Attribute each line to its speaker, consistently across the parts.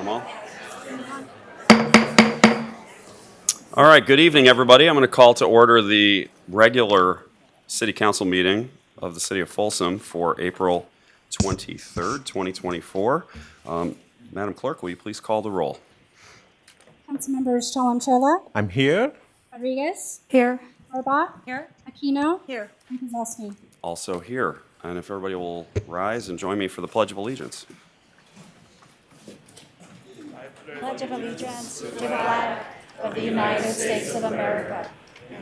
Speaker 1: Come on. All right, good evening, everybody. I'm going to call to order the regular City Council meeting of the City of Folsom for April 23rd, 2024. Madam Clerk, will you please call the roll?
Speaker 2: Councilmembers Shalom Sherla,
Speaker 3: I'm here.
Speaker 2: Rodriguez,
Speaker 4: Here.
Speaker 2: Orbach,
Speaker 4: Here.
Speaker 2: Aquino,
Speaker 4: Here.
Speaker 2: and Kozlowski.
Speaker 1: Also here. And if everybody will rise and join me for the Pledge of Allegiance.
Speaker 4: Pledge of allegiance to the flag of the United States of America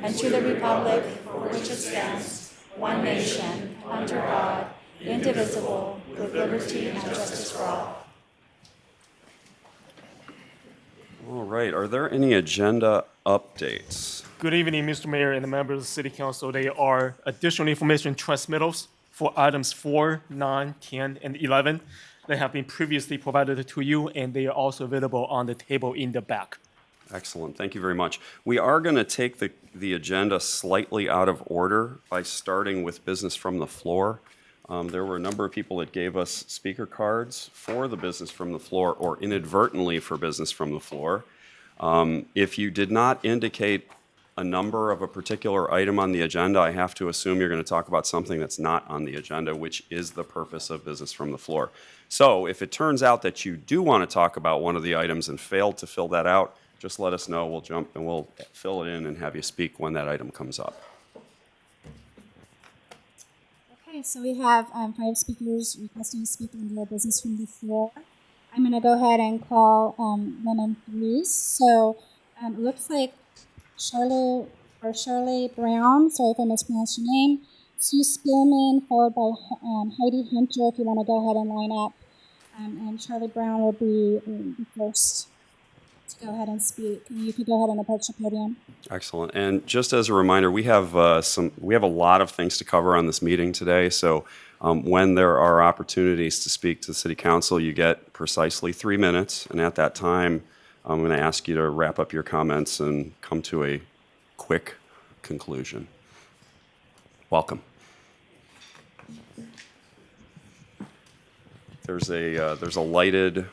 Speaker 4: and to the republic for which it stands, one nation, under God, indivisible, with liberty and justice for all.
Speaker 1: All right, are there any agenda updates?
Speaker 5: Good evening, Mr. Mayor and the members of the City Council. There are additional information transmittals for items 4, 9, 10, and 11 that have been previously provided to you, and they are also available on the table in the back.
Speaker 1: Excellent, thank you very much. We are going to take the agenda slightly out of order by starting with business from the floor. There were a number of people that gave us speaker cards for the business from the floor or inadvertently for business from the floor. If you did not indicate a number of a particular item on the agenda, I have to assume you're going to talk about something that's not on the agenda, which is the purpose of business from the floor. So if it turns out that you do want to talk about one of the items and failed to fill that out, just let us know. We'll jump and we'll fill it in and have you speak when that item comes up.
Speaker 2: Okay, so we have 5 speakers requesting to speak under business from the floor. I'm going to go ahead and call them in threes. So it looks like Shirley Brown, sorry if I mispronounced your name, Sue Spillman, followed by Heidi Hunter, if you want to go ahead and line up. And Charlie Brown will be the first to go ahead and speak. You can go ahead and approach the podium.
Speaker 1: Excellent. And just as a reminder, we have a lot of things to cover on this meeting today. So when there are opportunities to speak to the City Council, you get precisely 3 minutes. And at that time, I'm going to ask you to wrap up your comments and come to a quick conclusion. Welcome. There's a lighted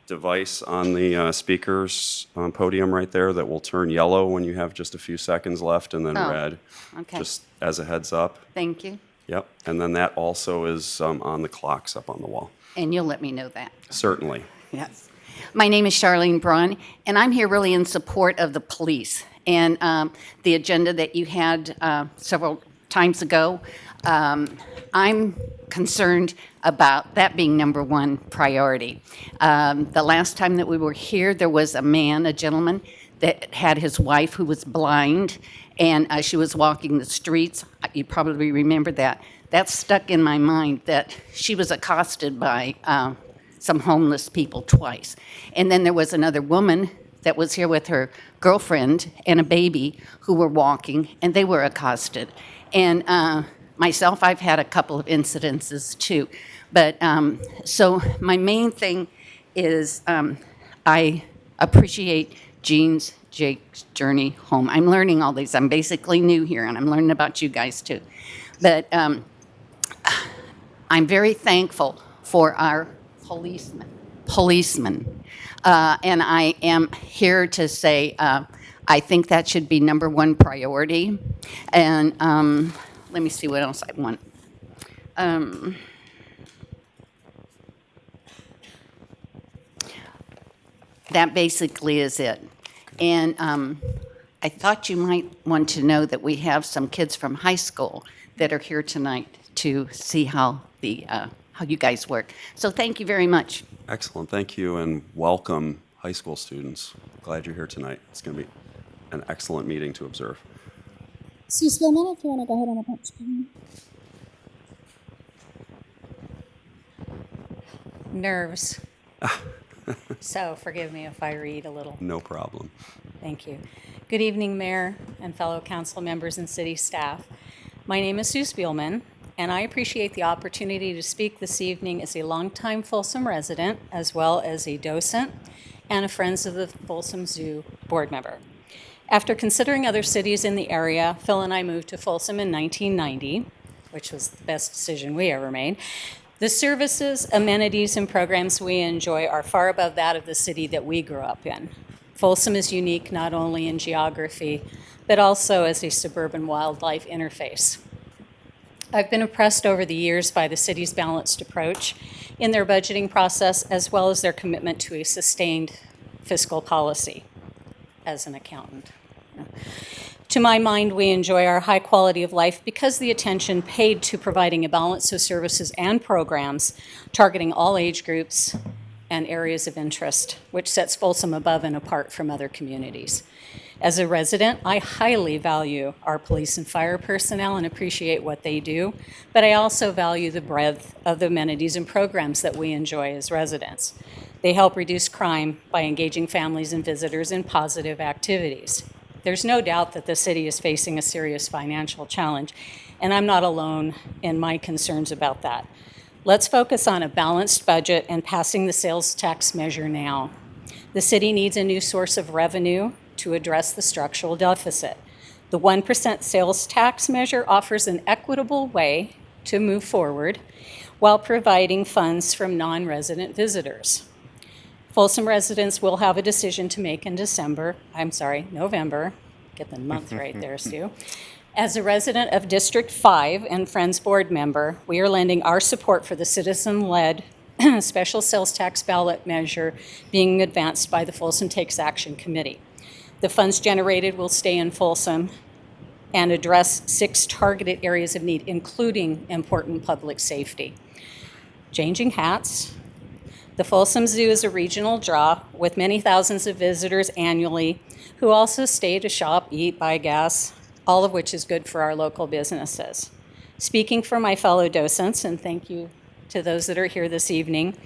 Speaker 1: device on the speaker's podium right there that will turn yellow when you have just a few seconds left, and then red.
Speaker 4: Okay.
Speaker 1: Just as a heads up.
Speaker 4: Thank you.
Speaker 1: Yep. And then that also is on the clocks up on the wall.
Speaker 4: And you'll let me know that.
Speaker 1: Certainly.
Speaker 4: Yes. My name is Charlene Braun, and I'm here really in support of the police. And the agenda that you had several times ago, I'm concerned about that being number one priority. The last time that we were here, there was a gentleman, that had his wife who was blind, and she was walking the streets. You probably remember that. That stuck in my mind, that she was accosted by some homeless people twice. And then there was another woman that was here with her girlfriend and a baby who were walking, and they were accosted. And myself, I've had a couple of incidences too. But so my main thing is I appreciate Jake's journey home. I'm learning all these. I'm basically new here, and I'm learning about you guys too. But I'm very thankful for our policemen. And I am here to say I think that should be number one priority. And let me see what else I want. That basically is it. And I thought you might want to know that we have some kids from high school that are here tonight to see how you guys work. So thank you very much.
Speaker 1: Excellent. Thank you, and welcome, high school students. Glad you're here tonight. It's going to be an excellent meeting to observe.
Speaker 2: Sue Spillman, if you want to go ahead and approach the podium.
Speaker 6: Nerves. So forgive me if I read a little.
Speaker 1: No problem.
Speaker 6: Thank you. Good evening, Mayor and fellow council members and city staff. My name is Sue Spielman, and I appreciate the opportunity to speak this evening as a longtime Folsom resident, as well as a docent and a Friends of the Folsom Zoo board member. After considering other cities in the area, Phil and I moved to Folsom in 1990, which was the best decision we ever made. The services, amenities, and programs we enjoy are far above that of the city that we grew up in. Folsom is unique not only in geography, but also as a suburban wildlife interface. I've been impressed over the years by the city's balanced approach in their budgeting process, as well as their commitment to a sustained fiscal policy as an accountant. To my mind, we enjoy our high quality of life because the attention paid to providing a balance of services and programs targeting all age groups and areas of interest, which sets Folsom above and apart from other communities. As a resident, I highly value our police and fire personnel and appreciate what they do, but I also value the breadth of the amenities and programs that we enjoy as residents. They help reduce crime by engaging families and visitors in positive activities. There's no doubt that the city is facing a serious financial challenge, and I'm not alone in my concerns about that. Let's focus on a balanced budget and passing the sales tax measure now. The city needs a new source of revenue to address the structural deficit. The 1% sales tax measure offers an equitable way to move forward while providing funds from non-resident visitors. Folsom residents will have a decision to make in November. Get the month right there, Sue. As a resident of District 5 and Friends Board member, we are lending our support for the citizen-led special sales tax ballot measure being advanced by the Folsom Takes Action Committee. The funds generated will stay in Folsom and address 6 targeted areas of need, including important public safety. Changing hats. The Folsom Zoo is a regional draw with many thousands of visitors annually who also stay to shop, eat, buy gas, all of which is good for our local businesses. Speaking for my fellow docents, and thank you to those that are here this evening,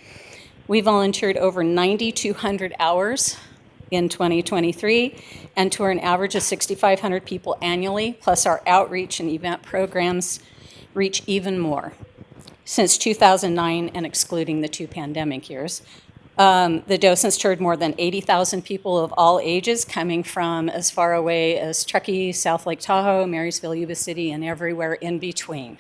Speaker 6: we volunteered over 9,200 hours in 2023 and tour an average of 6,500 people annually, plus our outreach and event programs reach even more. Since 2009, and excluding the 2 pandemic years, the docents toured more than 80,000 people of all ages, coming from as far away as Truckee, South Lake Tahoe, Marysville, Yuba City, and everywhere in between.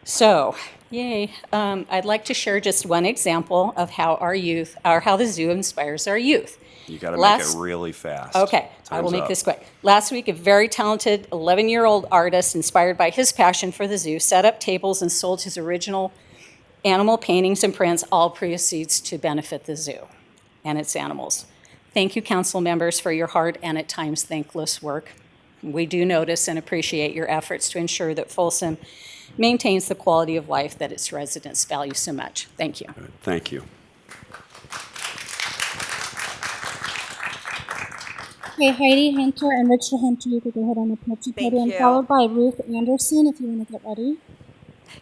Speaker 6: So, yay. I'd like to share just one example of how how the zoo inspires our youth.
Speaker 1: You got to make it really fast.
Speaker 6: Okay, I will make this quick. Last week, a very talented 11-year-old artist, inspired by his passion for the zoo, set up tables and sold his original animal paintings and prints, all proceeds to benefit the zoo and its animals. Thank you, council members, for your hard and at times thankless work. We do notice and appreciate your efforts to ensure that Folsom maintains the quality of life that its residents value so much. Thank you.
Speaker 1: Thank you.
Speaker 2: Okay, Heidi Hunter and Richard Hunter, you could go ahead and approach the podium,
Speaker 3: you.
Speaker 2: followed by Ruth Anderson, if you want to get ready.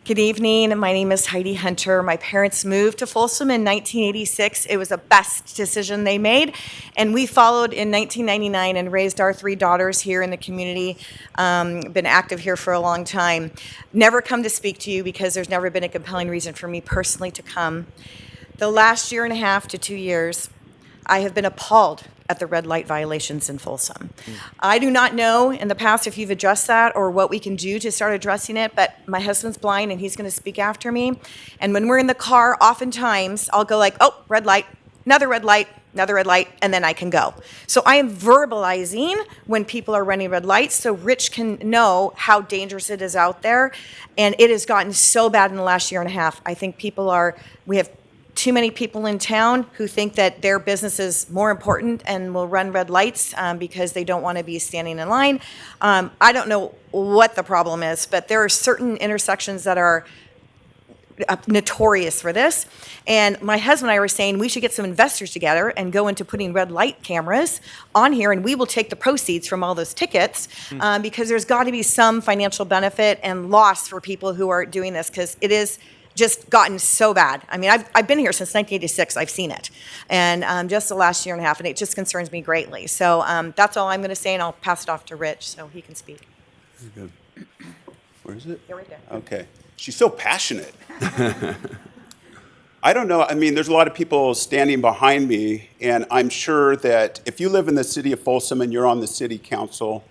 Speaker 3: Good evening. My name is Heidi Hunter. My parents moved to Folsom in 1986. It was the best decision they made, and we followed in 1999 and raised our 3 daughters here in the community. Been active here for a long time. Never come to speak to you because there's never been a compelling reason for me personally to come. The last 1.5 to 2 years, I have been appalled at the red light violations in Folsom. I do not know in the past if you've addressed that or what we can do to start addressing it, but my husband's blind and he's going to speak after me. And when we're in the car, oftentimes I'll go like, oh, red light, another red light, and then I can go. So I am verbalizing when people are running red lights so Rich can know how dangerous it is out there. And it has gotten so bad in the last 1.5 years. I think we have too many people in town who think that their business is more important and will run red lights because they don't want to be standing in line. I don't know what the problem is, but there are certain intersections that are notorious for this. And my husband and I were saying we should get some investors together and go into putting red light cameras on here, and we will take the proceeds from all those tickets because there's got to be some financial benefit and loss for people who are doing this, because it is just gotten so bad. I mean, I've been here since 1986. I've seen it. And just the last 1.5 years, and it just concerns me greatly. So that's all I'm going to say, and I'll pass it off to Rich so he can speak.
Speaker 7: Very good. Where is it?
Speaker 3: Here we go.
Speaker 7: Okay. She's so passionate. I don't know. I mean, there's a lot of people standing behind me, and I'm sure that if you live in the city of Folsom and you're on the city council,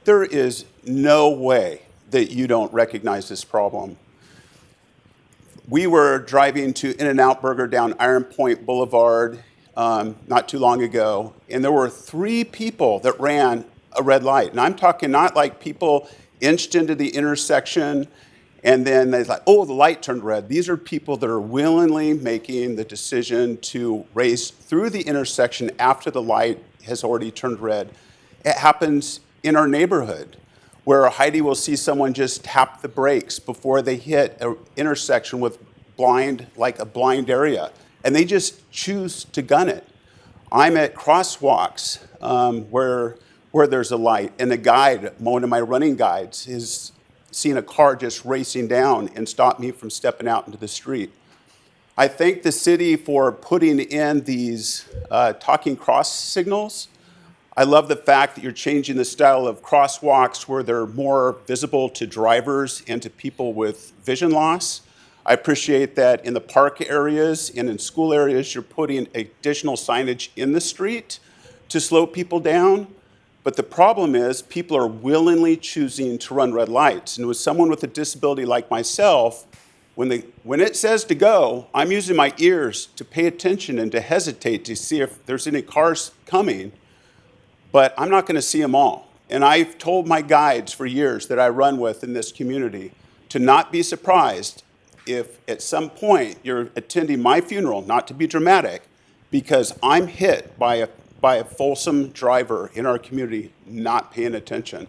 Speaker 7: there is no way that you don't recognize this problem. we were driving to In-N-Out Burger down Iron Point Boulevard not too long ago, and there were 3 people that ran a red light. And I'm talking not like people inched into the intersection and then they're like, oh, the light turned red. These are people that are willingly making the decision to race through the intersection after the light has already turned red. It happens in our neighborhood where Heidi will see someone just tap the brakes before they hit an intersection with like a blind area, and they just choose to gun it. I'm at crosswalks where there's a light, and the guide, one of my running guides, is seeing a car just racing down and stopped me from stepping out into the street. I thank the city for putting in these talking cross signals. I love the fact that you're changing the style of crosswalks where they're more visible to drivers and to people with vision loss. I appreciate that in the park areas and in school areas, you're putting additional signage in the street to slow people down. But the problem is people are willingly choosing to run red lights. And with someone with a disability like myself, when it says to go, I'm using my ears to pay attention and to hesitate to see if there's any cars coming, but I'm not going to see them all. And I've told my guides for years that I run with in this community to not be surprised if at some point you're attending my funeral, not to be dramatic, because I'm hit by a Folsom driver in our community not paying attention.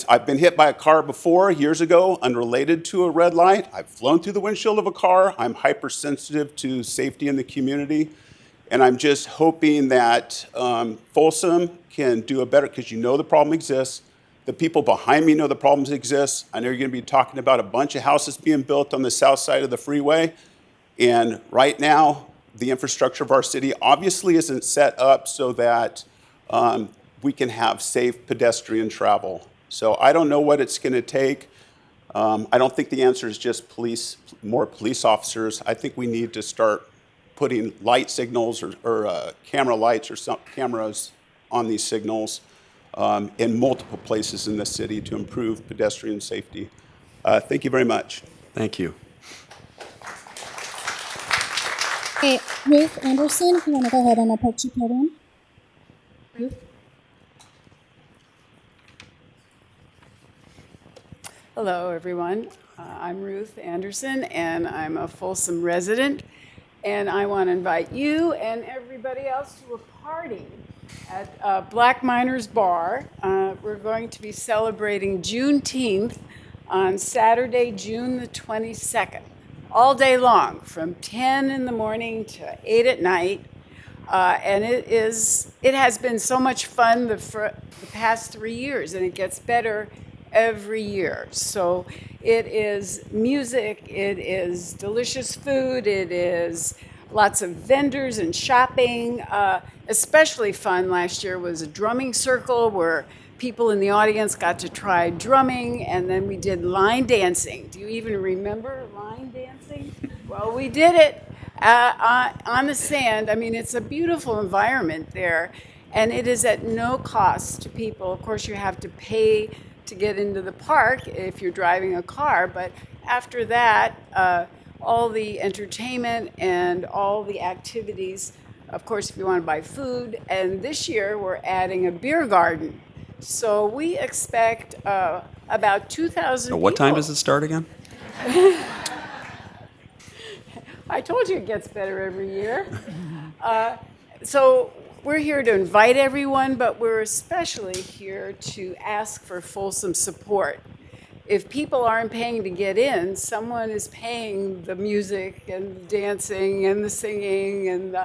Speaker 7: I've been hit by a car before, years ago, unrelated to a red light. I've flown through the windshield of a car. I'm hypersensitive to safety in the community. And I'm just hoping that Folsom can do a better, because you know the problem exists. The people behind me know the problems exist. I know you're going to be talking about a bunch of houses being built on the south side of the freeway. And right now, the infrastructure of our city obviously isn't set up so that we can have safe pedestrian travel. So I don't know what it's going to take. I don't think the answer is just more police officers. I think we need to start putting light signals or camera lights or some cameras on these signals in multiple places in the city to improve pedestrian safety. Thank you very much.
Speaker 1: Thank you.
Speaker 2: Okay, Ruth Anderson, if you want to go ahead and approach your podium. Ruth?
Speaker 8: Hello, everyone. I'm Ruth Anderson, and I'm a Folsom resident. And I want to invite you and everybody else to a party at Black Miners Bar. We're going to be celebrating Juneteenth on Saturday, June the 22nd, all day long, from 10 in the morning to 8 at night. And it has been so much fun the past 3 years, and it gets better every year. So it is music, it is delicious food, it is lots of vendors and shopping. Especially fun last year was a drumming circle where people in the audience got to try drumming, and then we did line dancing. Do you even remember line dancing? Well, we did it on the sand. I mean, it's a beautiful environment there, and it is at no cost to people. Of course, you have to pay to get into the park if you're driving a car, but after that, all the entertainment and all the activities, of course, if you want to buy food, and this year we're adding a beer garden. So we expect about 2,000 people.
Speaker 1: What time does it start again?
Speaker 8: I told you it gets better every year. So we're here to invite everyone, but we're especially here to ask for Folsom support. If people aren't paying to get in, someone is paying the music and the dancing and the singing.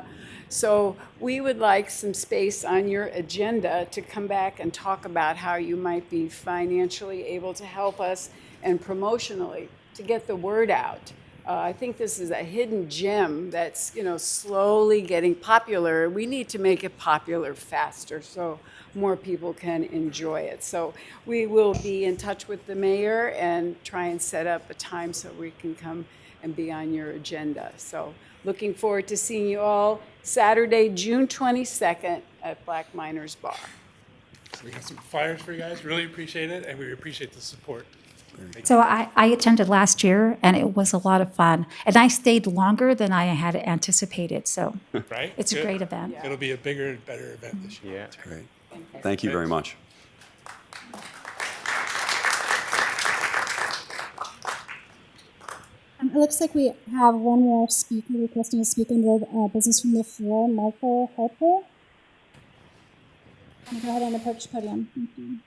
Speaker 8: So we would like some space on your agenda to come back and talk about how you might be financially able to help us and promotionally to get the word out. I think this is a hidden gem that's, slowly getting popular. We need to make it popular faster so more people can enjoy it. So we will be in touch with the mayor and try and set up a time so we can come and be on your agenda. So looking forward to seeing you all Saturday, June 22nd at Black Miners Bar.
Speaker 9: So we got some flyers for you guys. Really appreciate it, and we appreciate the support. So I attended last year, and it was a lot of fun. And I stayed longer than I had anticipated, so
Speaker 10: Right?
Speaker 9: it's a
Speaker 10: Good.
Speaker 9: great event.
Speaker 10: It'll be a bigger and better event this year.
Speaker 1: That's great. Thank you very much.
Speaker 2: It looks like we have one more speaker requesting to speak under business from the floor, Michael Harper. I'm going to go ahead and approach the podium. Thank you.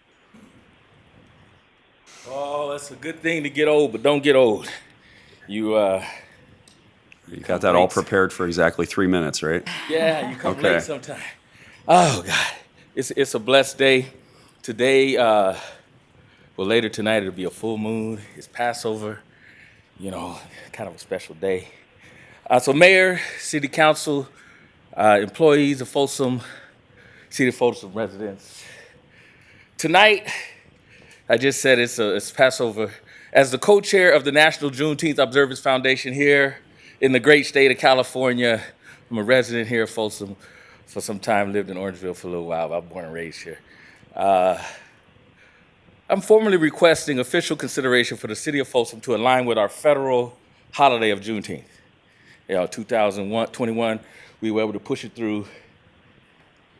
Speaker 11: Oh, it's a good thing to get old, but don't get old. You
Speaker 1: got that all prepared for exactly 3 minutes, right?
Speaker 11: yeah, you come
Speaker 1: Okay.
Speaker 11: late sometime. Oh God, it's a blessed day. Today, well, later tonight it'll be a full moon. It's Passover, kind of a special day. So, Mayor, City Council, employees of Folsom, City of Folsom residents. Tonight, I just said it's Passover. As the co-chair of the National Juneteenth Observance Foundation here in the great state of California, I'm a resident here of Folsom for some time, lived in Orangeville for a little while. I was born and raised here. I'm formally requesting official consideration for the City of Folsom to align with our federal holiday of Juneteenth. 2021, we were able to push it through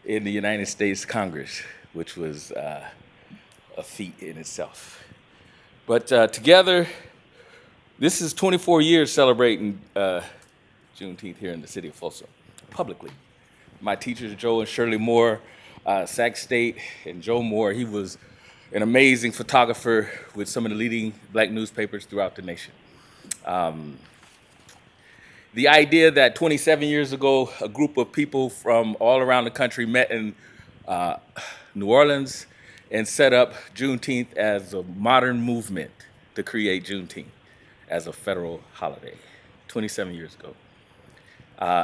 Speaker 11: in the United States Congress, which was a feat in itself. But together, this is 24 years celebrating Juneteenth here in the city of Folsom, publicly. My teachers, Joe and Shirley Moore, Sac State, and Joe Moore, he was an amazing photographer with some of the leading black newspapers throughout the nation. The idea that 27 years ago, a group of people from all around the country met in New Orleans and set up Juneteenth as a modern movement to create Juneteenth as a federal holiday, 27 years ago.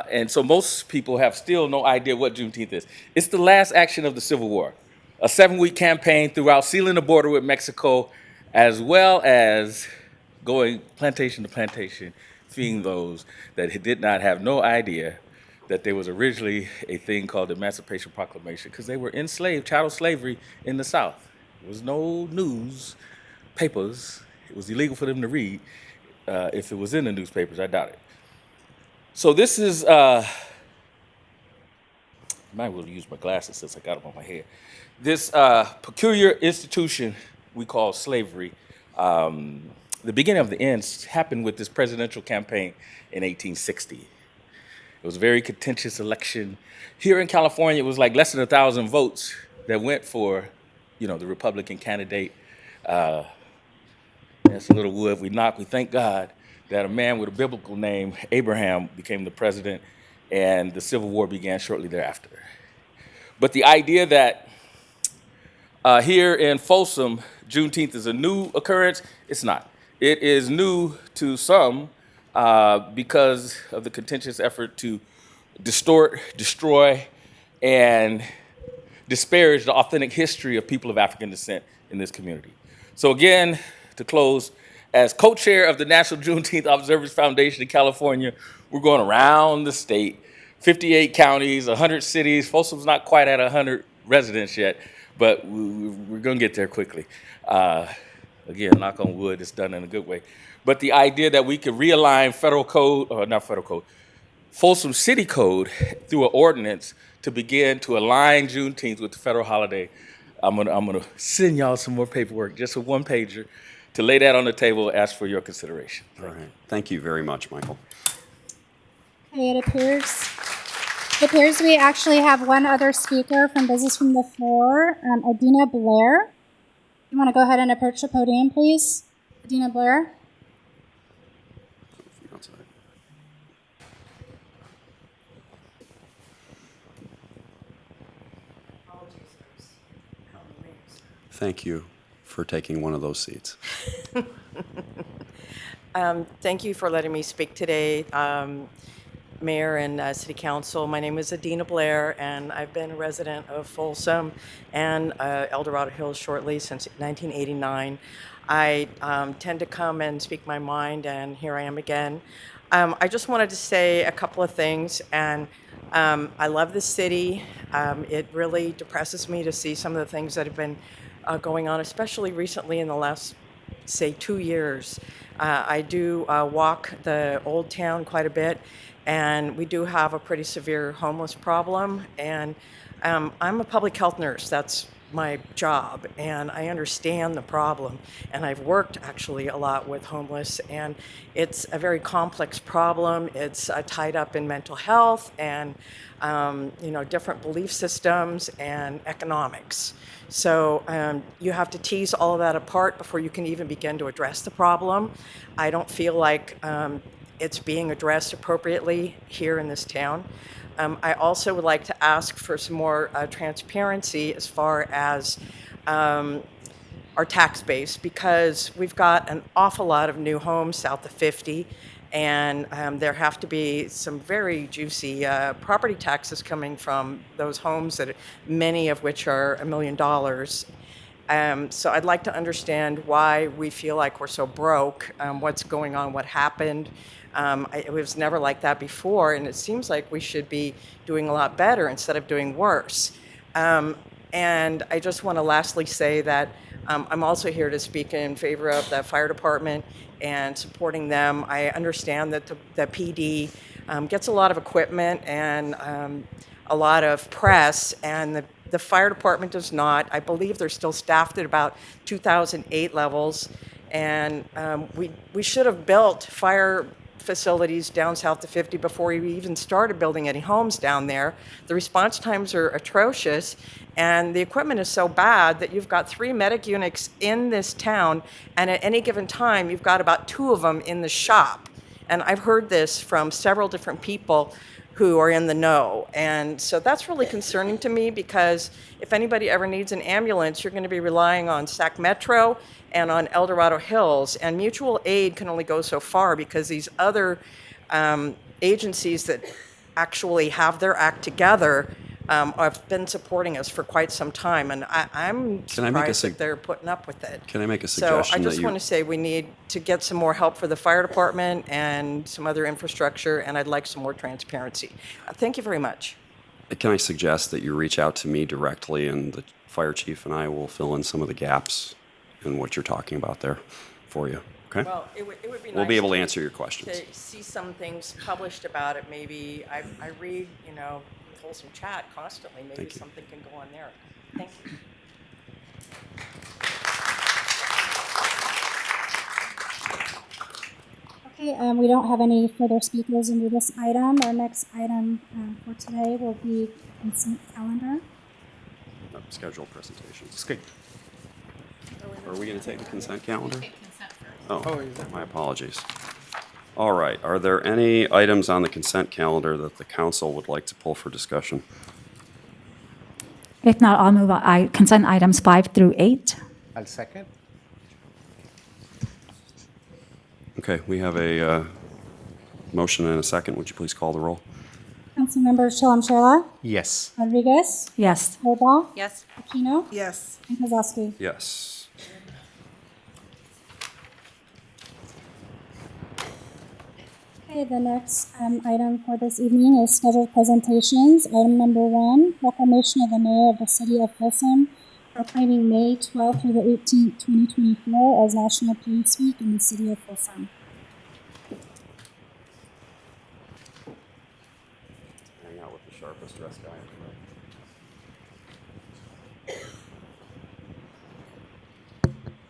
Speaker 11: And so most people have still no idea what Juneteenth is. It's the last action of the Civil War, a 7-week campaign throughout sealing the border with Mexico, as well as going plantation to plantation, feeding those that did not have no idea that there was originally a thing called the Emancipation Proclamation, because they were enslaved, chattel slavery in the South. There was no news, papers. It was illegal for them to read. If it was in the newspapers, I doubt it. So this is, I might well use my glasses since I got them on my head. This peculiar institution we call slavery, the beginning of the end happened with this presidential campaign in 1860. It was a very contentious election. Here in California, it was like less than 1,000 votes that went for, the Republican candidate. That's a little wood we knock. We thank God that a man with a biblical name, Abraham, became the president, and the Civil War began shortly thereafter. But the idea that here in Folsom, Juneteenth is a new occurrence, it's not. It is new to some because of the contentious effort to distort, destroy, and disparage the authentic history of people of African descent in this community. So again, to close, as co-chair of the National Juneteenth Observance Foundation in California, we're going around the state, 58 counties, 100 cities. Folsom's not quite at 100 residents yet, but we're going to get there quickly. Again, knock on wood, it's done in a good way. But the idea that we could realign Folsom City Code through an ordinance to begin to align Juneteenth with the federal holiday. I'm gonna send y'all some more paperwork, just a one-pager, to lay that on the table, ask for your consideration.
Speaker 1: All right. Thank you very much, Michael.
Speaker 2: Okay, it appears we actually have one other speaker from Business from the Floor, Adina Blair. You want to go ahead and approach the podium, please? Adina Blair.
Speaker 1: Thank you for taking one of those seats.
Speaker 12: Thank you for letting me speak today, Mayor and City Council. My name is Adina Blair, and I've been a resident of Folsom and El Dorado Hills shortly since 1989. I tend to come and speak my mind, and here I am again. I just wanted to say a couple of things, and I love the city. It really depresses me to see some of the things that have been going on, especially recently in the last say 2 years. I do walk the old town quite a bit, and we do have a pretty severe homeless problem. And I'm a public health nurse. That's my job, and I understand the problem. And I've worked actually a lot with homeless, and it's a very complex problem. It's tied up in mental health and different belief systems and economics. So you have to tease all of that apart before you can even begin to address the problem. I don't feel like it's being addressed appropriately here in this town. I also would like to ask for some more transparency as far as our tax base, because we've got an awful lot of new homes south of 50, and there have to be some very juicy property taxes coming from those homes, that many of which are $1 million. So I'd like to understand why we feel like we're so broke, what's going on, what happened. It was never like that before, and it seems like we should be doing a lot better instead of doing worse. And I just want to lastly say that I'm also here to speak in favor of the fire department and supporting them. I understand that the PD gets a lot of equipment and a lot of press, and the fire department does not. I believe they're still staffed at about 2008 levels, and we should have built fire facilities down south of 50 before we even started building any homes down there. The response times are atrocious, and the equipment is so bad that you've got 3 medic units in this town, and at any given time you've got about 2 of them in the shop. And I've heard this from several different people who are in the know. And so that's really concerning to me, because if anybody ever needs an ambulance, you're going to be relying on Sac Metro and on El Dorado Hills. And mutual aid can only go so far, because these other agencies that actually have their act together have been supporting us for quite some time. And I'm surprised that they're putting up with it.
Speaker 1: Can I make a suggestion?
Speaker 12: So I just want to say we need to get some more help for the fire department and some other infrastructure, and I'd like some more transparency. Thank you very much.
Speaker 1: Can I suggest that you reach out to me directly, and the fire chief and I will fill in some of the gaps in what you're talking about there for you, okay?
Speaker 12: Well, it would be nice.
Speaker 1: We'll be able to answer your questions.
Speaker 12: To see some things published about it, maybe. I read, Folsom Chat constantly. Maybe something can go on there. Thank you.
Speaker 2: Okay, we don't have any further speakers under this item. Our next item for today will be consent calendar.
Speaker 1: Scheduled presentations. Are we going to take the consent calendar? Oh, my apologies. All right. Are there any items on the consent calendar that the council would like to pull for discussion?
Speaker 9: If not, I'll move on. Consent items 5 through 8.
Speaker 10: I'll second.
Speaker 1: Okay, we have a motion and a second. Would you please call the roll?
Speaker 2: Councilmember Shalom Sherla,
Speaker 10: Yes.
Speaker 2: Rodriguez,
Speaker 9: Yes.
Speaker 2: Harbaugh,
Speaker 6: Yes.
Speaker 2: Aquino,
Speaker 8: Yes.
Speaker 2: and Kozlowski.
Speaker 1: Yes.
Speaker 2: Okay, the next item for this evening is scheduled presentations. Item number 1, proclamation of the mayor of the city of Folsom proclaiming May 12th through the 18th, 2024 as National Police Week in the city of Folsom.
Speaker 1: Hang out with the sharpest dressed guy.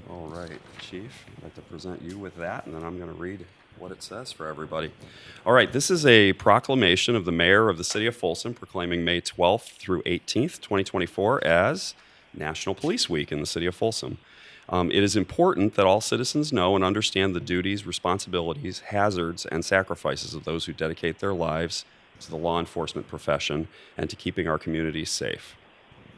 Speaker 1: All right, Chief, I'd like to present you with that, and then I'm going to read what it says for everybody. All right, this is a proclamation of the mayor of the city of Folsom proclaiming May 12th through 18th, 2024 as National Police Week in the city of Folsom. It is important that all citizens know and understand the duties, responsibilities, hazards, and sacrifices of those who dedicate their lives to the law enforcement profession and to keeping our communities safe.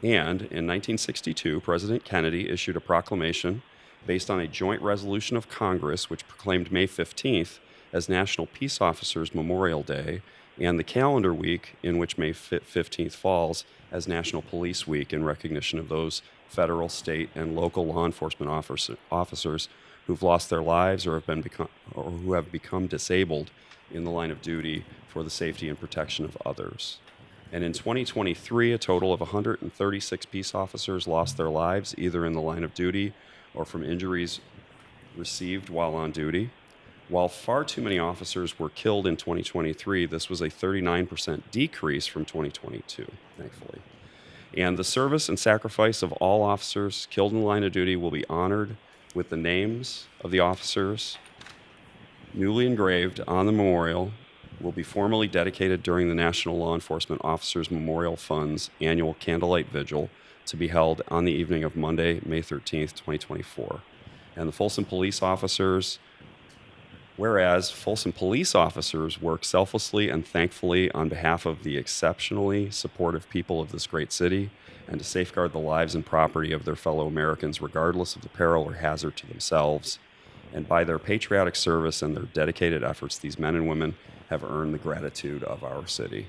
Speaker 1: And in 1962, President Kennedy issued a proclamation based on a joint resolution of Congress which proclaimed May 15th as National Peace Officers Memorial Day and the calendar week in which May 15th falls as National Police Week in recognition of those federal, state, and local law enforcement officers who've lost their lives or who have become disabled in the line of duty for the safety and protection of others. And in 2023, a total of 136 peace officers lost their lives either in the line of duty or from injuries received while on duty. While far too many officers were killed in 2023, this was a 39% decrease from 2022, thankfully. And the service and sacrifice of all officers killed in the line of duty will be honored with the names of the officers newly engraved on the memorial, will be formally dedicated during the National Law Enforcement Officers Memorial Fund's annual Candlelight Vigil to be held on the evening of Monday, May 13th, 2024. And the Folsom police officers, whereas Folsom police officers work selflessly and thankfully on behalf of the exceptionally supportive people of this great city and to safeguard the lives and property of their fellow Americans regardless of the peril or hazard to themselves. And by their patriotic service and their dedicated efforts, these men and women have earned the gratitude of our city.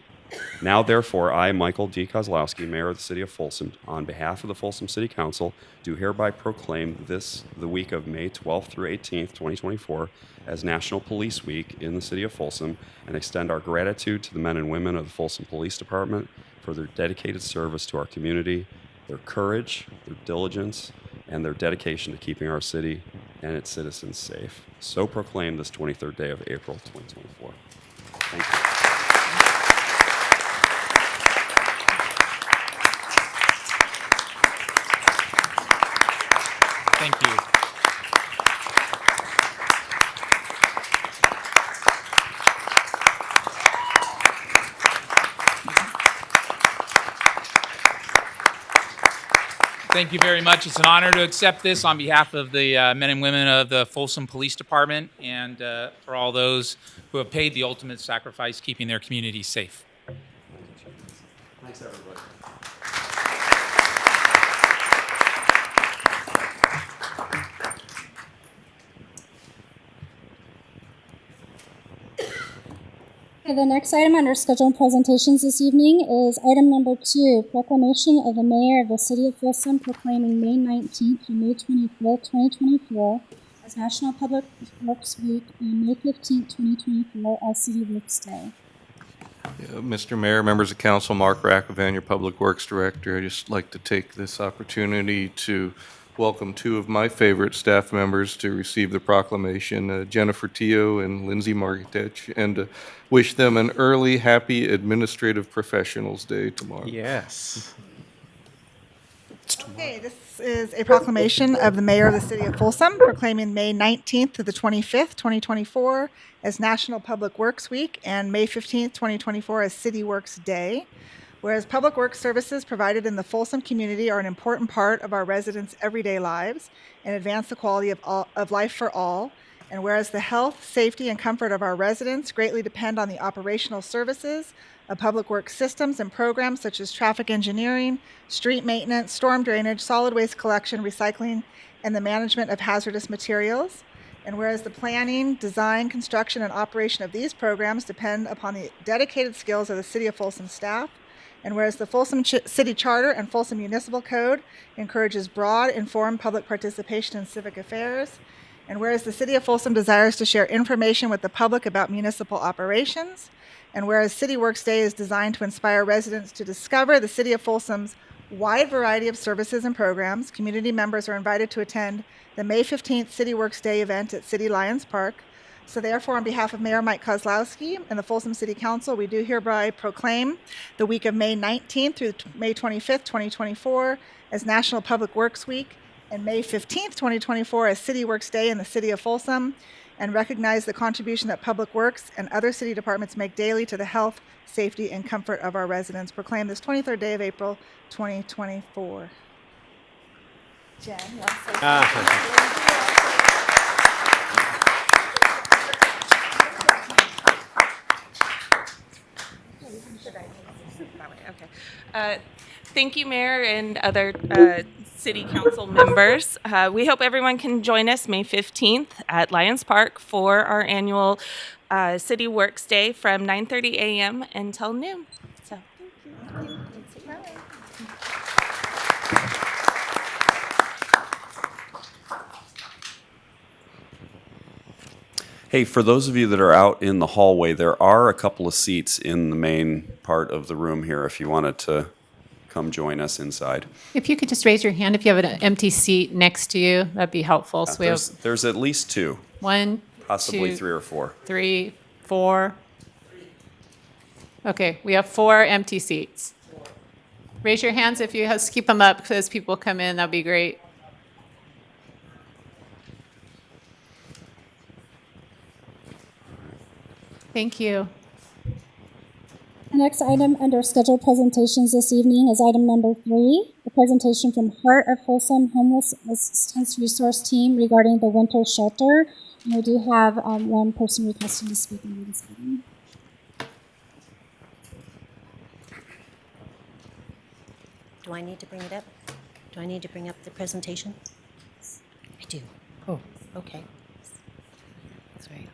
Speaker 1: Now, therefore, I, Michael D. Kozlowski, Mayor of the City of Folsom, on behalf of the Folsom City Council, do hereby proclaim this, the week of May 12th through 18th, 2024, as National Police Week in the City of Folsom, and extend our gratitude to the men and women of the Folsom Police Department for their dedicated service to our community, their courage, their diligence, and their dedication to keeping our city and its citizens safe. So proclaim this 23rd day of April, 2024. Thank you.
Speaker 10: Thank you. Thank you very much. It's an honor to accept this on behalf of the men and women of the Folsom Police Department and for all those who have paid the ultimate sacrifice keeping their communities safe.
Speaker 1: Thanks, everybody.
Speaker 2: Okay, the next item under scheduled presentations this evening is item number 2, proclamation of the Mayor of the City of Folsom proclaiming May 19th through May 25th, 2024 as National Public Works Week and May 15th, 2024 as City Works Day.
Speaker 13: Mr. Mayor, members of council, Mark Rackovan, your Public Works Director. I'd just like to take this opportunity to welcome two of my favorite staff members to receive the proclamation, Jennifer Teo and Lindsay Marketech, and wish them an early, happy Administrative Professionals Day tomorrow.
Speaker 10: Yes.
Speaker 3: Okay, this is a proclamation of the Mayor of the City of Folsom proclaiming May 19th to the 25th, 2024 as National Public Works Week and May 15th, 2024 as City Works Day. Whereas public works services provided in the Folsom community are an important part of our residents' everyday lives and advance the quality of life for all, and whereas the health, safety, and comfort of our residents greatly depend on the operational services of public works systems and programs such as traffic engineering, street maintenance, storm drainage, solid waste collection, recycling, and the management of hazardous materials. And whereas the planning, design, construction, and operation of these programs depend upon the dedicated skills of the City of Folsom staff, and whereas the Folsom City Charter and Folsom Municipal Code encourages broad, informed public participation in civic affairs, and whereas the City of Folsom desires to share information with the public about municipal operations, and whereas City Works Day is designed to inspire residents to discover the City of Folsom's wide variety of services and programs, community members are invited to attend the May 15th City Works Day event at City Lions Park. So therefore, on behalf of Mayor Mike Kozlowski and the Folsom City Council, we do hereby proclaim the week of May 19th through May 25th, 2024 as National Public Works Week and May 15th, 2024 as City Works Day in the City of Folsom, and recognize the contribution that Public Works and other city departments make daily to the health, safety, and comfort of our residents. Proclaim this 23rd day of April, 2024. Jen, you want to say something?
Speaker 14: Thank you, Mayor and other City Council members. We hope everyone can join us May 15th at Lions Park for our annual City Works Day from 9:30 a.m. until noon. So, thank you.
Speaker 1: Hey, for those of you that are out in the hallway, there are a couple of seats in the main part of the room here if you wanted to come join us inside.
Speaker 15: If you could just raise your hand if you have an empty seat next to you, that'd be helpful. So we have
Speaker 1: There's at least 2,
Speaker 15: one,
Speaker 1: possibly
Speaker 15: two,
Speaker 1: 3 or 4.
Speaker 15: 3, 4. Okay, we have 4 empty seats. Raise your hands if you have, keep them up as people come in. That'd be great. Thank you.
Speaker 2: The next item under scheduled presentations this evening is item number 3, a presentation from Heart of Folsom Homeless Assistance Resource Team regarding the winter shelter. And we do have one person requesting to speak on this item.
Speaker 16: Do I need to bring it up? Do I need to bring up the presentation? I do. Oh, okay. That's right.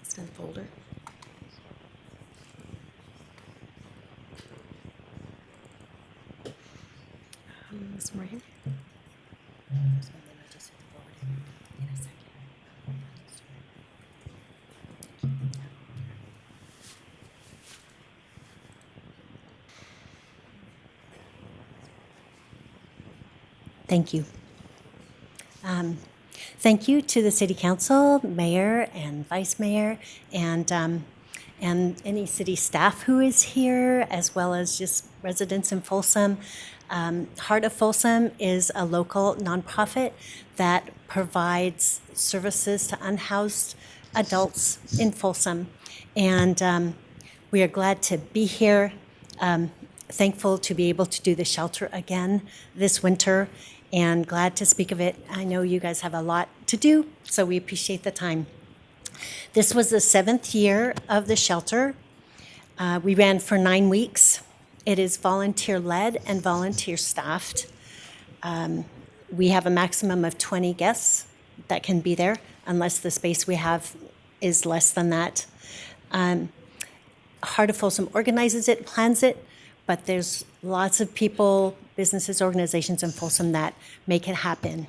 Speaker 16: It's in the folder. This one right here. So then I just hit the forward in a second. Thank you. Thank you to the City Council, Mayor and Vice Mayor, and any city staff who is here, as well as just residents in Folsom. Heart of Folsom is a local nonprofit that provides services to unhoused adults in Folsom. And we are glad to be here, thankful to be able to do the shelter again this winter, and glad to speak of it. I know you guys have a lot to do, so we appreciate the time. This was the 7th year of the shelter. We ran for 9 weeks. It is volunteer-led and volunteer-staffed. We have a maximum of 20 guests that can be there, unless the space we have is less than that. Heart of Folsom organizes it, plans it, but there's lots of people, businesses, organizations in Folsom that make it happen.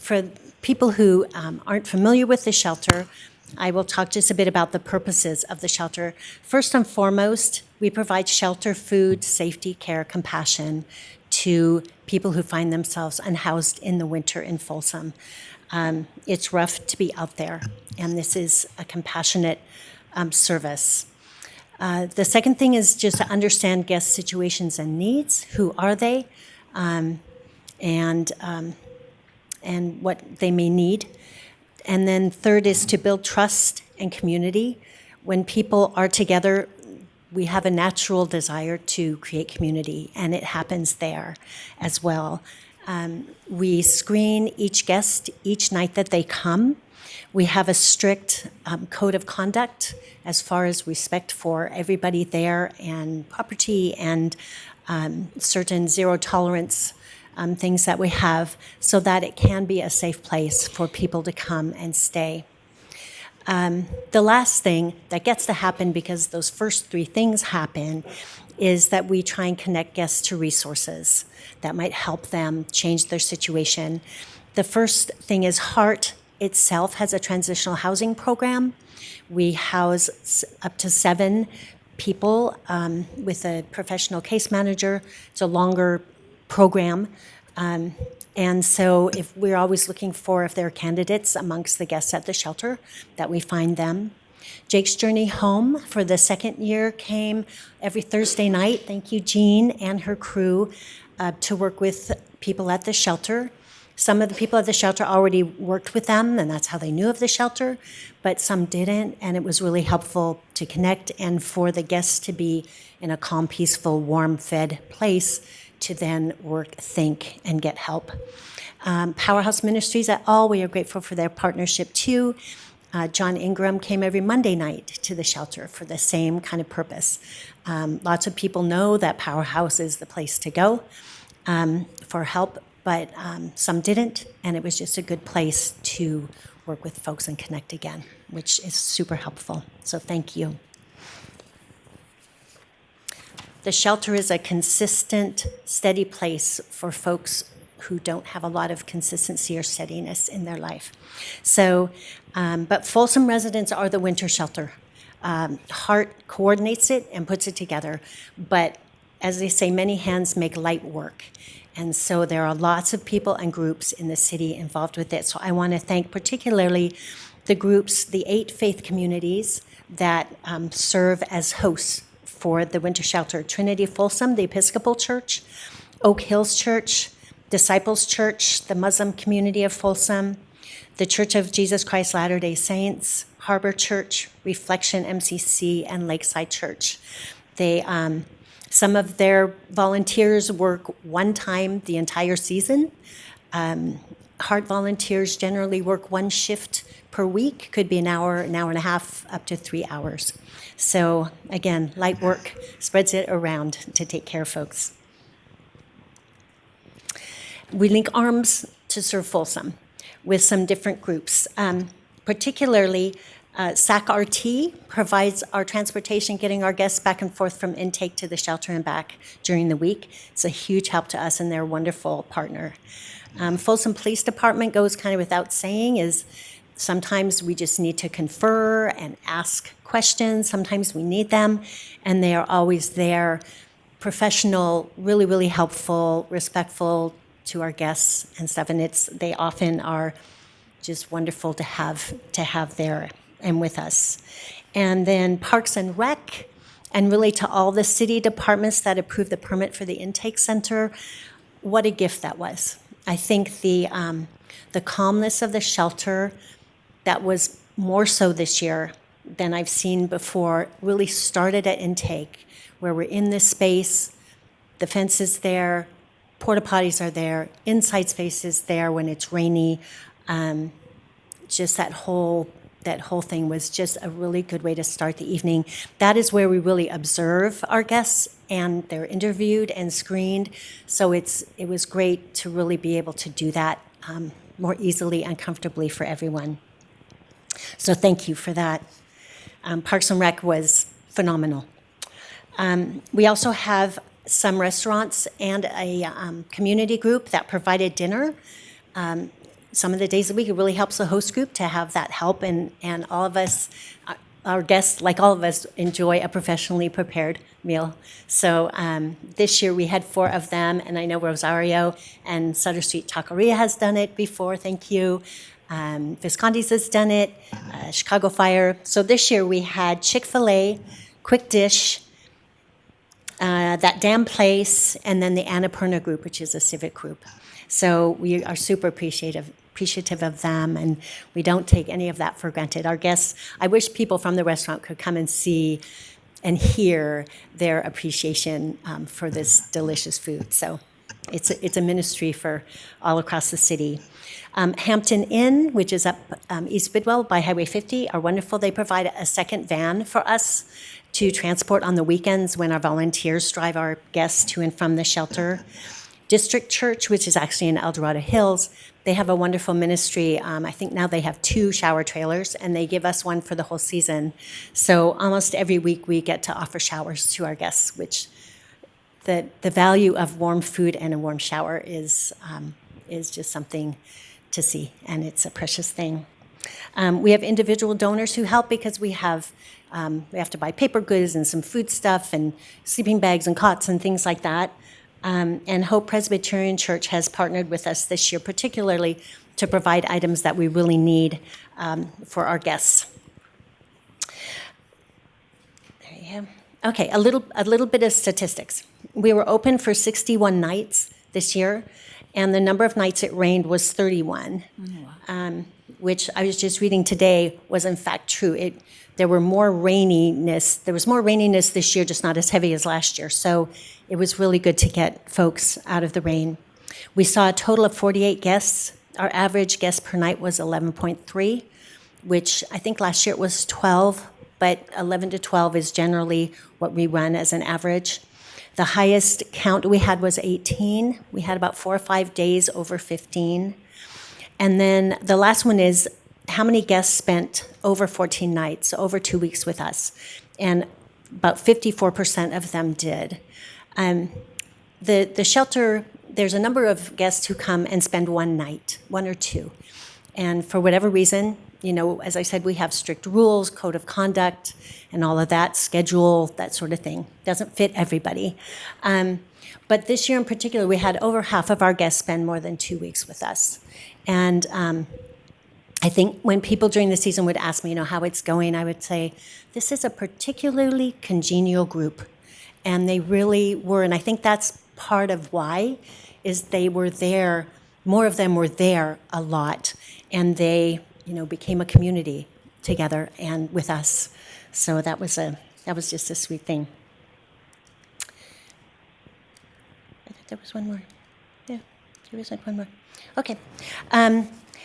Speaker 16: For people who aren't familiar with the shelter, I will talk just a bit about the purposes of the shelter. First and foremost, we provide shelter, food, safety, care, compassion to people who find themselves unhoused in the winter in Folsom. It's rough to be out there, and this is a compassionate service. The second thing is just to understand guest situations and needs. Who are they, and what they may need. And then third is to build trust and community. When people are together, we have a natural desire to create community, and it happens there as well. We screen each guest each night that they come. We have a strict code of conduct as far as respect for everybody there and property and certain zero tolerance things that we have, so that it can be a safe place for people to come and stay. The last thing that gets to happen, because those first 3 things happen, is that we try and connect guests to resources that might help them change their situation. The first thing is Heart itself has a transitional housing program. We house up to 7 people with a professional case manager. It's a longer program. And so if we're always looking for if there are candidates amongst the guests at the shelter, that we find them. Jake's Journey Home for the 2nd year came every Thursday night. Thank you, Jean and her crew, to work with people at the shelter. Some of the people at the shelter already worked with them, and that's how they knew of the shelter, but some didn't, and it was really helpful to connect and for the guests to be in a calm, peaceful, warm-fed place to then work, think, and get help. Powerhouse Ministries at all, we are grateful for their partnership too. John Ingram came every Monday night to the shelter for the same kind of purpose. Lots of people know that Powerhouse is the place to go for help, but some didn't, and it was just a good place to work with folks and connect again, which is super helpful. So thank you. The shelter is a consistent, steady place for folks who don't have a lot of consistency or steadiness in their life. So, but Folsom residents are the winter shelter. Heart coordinates it and puts it together. But as they say, many hands make light work. And so there are lots of people and groups in the city involved with it. So I want to thank particularly the groups, the 8 faith communities that serve as hosts for the winter shelter. Trinity Folsom, the Episcopal Church, Oak Hills Church, Disciples Church, the Muslim community of Folsom, the Church of Jesus Christ Latter-day Saints, Harbor Church, Reflection MCC, and Lakeside Church. They, some of their volunteers work one time the entire season. Heart volunteers generally work one shift per week, could be an hour and a half, up to 3 hours. So again, light work spreads it around to take care of folks. We link arms to serve Folsom with some different groups. Particularly, SAC RT provides our transportation, getting our guests back and forth from intake to the shelter and back during the week. It's a huge help to us, and they're a wonderful partner. Folsom Police Department goes kind of without saying, is sometimes we just need to confer and ask questions. Sometimes we need them, and they are always there, professional, really, really helpful, respectful to our guests and stuff. And they often are just wonderful to have there and with us. And then Parks and Rec, and really to all the city departments that approved the permit for the intake center, what a gift that was. I think the calmness of the shelter, that was more so this year than I've seen before, really started at intake, where we're in this space, the fence is there, porta potties are there, inside space is there when it's rainy. Just that whole thing was just a really good way to start the evening. That is where we really observe our guests, and they're interviewed and screened. So it was great to really be able to do that more easily and comfortably for everyone. So thank you for that. Parks and Rec was phenomenal. We also have some restaurants and a community group that provided dinner. Some of the days of the week, it really helps the host group to have that help, and all of us, our guests, like all of us, enjoy a professionally prepared meal. So this year we had 4 of them, and I know Rosario and Sutter Street Taqueria has done it before, thank you. Visconti's has done it, Chicago Fire. So this year we had Chick-fil-A, Quick Dish, that Damn Place, and then the Annapurna group, which is a civic group. So we are super appreciative of them, and we don't take any of that for granted. Our guests, I wish people from the restaurant could come and see and hear their appreciation for this delicious food. So it's a ministry for all across the city. Hampton Inn, which is up East Bidwell by Highway 50, are wonderful. They provide a second van for us to transport on the weekends when our volunteers drive our guests to and from the shelter. District Church, which is actually in El Dorado Hills, they have a wonderful ministry. I think now they have 2 shower trailers, and they give us one for the whole season. So almost every week we get to offer showers to our guests, which the value of warm food and a warm shower is just something to see, and it's a precious thing. We have individual donors who help because we have to buy paper goods and some food stuff and sleeping bags and cots and things like that. And Hope Presbyterian Church has partnered with us this year, particularly to provide items that we really need for our guests. There you go. Okay, a little bit of statistics. We were open for 61 nights this year, and the number of nights it rained was 31, which I was just reading today was in fact true. There was more raininess this year, just not as heavy as last year. So it was really good to get folks out of the rain. We saw a total of 48 guests. Our average guest per night was 11.3, which I think last year it was 12, but 11 to 12 is generally what we run as an average. The highest count we had was 18. We had about 4 or 5 days over 15. And then the last one is how many guests spent over 14 nights, over 2 weeks with us. And about 54% of them did. The shelter, there's a number of guests who come and spend one night, 1 or 2. And for whatever reason, As I said, we have strict rules, code of conduct, and all of that, schedule, that sort of thing. Doesn't fit everybody. But this year in particular, we had over half of our guests spend more than 2 weeks with us. And I think when people during the season would ask me, how it's going, I would say, this is a particularly congenial group. And they really were, and I think that's part of why, is they were there, more of them were there a lot. And they, became a community together and with us. So that was just a sweet thing. I think there was one more. Yeah, there was like one more. Okay.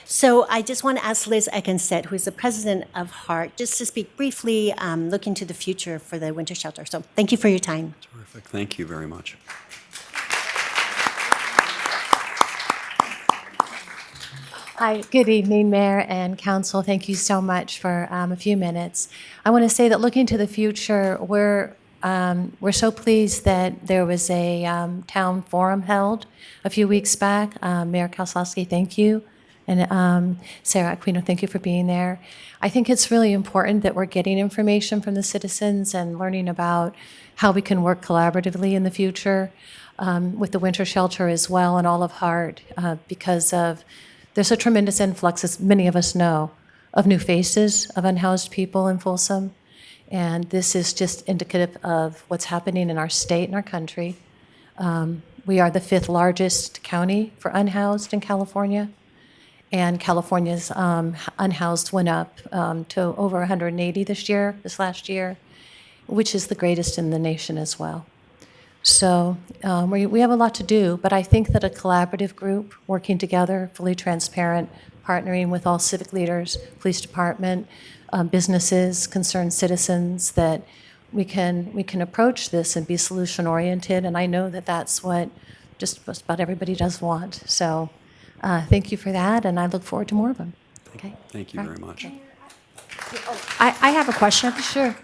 Speaker 16: So I just want to ask Liz Eckenstedt, who is the president of HEART, just to speak briefly, looking to the future for the winter shelter. So thank you for your time.
Speaker 1: Terrific. Thank you very much.
Speaker 17: Hi, good evening, Mayor and Council. Thank you so much for a few minutes. I want to say that looking to the future, we're so pleased that there was a town forum held a few weeks back. Mayor Koslowski, thank you. And Sarah Aquino, thank you for being there. I think it's really important that we're getting information from the citizens and learning about how we can work collaboratively in the future with the winter shelter as well and all of HEART because there's a tremendous influx, as many of us know, of new faces of unhoused people in Folsom. And this is just indicative of what's happening in our state and our country. We are the 5th largest county for unhoused in California. And California's unhoused went up to over 180 this last year, which is the greatest in the nation as well. So we have a lot to do, but I think that a collaborative group working together, fully transparent, partnering with all civic leaders, police department, businesses, concerned citizens, that we can approach this and be solution oriented. And I know that that's what just about everybody does want. So thank you for that, and I look forward to more of them. Okay.
Speaker 1: Thank you very much.
Speaker 9: I have a question.
Speaker 17: Sure.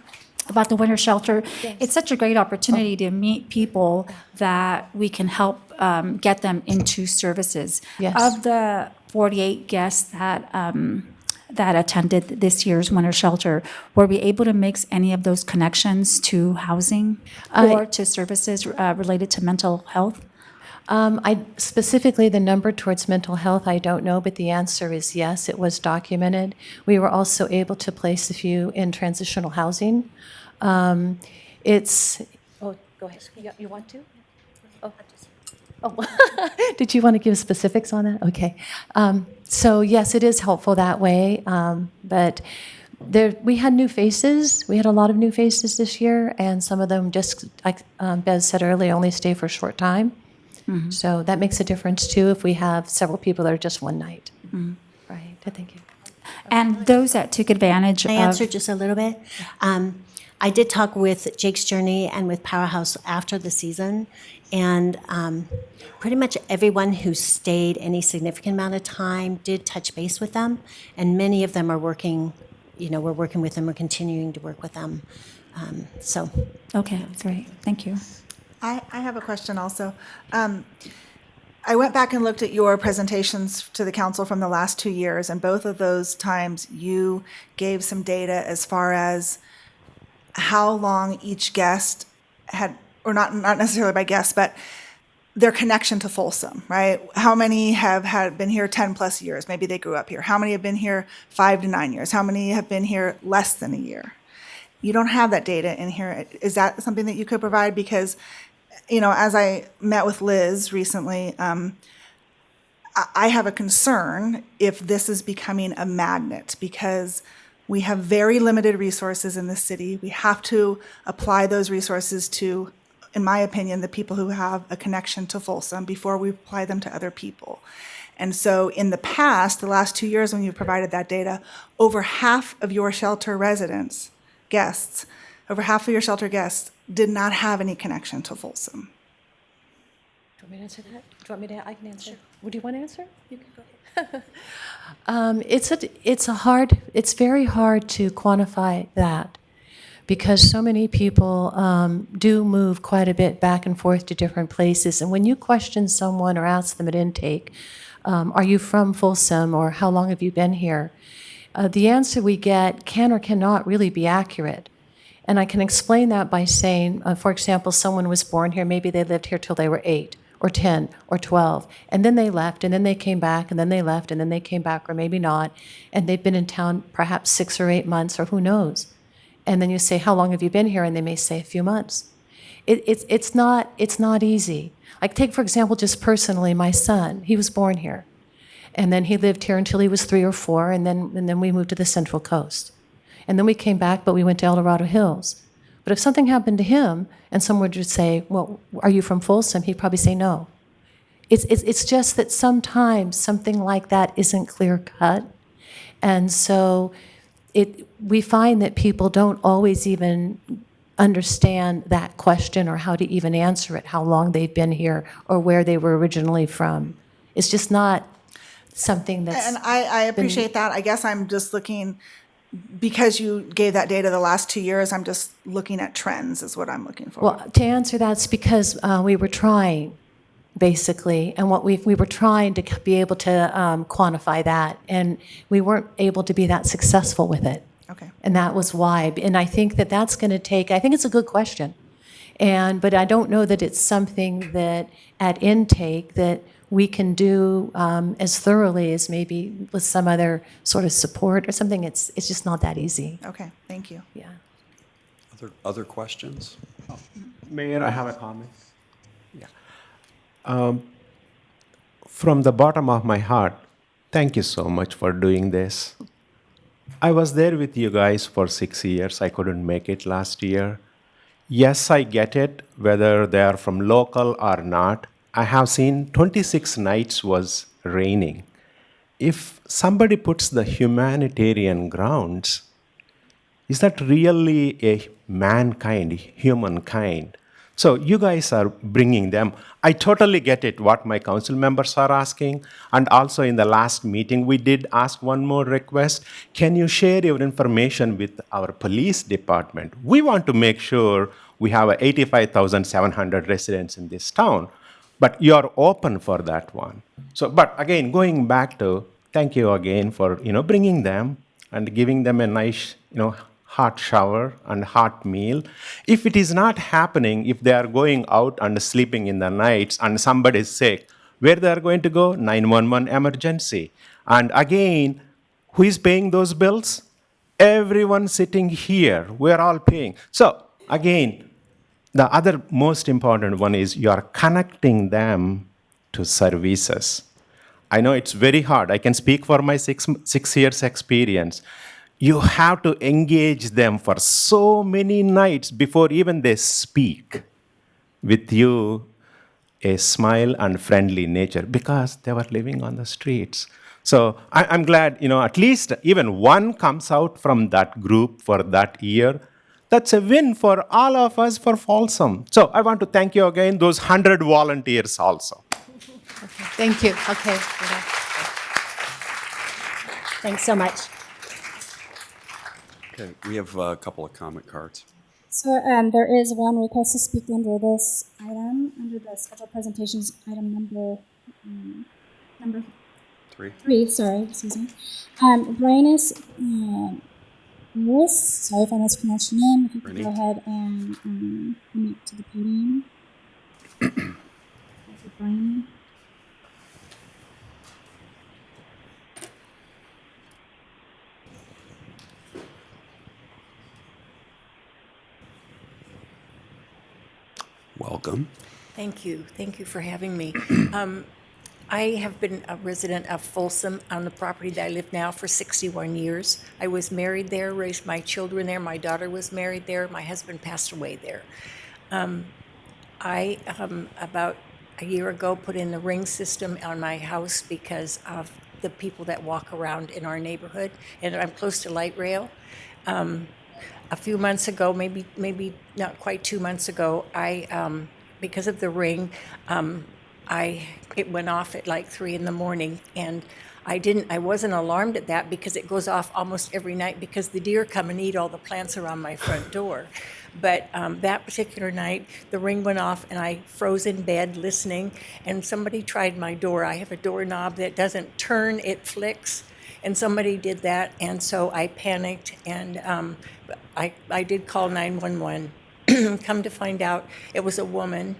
Speaker 9: About the winter shelter.
Speaker 17: Yes.
Speaker 9: It's such a great opportunity to meet people that we can help get them into services.
Speaker 17: Yes.
Speaker 9: Of the 48 guests that attended this year's winter shelter, were we able to make any of those connections to housing or to services related to mental health?
Speaker 17: Specifically, the number towards mental health, I don't know, but the answer is yes, it was documented. We were also able to place a few in transitional housing. Oh, go ahead. You want to? Oh, did you want to give specifics on that? Okay. So yes, it is helpful that way, but we had new faces. We had a lot of new faces this year, and some of them just, like Bez said earlier, only stay for a short time. Mm-hmm. So that makes a difference too if we have several people that are just one night. Mm-hmm. Right. Thank you.
Speaker 9: And those that took advantage
Speaker 16: Can I answer just a little bit? I did talk with Jake's Journey and with Powerhouse after the season, and pretty much everyone who stayed any significant amount of time did touch base with them, and many of them are working, we're working with them, we're continuing to work with them.
Speaker 9: Okay, great. Thank you.
Speaker 18: I have a question also. I went back and looked at your presentations to the council from the last 2 years, and both of those times you gave some data as far as how long each guest had, or not necessarily by guest, but their connection to Folsom, right? How many had been here 10 plus years? Maybe they grew up here. How many have been here 5 to 9 years? How many have been here less than a year? You don't have that data in here. Is that something that you could provide? Because as I met with Liz recently, I have a concern if this is becoming a magnet, because we have very limited resources in the city. We have to apply those resources to, in my opinion, the people who have a connection to Folsom before we apply them to other people. And so in the past, the last 2 years when you provided that data, over half of your shelter guests did not have any connection to Folsom.
Speaker 17: Do you want me to answer that? Do you want me to? I can answer. Would you want to answer? You can go ahead. It's very hard to quantify that because so many people do move quite a bit back and forth to different places. And when you question someone or ask them at intake, are you from Folsom or how long have you been here? the answer we get can or cannot really be accurate. And I can explain that by saying, for example, someone was born here, maybe they lived here till they were 8 or 10 or 12, and then they left, and then they came back, and then they left, and then they came back, or maybe not, and they've been in town perhaps 6 or 8 months, or who knows. And then you say, how long have you been here? And they may say a few months. It's not easy. Like take, for example, just personally, my son, he was born here. And then he lived here until he was 3 or 4, and then we moved to the Central Coast. And then we came back, but we went to El Dorado Hills. But if something happened to him, and someone would say, well, are you from Folsom? He'd probably say no. It's just that sometimes something like that isn't clear-cut. And so we find that people don't always even understand that question or how to even answer it, how long they've been here or where they were originally from. It's just not something that's...
Speaker 18: And I appreciate that. I guess I'm just looking, because you gave that data the last 2 years, I'm just looking at trends is what I'm looking for.
Speaker 17: Well, to answer that, it's because we were trying, basically, and what we were trying to be able to quantify that, and we weren't able to be that successful with it.
Speaker 18: Okay.
Speaker 17: And that was why. And I think that that's going to take, I think it's a good question. But I don't know that it's something that at intake that we can do as thoroughly as maybe with some other sort of support or something. It's just not that easy.
Speaker 18: Okay, thank you.
Speaker 17: Yeah.
Speaker 1: Other questions?
Speaker 19: Mayor, I have a comment. Yeah. From the bottom of my heart, thank you so much for doing this. I was there with you guys for 6 years. I couldn't make it last year. Yes, I get it, whether they are from local or not. I have seen 26 nights was raining. If somebody puts the humanitarian grounds, is that really a mankind, humankind? So you guys are bringing them. I totally get it, what my council members are asking. And also in the last meeting, we did ask one more request. Can you share your information with our police department? We want to make sure we have 85,700 residents in this town. But you're open for that one. So, but again, going back to, thank you again for, bringing them and giving them a nice, hot shower and hot meal. If it is not happening, if they are going out and sleeping in the nights and somebody is sick, where they are going to go? 911 emergency. And again, who is paying those bills? Everyone sitting here, we're all paying. So again, the other most important one is you are connecting them to services. I know it's very hard. I can speak for my six years experience. You have to engage them for so many nights before even they speak with you a smile and friendly nature because they were living on the streets. So I'm glad, at least even one comes out from that group for that year. That's a win for all of us for Folsom. So I want to thank you again, those 100 volunteers also.
Speaker 17: Okay, thank you. Okay.
Speaker 16: Thanks so much.
Speaker 1: Okay, we have a couple of comment cards.
Speaker 2: So there is one request to speak under this item, under the scheduled presentations, item number 3. Sorry, excuse me. Brainis Lewis, sorry if I mispronounced your name. If you could go ahead and come up to the podium. Thank you, Brian.
Speaker 1: Welcome.
Speaker 20: Thank you. Thank you for having me. I have been a resident of Folsom on the property that I live now for 61 years. I was married there, raised my children there. My daughter was married there. My husband passed away there. I, about a year ago, put in the ring system on my house because of the people that walk around in our neighborhood, and I'm close to light rail. A few months ago, maybe not quite 2 months ago, I, because of the ring, it went off at like 3 a.m, and I wasn't alarmed at that because it goes off almost every night because the deer come and eat all the plants around my front door. But that particular night, the ring went off and I froze in bed listening, and somebody tried my door. I have a doorknob that doesn't turn, it flicks. And somebody did that, and so I panicked, and I did call 911. Come to find out, it was a woman,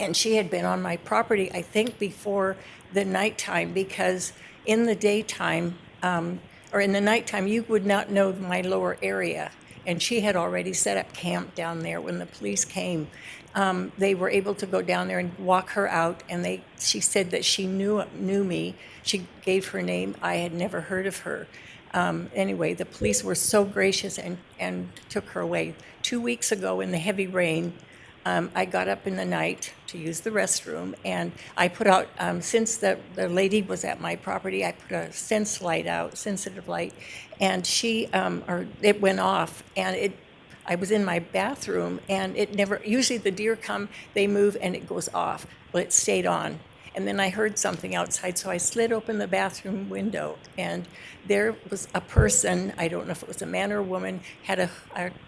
Speaker 20: and she had been on my property, I think, before the nighttime, because in the daytime, or in the nighttime, you would not know my lower area. And she had already set up camp down there when the police came. They were able to go down there and walk her out, and she said that she knew me. She gave her name. I had never heard of her. Anyway, the police were so gracious and took her away. 2 weeks ago in the heavy rain, I got up in the night to use the restroom, and I put out, since the lady was at my property, I put a sensitive light, and it went off, and I was in my bathroom, and usually the deer come, they move, and it goes off. Well, it stayed on. And then I heard something outside, so I slid open the bathroom window, and there was a person, I don't know if it was a man or a woman, had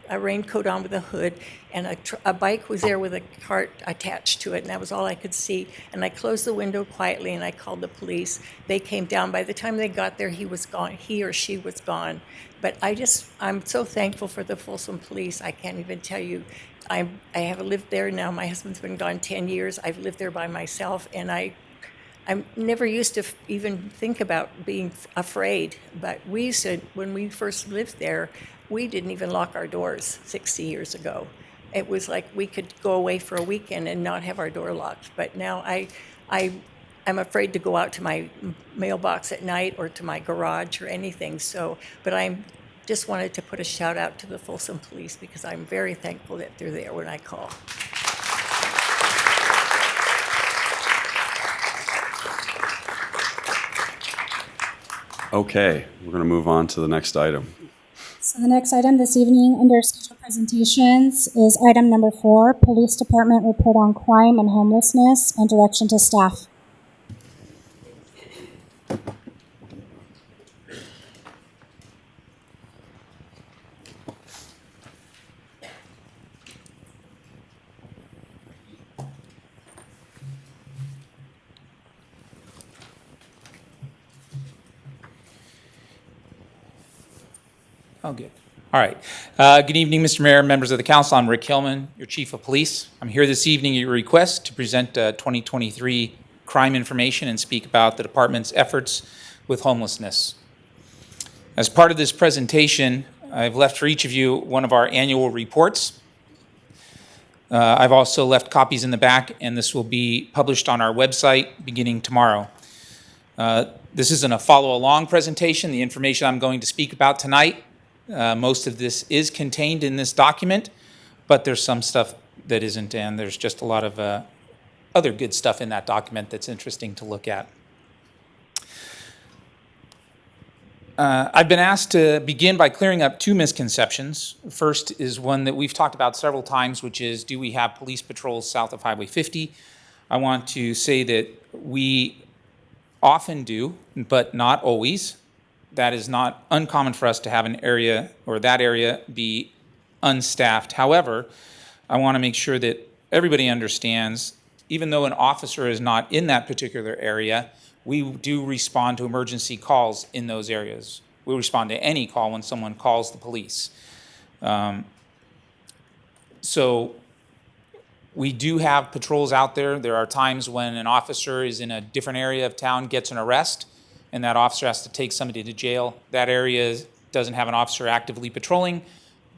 Speaker 20: a raincoat on with a hood, and a bike was there with a cart attached to it, and that was all I could see. And I closed the window quietly, and I called the police. They came down. By the time they got there, he was gone. He or she was gone. But I'm so thankful for the Folsom Police. I can't even tell you. I have lived there now. My husband's been gone 10 years. I've lived there by myself, and I'm never used to even think about being afraid. But when we first lived there, we didn't even lock our doors 60 years ago. It was like we could go away for a weekend and not have our door locked. But now I'm afraid to go out to my mailbox at night or to my garage or anything. But I just wanted to put a shout out to the Folsom Police, because I'm very thankful that they're there when I call.
Speaker 1: Okay, we're going to move on to the next item.
Speaker 2: So the next item this evening under scheduled presentations is item number 4, Police Department Report on Crime and Homelessness and Direction to Staff.
Speaker 10: Oh, good. All right. Good evening, Mr. Mayor, members of the council. I'm Rick Hillman, your chief of police. I'm here this evening at your request to present 2023 crime information and speak about the department's efforts with homelessness. As part of this presentation, I've left for each of you one of our annual reports. I've also left copies in the back, and this will be published on our website beginning tomorrow. This isn't a follow-along presentation. The information I'm going to speak about tonight, most of this is contained in this document, but there's some stuff that isn't, and there's just a lot of other good stuff in that document that's interesting to look at. I've been asked to begin by clearing up 2 misconceptions. First is one that we've talked about several times, which is, do we have police patrols south of Highway 50? I want to say that we often do, but not always. That is not uncommon for us to have an area or that area be unstaffed. However, I want to make sure that everybody understands, even though an officer is not in that particular area, we do respond to emergency calls in those areas. We respond to any call when someone calls the police. So we do have patrols out there. There are times when an officer is in a different area of town, gets an arrest, and that officer has to take somebody to jail. That area doesn't have an officer actively patrolling,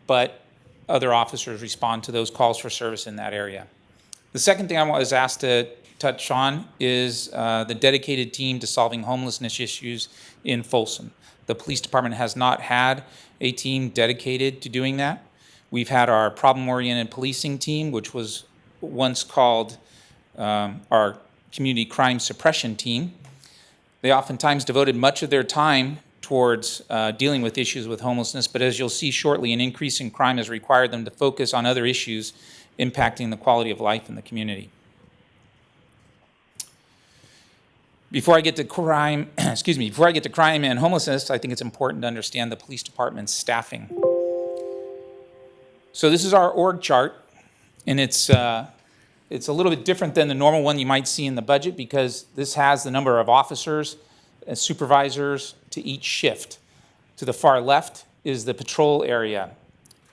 Speaker 10: but other officers respond to those calls for service in that area. The second thing I was asked to touch on is the dedicated team to solving homelessness issues in Folsom. The police department has not had a team dedicated to doing that. We've had our problem-oriented policing team, which was once called our community crime suppression team. They oftentimes devoted much of their time towards dealing with issues with homelessness, but as you'll see shortly, an increase in crime has required them to focus on other issues impacting the quality of life in the community. Before I get to crime, before I get to crime and homelessness, I think it's important to understand the police department's staffing. So this is our org chart, and it's a little bit different than the normal one you might see in the budget, because this has the number of officers supervisors to each shift. To the far left is the patrol area.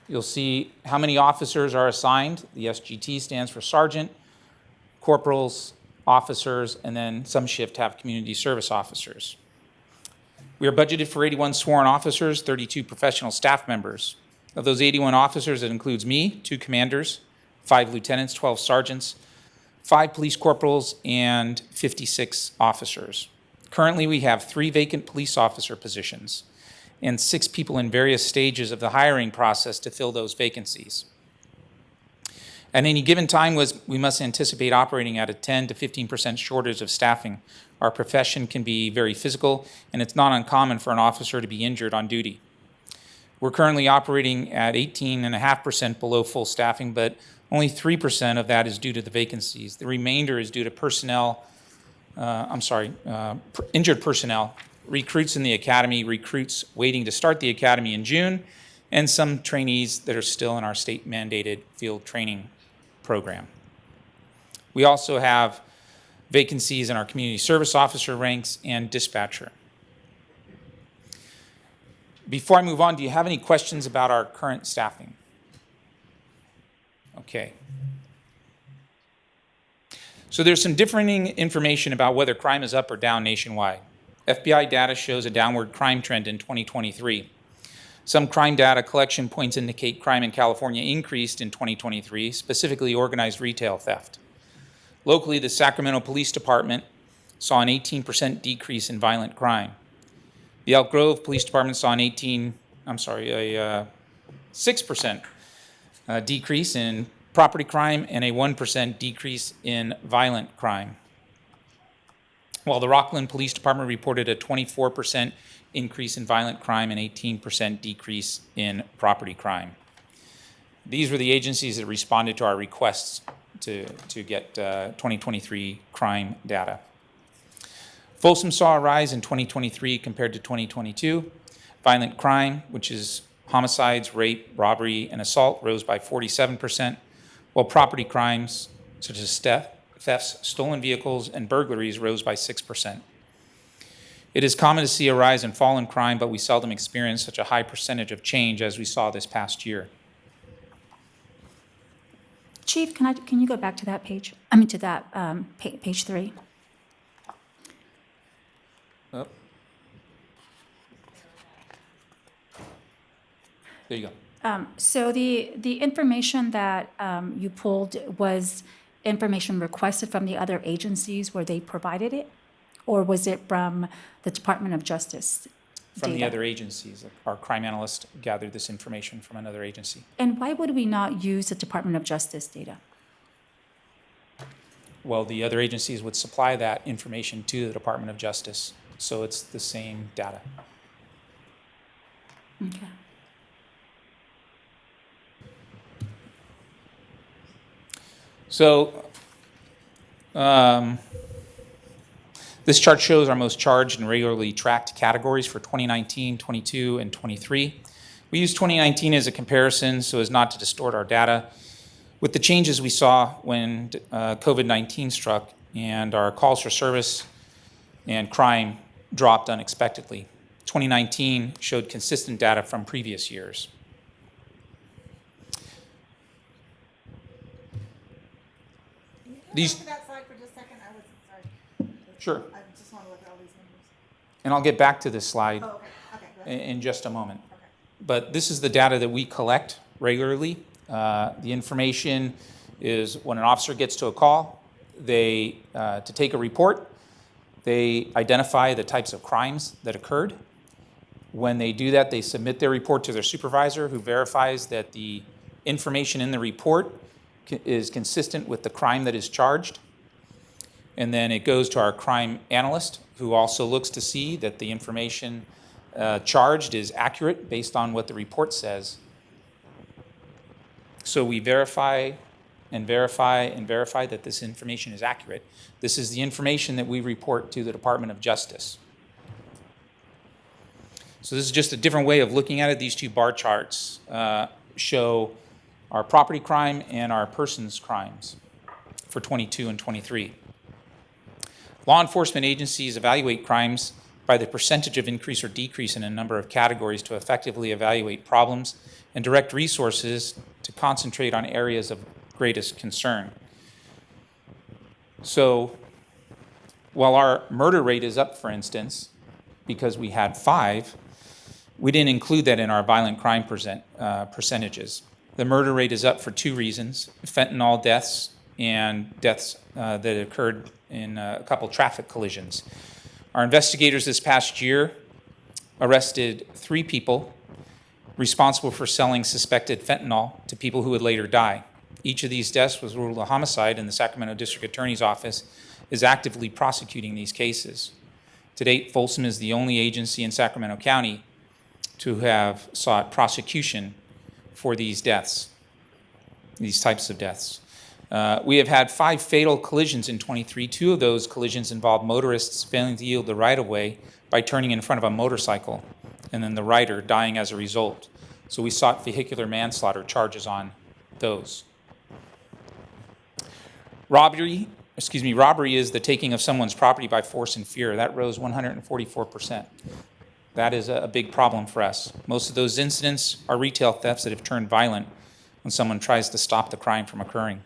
Speaker 10: You'll see how many officers are assigned. The SGT stands for sergeant, corporals, officers, and then some shift have community service officers. We are budgeted for 81 sworn officers, 32 professional staff members. Of those 81 officers, it includes me, 2 commanders, 5 lieutenants, 12 sergeants, 5 police corporals, and 56 officers. Currently, we have 3 vacant police officer positions and 6 people in various stages of the hiring process to fill those vacancies. At any given time, we must anticipate operating at a 10 to 15% shortage of staffing. Our profession can be very physical, and it's not uncommon for an officer to be injured on duty. We're currently operating at 18.5% below full staffing, but only 3% of that is due to the vacancies. The remainder is due to injured personnel, recruits in the academy, recruits waiting to start the academy in June, and some trainees that are still in our state-mandated field training program. We also have vacancies in our community service officer ranks and dispatcher. Before I move on, do you have any questions about our current staffing? Okay. So there's some differing information about whether crime is up or down nationwide. FBI data shows a downward crime trend in 2023. Some crime data collection points indicate crime in California increased in 2023, specifically organized retail theft. Locally, the Sacramento Police Department saw an 18% decrease in violent crime. The Elk Grove Police Department saw a 6% decrease in property crime and a 1% decrease in violent crime. While the Rockland Police Department reported a 24% increase in violent crime and 18% decrease in property crime. These were the agencies that responded to our requests to get 2023 crime data. Folsom saw a rise in 2023 compared to 2022. Violent crime, which is homicides, rape, robbery, and assault, rose by 47%, while property crimes, such as thefts, stolen vehicles, and burglaries, rose by 6%. It is common to see a rise and fall in crime, but we seldom experience such a high percentage of change as we saw this past year.
Speaker 9: Chief, can you go back to that page? Page 3.
Speaker 10: Oh. There you go.
Speaker 9: So the information that you pulled was information requested from the other agencies where they provided it? Or was it from the Department of Justice
Speaker 10: From the
Speaker 9: data?
Speaker 10: other agencies. Our crime analyst gathered this information from another agency.
Speaker 9: And why would we not use the Department of Justice data?
Speaker 10: Well, the other agencies would supply that information to the Department of Justice, so it's the same data.
Speaker 9: Okay.
Speaker 10: So this chart shows our most charged and regularly tracked categories for 2019, 22, and 23. We use 2019 as a comparison so as not to distort our data. With the changes we saw when COVID-19 struck and our calls for service and crime dropped unexpectedly, 2019 showed consistent data from previous years. These.
Speaker 18: That slide for just a second. I wasn't sorry.
Speaker 10: Sure.
Speaker 18: I just want to look at all these numbers.
Speaker 10: And I'll get back to this slide
Speaker 18: Oh, okay. Go ahead.
Speaker 10: in just a moment. Okay. But this is the data that we collect regularly. The information is when an officer gets to a call, to take a report, they identify the types of crimes that occurred. When they do that, they submit their report to their supervisor, who verifies that the information in the report is consistent with the crime that is charged. And then it goes to our crime analyst, who also looks to see that the information charged is accurate based on what the report says. So we verify and verify and verify that this information is accurate. This is the information that we report to the Department of Justice. So this is just a different way of looking at it. These two bar charts show our property crime and our persons crimes for 22 and 23. Law enforcement agencies evaluate crimes by the percentage of increase or decrease in a number of categories to effectively evaluate problems and direct resources to concentrate on areas of greatest concern. So while our murder rate is up, for instance, because we had 5, we didn't include that in our violent crime percentages. The murder rate is up for 2 reasons: fentanyl deaths and deaths that occurred in a couple traffic collisions. Our investigators this past year arrested 3 people responsible for selling suspected fentanyl to people who would later die. Each of these deaths was ruled a homicide, and the Sacramento District Attorney's Office is actively prosecuting these cases. To date, Folsom is the only agency in Sacramento County to have sought prosecution for these deaths, these types of deaths. We have had 5 fatal collisions in 23. 2 of those collisions involved motorists failing to yield the right-of-way by turning in front of a motorcycle, and then the rider dying as a result. So we sought vehicular manslaughter charges on those. Robbery is the taking of someone's property by force and fear. That rose 144%. That is a big problem for us. Most of those incidents are retail thefts that have turned violent when someone tries to stop the crime from occurring.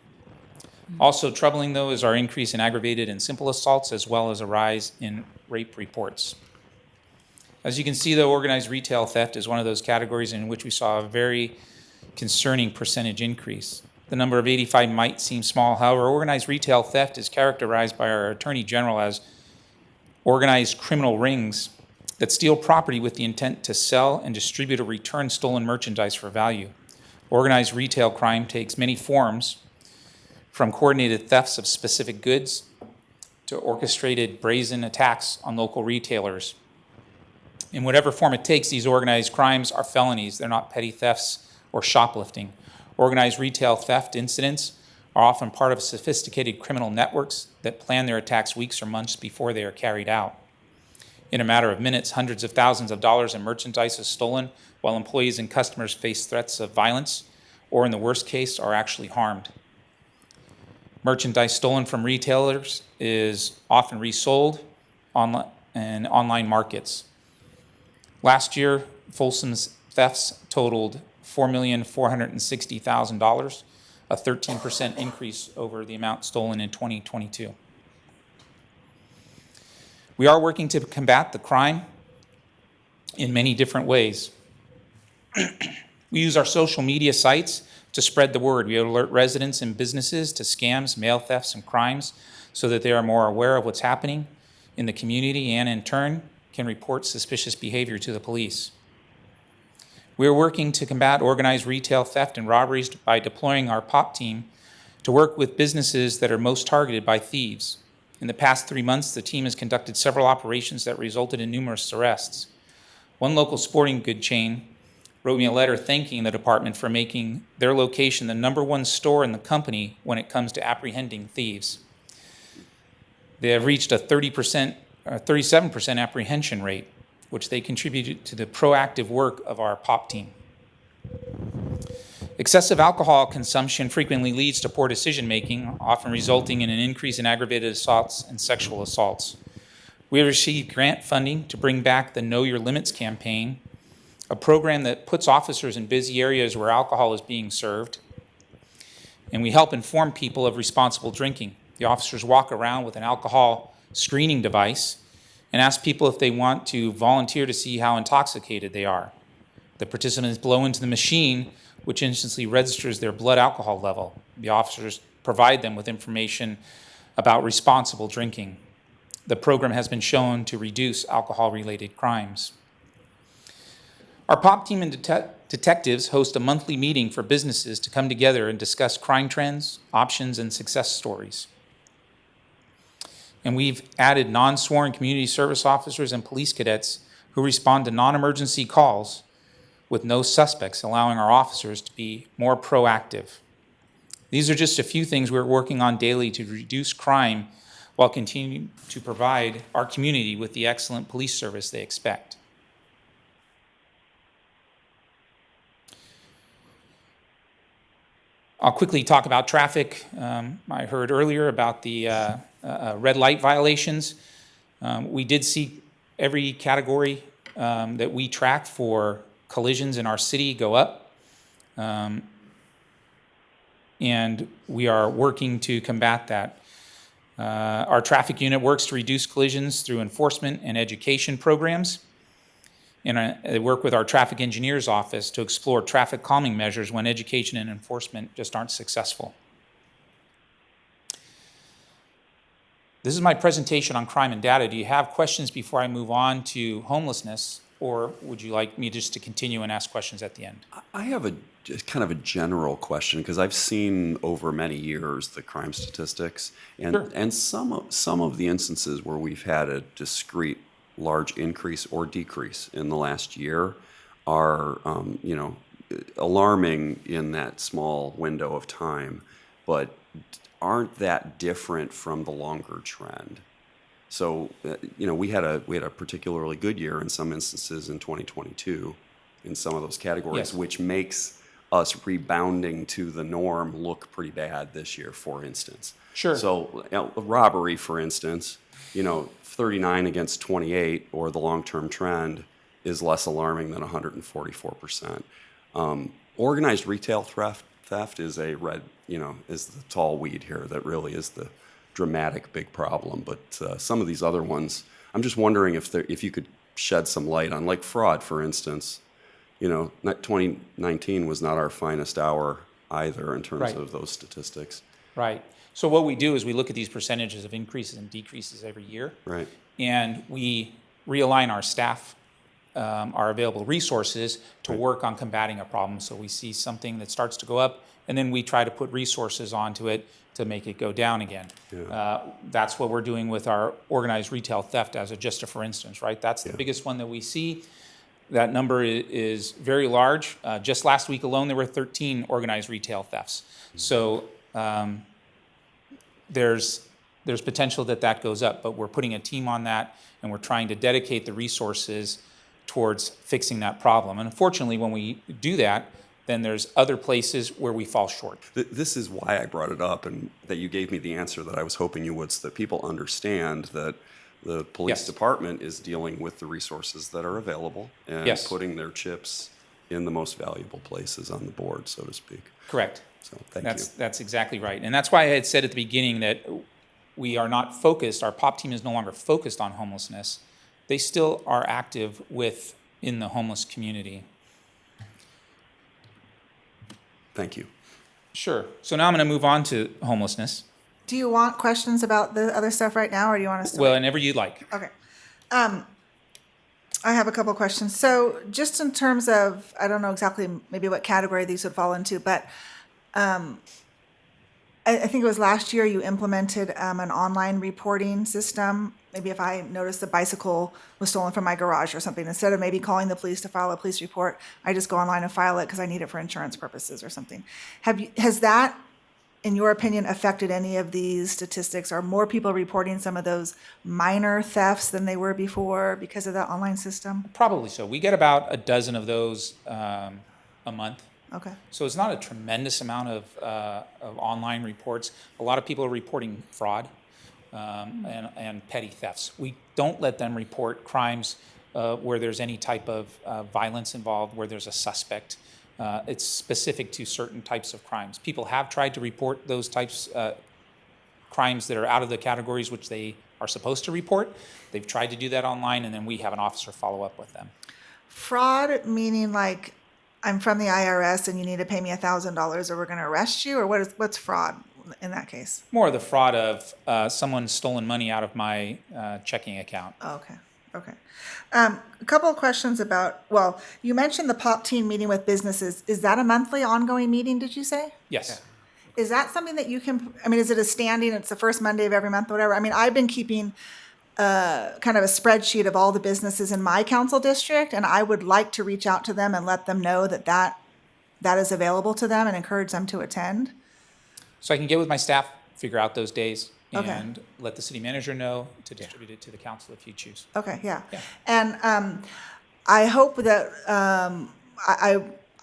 Speaker 10: Also troubling, though, is our increase in aggravated and simple assaults, as well as a rise in rape reports. As you can see, though, organized retail theft is one of those categories in which we saw a very concerning percentage increase. The number of 85 might seem small. However, organized retail theft is characterized by our Attorney General as organized criminal rings that steal property with the intent to sell and distribute or return stolen merchandise for value. Organized retail crime takes many forms, from coordinated thefts of specific goods to orchestrated brazen attacks on local retailers. In whatever form it takes, these organized crimes are felonies. They're not petty thefts or shoplifting. Organized retail theft incidents are often part of sophisticated criminal networks that plan their attacks weeks or months before they are carried out. In a matter of minutes, hundreds of thousands of dollars in merchandise is stolen, while employees and customers face threats of violence, or in the worst case, are actually harmed. Merchandise stolen from retailers is often resold in online markets. Last year, Folsom's thefts totaled $4,460,000, a 13% increase over the amount stolen in 2022. We are working to combat the crime in many different ways. We use our social media sites to spread the word. We alert residents and businesses to scams, mail thefts, and crimes so that they are more aware of what's happening in the community and, in turn, can report suspicious behavior to the police. We are working to combat organized retail theft and robberies by deploying our POP team to work with businesses that are most targeted by thieves. In the past 3 months, the team has conducted several operations that resulted in numerous arrests. One local sporting good chain wrote me a letter thanking the department for making their location the #1 store in the company when it comes to apprehending thieves. They have reached a 37% apprehension rate, which they contributed to the proactive work of our POP team. Excessive alcohol consumption frequently leads to poor decision-making, often resulting in an increase in aggravated assaults and sexual assaults. We have received grant funding to bring back the Know Your Limits campaign, a program that puts officers in busy areas where alcohol is being served, and we help inform people of responsible drinking. The officers walk around with an alcohol screening device and ask people if they want to volunteer to see how intoxicated they are. The participants blow into the machine, which instantly registers their blood alcohol level. The officers provide them with information about responsible drinking. The program has been shown to reduce alcohol-related crimes. Our POP team and detectives host a monthly meeting for businesses to come together and discuss crime trends, options, and success stories. And we've added non-sworn community service officers and police cadets who respond to non-emergency calls with no suspects, allowing our officers to be more proactive. These are just a few things we're working on daily to reduce crime while continuing to provide our community with the excellent police service they expect. I'll quickly talk about traffic. I heard earlier about the red light violations. We did see every category that we track for collisions in our city go up. And we are working to combat that. Our traffic unit works to reduce collisions through enforcement and education programs. And they work with our traffic engineer's office to explore traffic calming measures when education and enforcement just aren't successful. This is my presentation on crime and data. Do you have questions before I move on to homelessness, or would you like me just to continue and ask questions at the end?
Speaker 1: I have just kind of a general question, because I've seen over many years the crime statistics, and
Speaker 10: Sure.
Speaker 1: and some of the instances where we've had a discrete large increase or decrease in the last year are alarming in that small window of time, but aren't that different from the longer trend. So we had a particularly good year in some instances in 2022 in some of those categories,
Speaker 10: Yes.
Speaker 1: which makes us rebounding to the norm look pretty bad this year, for instance.
Speaker 10: Sure.
Speaker 1: So robbery, for instance, 39 against 28, or the long-term trend, is less alarming than 144%. Organized retail theft is is the tall weed here that really is the dramatic big problem. But some of these other ones, I'm just wondering if you could shed some light on, like fraud, for instance. 2019 was not our finest hour either in terms
Speaker 10: Right.
Speaker 1: of those statistics.
Speaker 10: Right. So what we do is we look at these percentages of increases and decreases every year.
Speaker 1: Right.
Speaker 10: And we realign our staff, our available resources to work on combating a problem. So we see something that starts to go up, and then we try to put resources onto it to make it go down again.
Speaker 1: Yeah.
Speaker 10: That's what we're doing with our organized retail theft just for instance, right? That's the biggest one that we see. That number is very large. Just last week alone, there were 13 organized retail thefts. So there's potential that goes up, but we're putting a team on that, and we're trying to dedicate the resources towards fixing that problem. And unfortunately, when we do that, then there's other places where we fall short.
Speaker 1: This is why I brought it up, and that you gave me the answer that I was hoping you would, so that people understand that the police
Speaker 10: Yes.
Speaker 1: department is dealing with the resources that are available and
Speaker 10: Yes.
Speaker 1: putting their chips in the most valuable places on the board, so to speak.
Speaker 10: Correct.
Speaker 1: So thank you.
Speaker 10: That's exactly right. And that's why I had said at the beginning that we are not focused, our POP team is no longer focused on homelessness. They still are active in the homeless community.
Speaker 1: Thank you.
Speaker 10: Sure. So now I'm going to move on to homelessness.
Speaker 18: Do you want questions about the other stuff right now, or do you want us to
Speaker 10: Well,
Speaker 18: wait?
Speaker 10: whenever you'd like.
Speaker 18: Okay. I have a couple questions. So just in terms of, I don't know exactly maybe what category these would fall into, but I think it was last year you implemented an online reporting system. Maybe if I noticed the bicycle was stolen from my garage or something, instead of maybe calling the police to file a police report, I just go online and file it because I need it for insurance purposes or something. Has that, in your opinion, affected any of these statistics? Are more people reporting some of those minor thefts than they were before because of that online system?
Speaker 10: Probably so. We get about a dozen of those a month.
Speaker 18: Okay.
Speaker 10: So it's not a tremendous amount of online reports. A lot of people are reporting fraud and petty thefts. We don't let them report crimes where there's any type of violence involved, where there's a suspect. It's specific to certain types of crimes. People have tried to report those types crimes that are out of the categories which they are supposed to report. They've tried to do that online, and then we have an officer follow up with them.
Speaker 18: Fraud meaning like I'm from the IRS and you need to pay me $1,000 or we're going to arrest you, or what's fraud in that case?
Speaker 10: More of the fraud of someone stolen money out of my checking account.
Speaker 18: Okay. Okay. A couple of questions about, well, you mentioned the POP team meeting with businesses. Is that a monthly ongoing meeting, did you say?
Speaker 10: Yes.
Speaker 18: Is that something that you can, I mean, is it a standing, it's the first Monday of every month, or whatever? I mean, I've been keeping kind of a spreadsheet of all the businesses in my council district, and I would like to reach out to them and let them know that is available to them and encourage them to attend.
Speaker 10: So I can get with my staff, figure out those days,
Speaker 18: Okay.
Speaker 10: and let the city manager know to distribute it to the council if you choose.
Speaker 18: Okay, yeah. And I hope that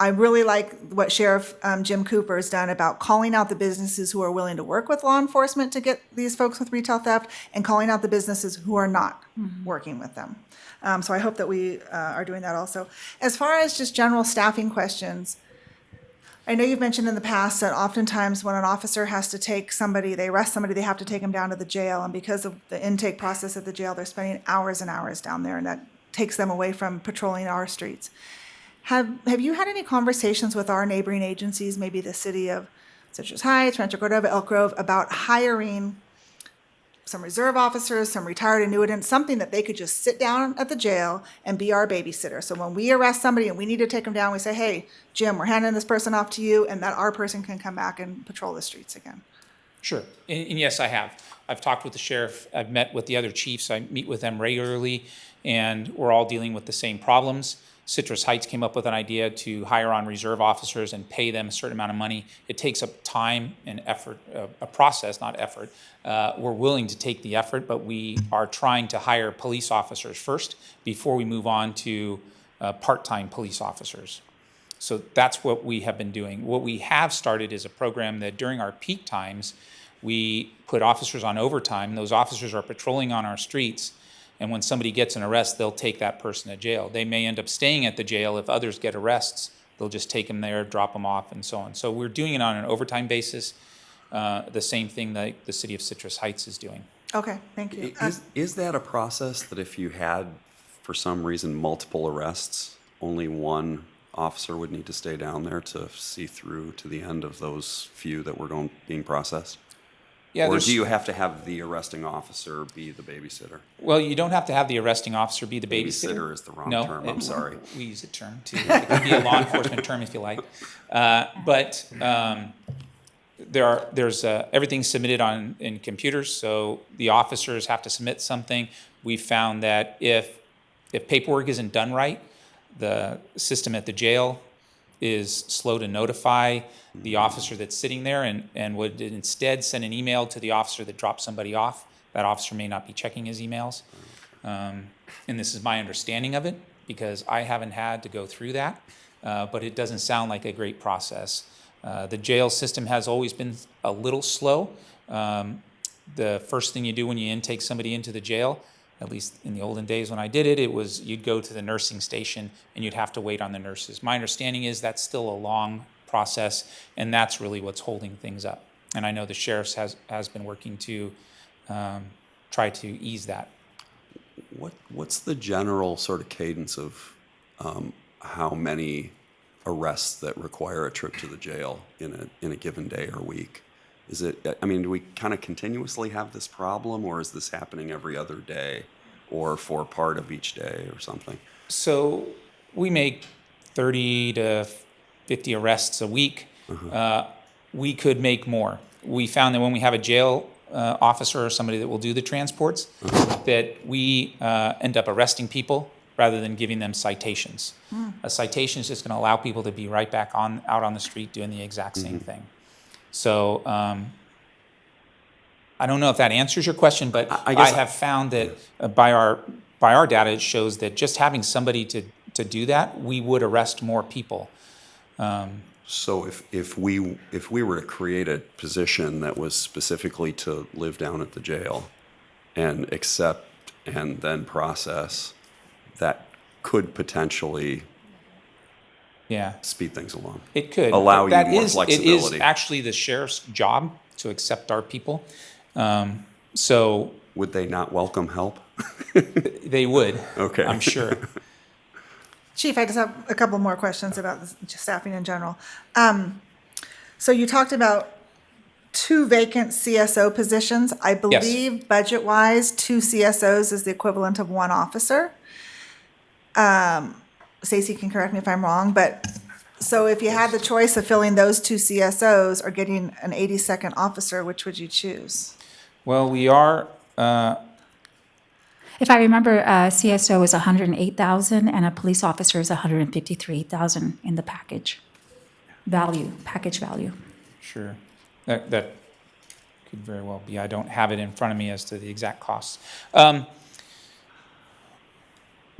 Speaker 18: I really like what Sheriff Jim Cooper has done about calling out the businesses who are willing to work with law enforcement to get these folks with retail theft and calling out the businesses who are not working with them. So I hope that we are doing that also. As far as just general staffing questions, I know you've mentioned in the past that oftentimes when an officer has to take somebody, they arrest somebody, they have to take them down to the jail. And because of the intake process at the jail, they're spending hours and hours down there, and that takes them away from patrolling our streets. Have you had any conversations with our neighboring agencies, maybe the city of Citrus Heights, Rancho Cordova, Elk Grove, about hiring some reserve officers, some retired annuitants, something that they could just sit down at the jail and be our babysitter? So when we arrest somebody and we need to take them down, we say, hey, Jim, we're handing this person off to you, and that our person can come back and patrol the streets again.
Speaker 10: Sure, and yes, I have. I've talked with the sheriff, I've met with the other chiefs, I meet with them regularly, and we're all dealing with the same problems. Citrus Heights came up with an idea to hire on reserve officers and pay them a certain amount of money. It takes up time and effort, a process, not effort. We're willing to take the effort, but we are trying to hire police officers first before we move on to part-time police officers. So that's what we have been doing. What we have started is a program that during our peak times, we put officers on overtime. Those officers are patrolling on our streets, and when somebody gets an arrest, they'll take that person to jail. They may end up staying at the jail. If others get arrests, they'll just take them there, drop them off, and so on. So we're doing it on an overtime basis, the same thing that the city of Citrus Heights is doing.
Speaker 18: Okay, thank you.
Speaker 1: Is that a process that if you had, for some reason, multiple arrests, only one officer would need to stay down there to see through to the end of those few that were being processed?
Speaker 10: Yeah,
Speaker 1: or do you have to have the arresting officer be the babysitter?
Speaker 10: Well, you don't have to have the arresting officer be the babysitter.
Speaker 1: Babysitter is the wrong
Speaker 10: No,
Speaker 1: term, I'm sorry.
Speaker 10: We use a term too. It could be a law enforcement term if you like. But there's everything's submitted in computers, so the officers have to submit something. We found that if paperwork isn't done right, the system at the jail is slow to notify the officer that's sitting there and would instead send an email to the officer that dropped somebody off. That officer may not be checking his emails. And this is my understanding of it because I haven't had to go through that, but it doesn't sound like a great process. The jail system has always been a little slow. The first thing you do when you intake somebody into the jail, at least in the olden days when I did it, it was you'd go to the nursing station and you'd have to wait on the nurses. My understanding is that's still a long process, and that's really what's holding things up. And I know the sheriff's has been working to try to ease that.
Speaker 1: What's the general sort of cadence of how many arrests that require a trip to the jail in a given day or week? Is it, I mean, do we kind of continuously have this problem, or is this happening every other day or for part of each day or something?
Speaker 10: So we make 30 to 50 arrests a week. We could make more. We found that when we have a jail officer or somebody that will do the transports, that we end up arresting people rather than giving them citations. A citation is just going to allow people to be right back out on the street doing the exact same thing. So I don't know if that answers your question, but I have found that by our data, it shows that just having somebody to do that, we would arrest more people.
Speaker 1: So if we were to create a position that was specifically to live down at the jail and accept and then process, that could potentially speed things along.
Speaker 10: It could.
Speaker 1: Allow you more flexibility.
Speaker 10: It is actually the sheriff's job to accept our people. So
Speaker 1: would they not welcome help?
Speaker 10: They would.
Speaker 1: Okay.
Speaker 10: I'm sure.
Speaker 18: Chief, I just have a couple more questions about staffing in general. So you talked about 2 vacant CSO positions. I believe budget-wise, 2 CSOs is the equivalent of 1 officer. Stacy can correct me if I'm wrong, but so if you had the choice of filling those 2 CSOs or getting an 82nd officer, which would you choose?
Speaker 10: Well, we are.
Speaker 9: If I remember, CSO is $108,000 and a police officer is $153,000 in the package value.
Speaker 10: Sure, that could very well be. I don't have it in front of me as to the exact costs.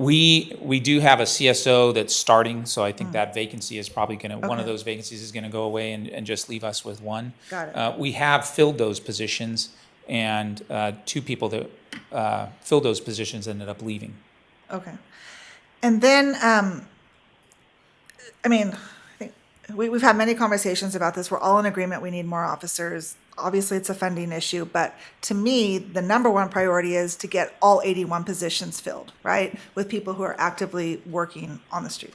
Speaker 10: We do have a CSO that's starting, so I think that vacancy is probably going to, one of
Speaker 18: Okay.
Speaker 10: those vacancies is going to go away and just leave us with one.
Speaker 18: Got it.
Speaker 10: We have filled those positions, and 2 people that filled those positions ended up leaving.
Speaker 18: Okay. And then, I mean, I think we've had many conversations about this. We're all in agreement we need more officers. Obviously, it's a funding issue, but to me, the number one priority is to get all 81 positions filled, right? With people who are actively working on the street.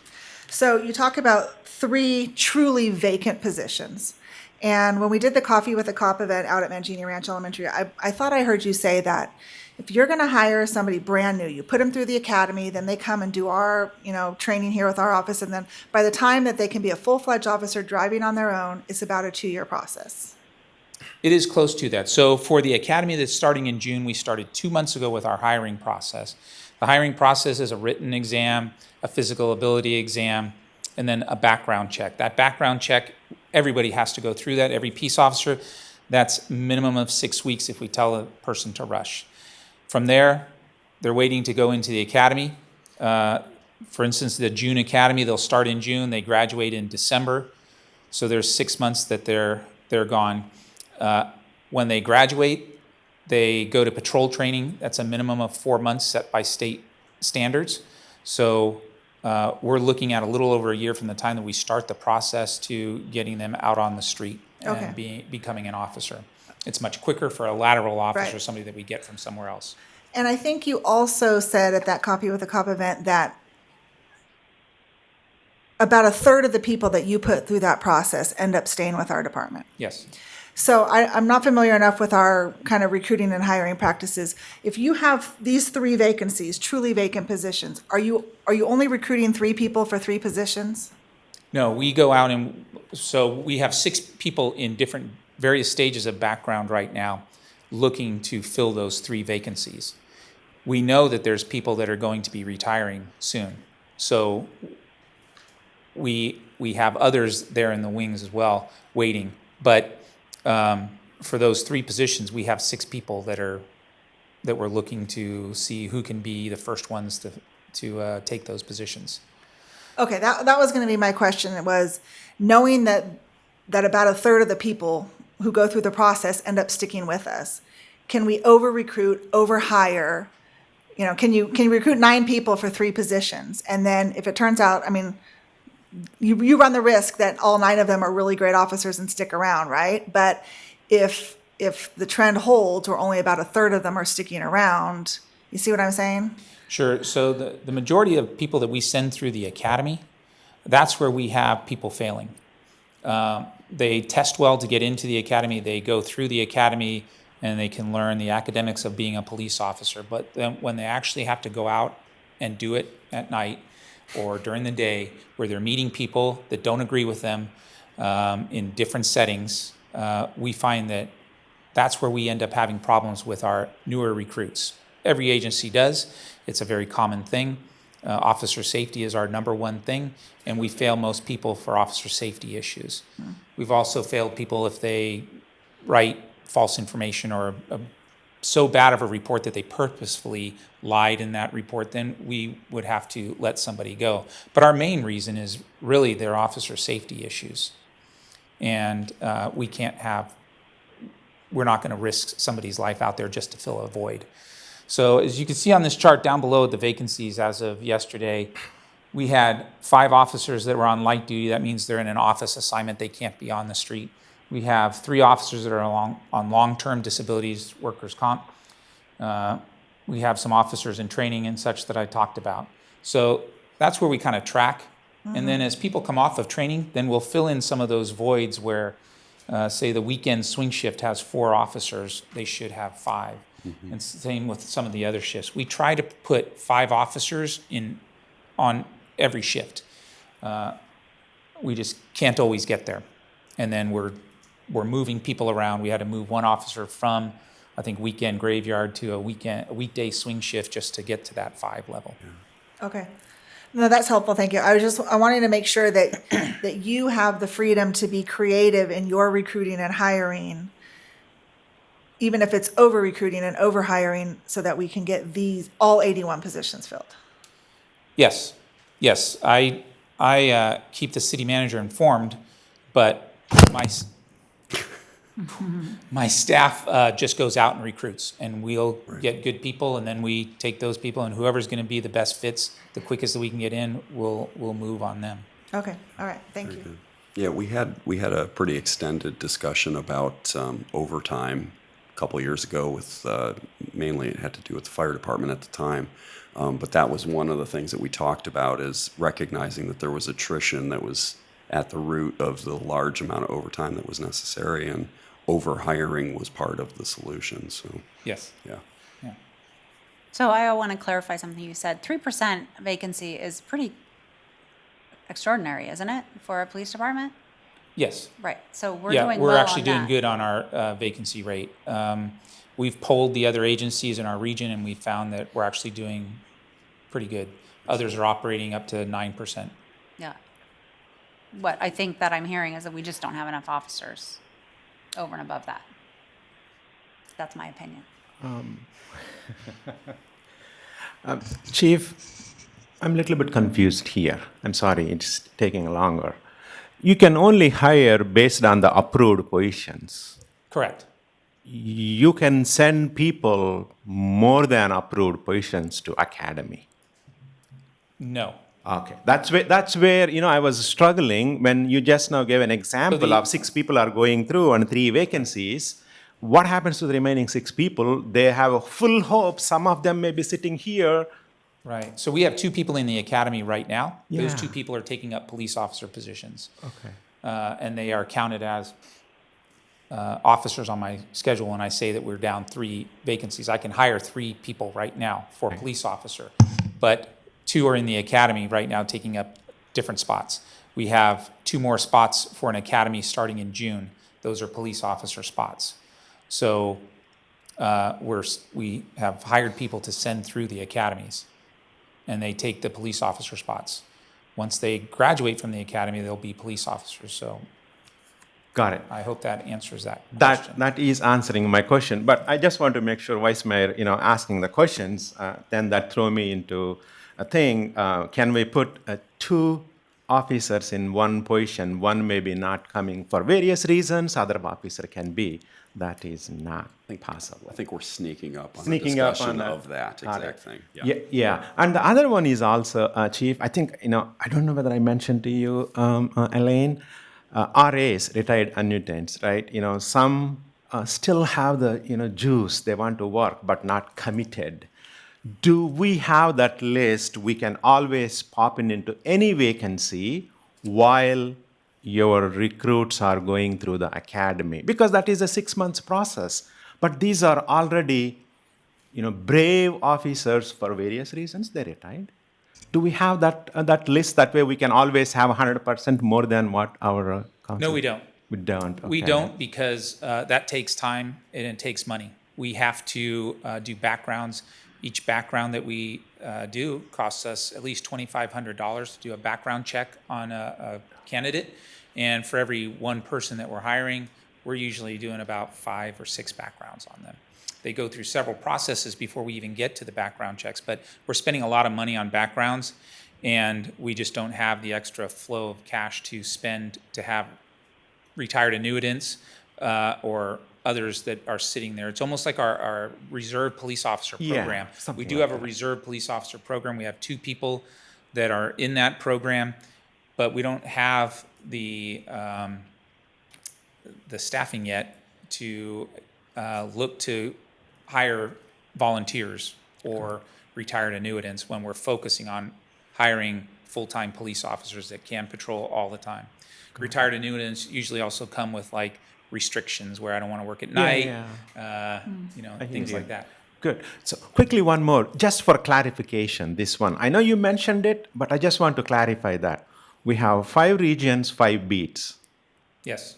Speaker 18: So you talk about 3 truly vacant positions. And when we did the Coffee with a Cop event out at Mangini Ranch Elementary, I thought I heard you say that if you're going to hire somebody brand new, you put them through the academy, then they come and do our, training here with our office, and then by the time that they can be a full-fledged officer driving on their own, it's about a 2-year process.
Speaker 10: It is close to that. So for the academy that's starting in June, we started 2 months ago with our hiring process. The hiring process is a written exam, a physical ability exam, and then a background check. That background check, everybody has to go through that, every peace officer. That's minimum of 6 weeks if we tell a person to rush. From there, they're waiting to go into the academy. For instance, the June academy, they'll start in June, they graduate in December. So there's 6 months that they're gone. When they graduate, they go to patrol training. That's a minimum of 4 months set by state standards. So we're looking at a little over a year from the time that we start the process to getting them out on the street and becoming an officer. It's much quicker for a lateral officer,
Speaker 18: Right.
Speaker 10: somebody that we get from somewhere else.
Speaker 18: And I think you also said at that Coffee with a Cop event that about a third of the people that you put through that process end up staying with our department.
Speaker 10: Yes.
Speaker 18: So I'm not familiar enough with our kind of recruiting and hiring practices. If you have these 3 vacancies, truly vacant positions, are you only recruiting 3 people for 3 positions?
Speaker 10: No, we go out and, so we have 6 people in different various stages of background right now looking to fill those 3 vacancies. We know that there's people that are going to be retiring soon. So we have others there in the wings as well waiting. But for those 3 positions, we have 6 people that we're looking to see who can be the first ones to take those positions.
Speaker 18: Okay, that was going to be my question. It was knowing that about a third of the people who go through the process end up sticking with us. Can we over-recruit, over-hire? Can you recruit 9 people for 3 positions? And then if it turns out, you run the risk that all 9 of them are really great officers and stick around, right? But if the trend holds where only about a third of them are sticking around, you see what I'm saying?
Speaker 10: Sure. So the majority of people that we send through the academy, that's where we have people failing. They test well to get into the academy. They go through the academy and they can learn the academics of being a police officer. But then when they actually have to go out and do it at night or during the day, where they're meeting people that don't agree with them in different settings, we find that that's where we end up having problems with our newer recruits. Every agency does. It's a very common thing. Officer safety is our number one thing, and we fail most people for officer safety issues. We've also failed people if they write false information or so bad of a report that they purposefully lied in that report, then we would have to let somebody go. But our main reason is really their officer safety issues. And we're not going to risk somebody's life out there just to fill a void. So as you can see on this chart down below, the vacancies as of yesterday, we had 5 officers that were on light duty. That means they're in an office assignment. They can't be on the street. We have 3 officers that are on long-term disabilities, workers' comp. We have some officers in training and such that I talked about. So that's where we kind of track. And then as people come off of training, then we'll fill in some of those voids where, say, the weekend swing shift has 4 officers. They should have 5. And same with some of the other shifts. We try to put 5 officers on every shift. We just can't always get there. And then we're moving people around. We had to move 1 officer from, I think, weekend graveyard to a weekday swing shift just to get to that 5 level.
Speaker 18: Okay. No, that's helpful. Thank you. I wanted to make sure that you have the freedom to be creative in your recruiting and hiring, even if it's over recruiting and over hiring, so that we can get all 81 positions filled.
Speaker 10: Yes, yes. I keep the city manager informed, but my staff just goes out and recruits, and we'll get good people, and then we take those people, and whoever's going to be the best fits, the quickest that we can get in, we'll move on them.
Speaker 18: Okay, all right, thank
Speaker 1: Very
Speaker 18: you.
Speaker 1: good. Yeah, we had a pretty extended discussion about overtime a couple years ago with mainly it had to do with the fire department at the time. But that was one of the things that we talked about is recognizing that there was attrition that was at the root of the large amount of overtime that was necessary, and overhiring was part of the solution. So
Speaker 10: Yes.
Speaker 1: yeah.
Speaker 21: So I want to clarify something you said. 3% vacancy is pretty extraordinary, isn't it, for a police department?
Speaker 10: Yes.
Speaker 21: Right. So we're
Speaker 10: Yeah,
Speaker 21: doing
Speaker 10: we're
Speaker 21: well
Speaker 10: actually
Speaker 21: on
Speaker 10: doing
Speaker 21: that.
Speaker 10: good on our vacancy rate. We've polled the other agencies in our region, and we found that we're actually doing pretty good. Others are operating up to 9%.
Speaker 21: Yeah. What I think that I'm hearing is that we just don't have enough officers over and above that. That's my opinion.
Speaker 19: Chief, I'm a little bit confused here. I'm sorry, it's taking longer. You can only hire based on the approved positions.
Speaker 10: Correct.
Speaker 19: You can send people more than approved positions to academy.
Speaker 10: No.
Speaker 19: Okay, that's where I was struggling when you just now gave an example of 6 people are going through and 3 vacancies. What happens to the remaining 6 people? They have a full hope. Some of them may be sitting here.
Speaker 10: Right. So we have 2 people in the academy right now. Those
Speaker 19: Yeah.
Speaker 10: 2 people are taking up police officer positions.
Speaker 19: Okay.
Speaker 10: And they are counted as officers on my schedule when I say that we're down 3 vacancies. I can hire 3 people right now for a police officer, but 2 are in the academy right now taking up different spots. We have 2 more spots for an academy starting in June. Those are police officer spots. So we have hired people to send through the academies, and they take the police officer spots. Once they graduate from the academy, they'll be police officers. So
Speaker 19: got it.
Speaker 10: I hope that answers that question.
Speaker 19: That is answering my question, but I just want to make sure Vice Mayor, asking the questions, then that throw me into a thing. Can we put 2 officers in one position? One may be not coming for various reasons. Other officer can be. That is not possible.
Speaker 1: I think we're sneaking up on
Speaker 19: Sneaking
Speaker 1: the
Speaker 19: up
Speaker 1: discussion
Speaker 19: on
Speaker 1: of that
Speaker 19: Got
Speaker 1: exact
Speaker 19: it.
Speaker 1: thing.
Speaker 19: Yeah. And the other one is also, Chief, I think, I don't know whether I mentioned to you, Elaine, RAs, retired annuitants, right? Some still have the, juice, they want to work, but not committed. Do we have that list? We can always pop into any vacancy while your recruits are going through the academy, because that is a 6 months process. But these are already, brave officers for various reasons, they retired. Do we have that list? That way we can always have 100% more than what our council?
Speaker 10: No, we don't.
Speaker 19: We don't.
Speaker 10: We
Speaker 19: okay.
Speaker 10: don't, because that takes time and it takes money. We have to do backgrounds. Each background that we do costs us at least $2,500 to do a background check on a candidate. And for every 1 person that we're hiring, we're usually doing about 5 or 6 backgrounds on them. They go through several processes before we even get to the background checks, but we're spending a lot of money on backgrounds, and we just don't have the extra flow of cash to spend to have retired annuitants or others that are sitting there. It's almost like our reserve police officer program. We do have a reserve police officer program. We have 2 people that are in that program, but we don't have the staffing yet to look to hire volunteers or retired annuitants when we're focusing on hiring full-time police officers that can patrol all the time. Retired annuitants usually also come with like restrictions where I don't want to work at night, things like that.
Speaker 19: Good. So quickly one more, just for clarification, this one. I know you mentioned it, but I just want to clarify that. We have 5 regions, 5 beats.
Speaker 10: Yes.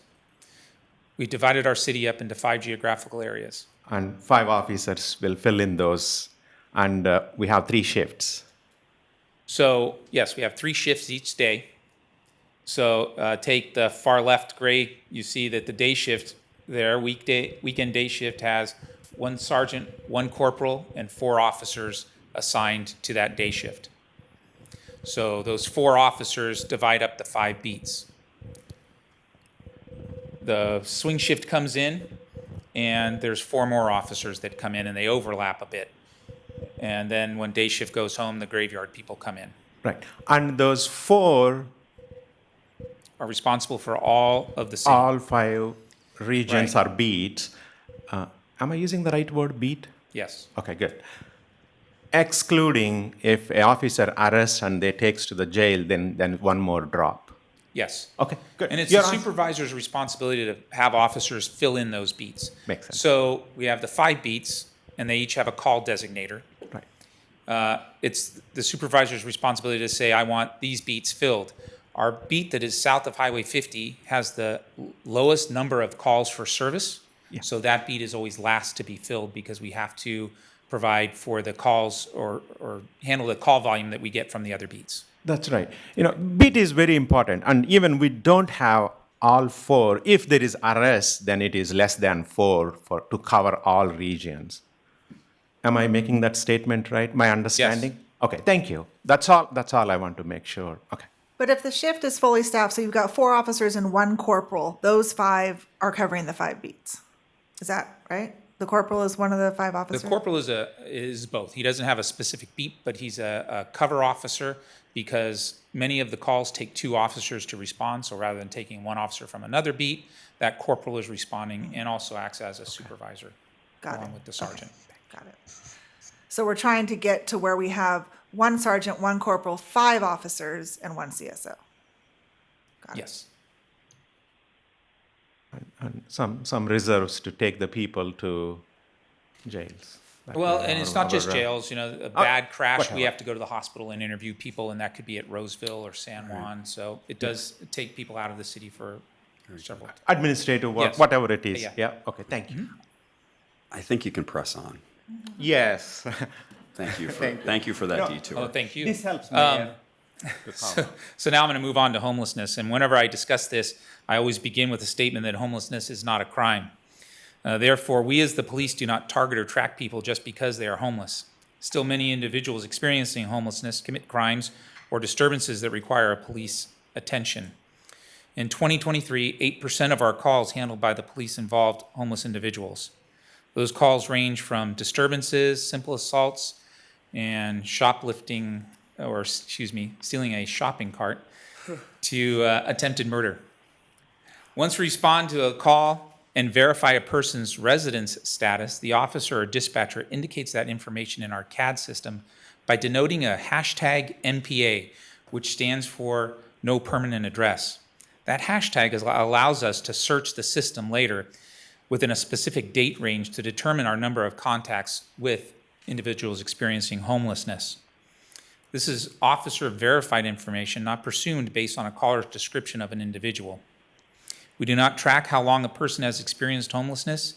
Speaker 10: We divided our city up into 5 geographical areas.
Speaker 19: And 5 officers will fill in those, and we have 3 shifts.
Speaker 10: So yes, we have 3 shifts each day. So take the far left gray, you see that the day shift there, weekend day shift has 1 sergeant, 1 corporal, and 4 officers assigned to that day shift. So those 4 officers divide up the 5 beats. The swing shift comes in, and there's 4 more officers that come in, and they overlap a bit. And then when day shift goes home, the graveyard people come in.
Speaker 19: Right. And those 4
Speaker 10: are responsible for all of the city.
Speaker 19: All 5 regions
Speaker 10: Right.
Speaker 19: are beats. Am I using the right word, beat?
Speaker 10: Yes.
Speaker 19: Okay, good. Excluding if an officer arrests and they takes to the jail, then one more drop.
Speaker 10: Yes.
Speaker 19: Okay, good.
Speaker 10: And it's
Speaker 19: Your
Speaker 10: the
Speaker 19: answer.
Speaker 10: supervisor's responsibility to have officers fill in those beats.
Speaker 19: Makes sense.
Speaker 10: So we have the 5 beats, and they each have a call designator.
Speaker 19: Right.
Speaker 10: It's the supervisor's responsibility to say, I want these beats filled. Our beat that is south of Highway 50 has the lowest number of calls for service.
Speaker 19: Yeah.
Speaker 10: So that beat is always last to be filled because we have to provide for the calls or handle the call volume that we get from the other beats.
Speaker 19: That's right. Beat is very important. And even we don't have all 4. If there is arrest, then it is less than 4 to cover all regions. Am I making that statement right? My understanding?
Speaker 10: Yes.
Speaker 19: Okay, thank you. That's all I want to make sure. Okay.
Speaker 18: But if the shift is fully staffed, so you've got 4 officers and 1 corporal, those 5 are covering the 5 beats. Is that right? The corporal is one of the 5 officers?
Speaker 10: The corporal is both. He doesn't have a specific beat, but he's a cover officer because many of the calls take 2 officers to respond. So rather than taking 1 officer from another beat, that corporal is responding and also acts as a supervisor along with the sergeant.
Speaker 18: Got it. So we're trying to get to where we have 1 sergeant, 1 corporal, 5 officers, and 1 CSO.
Speaker 10: Yes.
Speaker 19: And some reserves to take the people to jails.
Speaker 10: Well, and it's not just jails. A bad crash, we
Speaker 19: whatever.
Speaker 10: have to go to the hospital and interview people, and that could be at Roseville or San Juan. So it does take people out of the city for several.
Speaker 19: Administrative work,
Speaker 10: Yes.
Speaker 19: whatever it is.
Speaker 10: Yeah.
Speaker 19: Yeah. Okay, thank you.
Speaker 1: I think you can press on.
Speaker 19: Yes.
Speaker 1: Thank you
Speaker 19: Thank you.
Speaker 1: thank you for that
Speaker 19: No.
Speaker 1: detour.
Speaker 10: Oh, thank you.
Speaker 19: This helps me.
Speaker 10: So now I'm going to move on to homelessness. And whenever I discuss this, I always begin with a statement that homelessness is not a crime. Therefore, we as the police do not target or track people just because they are homeless. Still, many individuals experiencing homelessness commit crimes or disturbances that require police attention. In 2023, 8% of our calls handled by the police involved homeless individuals. Those calls range from disturbances, simple assaults, and shoplifting, or stealing a shopping cart, to attempted murder. Once we respond to a call and verify a person's residence status, the officer or dispatcher indicates that information in our CAD system by denoting a hashtag NPA, which stands for no permanent address. That hashtag allows us to search the system later within a specific date range to determine our number of contacts with individuals experiencing homelessness. This is officer verified information, not presumed based on a caller's description of an individual. We do not track how long a person has experienced homelessness,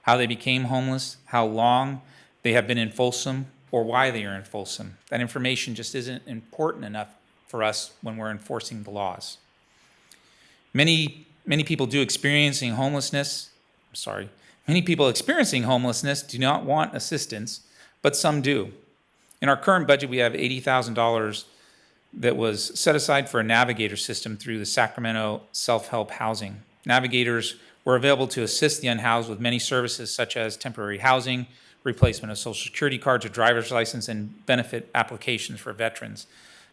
Speaker 10: how they became homeless, how long they have been in Folsom, or why they are in Folsom. That information just isn't important enough for us when we're enforcing the laws. Many people experiencing homelessness do not want assistance, but some do. In our current budget, we have $80,000 that was set aside for a navigator system through the Sacramento Self-Help Housing. Navigators were available to assist the unhoused with many services such as temporary housing, replacement of Social Security cards or driver's license, and benefit applications for veterans.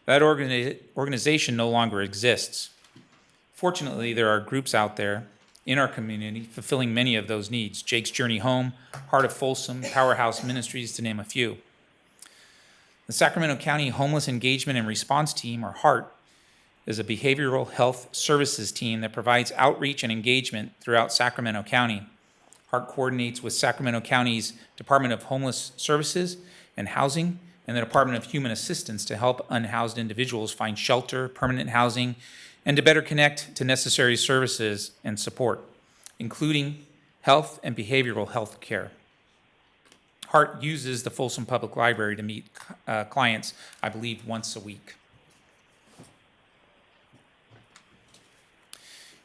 Speaker 10: That organization no longer exists. Fortunately, there are groups out there in our community fulfilling many of those needs. Jake's Journey Home, Heart of Folsom, Powerhouse Ministries, to name a few. The Sacramento County Homeless Engagement and Response Team, or HEART, is a behavioral health services team that provides outreach and engagement throughout Sacramento County. HEART coordinates with Sacramento County's Department of Homeless Services and Housing and the Department of Human Assistance to help unhoused individuals find shelter, permanent housing, and to better connect to necessary services and support, including health and behavioral health care. HEART uses the Folsom Public Library to meet clients, I believe, once a week.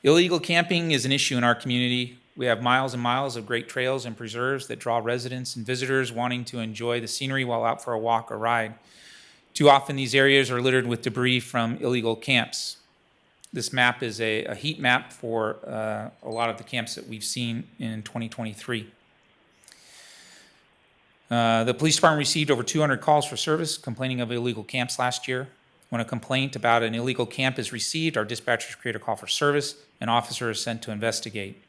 Speaker 10: Illegal camping is an issue in our community. We have miles and miles of great trails and preserves that draw residents and visitors wanting to enjoy the scenery while out for a walk or ride. Too often, these areas are littered with debris from illegal camps. This map is a heat map for a lot of the camps that we've seen in 2023. The police department received over 200 calls for service complaining of illegal camps last year. When a complaint about an illegal camp is received, our dispatchers create a call for service. An officer is sent to investigate.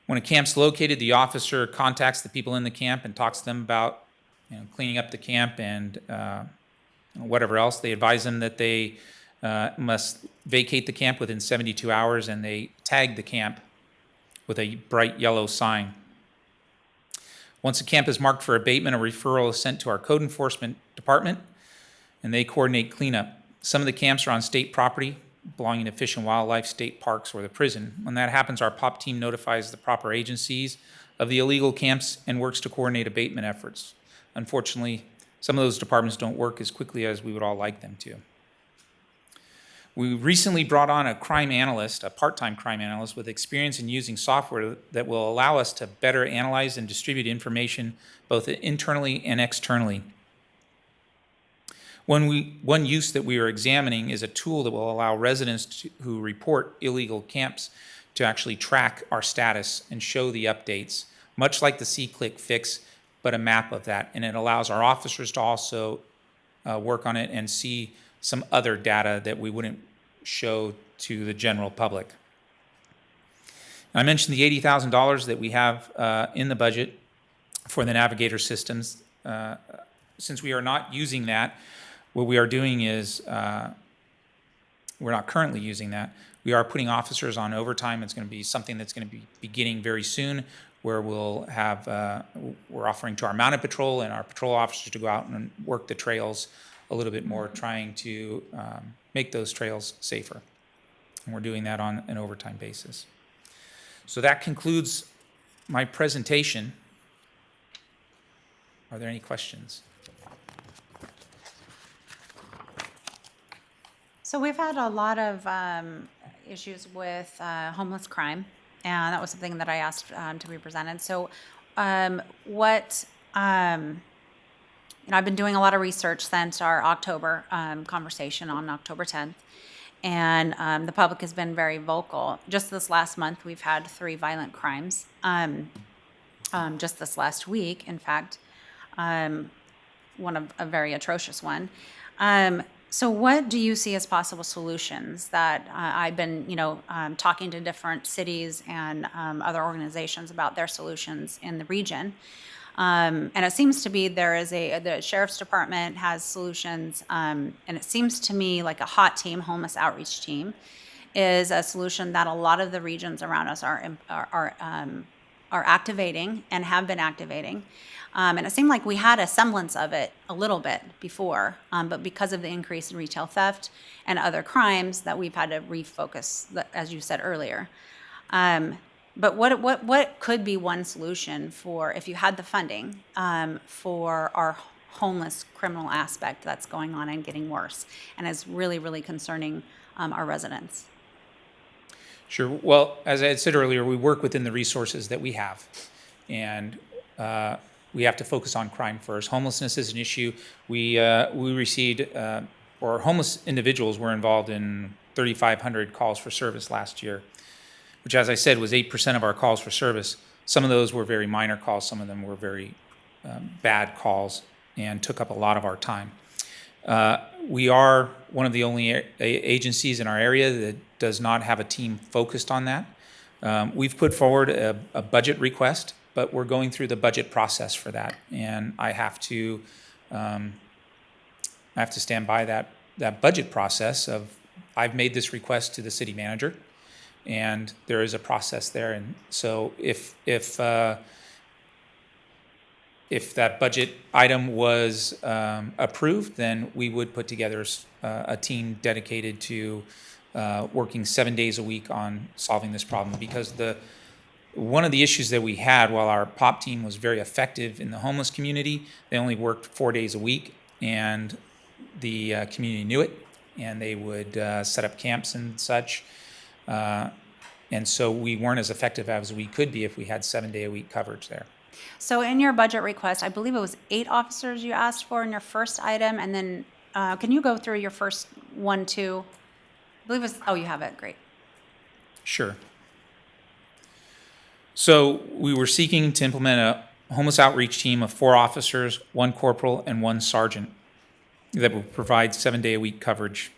Speaker 10: When a camp's located, the officer contacts the people in the camp and talks to them about cleaning up the camp and whatever else. They advise them that they must vacate the camp within 72 hours, and they tag the camp with a bright yellow sign. Once a camp is marked for abatement, a referral is sent to our code enforcement department, and they coordinate cleanup. Some of the camps are on state property, belonging to Fish and Wildlife, state parks, or the prison. When that happens, our POP team notifies the proper agencies of the illegal camps and works to coordinate abatement efforts. Unfortunately, some of those departments don't work as quickly as we would all like them to. We recently brought on a crime analyst, a part-time crime analyst with experience in using software that will allow us to better analyze and distribute information both internally and externally. One use that we are examining is a tool that will allow residents who report illegal camps to actually track our status and show the updates, much like the C-Click fix, but a map of that. And it allows our officers to also work on it and see some other data that we wouldn't show to the general public. I mentioned the $80,000 that we have in the budget for the Navigator systems. Since we are not using that, what we are doing is, we're not currently using that. We are putting officers on overtime. It's going to be something that's going to be beginning very soon, where we'll have, we're offering to our mounted patrol and our patrol officers to go out and work the trails a little bit more, trying to make those trails safer. And we're doing that on an overtime basis. So that concludes my presentation. Are there any questions?
Speaker 21: So we've had a lot of issues with homeless crime, and that was something that I asked to be presented. So I've been doing a lot of research since our October conversation on October 10th, and the public has been very vocal. Just this last month, we've had 3 violent crimes. Just this last week, in fact, a very atrocious one. So what do you see as possible solutions that I've been, talking to different cities and other organizations about their solutions in the region? And it seems to be the Sheriff's Department has solutions, and it seems to me like a hot team, homeless outreach team, is a solution that a lot of the regions around us are activating and have been activating. And it seemed like we had a semblance of it a little bit before, but because of the increase in retail theft and other crimes, that we've had to refocus, as you said earlier. But what could be one solution for, if you had the funding, for our homeless criminal aspect that's going on and getting worse and is really, really concerning our residents?
Speaker 10: Sure. Well, as I had said earlier, we work within the resources that we have, and we have to focus on crime first. Homelessness is an issue. We received, or homeless individuals were involved in 3,500 calls for service last year, which, as I said, was 8% of our calls for service. Some of those were very minor calls. Some of them were very bad calls and took up a lot of our time. We are one of the only agencies in our area that does not have a team focused on that. We've put forward a budget request, but we're going through the budget process for that, and I have to stand by that budget process of, I've made this request to the city manager, and there is a process there. And so if that budget item was approved, then we would put together a team dedicated to working 7 days a week on solving this problem. Because one of the issues that we had, while our POP team was very effective in the homeless community, they only worked 4 days a week, and the community knew it, and they would set up camps and such. And so we weren't as effective as we could be if we had 7 day a week coverage there.
Speaker 21: So in your budget request, I believe it was 8 officers you asked for in your first item, and then can you go through your first 1, 2? I believe it was, oh, you have it, great.
Speaker 10: Sure. So we were seeking to implement a homeless outreach team of 4 officers, 1 corporal, and 1 sergeant that would provide 7-day-a-week coverage.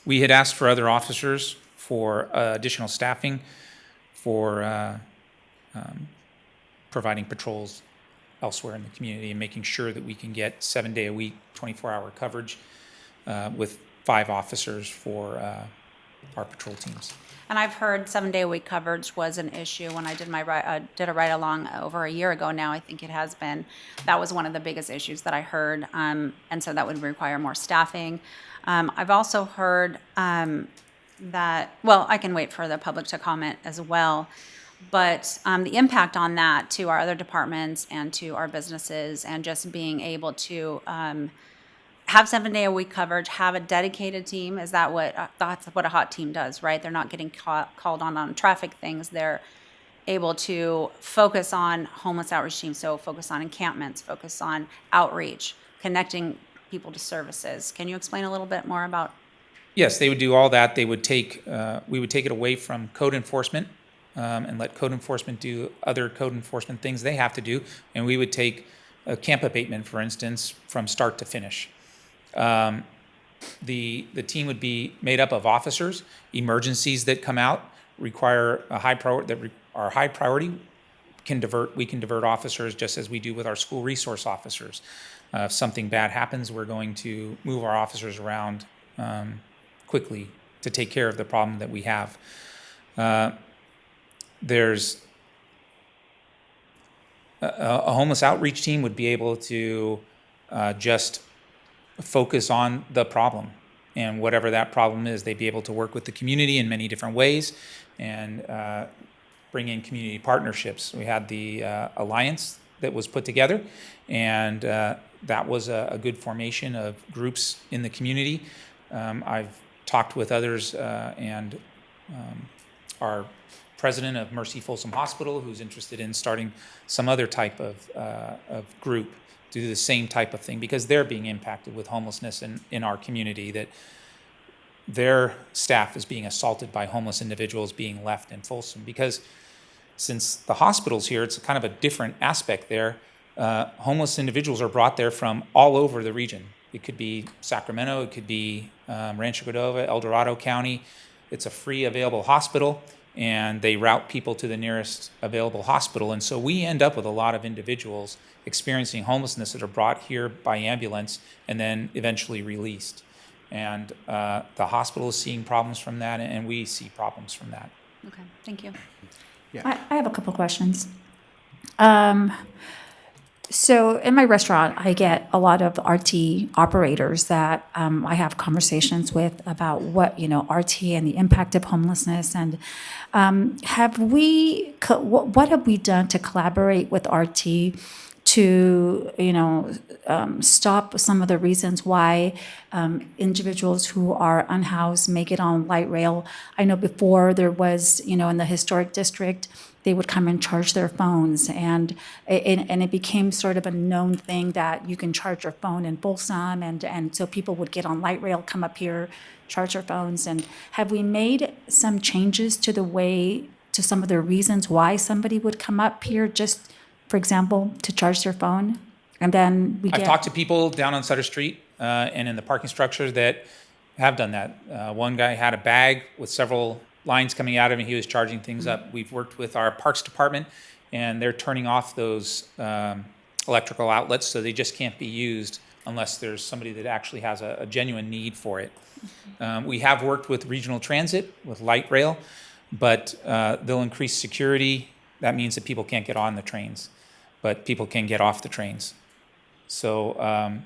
Speaker 10: We had asked for other officers for additional staffing for providing patrols elsewhere in the community and making sure that we can get 7-day-a-week, 24-hour coverage with 5 officers for our patrol teams.
Speaker 21: And I've heard 7-day-a-week coverage was an issue when I did did a ride-along over a year ago now, I think it has been. That was one of the biggest issues that I heard, and so that would require more staffing. I've also heard that, well, I can wait for the public to comment as well, but the impact on that to our other departments and to our businesses and just being able to have 7-day-a-week coverage, have a dedicated team. Is that that's what a hot team does, right? They're not getting called on traffic things. They're able to focus on homeless outreach teams, so focus on encampments, focus on outreach, connecting people to services. Can you explain a little bit more about?
Speaker 10: Yes, they would do all that. They would take, we would take it away from code enforcement and let code enforcement do other code enforcement things they have to do, and we would take camp abatement, for instance, from start to finish. The team would be made up of officers. Emergencies that come out require a high priority, that are high priority. We can divert officers just as we do with our school resource officers. If something bad happens, we're going to move our officers around quickly to take care of the problem that we have. There's a homeless outreach team would be able to just focus on the problem, and whatever that problem is, they'd be able to work with the community in many different ways and bring in community partnerships. We had the alliance that was put together, and that was a good formation of groups in the community. I've talked with others and our president of Mercy Folsom Hospital, who's interested in starting some other type of group to do the same type of thing, because they're being impacted with homelessness in our community, that their staff is being assaulted by homeless individuals being left in Folsom. Because since the hospital's here, it's kind of a different aspect there. Homeless individuals are brought there from all over the region. It could be Sacramento, it could be Rancho Cordova, El Dorado County. It's a free available hospital, and they route people to the nearest available hospital. And so we end up with a lot of individuals experiencing homelessness that are brought here by ambulance and then eventually released. And the hospital is seeing problems from that, and we see problems from that.
Speaker 21: Okay, thank you.
Speaker 9: I have a couple questions. So in my restaurant, I get a lot of RT operators that I have conversations with about what, RT and the impact of homelessness. And what have we done to collaborate with RT to, stop some of the reasons why individuals who are unhoused make it on light rail? I know before there was, in the historic district, they would come and charge their phones, and it became sort of a known thing that you can charge your phone in Folsom, and so people would get on light rail, come up here, charge their phones. And have we made some changes to some of the reasons why somebody would come up here, just for example, to charge their phone? And then I've
Speaker 10: talked to people down on Sutter Street and in the parking structure that have done that. One guy had a bag with several lines coming out of him. He was charging things up. We've worked with our parks department, and they're turning off those electrical outlets, so they just can't be used unless there's somebody that actually has a genuine need for it. We have worked with regional transit, with light rail, but they'll increase security. That means that people can't get on the trains, but people can get off the trains. So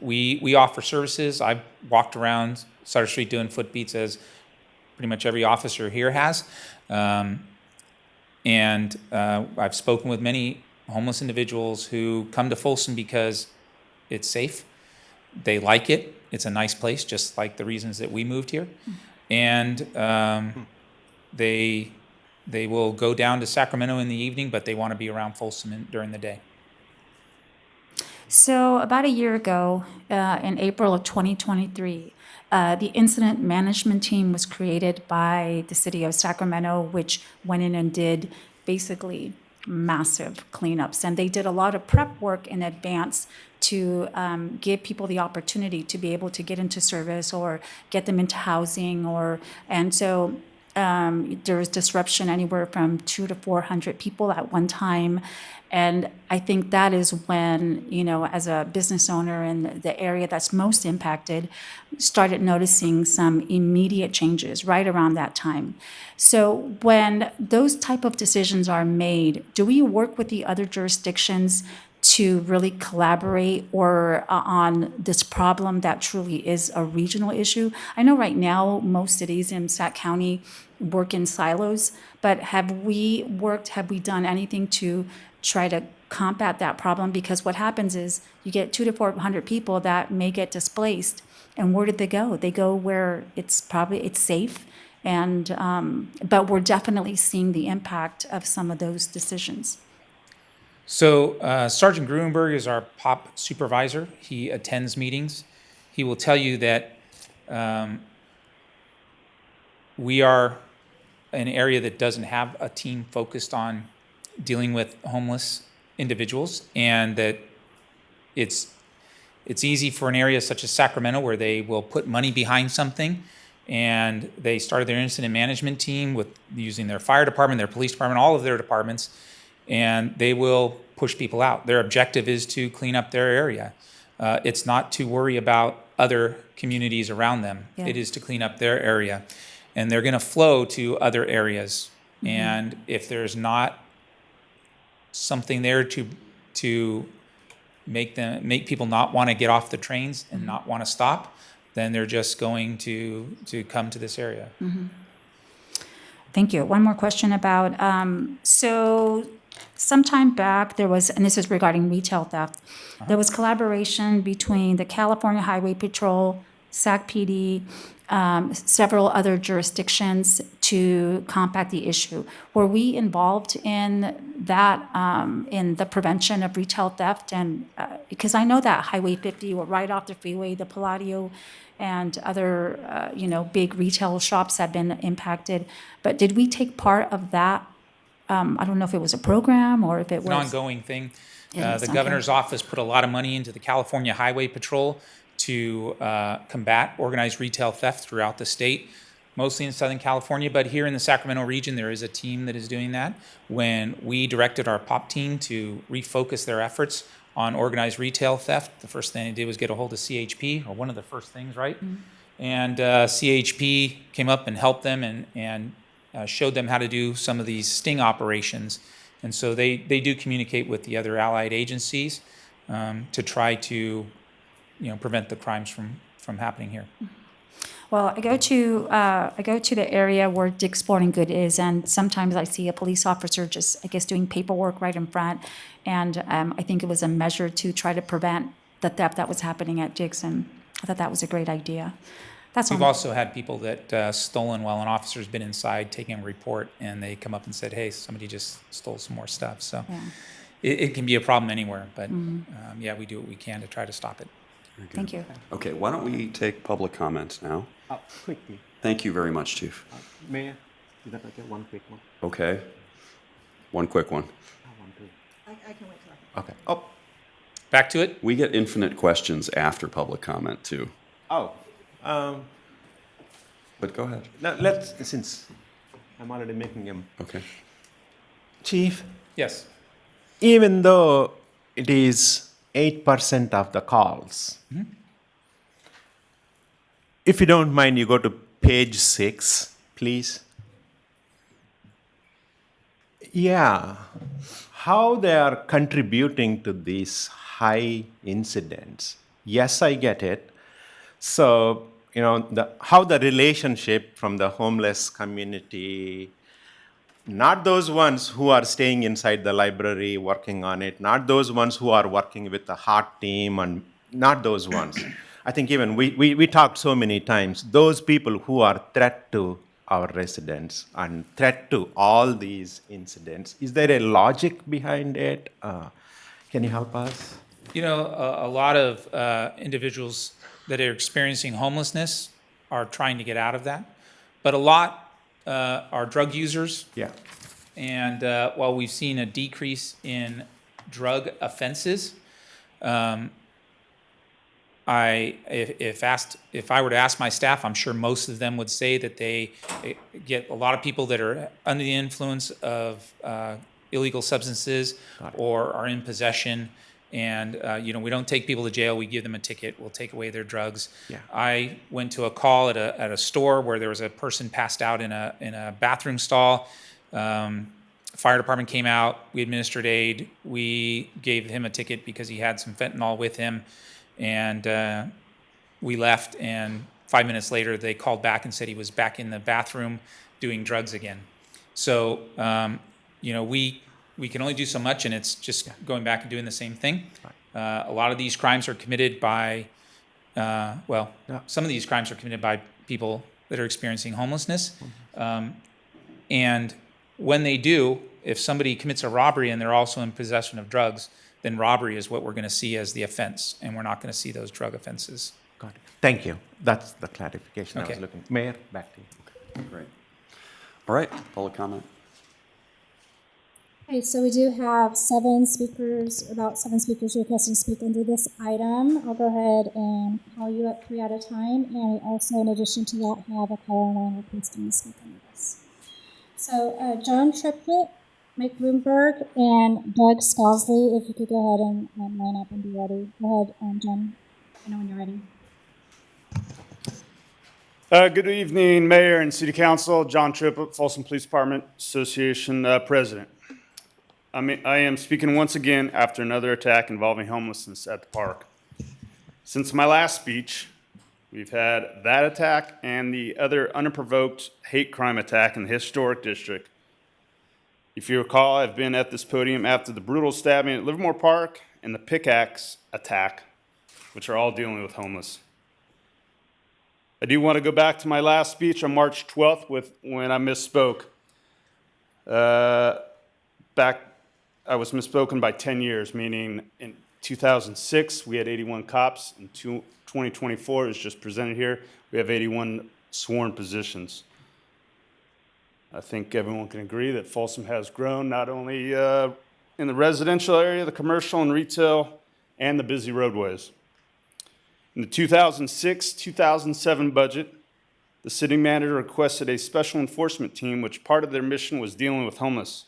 Speaker 10: we offer services. I've walked around Sutter Street doing foot beats, as pretty much every officer here has. And I've spoken with many homeless individuals who come to Folsom because it's safe. They like it. It's a nice place, just like the reasons that we moved here. And they They will go down to Sacramento in the evening, but they want to be around Folsom during the day.
Speaker 9: So about a year ago, in April of 2023, the incident management team was created by the city of Sacramento, which went in and did basically massive cleanups. And they did a lot of prep work in advance to give people the opportunity to be able to get into service or get them into housing. And so there was disruption anywhere from 200 to 400 people at one time. And I think that is when, as a business owner in the area that's most impacted, started noticing some immediate changes right around that time. So when those type of decisions are made, do we work with the other jurisdictions to really collaborate or on this problem that truly is a regional issue? I know right now most cities in Sac County work in silos, but have we done anything to try to combat that problem? Because what happens is you get 200 to 400 people that may get displaced, and where did they go? They go where it's safe, and but we're definitely seeing the impact of some of those decisions.
Speaker 10: So Sergeant Gruenberg is our POP supervisor. He attends meetings. He will tell you that we are an area that doesn't have a team focused on dealing with homeless individuals, and that it's easy for an area such as Sacramento where they will put money behind something, and they started their incident management team with using their fire department, their police department, all of their departments, and they will push people out. Their objective is to clean up their area. It's not to worry about other communities around them.
Speaker 9: Yeah.
Speaker 10: It is to clean up their area. And they're going to flow to other areas. Mm-hmm. And if there's not something there to make people not want to get off the trains and not want to stop, then they're just going to come to this area.
Speaker 9: Mm-hmm. Thank you. One more question about, so sometime back there was, and this is regarding retail theft, there was collaboration between the California Highway Patrol, SAC PD, several other jurisdictions to combat the issue. Were we involved in that, in the prevention of retail theft? And because I know that Highway 50, or right off the freeway, the Palladio and other, big retail shops have been impacted. But did we take part of that? I don't know if it was a program or if it was
Speaker 10: an ongoing thing.
Speaker 9: It is,
Speaker 10: The governor's office put a lot of money into the California Highway Patrol to combat organized retail theft throughout the state, mostly in Southern California. But here in the Sacramento region, there is a team that is doing that. When we directed our POP team to refocus their efforts on organized retail theft, the first thing they did was get a hold of CHP, or one of the first things, right? Mm-hmm. And CHP came up and helped them and showed them how to do some of these sting operations. And so they do communicate with the other allied agencies to try to prevent the crimes from happening here.
Speaker 9: Well, I go to the area where Dick's Sporting Good is, and sometimes I see a police officer just, I guess, doing paperwork right in front. And I think it was a measure to try to prevent the theft that was happening at Dick's, and I thought that was a great idea.
Speaker 10: We've also had people that stolen while an officer's been inside taking a report, and they come up and said, "Hey, somebody just stole some more stuff." So
Speaker 9: yeah.
Speaker 10: it can be a problem anywhere, but we do what we can to try to stop it.
Speaker 9: Thank you.
Speaker 1: Okay, why don't we take public comment now?
Speaker 5: Quickly.
Speaker 1: Thank you very much, Chief.
Speaker 5: Mayor, is that okay? One quick one.
Speaker 1: Okay. One quick one.
Speaker 18: I can wait till
Speaker 1: Okay. Oh,
Speaker 10: back to it.
Speaker 1: We get infinite questions after public comment, too.
Speaker 19: Oh.
Speaker 1: But go ahead.
Speaker 19: Now since I'm already making him.
Speaker 1: Okay.
Speaker 19: Chief?
Speaker 10: Yes.
Speaker 19: Even though it is 8% of the calls, if you don't mind, you go to page 6, please. Yeah. How they are contributing to these high incidents. Yes, I get it. So, how the relationship from the homeless community, not those ones who are staying inside the library working on it, not those ones who are working with the HEART team, and not those ones. I think even we talked so many times, those people who are threat to our residents and threat to all these incidents. Is there a logic behind it? Can you help us?
Speaker 10: You know, a lot of individuals that are experiencing homelessness are trying to get out of that, but a lot are drug users.
Speaker 19: Yeah.
Speaker 10: And while we've seen a decrease in drug offenses, if I were to ask my staff, I'm sure most of them would say that they get a lot of people that are under the influence of illegal substances or are in possession. And you know, we don't take people to jail. We give them a ticket. We'll take away their drugs.
Speaker 19: Yeah.
Speaker 10: I went to a call at a store where there was a person passed out in a bathroom stall. Fire department came out. We administered aid. We gave him a ticket because he had some fentanyl with him, and we left. And 5 minutes later, they called back and said he was back in the bathroom doing drugs again. So you know, we can only do so much, and it's just going back and doing the same thing. A lot of these crimes are committed by, some of these crimes are committed by people that are experiencing homelessness. And when they do, if somebody commits a robbery and they're also in possession of drugs, then robbery is what we're going to see as the offense, and we're not going to see those drug offenses.
Speaker 19: Got it. Thank you. That's the clarification I
Speaker 10: Okay.
Speaker 19: was looking. Mayor, back to you.
Speaker 1: Great. All right, public comment.
Speaker 2: Okay, so we do have about seven speakers requesting to speak under this item. I'll go ahead and call you up 3 at a time, and we also, in addition to that, have a caller line requesting to speak under this. So John Triplett, Mike Bloomberg, and Doug Scalsley, if you could go ahead and line up and be ready. Go ahead, John. I know when you're ready.
Speaker 4: Good evening, Mayor and City Council. John Triplett, Folsom Police Department Association President. I am speaking once again after another attack involving homelessness at the park. Since my last speech, we've had that attack and the other unprovoked hate crime attack in the historic district. If you recall, I've been at this podium after the brutal stabbing at Livermore Park and the pickaxe attack, which are all dealing with homeless. I do want to go back to my last speech on March 12th when I misspoke. I was misspoken by 10 years, meaning in 2006, we had 81 cops. In 2024, as just presented here, we have 81 sworn positions. I think everyone can agree that Folsom has grown not only in the residential area, the commercial and retail, and the busy roadways. In the 2006-2007 budget, the city manager requested a special enforcement team, which part of their mission was dealing with homeless.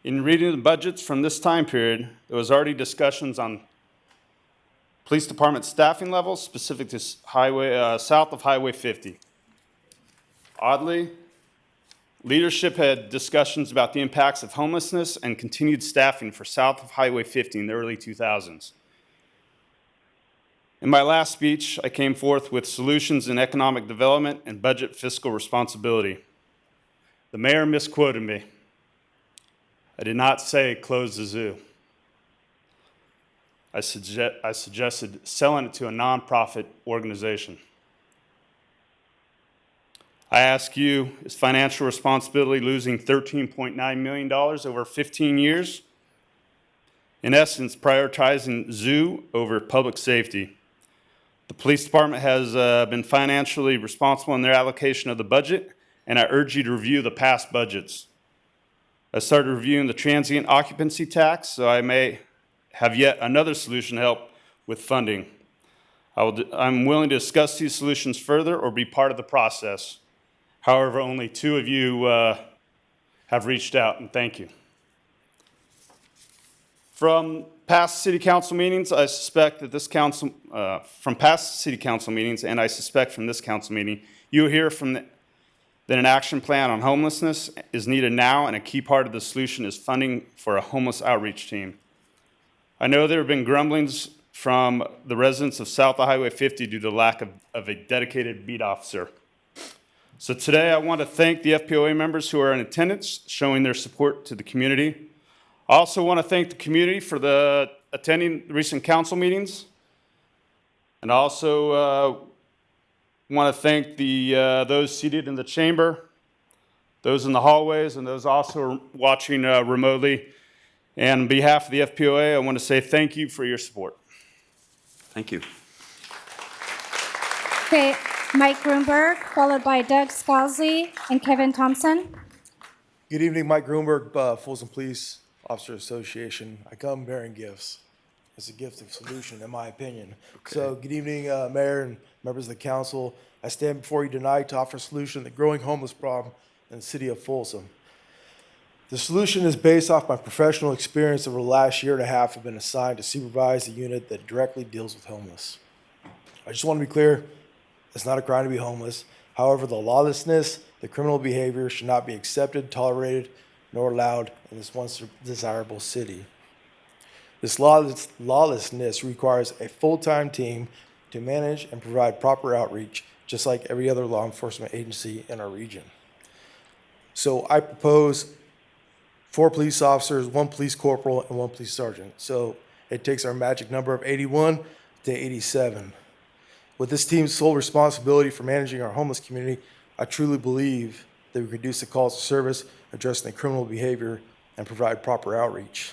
Speaker 4: In reading the budgets from this time period, there was already discussions on police department staffing levels specific to south of Highway 50. Oddly, leadership had discussions about the impacts of homelessness and continued staffing for south of Highway 50 in the early 2000s. In my last speech, I came forth with solutions in economic development and budget fiscal responsibility. The mayor misquoted me. I did not say close the zoo. I suggested selling it to a nonprofit organization. I ask you, is financial responsibility losing $13.9 million over 15 years? In essence, prioritizing zoo over public safety. The police department has been financially responsible in their allocation of the budget, and I urge you to review the past budgets. I started reviewing the transient occupancy tax, so I may have yet another solution to help with funding. I'm willing to discuss these solutions further or be part of the process. However, only 2 of you have reached out, and thank you. From past city council meetings, I suspect that this council, from past city council meetings, and I suspect from this council meeting, you'll hear that an action plan on homelessness is needed now, and a key part of the solution is funding for a homeless outreach team. I know there have been grumblings from the residents of south of Highway 50 due to lack of a dedicated beat officer. So today I want to thank the FPOA members who are in attendance, showing their support to the community. I also want to thank the community for attending the recent council meetings. And I also want to thank those seated in the chamber those in the hallways, and those also watching remotely. And on behalf of the FPOA, I want to say thank you for your support.
Speaker 1: Thank you.
Speaker 2: Okay, Mike Grunberg, followed by Doug Scalzi and Kevin Thompson.
Speaker 7: Good evening, Mike Grunberg, Folsom Police Officer Association. I come bearing gifts. It's a gift of solution, in my opinion.
Speaker 1: Okay.
Speaker 7: So, good evening, Mayor and members of the council. I stand before you tonight to offer a solution to the growing homeless problem in the city of Folsom. The solution is based off my professional experience over the last year and a half. I've been assigned to supervise the unit that directly deals with homeless. I just want to be clear, it's not a crime to be homeless. However, the lawlessness, the criminal behavior should not be accepted, tolerated, nor allowed in this once desirable city. This lawlessness requires a full-time team to manage and provide proper outreach, just like every other law enforcement agency in our region. So I propose 4 police officers, 1 police corporal, and 1 police sergeant. So it takes our magic number of 81 to 87. With this team's sole responsibility for managing our homeless community, I truly believe that we reduce the calls to service, address the criminal behavior, and provide proper outreach.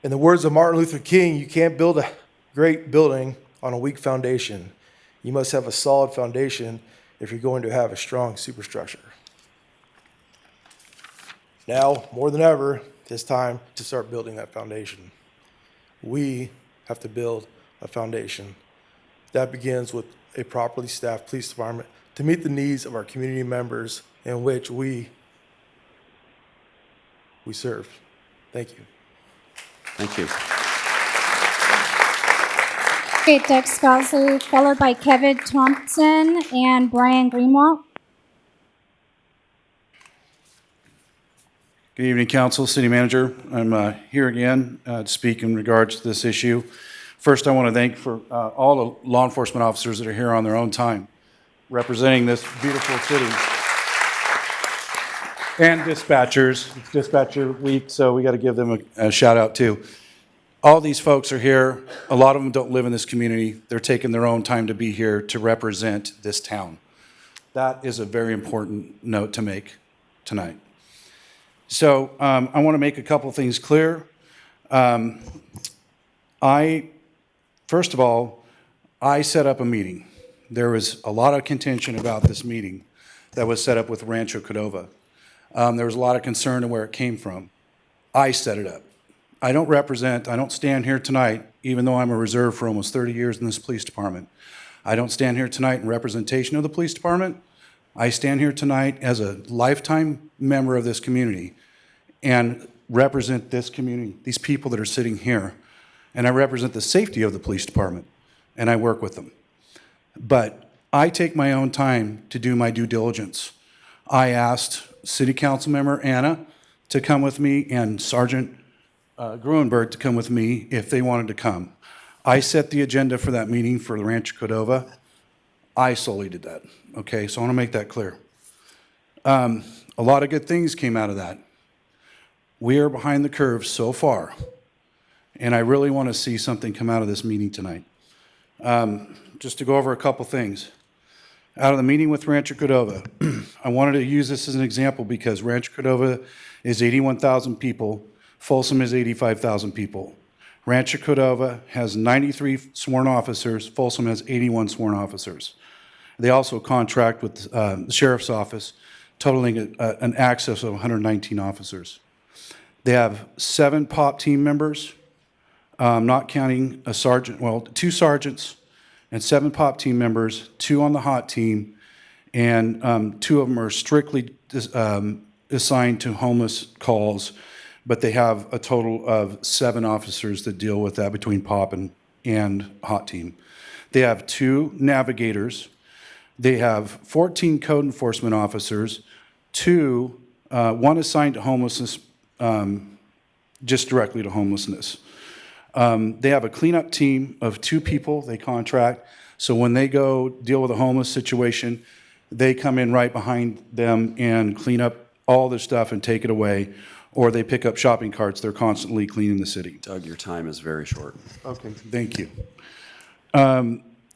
Speaker 7: In the words of Martin Luther King, you can't build a great building on a weak foundation. You must have a solid foundation if you're going to have a strong superstructure. Now, more than ever, it's time to start building that foundation. We have to build a foundation. That begins with a properly staffed police department to meet the needs of our community members in which we serve. Thank you.
Speaker 1: Thank you.
Speaker 2: Okay, Doug Scalzi, followed by Kevin Thompson and Brian Greenwald.
Speaker 22: Good evening, Council, City Manager. I'm here again to speak in regards to this issue. First, I want to thank for all the law enforcement officers that are here on their own time, representing this beautiful city. And dispatchers. It's dispatcher week, so we got to give them a shout out too. All these folks are here. A lot of them don't live in this community. They're taking their own time to be here to represent this town. That is a very important note to make tonight. So I want to make a couple things clear. First of all, I set up a meeting. There was a lot of contention about this meeting that was set up with Rancho Cordova. There was a lot of concern of where it came from. I set it up. I don't stand here tonight, even though I'm a reserve for almost 30 years in this police department. I don't stand here tonight in representation of the police department. I stand here tonight as a lifetime member of this community and represent this community, these people that are sitting here. And I represent the safety of the police department, and I work with them. But I take my own time to do my due diligence. I asked City Council Member Anna to come with me and Sergeant Gruenberg to come with me if they wanted to come. I set the agenda for that meeting for Rancho Cordova. I solely did that, okay? So I want to make that clear. A lot of good things came out of that. We are behind the curve so far, and I really want to see something come out of this meeting tonight. Just to go over a couple things. Out of the meeting with Rancho Cordova, I wanted to use this as an example because Rancho Cordova is 81,000 people. Folsom is 85,000 people. Rancho Cordova has 93 sworn officers. Folsom has 81 sworn officers. They also contract with the Sheriff's Office, totaling an access of 119 officers. They have 7 POP team members, not counting a sergeant, well, 2 sergeants and 7 POP team members, 2 on the hot team, and 2 of them are strictly assigned to homeless calls, but they have a total of 7 officers that deal with that between POP and hot team. They have 2 navigators. They have 14 code enforcement officers, 1 assigned to homelessness, just directly to homelessness. They have a cleanup team of 2 people they contract, so when they go deal with a homeless situation, they come in right behind them and clean up all their stuff and take it away, or they pick up shopping carts. They're constantly cleaning the city.
Speaker 1: Doug, your time is very short.
Speaker 22: Okay, thank you.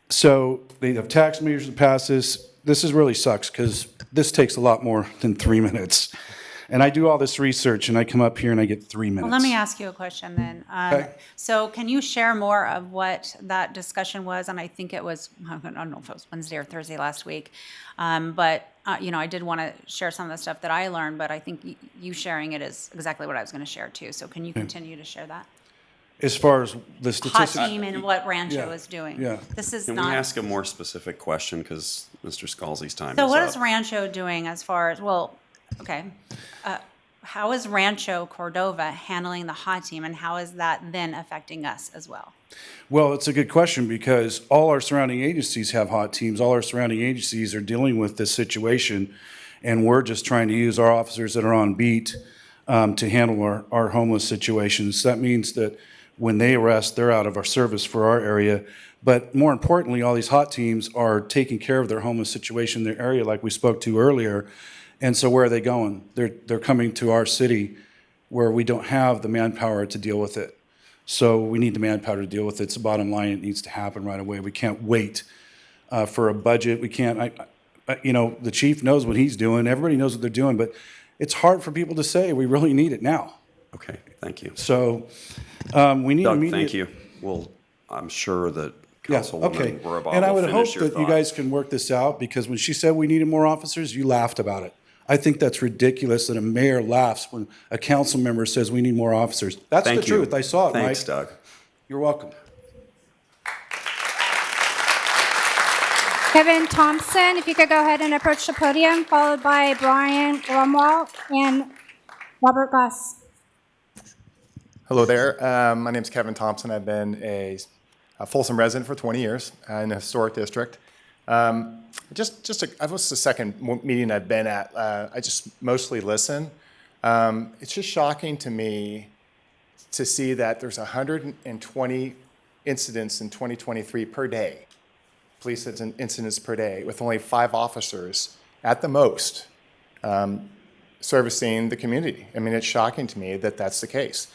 Speaker 22: So they have tax measures to pass this. this is really sucks because this takes a lot more than 3 minutes. And I do all this research and I come up here and I get 3 minutes.
Speaker 21: Well, let me ask you a question then.
Speaker 22: Okay.
Speaker 21: So can you share more of what that discussion was? And I think it was, I don't know if it was Wednesday or Thursday last week. But I did want to share some of the stuff that I learned, but I think you sharing it is exactly what I was going to share too. So can you continue to share that?
Speaker 22: As far as the
Speaker 21: Hot
Speaker 22: statistics.
Speaker 21: team and what Rancho
Speaker 22: Yeah,
Speaker 21: is doing.
Speaker 22: yeah.
Speaker 21: This is
Speaker 1: Can
Speaker 21: not.
Speaker 1: we ask a more specific question because Mr. Scalzi's time
Speaker 21: So
Speaker 1: is
Speaker 21: what
Speaker 1: up.
Speaker 21: is Rancho doing as far as, well, okay. How is Rancho Cordova handling the hot team, and how is that then affecting us as well?
Speaker 22: Well, it's a good question because all our surrounding agencies have hot teams. All our surrounding agencies are dealing with this situation, and we're just trying to use our officers that are on beat to handle our homeless situations. That means that when they arrest, they're out of our service for our area. But more importantly, all these hot teams are taking care of their homeless situation in their area, like we spoke to earlier. And so where are they going? They're coming to our city where we don't have the manpower to deal with it. So we need the manpower to deal with it. It's the bottom line. It needs to happen right away. We can't wait for a budget. We can't, the chief knows what he's doing. Everybody knows what they're doing, but it's hard for people to say we really need it now.
Speaker 1: Okay, thank you.
Speaker 22: So we need
Speaker 1: Doug,
Speaker 22: immediate.
Speaker 1: thank you. Well, I'm sure that
Speaker 22: Yeah,
Speaker 1: Councilwoman
Speaker 22: okay.
Speaker 1: Rohrabaugh
Speaker 22: And I
Speaker 1: will
Speaker 22: would
Speaker 1: finish
Speaker 22: hope
Speaker 1: your
Speaker 22: that you
Speaker 1: thought.
Speaker 22: guys can work this out, because when she said we needed more officers, you laughed about it. I think that's ridiculous that a mayor laughs when a council member says we need more officers. That's
Speaker 1: Thank
Speaker 22: the
Speaker 1: you.
Speaker 22: truth. I saw it, Mike.
Speaker 1: Thanks, Doug.
Speaker 22: You're welcome.
Speaker 2: Kevin Thompson, if you could go ahead and approach the podium, followed by Brian Grumwalt and Robert Goss.
Speaker 11: Hello there. My name is Kevin Thompson. I've been a Folsom resident for 20 years in the historic district. I was the second meeting I've been at. I just mostly listen. It's just shocking to me to see that there's 120 incidents in 2023 per day, police incidents per day, with only 5 officers at the most servicing the community. I mean, it's shocking to me that that's the case.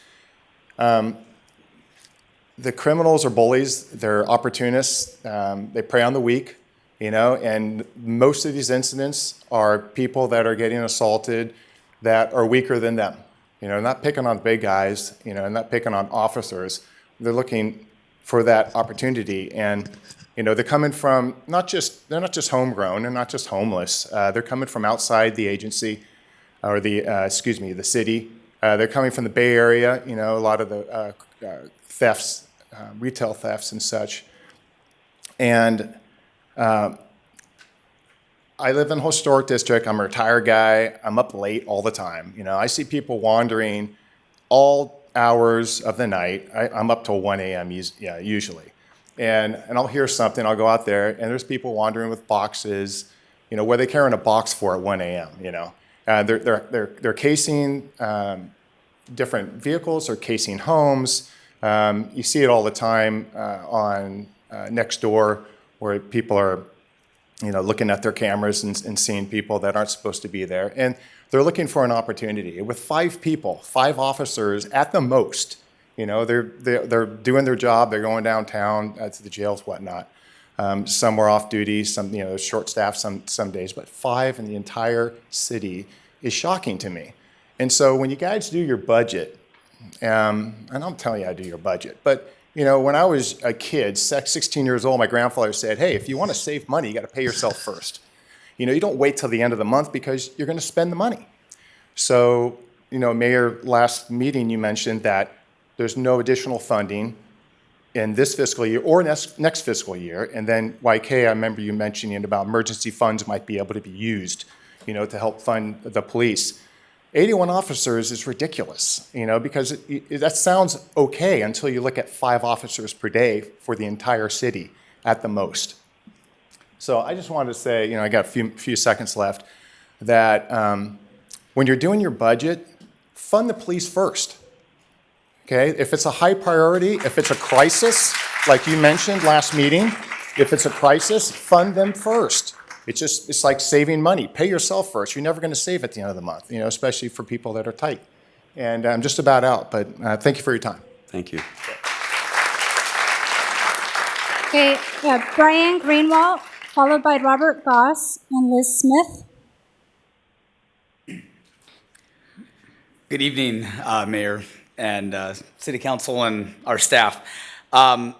Speaker 11: The criminals are bullies. They're opportunists. They prey on the weak, and most of these incidents are people that are getting assaulted that are weaker than them. Not picking on big guys, not picking on officers. They're looking for that opportunity. And, they're coming from they're not just homegrown, they're not just homeless. They're coming from outside the agency or the city. They're coming from the Bay Area, a lot of the thefts, retail thefts and such. And I live in a historic district. I'm a retired guy. I'm up late all the time. I see people wandering all hours of the night. I'm up till 1 a.m. Usually. And I'll hear something. I'll go out there, and there's people wandering with boxes. What are they carrying a box for at 1 a.m.? They're casing different vehicles or casing homes. You see it all the time on next door, where people are, looking at their cameras and seeing people that aren't supposed to be there, and they're looking for an opportunity. With 5 people, 5 officers at the most, they're doing their job. They're going downtown to the jails, whatnot. Some were off duty, some short staff some days, but 5 in the entire city is shocking to me. And so when you guys do your budget, and I'm telling you how to do your budget, but when I was a kid, 16 years old, my grandfather said, hey, if you want to save money, you got to pay yourself first. You don't wait till the end of the month because you're going to spend the money. So, Mayor, last meeting you mentioned that there's no additional funding in this fiscal year or next fiscal year. And then YK, I remember you mentioning about emergency funds might be able to be used, to help fund the police. 81 officers is ridiculous, because that sounds okay until you look at 5 officers per day for the entire city at the most. So I just wanted to say, I got a few seconds left, that when you're doing your budget, fund the police first. Okay? If it's a high priority, if it's a crisis, like you mentioned last meeting, if it's a crisis, fund them first. It's like saving money. Pay yourself first. You're never going to save at the end of the month, especially for people that are tight. And I'm just about out, but thank you for your time.
Speaker 1: Thank you.
Speaker 2: Okay, Brian Greenwald, followed by Robert Goss and Liz Smith.
Speaker 6: Good evening, Mayor and City Council and our staff. I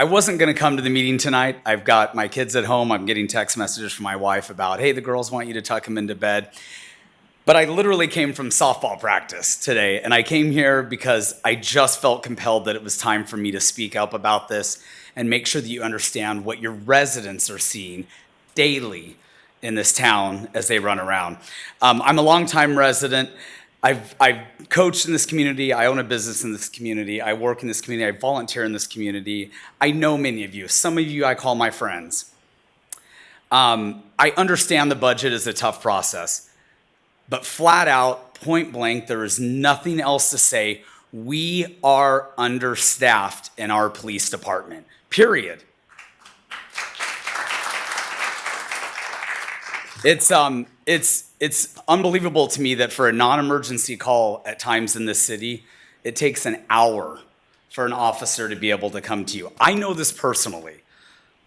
Speaker 6: wasn't going to come to the meeting tonight. I've got my kids at home. I'm getting text messages from my wife about, hey, the girls want you to tuck them into bed. But I literally came from softball practice today, and I came here because I just felt compelled that it was time for me to speak up about this and make sure that you understand what your residents are seeing daily in this town as they run around. I'm a longtime resident. I've coached in this community. I own a business in this community. I work in this community. I volunteer in this community. I know many of you. Some of you I call my friends. I understand the budget is a tough process, but flat out, point blank, there is nothing else to say. We are understaffed in our police department, period. It's unbelievable to me that for a non-emergency call at times in this city, it takes an hour for an officer to be able to come to you. I know this personally,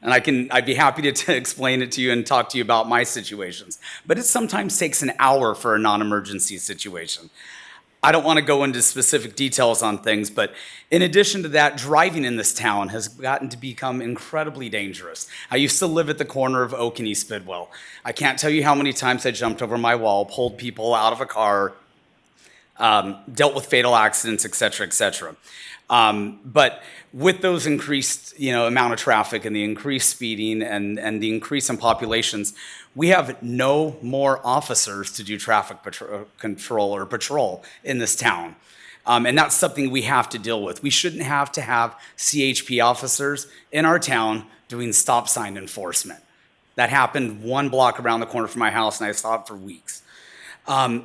Speaker 6: and I'd be happy to explain it to you and talk to you about my situations, but it sometimes takes an hour for a non-emergency situation. I don't want to go into specific details on things, but in addition to that, driving in this town has gotten to become incredibly dangerous. I used to live at the corner of Oak and East Bidwell. I can't tell you how many times I jumped over my wall, pulled people out of a car, dealt with fatal accidents, et cetera, et cetera. But with those increased, amount of traffic and the increased speeding and the increase in populations, we have no more officers to do traffic patrol in this town. And that's something we have to deal with. We shouldn't have to have CHP officers in our town doing stop sign enforcement. That happened one block around the corner from my house, and I saw it for weeks. I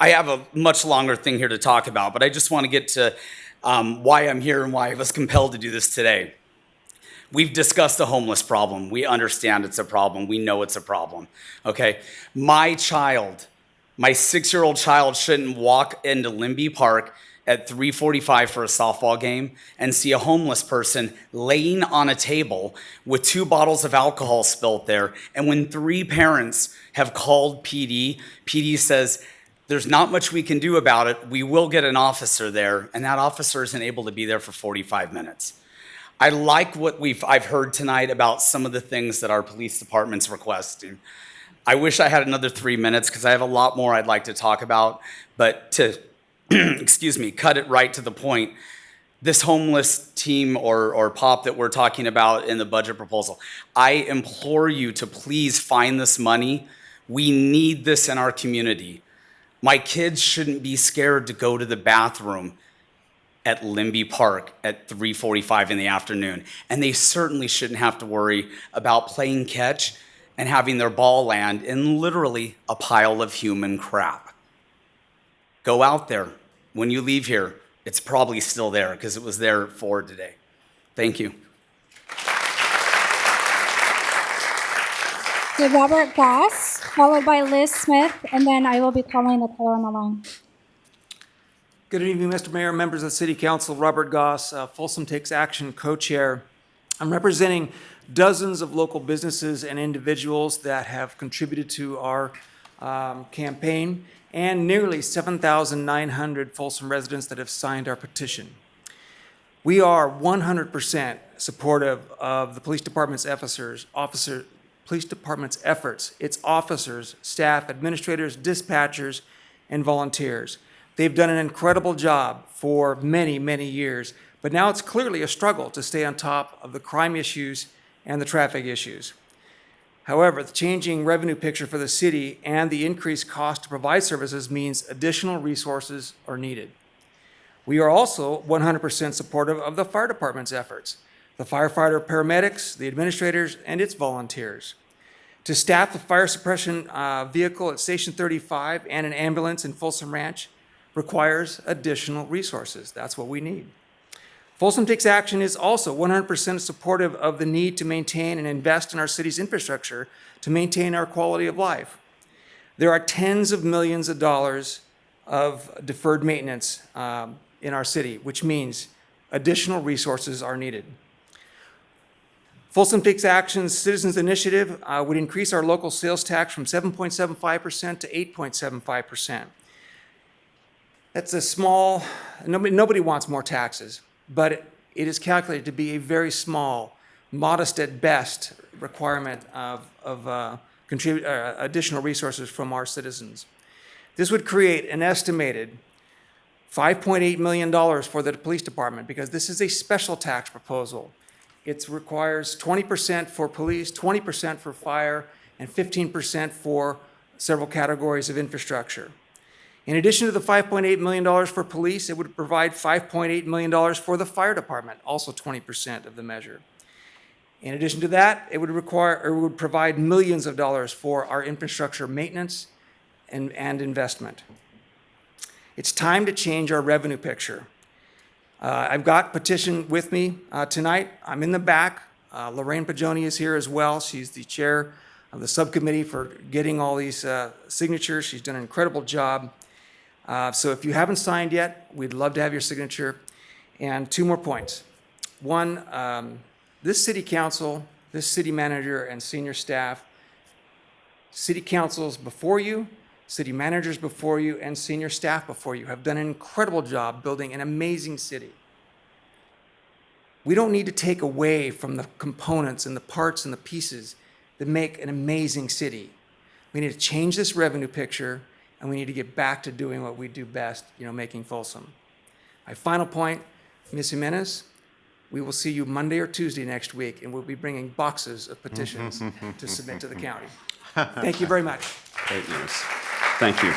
Speaker 6: have a much longer thing here to talk about, but I just want to get to why I'm here and why I was compelled to do this today. We've discussed the homeless problem. We understand it's a problem. We know it's a problem, okay? My 6-year-old child shouldn't walk into Limby Park at 3:45 for a softball game and see a homeless person laying on a table with 2 bottles of alcohol spilled there. And when 3 parents have called PD says, there's not much we can do about it. We will get an officer there, and that officer isn't able to be there for 45 minutes. I like what I've heard tonight about some of the things that our police department's requesting. I wish I had another 3 minutes because I have a lot more I'd like to talk about, but to, cut it right to the point, this homeless team or POP that we're talking about in the budget proposal, I implore you to please find this money. We need this in our community. My kids shouldn't be scared to go to the bathroom at Limby Park at 3:45 in the afternoon. And they certainly shouldn't have to worry about playing catch and having their ball land in literally a pile of human crap. Go out there. When you leave here, it's probably still there because it was there for today. Thank you.
Speaker 2: So Robert Goss, followed by Liz Smith, and then I will be calling the caller on the line.
Speaker 12: Good evening, Mr. Mayor, members of the City Council. Robert Goss, Folsom Takes Action co-chair. I'm representing dozens of local businesses and individuals that have contributed to our campaign and nearly 7,900 Folsom residents that have signed our petition. We are 100% supportive of the police department's efforts, its officers, staff, administrators, dispatchers, and volunteers. They've done an incredible job for many, many years, but now it's clearly a struggle to stay on top of the crime issues and the traffic issues. However, the changing revenue picture for the city and the increased cost to provide services means additional resources are needed. We are also 100% supportive of the fire department's efforts, the firefighter paramedics, the administrators, and its volunteers. To staff the fire suppression vehicle at Station 35 and an ambulance in Folsom Ranch requires additional resources. That's what we need. Folsom Takes Action is also 100% supportive of the need to maintain and invest in our city's infrastructure to maintain our quality of life. There are tens of millions of dollars of deferred maintenance in our city, which means additional resources are needed. Folsom Takes Action's Citizens Initiative would increase our local sales tax from 7.75% to 8.75%. That's a small, nobody wants more taxes, but it is calculated to be a very small, modest at best requirement of additional resources from our citizens. This would create an estimated $5.8 million for the police department because this is a special tax proposal. It requires 20% for police, 20% for fire, and 15% for several categories of infrastructure. In addition to the $5.8 million for police, it would provide $5.8 million for the fire department, also 20% of the measure. In addition to that, it would provide millions of dollars for our infrastructure maintenance and investment. It's time to change our revenue picture. I've got petition with me tonight. I'm in the back. Lorraine Pagioni is here as well. She's the chair of the subcommittee for getting all these signatures. She's done an incredible job. So if you haven't signed yet, we'd love to have your signature. And 2 more points. One, this city council, this city manager and senior staff, city councils before you, city managers before you, and senior staff before you have done an incredible job building an amazing city. We don't need to take away from the components and the parts and the pieces that make an amazing city. We need to change this revenue picture, and we need to get back to doing what we do best, making Folsom. My final point, Ms. Jimenez, we will see you Monday or Tuesday next week, and we'll be bringing boxes of petitions to submit to the county. Thank you very much.
Speaker 1: Great news. Thank you.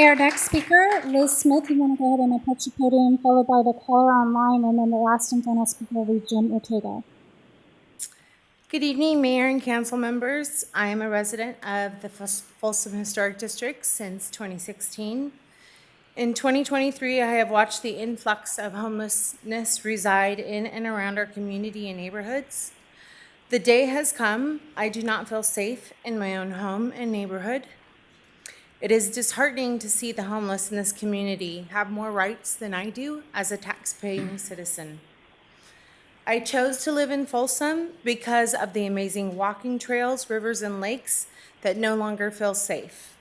Speaker 2: Our next speaker, Liz Smith, you want to go ahead and approach the podium, followed by the caller online, and then the last and final speaker will be Jim Ortega.
Speaker 8: Good evening, Mayor and Council members. I am a resident of the Folsom Historic District since 2016. In 2023, I have watched the influx of homelessness reside in and around our community and neighborhoods. The day has come. I do not feel safe in my own home and neighborhood. It is disheartening to see the homeless in this community have more rights than I do as a tax-paying citizen. I chose to live in Folsom because of the amazing walking trails, rivers, and lakes that no longer feel safe.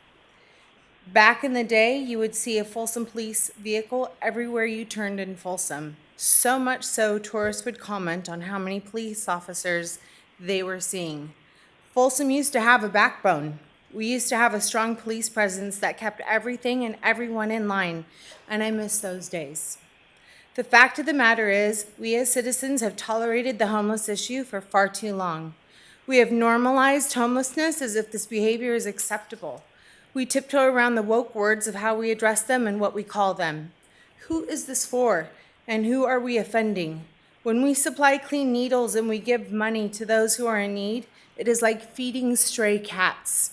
Speaker 8: Back in the day, you would see a Folsom police vehicle everywhere you turned in Folsom. So much so, tourists would comment on how many police officers they were seeing. Folsom used to have a backbone. We used to have a strong police presence that kept everything and everyone in line, and I miss those days. The fact of the matter is, we as citizens have tolerated the homeless issue for far too long. We have normalized homelessness as if this behavior is acceptable. We tiptoe around the woke words of how we address them and what we call them. Who is this for, and who are we offending? When we supply clean needles and we give money to those who are in need, it is like feeding stray cats.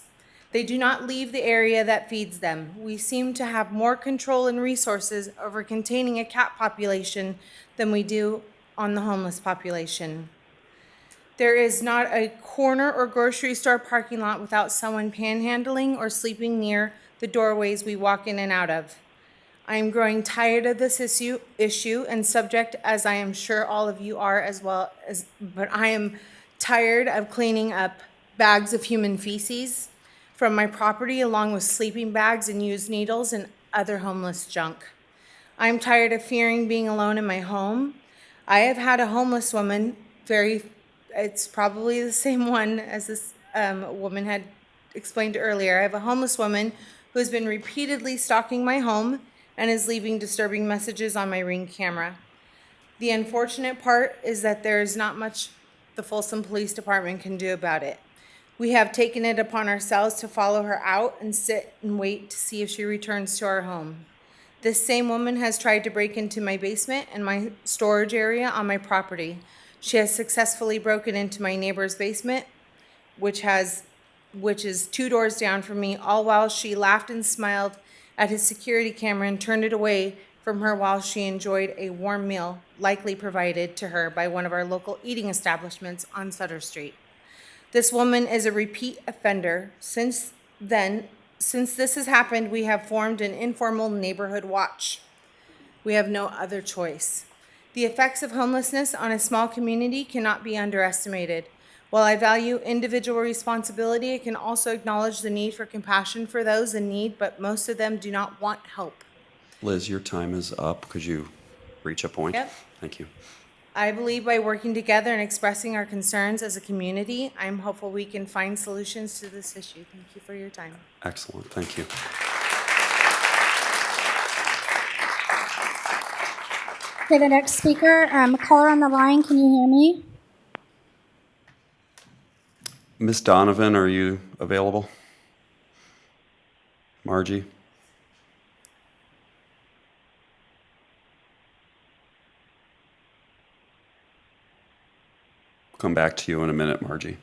Speaker 8: They do not leave the area that feeds them. We seem to have more control and resources over containing a cat population than we do on the homeless population. There is not a corner or grocery store parking lot without someone panhandling or sleeping near the doorways we walk in and out of. I am growing tired of this issue and subject, as I am sure all of you are as well, but I am tired of cleaning up bags of human feces from my property, along with sleeping bags and used needles and other homeless junk. I'm tired of fearing being alone in my home. I have had a homeless woman, it's probably the same one as this woman had explained earlier. I have a homeless woman who has been repeatedly stalking my home and is leaving disturbing messages on my Ring camera. The unfortunate part is that there is not much the Folsom Police Department can do about it. We have taken it upon ourselves to follow her out and sit and wait to see if she returns to our home. This same woman has tried to break into my basement and my storage area on my property. She has successfully broken into my neighbor's basement, which is 2 doors down from me, all while she laughed and smiled at his security camera and turned it away from her while she enjoyed a warm meal, likely provided to her by one of our local eating establishments on Sutter Street. This woman is a repeat offender. Since this has happened, we have formed an informal neighborhood watch. We have no other choice. The effects of homelessness on a small community cannot be underestimated. While I value individual responsibility, I can also acknowledge the need for compassion for those in need, but most of them do not want help.
Speaker 1: Liz, your time is up. Could you reach a point?
Speaker 8: Yep.
Speaker 1: Thank you.
Speaker 8: I believe by working together and expressing our concerns as a community, I'm hopeful we can find solutions to this issue. Thank you for your time.
Speaker 1: Excellent. Thank you.
Speaker 2: Okay, the next speaker, caller on the line, can you hear me?
Speaker 1: Ms. Donovan, are you available? Margie? Come back to you in a minute, Margie.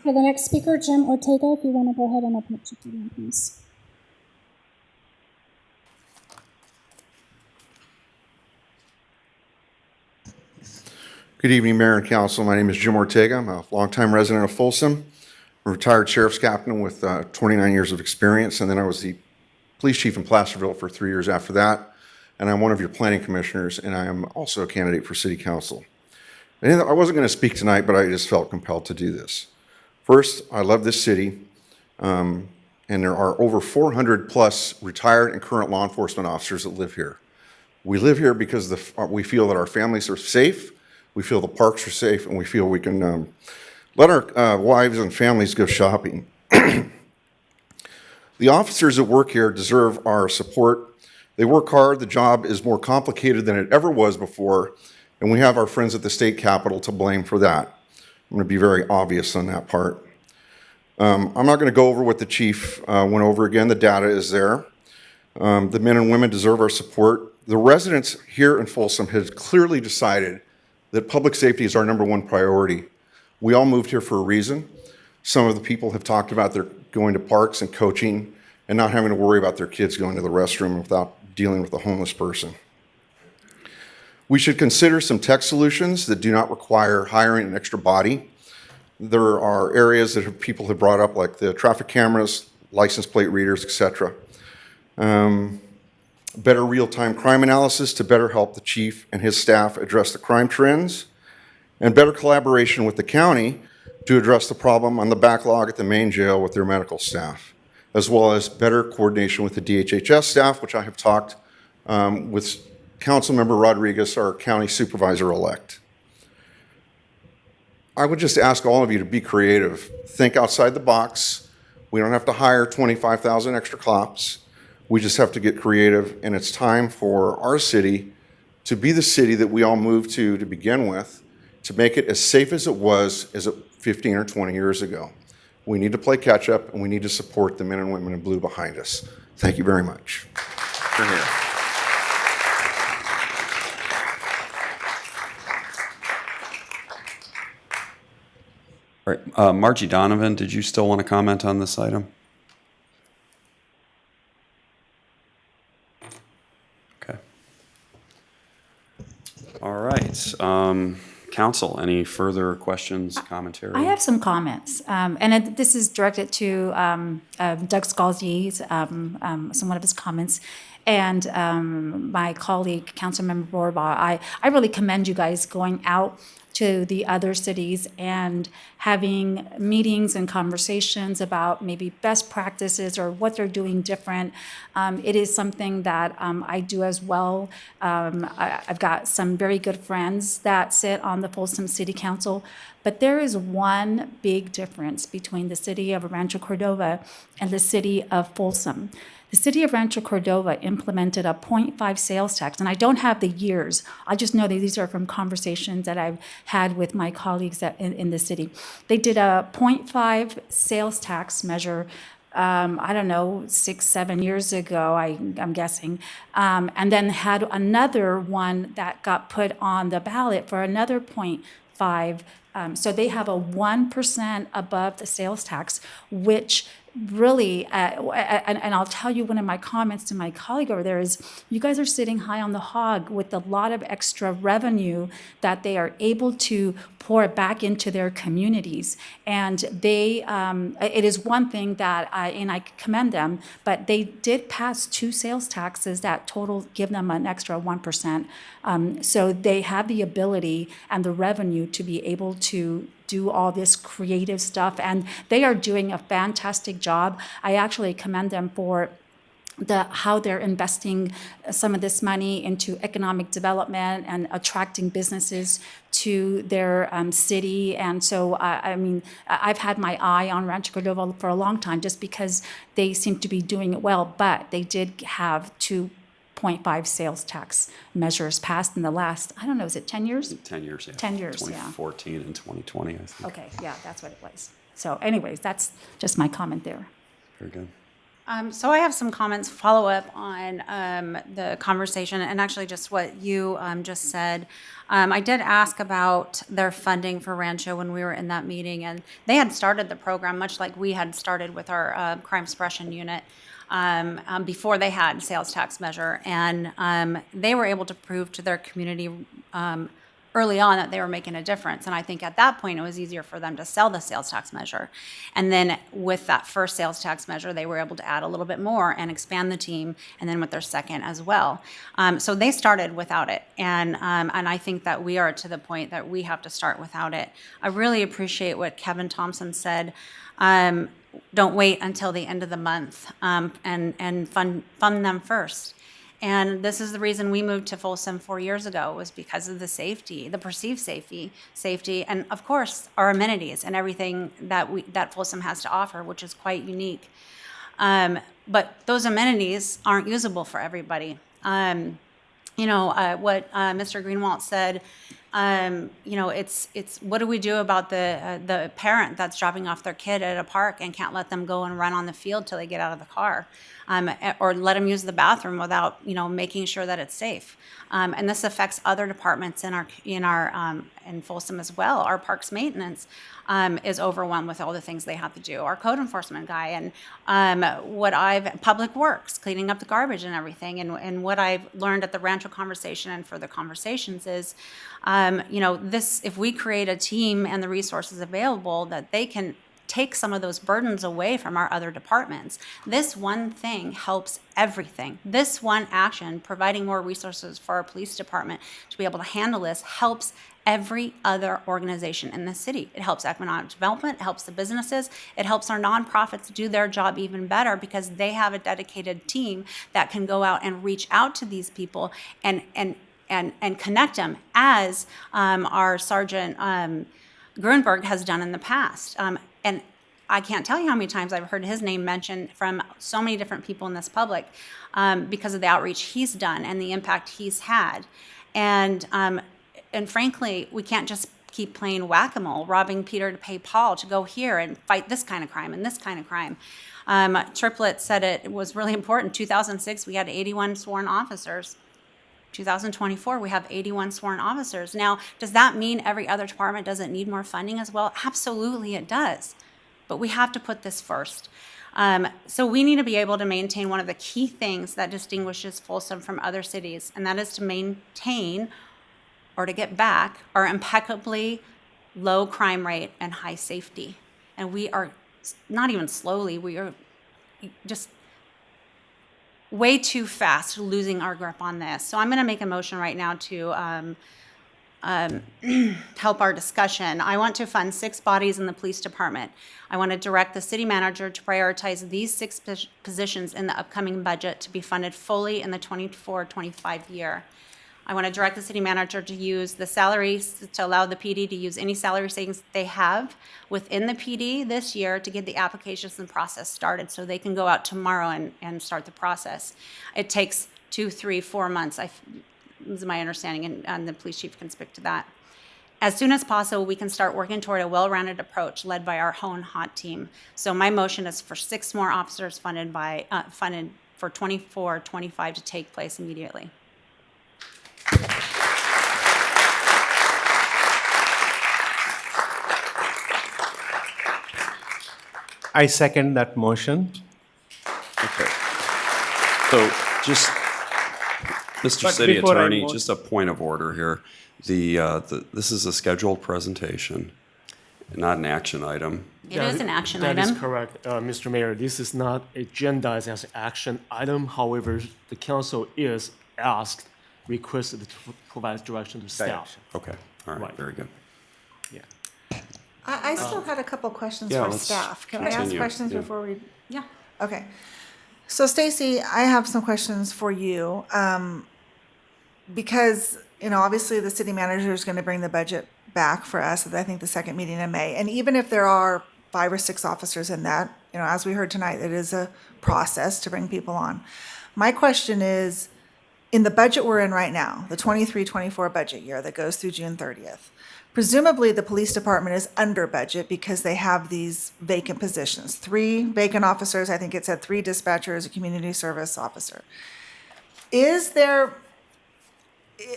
Speaker 2: Okay, the next speaker, Jim Ortega, if you want to go ahead and open up your podium, please.
Speaker 3: Good evening, Mayor and Council. My name is Jim Ortega. I'm a longtime resident of Folsom, a retired sheriff's captain with 29 years of experience, and then I was the police chief in Placerville for 3 years after that. And I'm one of your planning commissioners, and I am also a candidate for city council. And I wasn't going to speak tonight, but I just felt compelled to do this. First, I love this city, and there are over 400 plus retired and current law enforcement officers that live here. We live here because we feel that our families are safe, we feel the parks are safe, and we feel we can let our wives and families go shopping. The officers that work here deserve our support. They work hard. The job is more complicated than it ever was before, and we have our friends at the state capitol to blame for that. I'm going to be very obvious on that part. I'm not going to go over what the chief went over again. The data is there. The men and women deserve our support. The residents here in Folsom have clearly decided that public safety is our #1 priority. We all moved here for a reason. Some of the people have talked about their going to parks and coaching and not having to worry about their kids going to the restroom without dealing with a homeless person. We should consider some tech solutions that do not require hiring an extra body. There are areas that people have brought up, like the traffic cameras, license plate readers, etc. Better real-time crime analysis to better help the chief and his staff address the crime trends, and better collaboration with the county to address the problem on the backlog at the main jail with their medical staff, as well as better coordination with the DHHS staff, which I have talked with Councilmember Rodriguez, our county supervisor-elect. I would just ask all of you to be creative. Think outside the box. We don't have to hire 25,000 extra cops. We just have to get creative, and it's time for our city to be the city that we all moved to begin with, to make it as safe as it was 15 or 20 years ago. We need to play catch up, and we need to support the men and women in blue behind us. Thank you very much.
Speaker 1: All right, Margie Donovan, did you still want to comment on this item? Okay. All right. Council, any further questions, commentary?
Speaker 9: I have some comments, this is directed to Doug Scalzi's, some of his comments, and my colleague, Councilmember Borba. I really commend you guys going out to the other cities and having meetings and conversations about maybe best practices or what they're doing different. It is something that I do as well. I've got some very good friends that sit on the Folsom City Council, but there is one big difference between the city of Rancho Cordova and the city of Folsom. The city of Rancho Cordova implemented a 0.5 sales tax, and I don't have the years. I just know that these are from conversations that I've had with my colleagues in the city. They did a 0.5 sales tax measure, I don't know, 6-7 years ago, I'm guessing, and then had another one that got put on the ballot for another 0.5. So they have a 1% above the sales tax, which really, and I'll tell you, one of my comments to my colleague over there is, you guys are sitting high on the hog with a lot of extra revenue that they are able to pour back into their communities. And it is one thing that I commend them, but they did pass 2 sales taxes that total give them an extra 1%. So they have the ability and the revenue to be able to do all this creative stuff, and they are doing a fantastic job. I actually commend them for how they're investing some of this money into economic development and attracting businesses to their city. And so, I mean, I've had my eye on Rancho Cordova for a long time just because they seem to be doing it well, but they did have 2.5 sales tax measures passed in the last, I don't know, is it 10 years?
Speaker 1: 10 years, yeah.
Speaker 9: 10 years, yeah.
Speaker 1: 2014 and 2020, I think.
Speaker 9: Okay, yeah, that's what it was. So anyways, that's just my comment there.
Speaker 1: Very good.
Speaker 21: So I have some comments, follow up on the conversation and actually just what you just said. I did ask about their funding for Rancho when we were in that meeting, and they had started the program much like we had started with our crime suppression unit before they had sales tax measure. And they were able to prove to their community early on that they were making a difference. And I think at that point, it was easier for them to sell the sales tax measure. And then with that first sales tax measure, they were able to add a little bit more and expand the team, and then with their second as well. So they started without it. And I think that we are to the point that we have to start without it. I really appreciate what Kevin Thompson said. Don't wait until the end of the month and fund them first. And this is the reason we moved to Folsom 4 years ago, was because of the safety, the perceived safety, and of course our amenities and everything that Folsom has to offer, which is quite unique. But those amenities aren't usable for everybody. What Mr. Greenwald said. It's what do we do about the parent that's dropping off their kid at a park and can't let them go and run on the field till they get out of the car, or let them use the bathroom without making sure that it's safe. And this affects other departments in Folsom as well. Our parks maintenance is overwhelmed with all the things they have to do. Our code enforcement guy and public works, cleaning up the garbage and everything. And what I've learned at the Rancho conversation and for the conversations is, if we create a team and the resources available, that they can take some of those burdens away from our other departments. This one thing helps everything. This one action, providing more resources for our police department to be able to handle this, helps every other organization in the city. It helps economic development, it helps the businesses, it helps our nonprofits do their job even better because they have a dedicated team that can go out and reach out to these people and connect them, as our Sergeant Grunberg has done in the past. And I can't tell you how many times I've heard his name mentioned from so many different people in this public because of the outreach he's done and the impact he's had. And frankly, we can't just keep playing whack-a-mole, robbing Peter to pay Paul to go here and fight this kind of crime and this kind of crime. Triplett said it was really important. 2006, we had 81 sworn officers. 2024, we have 81 sworn officers. Now, does that mean every other department doesn't need more funding as well? Absolutely it does. But we have to put this first. So we need to be able to maintain one of the key things that distinguishes Folsom from other cities, and that is to maintain or to get back our impeccably low crime rate and high safety. And we are not even slowly, we are just way too fast losing our grip on this. So I'm going to make a motion right now to help our discussion. I want to fund 6 bodies in the police department. I want to direct the city manager to prioritize these 6 positions in the upcoming budget to be funded fully in the 24-25 year. I want to direct the city manager to use the salaries to allow the PD to use any salary savings they have within the PD this year to get the applications and process started so they can go out tomorrow and start the process. It takes 2, 3, 4 months. This is my understanding, and the police chief can speak to that. As soon as possible, we can start working toward a well-rounded approach led by our own hot team. So my motion is for 6 more officers funded for 24-25 to take place immediately.
Speaker 19: I second that motion.
Speaker 1: Okay. So just, Mr.
Speaker 19: But
Speaker 1: City
Speaker 19: before I
Speaker 1: Attorney,
Speaker 19: vote-
Speaker 1: just a point of order here. This is a scheduled presentation, not an action item.
Speaker 21: It is an action
Speaker 5: That
Speaker 21: item.
Speaker 5: is correct, Mr. Mayor. This is not agendized as an action item. However, the council is asked, requested to provide direction to staff.
Speaker 1: Okay, all right,
Speaker 5: Right.
Speaker 1: very good.
Speaker 5: Yeah.
Speaker 18: I still had a couple questions
Speaker 1: yeah,
Speaker 18: for
Speaker 1: let's
Speaker 18: staff. Can I ask
Speaker 1: continue,
Speaker 18: questions
Speaker 1: yeah.
Speaker 18: before we?
Speaker 21: Yeah.
Speaker 18: Okay. So Stacy, I have some questions for you. Because, obviously the city manager is going to bring the budget back for us at, I think, the second meeting in May. And even if there are 5 or 6 officers in that, as we heard tonight, it is a process to bring people on. My question is, in the budget we're in right now, the 23-24 budget year that goes through June 30th, presumably the police department is under budget because they have these vacant positions. 3 vacant officers, I think it said 3 dispatchers, a community service officer. Is there,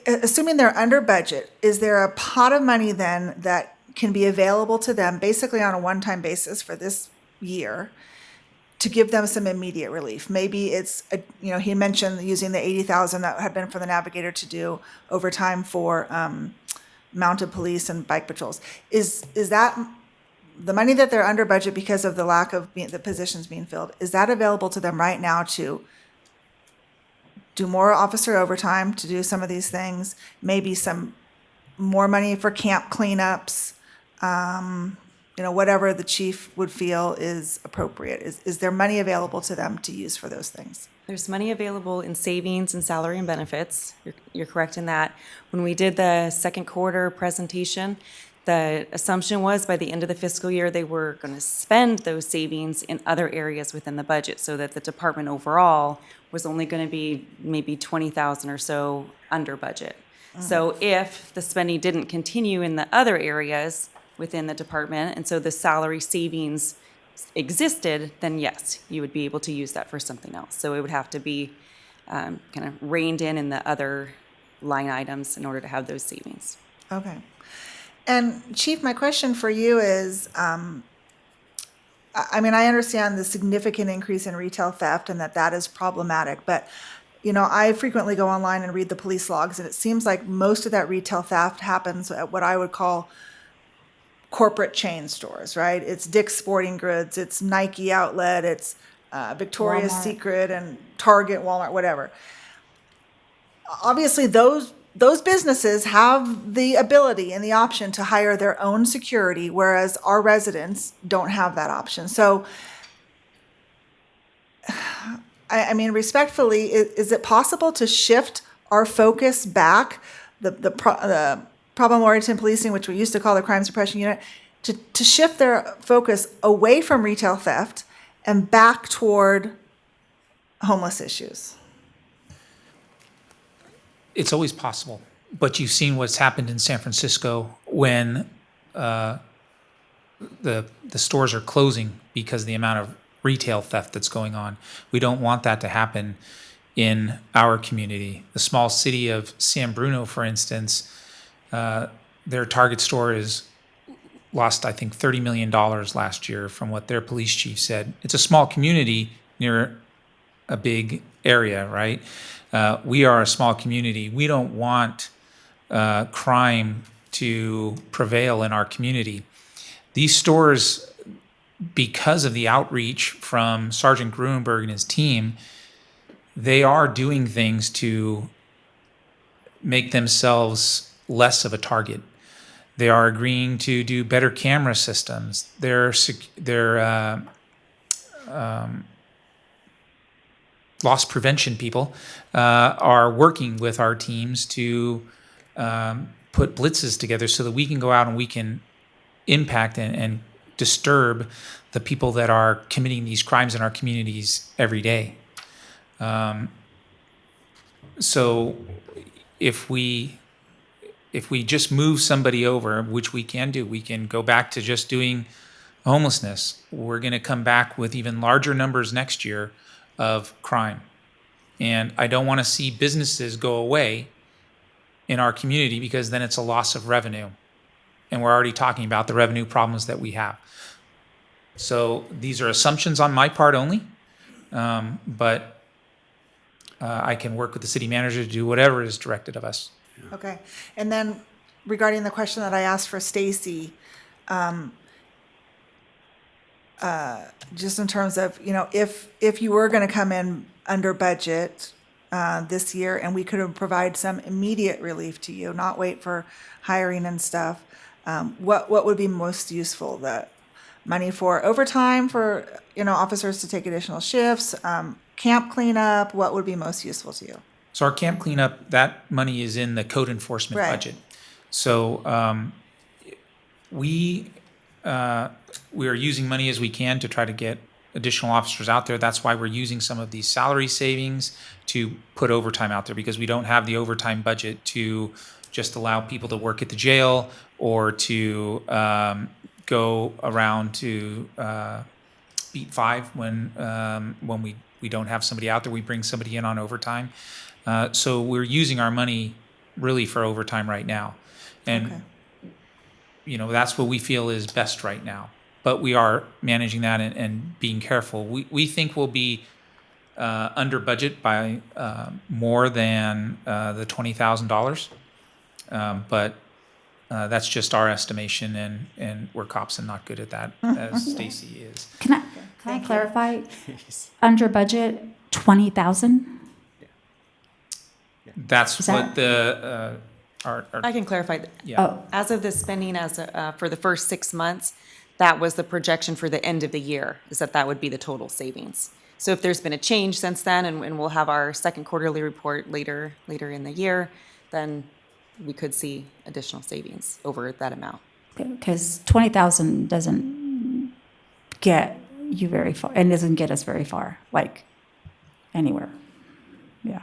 Speaker 18: assuming they're under budget, is there a pot of money then that can be available to them basically on a one-time basis for this year to give them some immediate relief? Maybe it's, he mentioned using the $80,000 that had been for the navigator to do overtime for mounted police and bike patrols. Is that the money that they're under budget because of the lack of the positions being filled? Is that available to them right now to do more officer overtime, to do some of these things? Maybe some more money for camp cleanups, whatever the chief would feel is appropriate. Is there money available to them to use for those things?
Speaker 13: There's money available in savings and salary and benefits. You're correct in that. When we did the second quarter presentation, the assumption was by the end of the fiscal year, they were going to spend those savings in other areas within the budget so that the department overall was only going to be maybe 20,000 or so under budget. So if the spending didn't continue in the other areas within the department, and so the salary savings existed, then yes, you would be able to use that for something else. So it would have to be kind of reined in the other line items in order to have those savings.
Speaker 18: Okay. And Chief, my question for you is, I understand the significant increase in retail theft and that is problematic, but I frequently go online and read the police logs, and it seems like most of that retail theft happens at what I would call corporate chain stores, right? It's Dick's Sporting Goods, it's Nike Outlet, it's Victoria's
Speaker 2: Walmart.
Speaker 18: Secret and Target, Walmart, whatever. Obviously, those businesses have the ability and the option to hire their own security, whereas our residents don't have that option. So, respectfully, is it possible to shift our focus back, the problem-oriented policing, which we used to call the crime suppression unit, to shift their focus away from retail theft and back toward homeless issues?
Speaker 10: It's always possible, but you've seen what's happened in San Francisco when the stores are closing because of the amount of retail theft that's going on. We don't want that to happen in our community. The small city of San Bruno, for instance, their Target store is lost, I think, $30 million last year from what their police chief said. It's a small community near a big area, right? We are a small community. We don't want crime to prevail in our community. These stores, because of the outreach from Sergeant Gruenberg and his team, they are doing things to make themselves less of a target. They are agreeing to do better camera systems. They're loss prevention people are working with our teams to put blitzes together so that we can go out and we can impact and disturb the people that are committing these crimes in our communities every day. So if we just move somebody over, which we can do, we can go back to just doing homelessness. We're going to come back with even larger numbers next year of crime. And I don't want to see businesses go away in our community because then it's a loss of revenue. And we're already talking about the revenue problems that we have. So these are assumptions on my part only, but I can work with the city manager to do whatever is directed of us.
Speaker 18: Okay. And then regarding the question that I asked for Stacy, just in terms of, if you were going to come in under budget this year and we could provide some immediate relief to you, not wait for hiring and stuff, what would be most useful? The money for overtime for, officers to take additional shifts, camp cleanup, what would be most useful to you?
Speaker 10: So our camp cleanup, that money is in the code enforcement
Speaker 18: Right.
Speaker 10: budget. So we are using money as we can to try to get additional officers out there. That's why we're using some of these salary savings to put overtime out there, because we don't have the overtime budget to just allow people to work at the jail or to go around to beat five when we don't have somebody out there. We bring somebody in on overtime. So we're using our money really for overtime right now. And, that's what we feel is best right now. But we are managing that and being careful. We think we'll be under budget by more than the $20,000. But that's just our estimation, and we're cops and not good at that, as Stacy is.
Speaker 9: Can I clarify? Under budget, 20,000?
Speaker 10: That's what the
Speaker 13: I can clarify.
Speaker 10: Yeah.
Speaker 9: Oh.
Speaker 13: As of the spending for the first 6 months, that was the projection for the end of the year, is that would be the total savings. So if there's been a change since then, and we'll have our second quarterly report later in the year, then we could see additional savings over that amount.
Speaker 9: Because 20,000 doesn't get you very far, and doesn't get us very far, like anywhere. Yeah.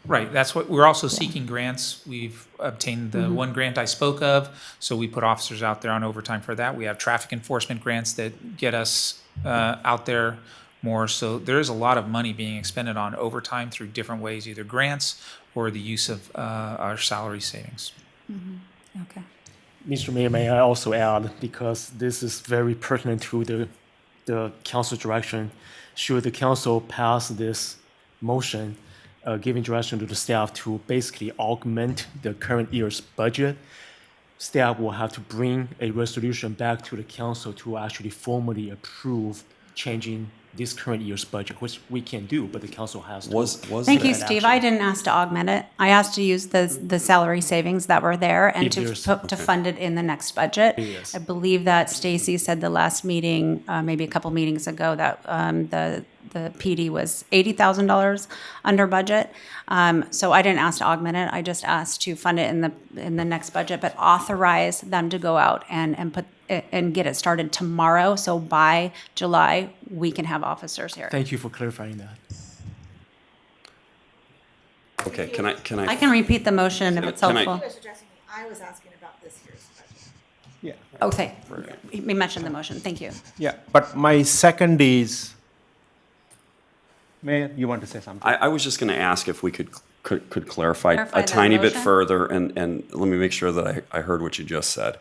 Speaker 10: Right, that's what, we're also seeking grants. We've obtained the one grant I spoke of, so we put officers out there on overtime for that. We have traffic enforcement grants that get us out there more. So there is a lot of money being expended on overtime through different ways, either grants or the use of our salary savings.
Speaker 9: Okay.
Speaker 5: Mr. Mayor, may I also add, because this is very pertinent to the council direction, should the council pass this motion, giving direction to the staff to basically augment the current year's budget, staff will have to bring a resolution back to the council to actually formally approve changing this current year's budget, which we can do, but the council has to.
Speaker 21: Thank you, Steve. I didn't ask to augment it. I asked to use the salary savings that were there and to fund it in the next budget.
Speaker 5: Yes.
Speaker 21: I believe that Stacy said the last meeting, maybe a couple meetings ago, that the PD was $80,000 under budget. So I didn't ask to augment it. I just asked to fund it in the next budget, but authorize them to go out and put and get it started tomorrow. So by July, we can have officers here.
Speaker 5: Thank you for clarifying that.
Speaker 1: Okay, can I?
Speaker 21: I can repeat the motion if it's
Speaker 1: Can I-
Speaker 21: helpful.
Speaker 18: I was asking about this year's budget.
Speaker 19: Yeah.
Speaker 21: Okay, we mentioned the motion. Thank you.
Speaker 19: Yeah, but my second is, Mayor, you want to say something?
Speaker 1: I was just going to ask if we could clarify
Speaker 21: Clarify
Speaker 1: a
Speaker 21: that
Speaker 1: tiny bit
Speaker 21: motion?
Speaker 1: further, and let me make sure that I heard what you just said.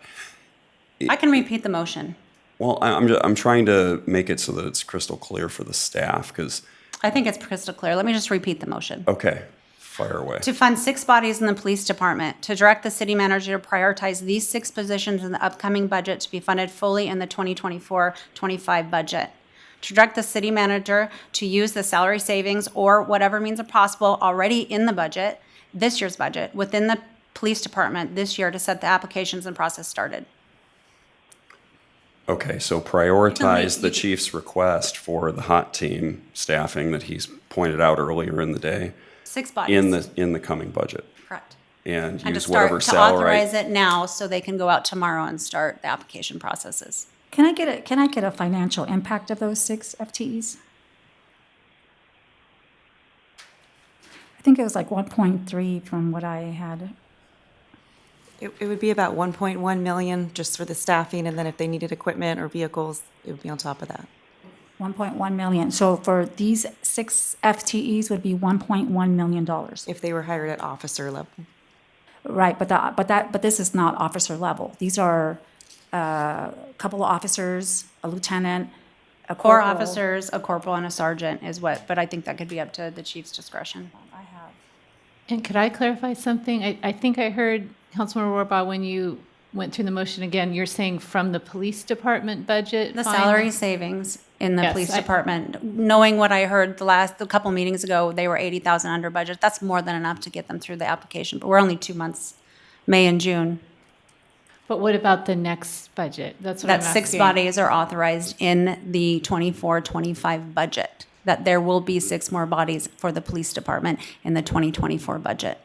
Speaker 21: I can repeat the motion.
Speaker 1: Well, I'm trying to make it so that it's crystal clear for the staff, because,
Speaker 21: I think it's crystal clear. Let me just repeat the motion.
Speaker 1: okay, fire away.
Speaker 21: To fund 6 bodies in the police department, to direct the city manager to prioritize these 6 positions in the upcoming budget to be funded fully in the 2024-25 budget. To direct the city manager to use the salary savings or whatever means are possible already in the budget, this year's budget, within the police department this year to set the applications and process started.
Speaker 1: Okay, so prioritize the chief's request for the hot team staffing that he's pointed out earlier in the day
Speaker 21: 6 bodies.
Speaker 1: in the coming budget,
Speaker 21: Correct.
Speaker 1: and
Speaker 21: And to
Speaker 1: use whatever
Speaker 21: start, to
Speaker 1: salary.
Speaker 21: authorize it now so they can go out tomorrow and start the application processes.
Speaker 9: Can I get a financial impact of those 6 FTEs? I think it was like 1.3 from what I had.
Speaker 13: It would be about 1.1 million just for the staffing, and then if they needed equipment or vehicles, it would be on top of that.
Speaker 9: 1.1 million. So for these 6 FTEs would be $1.1 million.
Speaker 13: If they were hired at officer level.
Speaker 9: Right, but this is not officer level. These are a couple of officers, a lieutenant,
Speaker 21: Four
Speaker 9: corporal.
Speaker 21: officers, a corporal, and a sergeant is what, but I think that could be up to the chief's discretion.
Speaker 14: And could I clarify something? I think I heard Councilmember Rohrbaugh, when you went through the motion again, you're saying from the police department budget?
Speaker 21: The
Speaker 14: fine?
Speaker 21: salary savings in the
Speaker 14: Yes,
Speaker 21: police
Speaker 14: I-
Speaker 21: department, knowing what I heard a couple meetings ago, they were 80,000 under budget. That's more than enough to get them through the application, but we're only 2 months, May and June.
Speaker 14: But what about the next budget? That's what I'm
Speaker 21: That
Speaker 14: asking.
Speaker 21: 6 bodies are authorized in the 24-25 budget, that there will be 6 more bodies for the police department in the 2024 budget.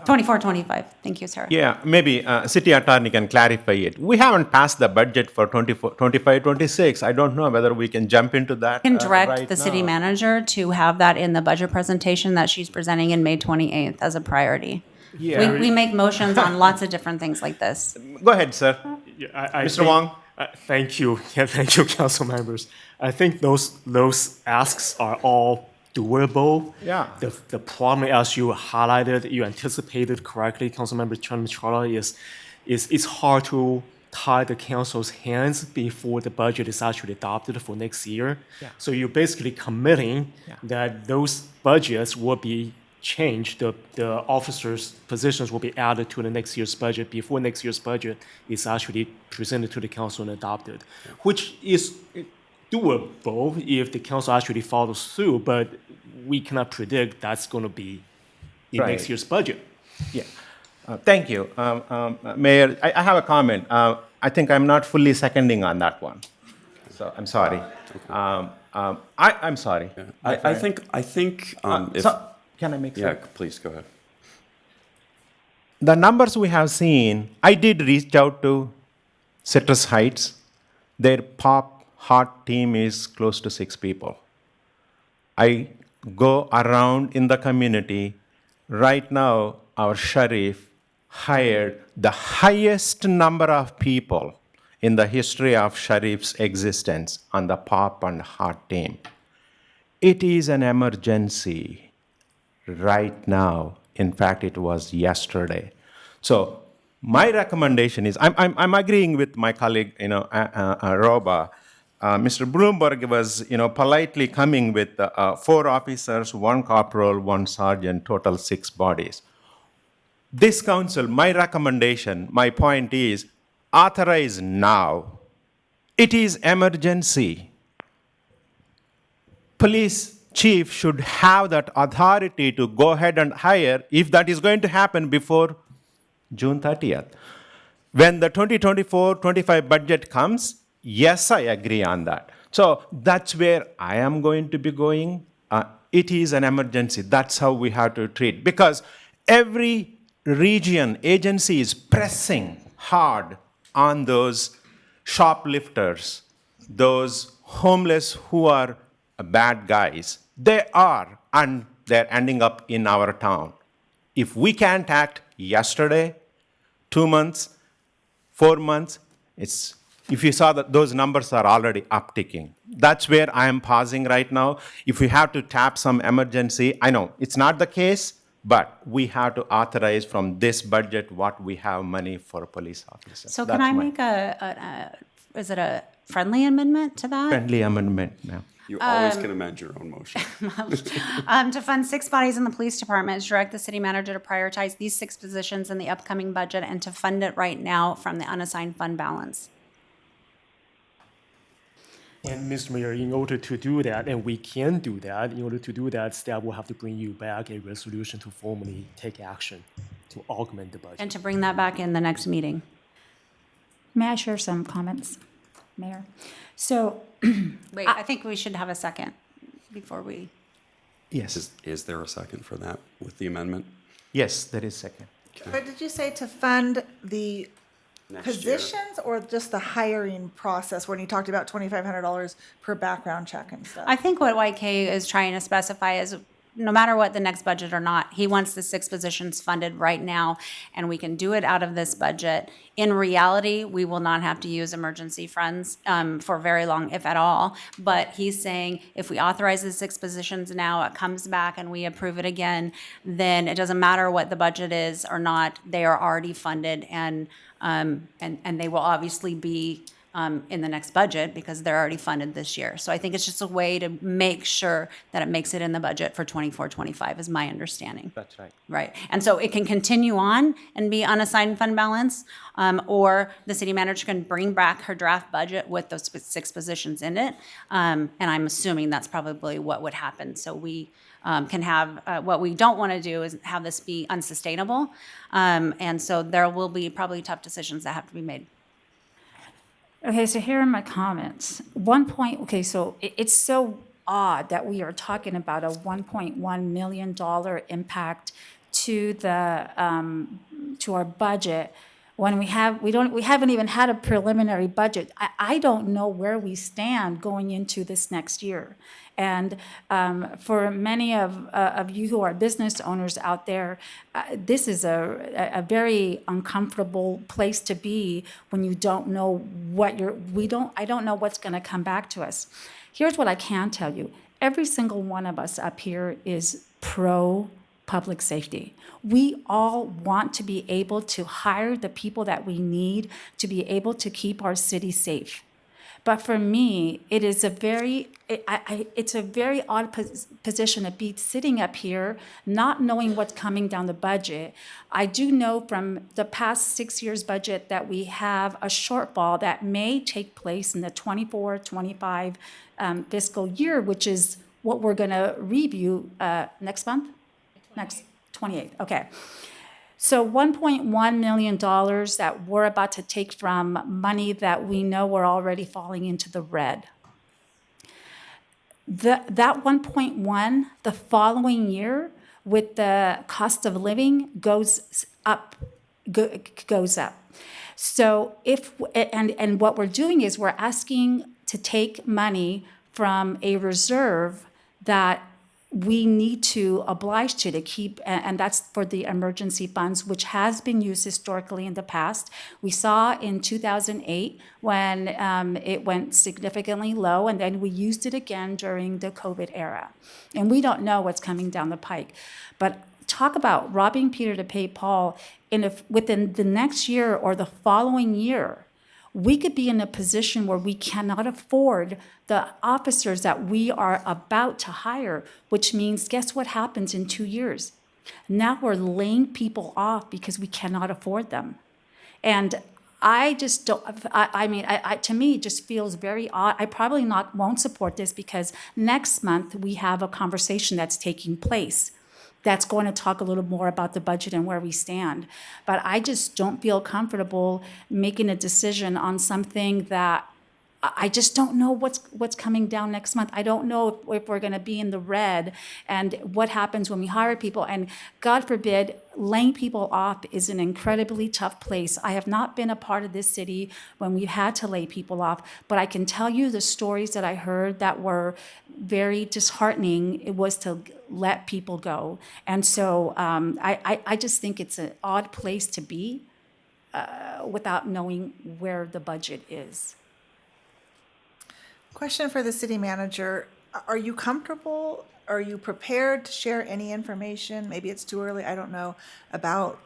Speaker 21: 24-25, thank you, Sarah.
Speaker 19: Yeah, maybe city attorney can clarify it. We haven't passed the budget for 25, 26. I don't know whether we can jump into that.
Speaker 21: Can direct
Speaker 19: right
Speaker 21: the city
Speaker 19: now.
Speaker 21: manager to have that in the budget presentation that she's presenting in May 28th as a priority.
Speaker 19: Yeah.
Speaker 21: We make motions on lots of different things like this.
Speaker 19: Go ahead, sir. Mr. Wong?
Speaker 5: Thank you. Yeah, thank you, council members. I think those asks are all doable.
Speaker 19: Yeah.
Speaker 5: The problem, as you highlighted, you anticipated correctly, Councilmember Charla, is it's hard to tie the council's hands before the budget is actually adopted for next year.
Speaker 19: Yeah.
Speaker 5: So you're basically committing that those budgets will be changed, the officers' positions will be added to the next year's budget before next year's budget is actually presented to the council and adopted, which is doable if the council actually follows through, but we cannot predict that's going to be in
Speaker 19: Right.
Speaker 5: next year's budget.
Speaker 19: Yeah. Thank you. Mayor, I have a comment. I think I'm not fully seconding on that one. So I'm sorry. I'm sorry.
Speaker 1: I think if
Speaker 19: can I make
Speaker 1: yeah, please go ahead.
Speaker 19: The numbers we have seen, I did reach out to Citrus Heights. Their pop hot team is close to 6 people. I go around in the community. Right now, our sheriff hired the highest number of people in the history of sheriff's existence on the pop and hot team. It is an emergency right now. In fact, it was yesterday. So my recommendation is, I'm agreeing with my colleague, Roba. Mr. Bloomberg was, politely coming with 4 officers, 1 corporal, 1 sergeant, total 6 bodies. This council, my recommendation, my point is, authorize now. It is emergency. Police chief should have that authority to go ahead and hire if that is going to happen before June 30th. When the 2024-25 budget comes, yes, I agree on that. So that's where I am going to be going. It is an emergency. That's how we have to treat. Because every region agency is pressing hard on those shoplifters, those homeless who are bad guys. They are, and they're ending up in our town. If we can't act yesterday, 2 months, 4 months, if you saw that those numbers are already upticking. That's where I am pausing right now. If we have to tap some emergency, I know it's not the case, but we have to authorize from this budget what we have money for police officers.
Speaker 21: So can I make is it a friendly amendment to that?
Speaker 19: Friendly amendment, ma'am.
Speaker 1: You always can amend your own motion.
Speaker 21: To fund 6 bodies in the police department, to direct the city manager to prioritize these 6 positions in the upcoming budget and to fund it right now from the unassigned fund balance.
Speaker 5: And Mr. Mayor, in order to do that, and we can do that, in order to do that, staff will have to bring you back a resolution to formally take action to augment the budget.
Speaker 21: And to bring that back in the next meeting.
Speaker 9: May I share some comments, Mayor? So,
Speaker 21: Wait, I think we should have a second before we.
Speaker 19: Yes.
Speaker 1: Is there a second for that with the amendment?
Speaker 19: Yes, there is second.
Speaker 18: But did you say to fund the
Speaker 1: Next year.
Speaker 18: positions or just the hiring process when you talked about $2,500 per background check and stuff?
Speaker 21: I think what YK is trying to specify is no matter what the next budget or not, he wants the 6 positions funded right now, and we can do it out of this budget. In reality, we will not have to use emergency funds for very long, if at all. But he's saying if we authorize the 6 positions now, it comes back and we approve it again, then it doesn't matter what the budget is or not, they are already funded, and they will obviously be in the next budget because they're already funded this year. So I think it's just a way to make sure that it makes it in the budget for 24-25 is my understanding.
Speaker 19: That's right.
Speaker 21: Right. And so it can continue on and be unassigned fund balance, or the city manager can bring back her draft budget with those 6 positions in it. And I'm assuming that's probably what would happen. So we can have, what we don't want to do is have this be unsustainable. And so there will be probably tough decisions that have to be made.
Speaker 9: Okay, so here are my comments. So it's so odd that we are talking about a $1.1 million impact to our budget when we haven't even had a preliminary budget. I don't know where we stand going into this next year. And for many of you who are business owners out there, this is a very uncomfortable place to be when you don't know I don't know what's going to come back to us. Here's what I can tell you. Every single one of us up here is pro public safety. We all want to be able to hire the people that we need to be able to keep our city safe. But for me, it is it's a very odd position to be sitting up here, not knowing what's coming down the budget. I do know from the past 6 years' budget that we have a shortfall that may take place in the 24-25 fiscal year, which is what we're going to review next month? Next 28th. Okay. So $1.1 million that we're about to take from money that we know we're already falling into the red. That 1.1, the following year, with the cost of living, goes up. So and what we're doing is we're asking to take money from a reserve that we need to oblige to keep, and that's for the emergency funds, which has been used historically in the past. We saw in 2008 when it went significantly low, and then we used it again during the COVID era. And we don't know what's coming down the pike. But talk about robbing Peter to pay Paul. Within the next year or the following year, we could be in a position where we cannot afford the officers that we are about to hire, which means guess what happens in 2 years? Now we're laying people off because we cannot afford them. And I just don't, to me, it just feels very odd. I probably won't support this because next month we have a conversation that's taking place that's going to talk a little more about the budget and where we stand. But I just don't feel comfortable making a decision on something that I just don't know what's coming down next month. I don't know if we're going to be in the red and what happens when we hire people. And God forbid, laying people off is an incredibly tough place. I have not been a part of this city when we had to lay people off, but I can tell you the stories that I heard that were very disheartening. It was to let people go. And so I just think it's an odd place to be without knowing where the budget is.
Speaker 18: Question for the city manager. Are you comfortable? Are you prepared to share any information? Maybe it's too early, I don't know, about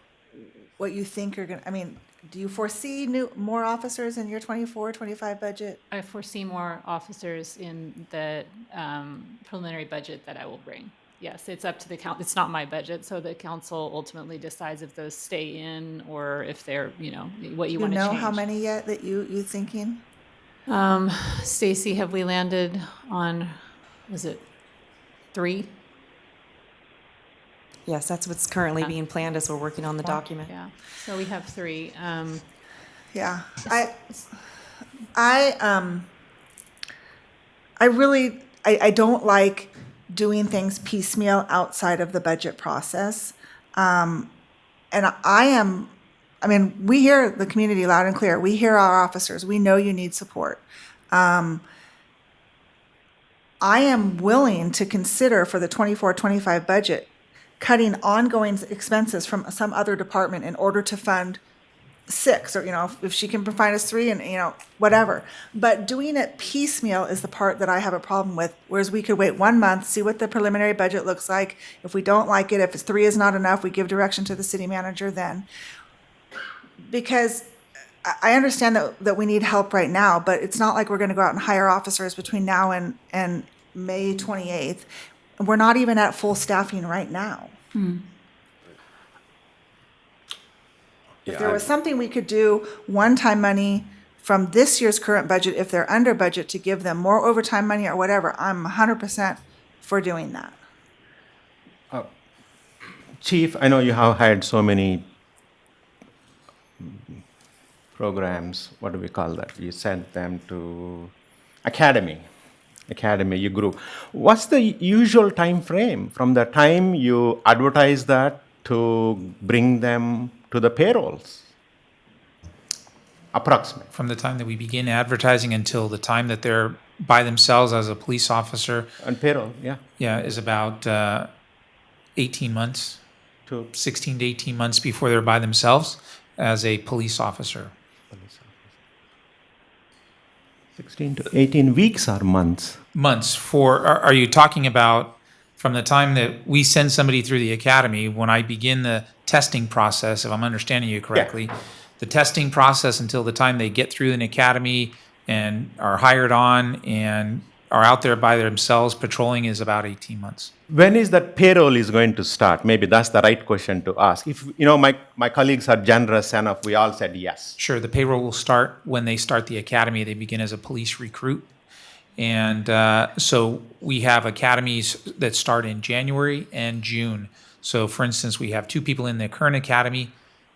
Speaker 18: what you think you're going to, do you foresee more officers in your 24-25 budget?
Speaker 14: I foresee more officers in the preliminary budget that I will bring. Yes, it's up to the council. It's not my budget, so the council ultimately decides if those stay in or if they're, what you want to change.
Speaker 18: Do you know how many yet that you thinking?
Speaker 14: Stacy, have we landed on, was it 3?
Speaker 13: Yes, that's what's currently being planned as we're working on the document.
Speaker 14: Yeah, so we have 3.
Speaker 18: Yeah, I don't like doing things piecemeal outside of the budget process. And we hear the community loud and clear. We hear our officers. We know you need support. I am willing to consider for the 24-25 budget cutting ongoing expenses from some other department in order to fund 6, or if she can find us 3 and whatever. But doing it piecemeal is the part that I have a problem with, whereas we could wait 1 month, see what the preliminary budget looks like. If we don't like it, if 3 is not enough, we give direction to the city manager then. Because I understand that we need help right now, but it's not like we're going to go out and hire officers between now and May 28th. We're not even at full staffing right now. If there was something we could do, one-time money from this year's current budget, if they're under budget, to give them more overtime money or whatever, I'm 100% for doing that.
Speaker 19: Chief, I know you have hired so many programs, what do we call that? You sent them to academy, you grew. What's the usual time frame from the time you advertise that to bring them to the payrolls? Approximate.
Speaker 10: From the time that we begin advertising until the time that they're by themselves as a police officer.
Speaker 19: On payroll, yeah.
Speaker 10: Yeah, is about 18 months.
Speaker 19: To
Speaker 10: 16 to 18 months before they're by themselves as a police officer.
Speaker 19: 16 to 18 weeks or months?
Speaker 10: Months. Are you talking about from the time that we send somebody through the academy, when I begin the testing process, if I'm understanding you correctly, the testing process until the time they get through an academy and are hired on and are out there by themselves patrolling is about 18 months.
Speaker 19: When is that payroll is going to start? Maybe that's the right question to ask. If my colleagues are generous enough, we all said yes.
Speaker 10: Sure, the payroll will start when they start the academy. They begin as a police recruit. And so we have academies that start in January and June. So for instance, we have 2 people in the current academy.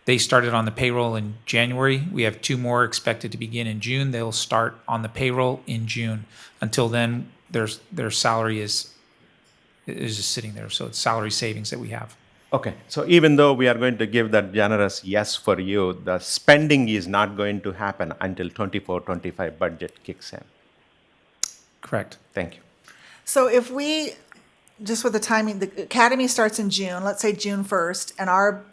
Speaker 10: They started on the payroll in January. We have 2 more expected to begin in June. They'll start on the payroll in June. Until then, their salary is just sitting there. So it's salary savings that we have.
Speaker 19: Okay, so even though we are going to give that generous yes for you, the spending is not going to happen until 24-25 budget kicks in.
Speaker 10: Correct.
Speaker 19: Thank you.
Speaker 18: So if we, just with the timing, the academy starts in June, let's say June 1st, and our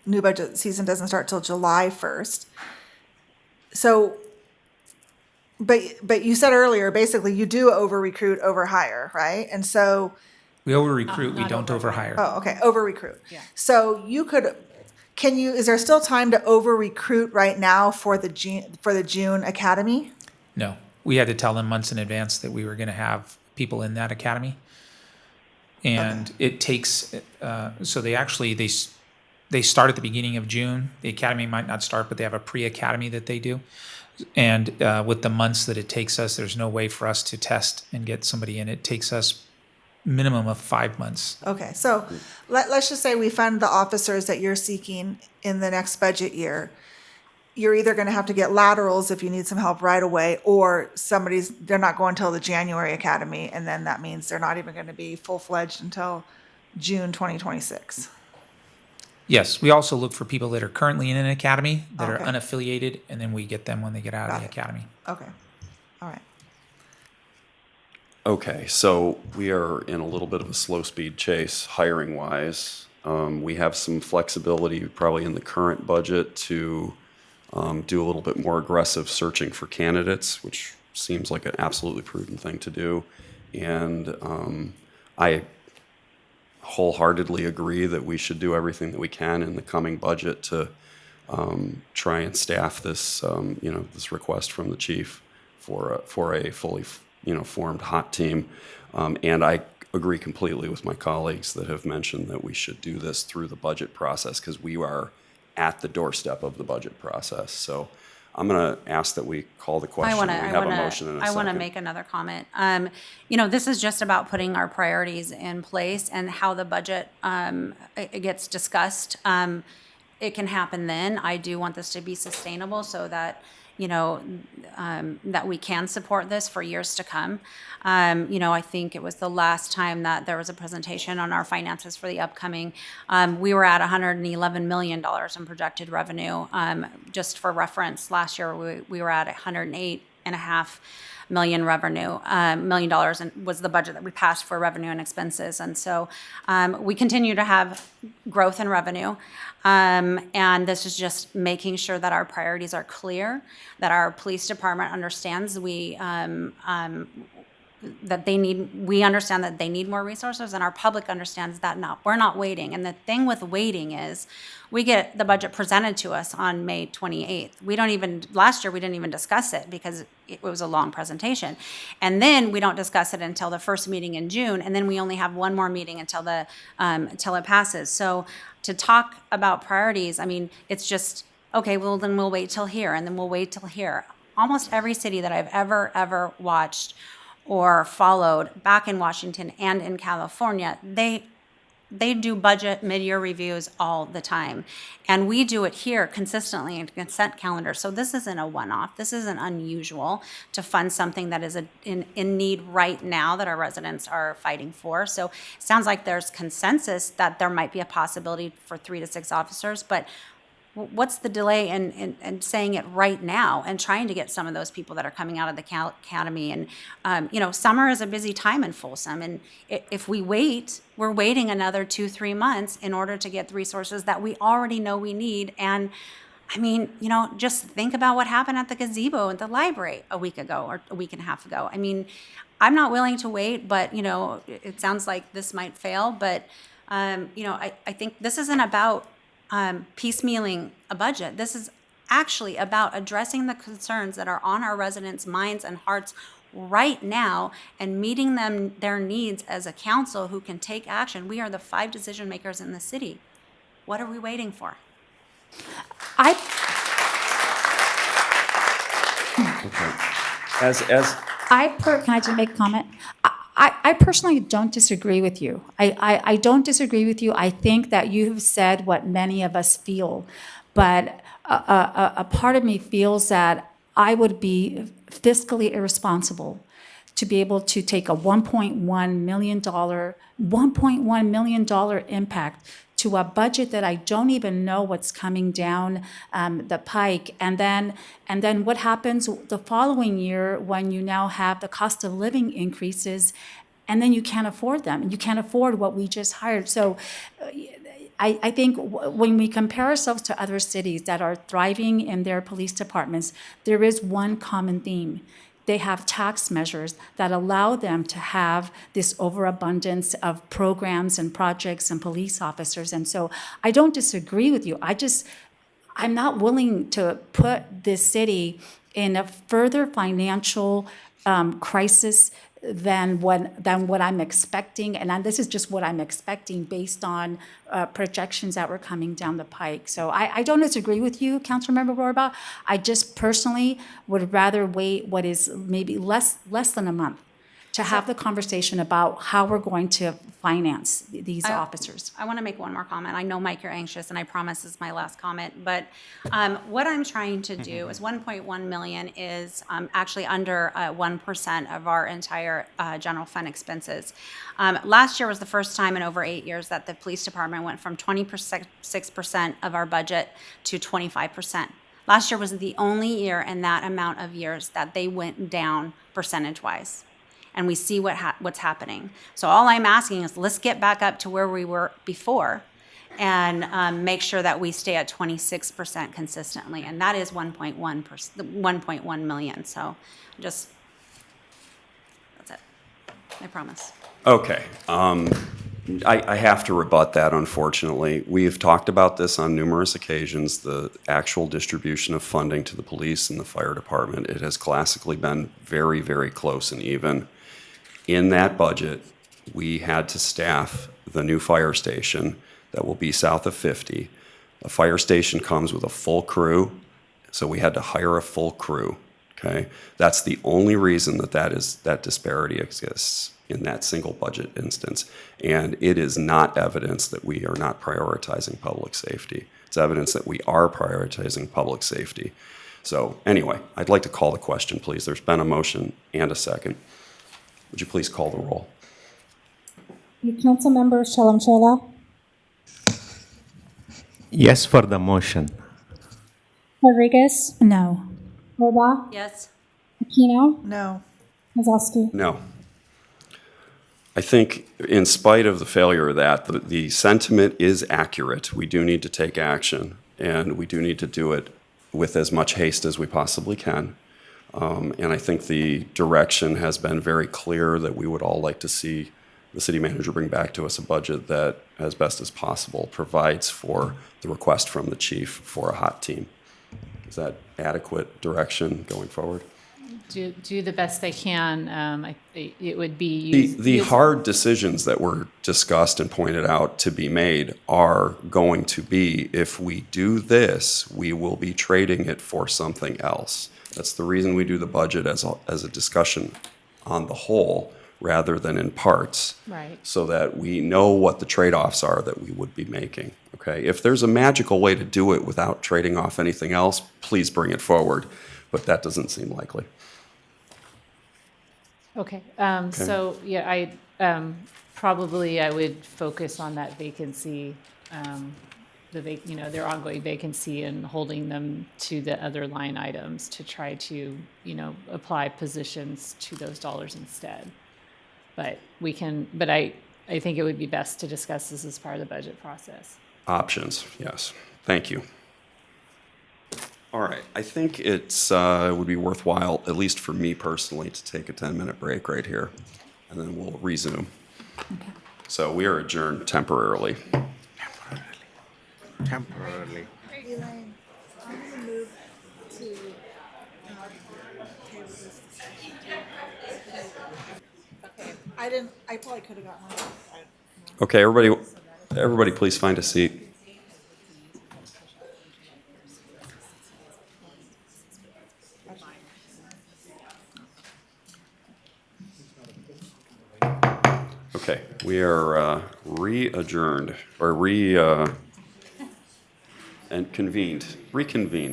Speaker 18: new budget season doesn't start till July 1st. So, but you said earlier, basically you do over-recruit, over-hire, right? And so.
Speaker 10: We over-recruit, we don't over-hire.
Speaker 18: Oh, okay, over-recruit. Yeah. So is there still time to over-recruit right now for the June academy?
Speaker 10: No, we had to tell them months in advance that we were going to have people in that academy. And it takes, so they start at the beginning of June. The academy might not start, but they have a pre-academy that they do. And with the months that it takes us, there's no way for us to test and get somebody in. It takes us minimum of 5 months.
Speaker 18: Okay, so let's just say we fund the officers that you're seeking in the next budget year. You're either going to have to get laterals if you need some help right away, or they're not going until the January academy, and then that means they're not even going to be full-fledged until June 2026.
Speaker 10: Yes, we also look for people that are currently in an academy that are unaffiliated, and then we get them when they get out of the academy.
Speaker 18: Okay, all right.
Speaker 1: Okay, so we are in a little bit of a slow speed chase hiring-wise. We have some flexibility probably in the current budget to do a little bit more aggressive searching for candidates, which seems like an absolutely prudent thing to do. And I wholeheartedly agree that we should do everything that we can in the coming budget to try and staff this, this request from the chief for a fully, formed hot team. And I agree completely with my colleagues that have mentioned that we should do this through the budget process because we are at the doorstep of the budget process. So I'm going to ask that we call the question. We have a motion in a second.
Speaker 21: I want to make another comment. This is just about putting our priorities in place and how the budget it gets discussed. It can happen then. I do want this to be sustainable so that that we can support this for years to come. I think it was the last time that there was a presentation on our finances for the upcoming. We were at $111 million in projected revenue. Just for reference, last year we were at $108.5 million revenue, $1 million and was the budget that we passed for revenue and expenses. And so we continue to have growth in revenue. And this is just making sure that our priorities are clear, that our police department understands that they need, we understand that they need more resources, and our public understands that we're not waiting. And the thing with waiting is we get the budget presented to us on May 28th. Last year we didn't even discuss it because it was a long presentation. And then we don't discuss it until the first meeting in June, and then we only have one more meeting until it passes. So to talk about priorities, I mean, it's just, okay, well, then we'll wait till here, and then we'll wait till here. Almost every city that I've ever watched or followed back in Washington and in California, they do budget mid-year reviews all the time. And we do it here consistently in consent calendar. So this isn't a one-off. This isn't unusual to fund something that is in need right now that our residents are fighting for. So it sounds like there's consensus that there might be a possibility for 3 to 6 officers, but what's the delay in saying it right now and trying to get some of those people that are coming out of the academy? And, summer is a busy time in Folsom. And if we wait, we're waiting another 2-3 months in order to get the resources that we already know we need. And I mean, just think about what happened at the gazebo at the library a week ago or a week and a half ago. I mean, I'm not willing to wait, but, it sounds like this might fail. But, I think this isn't about piecemealing a budget. This is actually about addressing the concerns that are on our residents' minds and hearts right now and meeting their needs as a council who can take action. We are the 5 decision makers in the city. What are we waiting for?
Speaker 1: Can
Speaker 9: I just make a comment? I personally don't disagree with you. I don't disagree with you. I think that you've said what many of us feel, but a part of me feels that I would be fiscally irresponsible to be able to take a $1.1 million impact to a budget that I don't even know what's coming down the pike. And then what happens the following year when you now have the cost of living increases and then you can't afford them. You can't afford what we just hired. So I think when we compare ourselves to other cities that are thriving in their police departments, there is one common theme. They have tax measures that allow them to have this overabundance of programs and projects and police officers. And so I don't disagree with you. I'm not willing to put this city in a further financial crisis than what I'm expecting. And this is just what I'm expecting based on projections that were coming down the pike. So I don't disagree with you, Councilmember Rohrbaugh. I just personally would rather wait what is maybe less than a month to have the conversation about how we're going to finance these officers.
Speaker 21: I want to make one more comment. I know, Mike, you're anxious, and I promise this is my last comment. But what I'm trying to do is 1.1 million is actually under 1% of our entire general fund expenses. Last year was the first time in over 8 years that the police department went from 26% of our budget to 25%. Last year was the only year in that amount of years that they went down percentage-wise. And we see what's happening. So all I'm asking is let's get back up to where we were before and make sure that we stay at 26% consistently. And that is 1.1 million. So that's it. I promise.
Speaker 1: Okay. I have to rebut that, unfortunately. We have talked about this on numerous occasions, the actual distribution of funding to the police and the fire department. It has classically been very, very close and even. In that budget, we had to staff the new fire station that will be south of 50. A fire station comes with a full crew, so we had to hire a full crew, okay? That's the only reason that disparity exists in that single budget instance. And it is not evidence that we are not prioritizing public safety. It's evidence that we are prioritizing public safety. So anyway, I'd like to call the question, please. There's been a motion and a second. Would you please call the roll?
Speaker 2: Councilmember Shalom Shala,
Speaker 19: Yes for the motion.
Speaker 2: Rodriguez,
Speaker 9: No.
Speaker 2: Rohrbaugh,
Speaker 21: Yes.
Speaker 2: Aquino,
Speaker 18: No.
Speaker 2: Kozlowski.
Speaker 1: No. I think in spite of the failure of that, the sentiment is accurate. We do need to take action, and we do need to do it with as much haste as we possibly can. And I think the direction has been very clear that we would all like to see the city manager bring back to us a budget that, as best as possible, provides for the request from the chief for a hot team. Is that adequate direction going forward?
Speaker 14: Do the best they can. It would be
Speaker 1: The hard decisions that were discussed and pointed out to be made are going to be, if we do this, we will be trading it for something else. That's the reason we do the budget as a discussion on the whole rather than in parts.
Speaker 14: Right.
Speaker 1: So that we know what the trade-offs are that we would be making. Okay. If there's a magical way to do it without trading off anything else, please bring it forward. But that doesn't seem likely.
Speaker 14: Okay. So yeah, probably I would focus on that vacancy, their ongoing vacancy, and holding them to the other line items to try to apply positions to those dollars instead. But I think it would be best to discuss this as part of the budget process.
Speaker 1: Options, yes. Thank you. All right, I think it would be worthwhile, at least for me personally, to take a 10-minute break right here, and then we'll resume. Okay. So we are adjourned temporarily.
Speaker 19: Temporarily.
Speaker 18: Elaine, I'm going to move to I probably could have gotten one.
Speaker 1: Okay, everybody please find a seat. Okay, we are reconvened,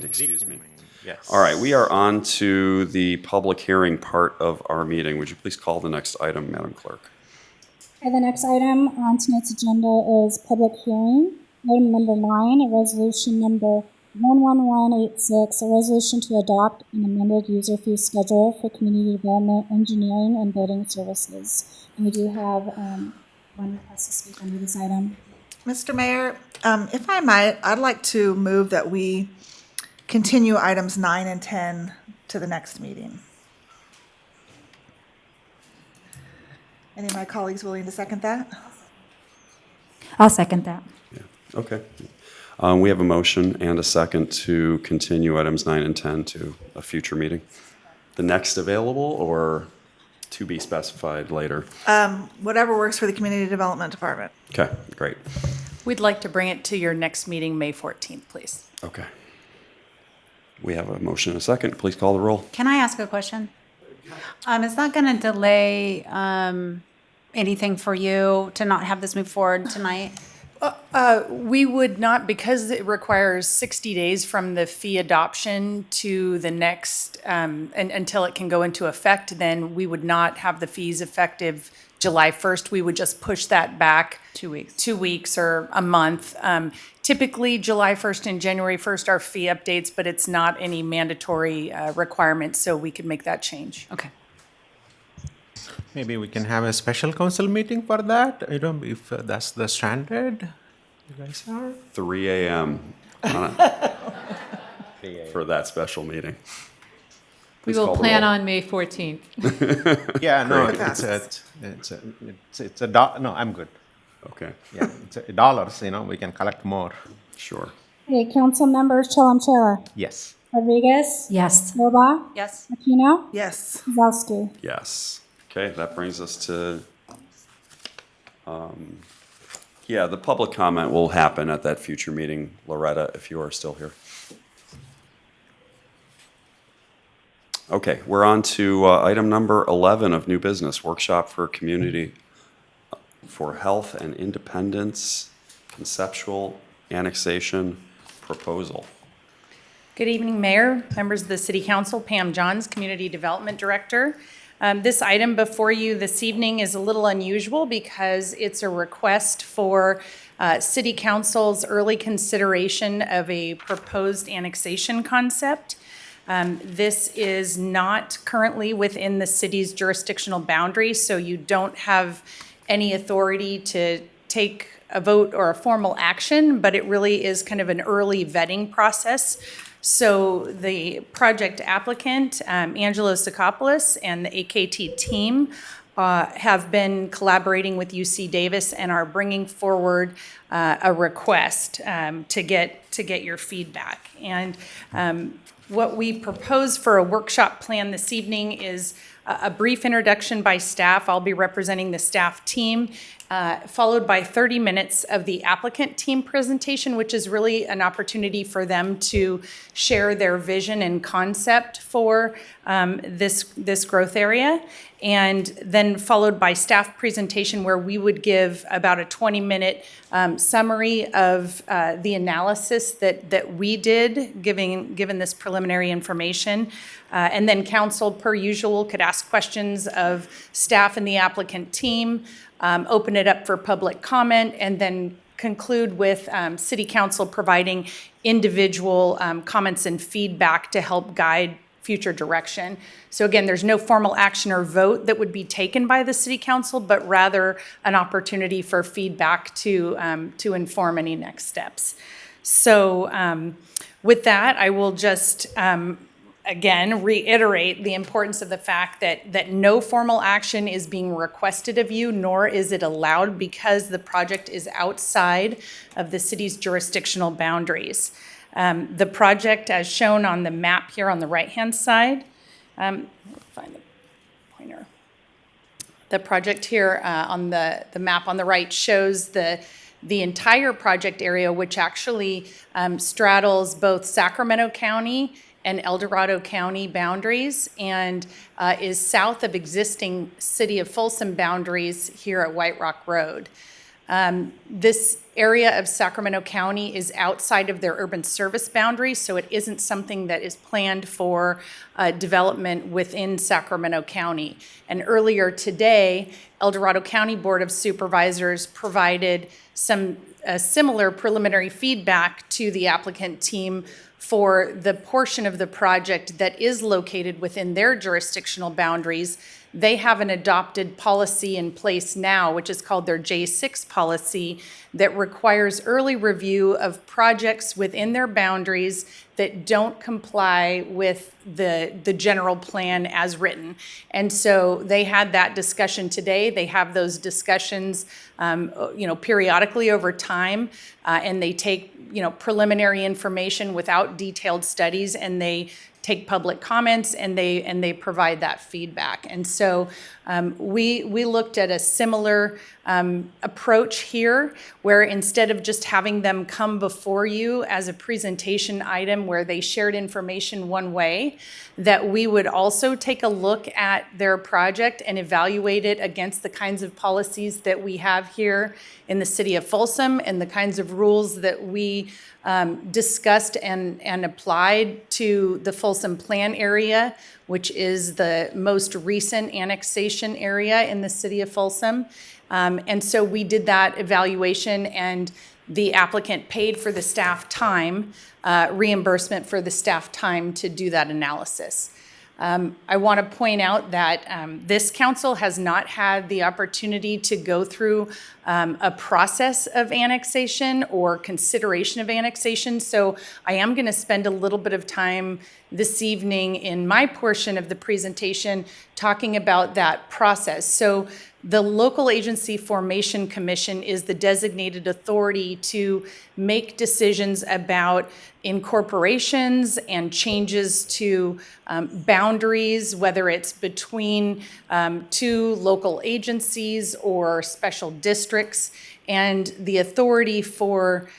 Speaker 1: excuse me.
Speaker 19: Yes.
Speaker 1: All right, we are on to the public hearing part of our meeting. Would you please call the next item, Madam Clerk?
Speaker 2: Okay, the next item on tonight's agenda is public hearing. Item number 9, a resolution number 11186, a resolution to adopt an amended user fee schedule for community development, engineering, and building services. And we do have one request to speak under this item.
Speaker 18: Mr. Mayor, if I might, I'd like to move that we continue items 9 and 10 to the next meeting. Any of my colleagues willing to second that?
Speaker 9: I'll second that.
Speaker 1: Okay. We have a motion and a second to continue items 9 and 10 to a future meeting. The next available or to be specified later?
Speaker 18: Whatever works for the Community Development Department.
Speaker 1: Okay, great.
Speaker 15: We'd like to bring it to your next meeting, May 14th, please.
Speaker 1: Okay. We have a motion and a second. Please call the roll.
Speaker 21: Can I ask a question? Is that going to delay anything for you to not have this move forward tonight?
Speaker 15: We would not, because it requires 60 days from the fee adoption to the next, until it can go into effect, then we would not have the fees effective July 1st. We would just push that back
Speaker 21: 2 weeks.
Speaker 15: 2 weeks or a month. Typically, July 1st and January 1st are fee updates, but it's not any mandatory requirement, so we could make that change.
Speaker 21: Okay.
Speaker 19: Maybe we can have a special council meeting for that, if that's the standard you guys are.
Speaker 1: 3 a.m. for that special meeting.
Speaker 14: We
Speaker 1: Please
Speaker 14: will
Speaker 1: call the
Speaker 14: plan
Speaker 1: roll.
Speaker 14: on May 14th.
Speaker 19: Yeah, no, no, I'm good.
Speaker 1: Okay.
Speaker 19: Yeah, it's dollars, we can collect more.
Speaker 1: Sure.
Speaker 2: Okay, council members, Chalem-Chella,
Speaker 19: Yes.
Speaker 2: Rodriguez,
Speaker 9: Yes.
Speaker 2: Loba,
Speaker 21: Yes.
Speaker 2: Aquino,
Speaker 18: Yes.
Speaker 2: Kozlowski.
Speaker 1: Yes. Okay, that brings us to, the public comment will happen at that future meeting, Loretta, if you are still here. Okay, we're on to item number 11 of new business, workshop for community for health and independence, conceptual annexation proposal.
Speaker 15: Good evening, Mayor, members of the City Council, Pam Johns, Community Development Director. This item before you this evening is a little unusual because it's a request for City Council's early consideration of a proposed annexation concept. This is not currently within the city's jurisdictional boundaries, so you don't have any authority to take a vote or a formal action, but it really is kind of an early vetting process So the project applicant, Angelo Sikopoulos, and the AKT team have been collaborating with UC Davis and are bringing forward a request to get your feedback. And what we propose for a workshop plan this evening is a brief introduction by staff. I'll be representing the staff team, followed by 30 minutes of the applicant team presentation, which is really an opportunity for them to share their vision and concept for this growth area. And then followed by staff presentation where we would give about a 20-minute summary of the analysis that we did, given this preliminary information. And then council, per usual, could ask questions of staff and the applicant team, open it up for public comment, and then conclude with city council providing individual comments and feedback to help guide future direction. So again, there's no formal action or vote that would be taken by the city council, but rather an opportunity for feedback to inform any next steps. So with that, I will just again reiterate the importance of the fact that no formal action is being requested of you, nor is it allowed, because the project is outside of the city's jurisdictional boundaries. The project, as shown on the map here on the right-hand side, find the pointer. The project here on the map on the right shows the entire project area, which actually straddles both Sacramento County and El Dorado County boundaries, and is south of existing City of Folsom boundaries here at White Rock Road. This area of Sacramento County is outside of their urban service boundaries, so it isn't something that is planned for development within Sacramento County. And earlier today, El Dorado County Board of Supervisors provided some similar preliminary feedback to the applicant team for the portion of the project that is located within their jurisdictional boundaries. They have an adopted policy in place now, which is called their J6 policy, that requires early review of projects within their boundaries that don't comply with the general plan as written. And so they had that discussion today. They have those discussions periodically over time, and they take preliminary information without detailed studies, and they take public comments, and they provide that feedback. And so we looked at a similar approach here, where instead of just having them come before you as a presentation item where they shared information one way, that we would also take a look at their project and evaluate it against the kinds of policies that we have here in the city of Folsom and the kinds of rules that we discussed and applied to the Folsom Plan area, which is the most recent annexation area in the city of Folsom. And so we did that evaluation, and the applicant paid for the staff time, reimbursement for the staff time to do that analysis. I want to point out that this council has not had the opportunity to go through a process of annexation or consideration of annexation. So I am going to spend a little bit of time this evening in my portion of the presentation talking about that process. So the Local Agency Formation Commission is the designated authority to make decisions about incorporations and changes to boundaries, whether it's between two local agencies or special districts. And the authority for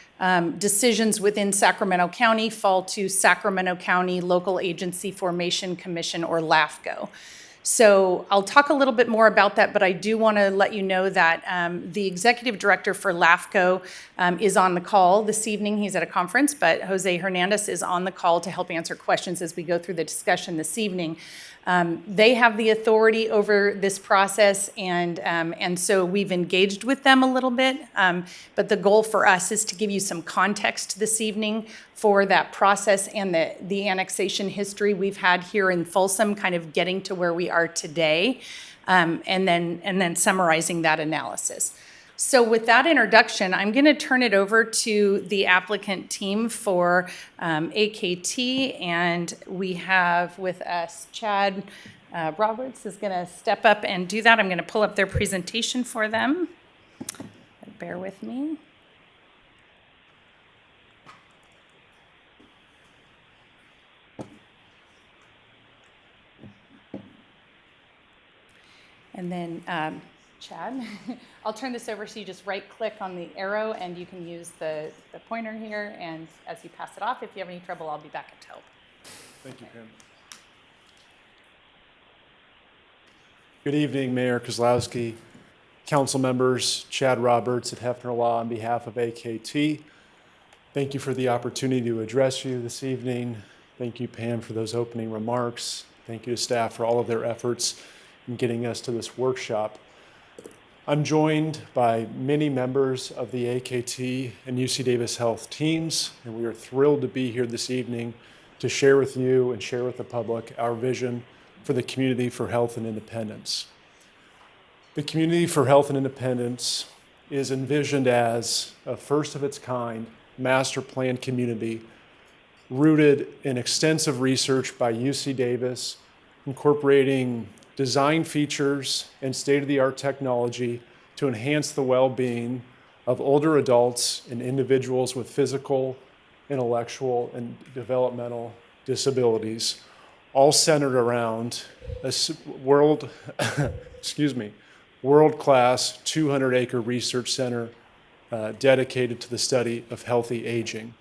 Speaker 15: decisions within Sacramento County fall to Sacramento County Local Agency Formation Commission, or LAFCO. So I'll talk a little bit more about that, but I do want to let you know that the executive director for LAFCO is on the call this evening. He's at a conference, but Jose Hernandez is on the call to help answer questions as we go through the discussion this evening. They have the authority over this process, and so we've engaged with them a little bit. But the goal for us is to give you some context this evening for that process and the annexation history we've had here in Folsom, kind of getting to where we are today, and then summarizing that analysis. So with that introduction, I'm going to turn it over to the applicant team for AKT, and we have with us Chad Roberts is going to step up and do that. I'm going to pull up their presentation for them. Bear with me. And then, Chad, I'll turn this over so you just right-click on the arrow and you can use the pointer here. And as you pass it off, if you have any trouble, I'll be back to help.
Speaker 16: Thank you, Pam. Good evening, Mayor Kozlowski, council members, Chad Roberts at Hefner Law on behalf of AKT. Thank you for the opportunity to address you this evening. Thank you, Pam, for those opening remarks. Thank you to staff for all of their efforts in getting us to this workshop. I'm joined by many members of the AKT and UC Davis Health teams, and we are thrilled to be here this evening to share with you and share with the public our vision for the Community for Health and Independence. The Community for Health and Independence is envisioned as a first of its kind master plan community rooted in extensive research by UC Davis, incorporating design features and state-of-the-art technology to enhance the well-being of older adults and individuals with physical, intellectual, and developmental disabilities, all centered around a world-class 200-acre research center dedicated to the study of healthy aging.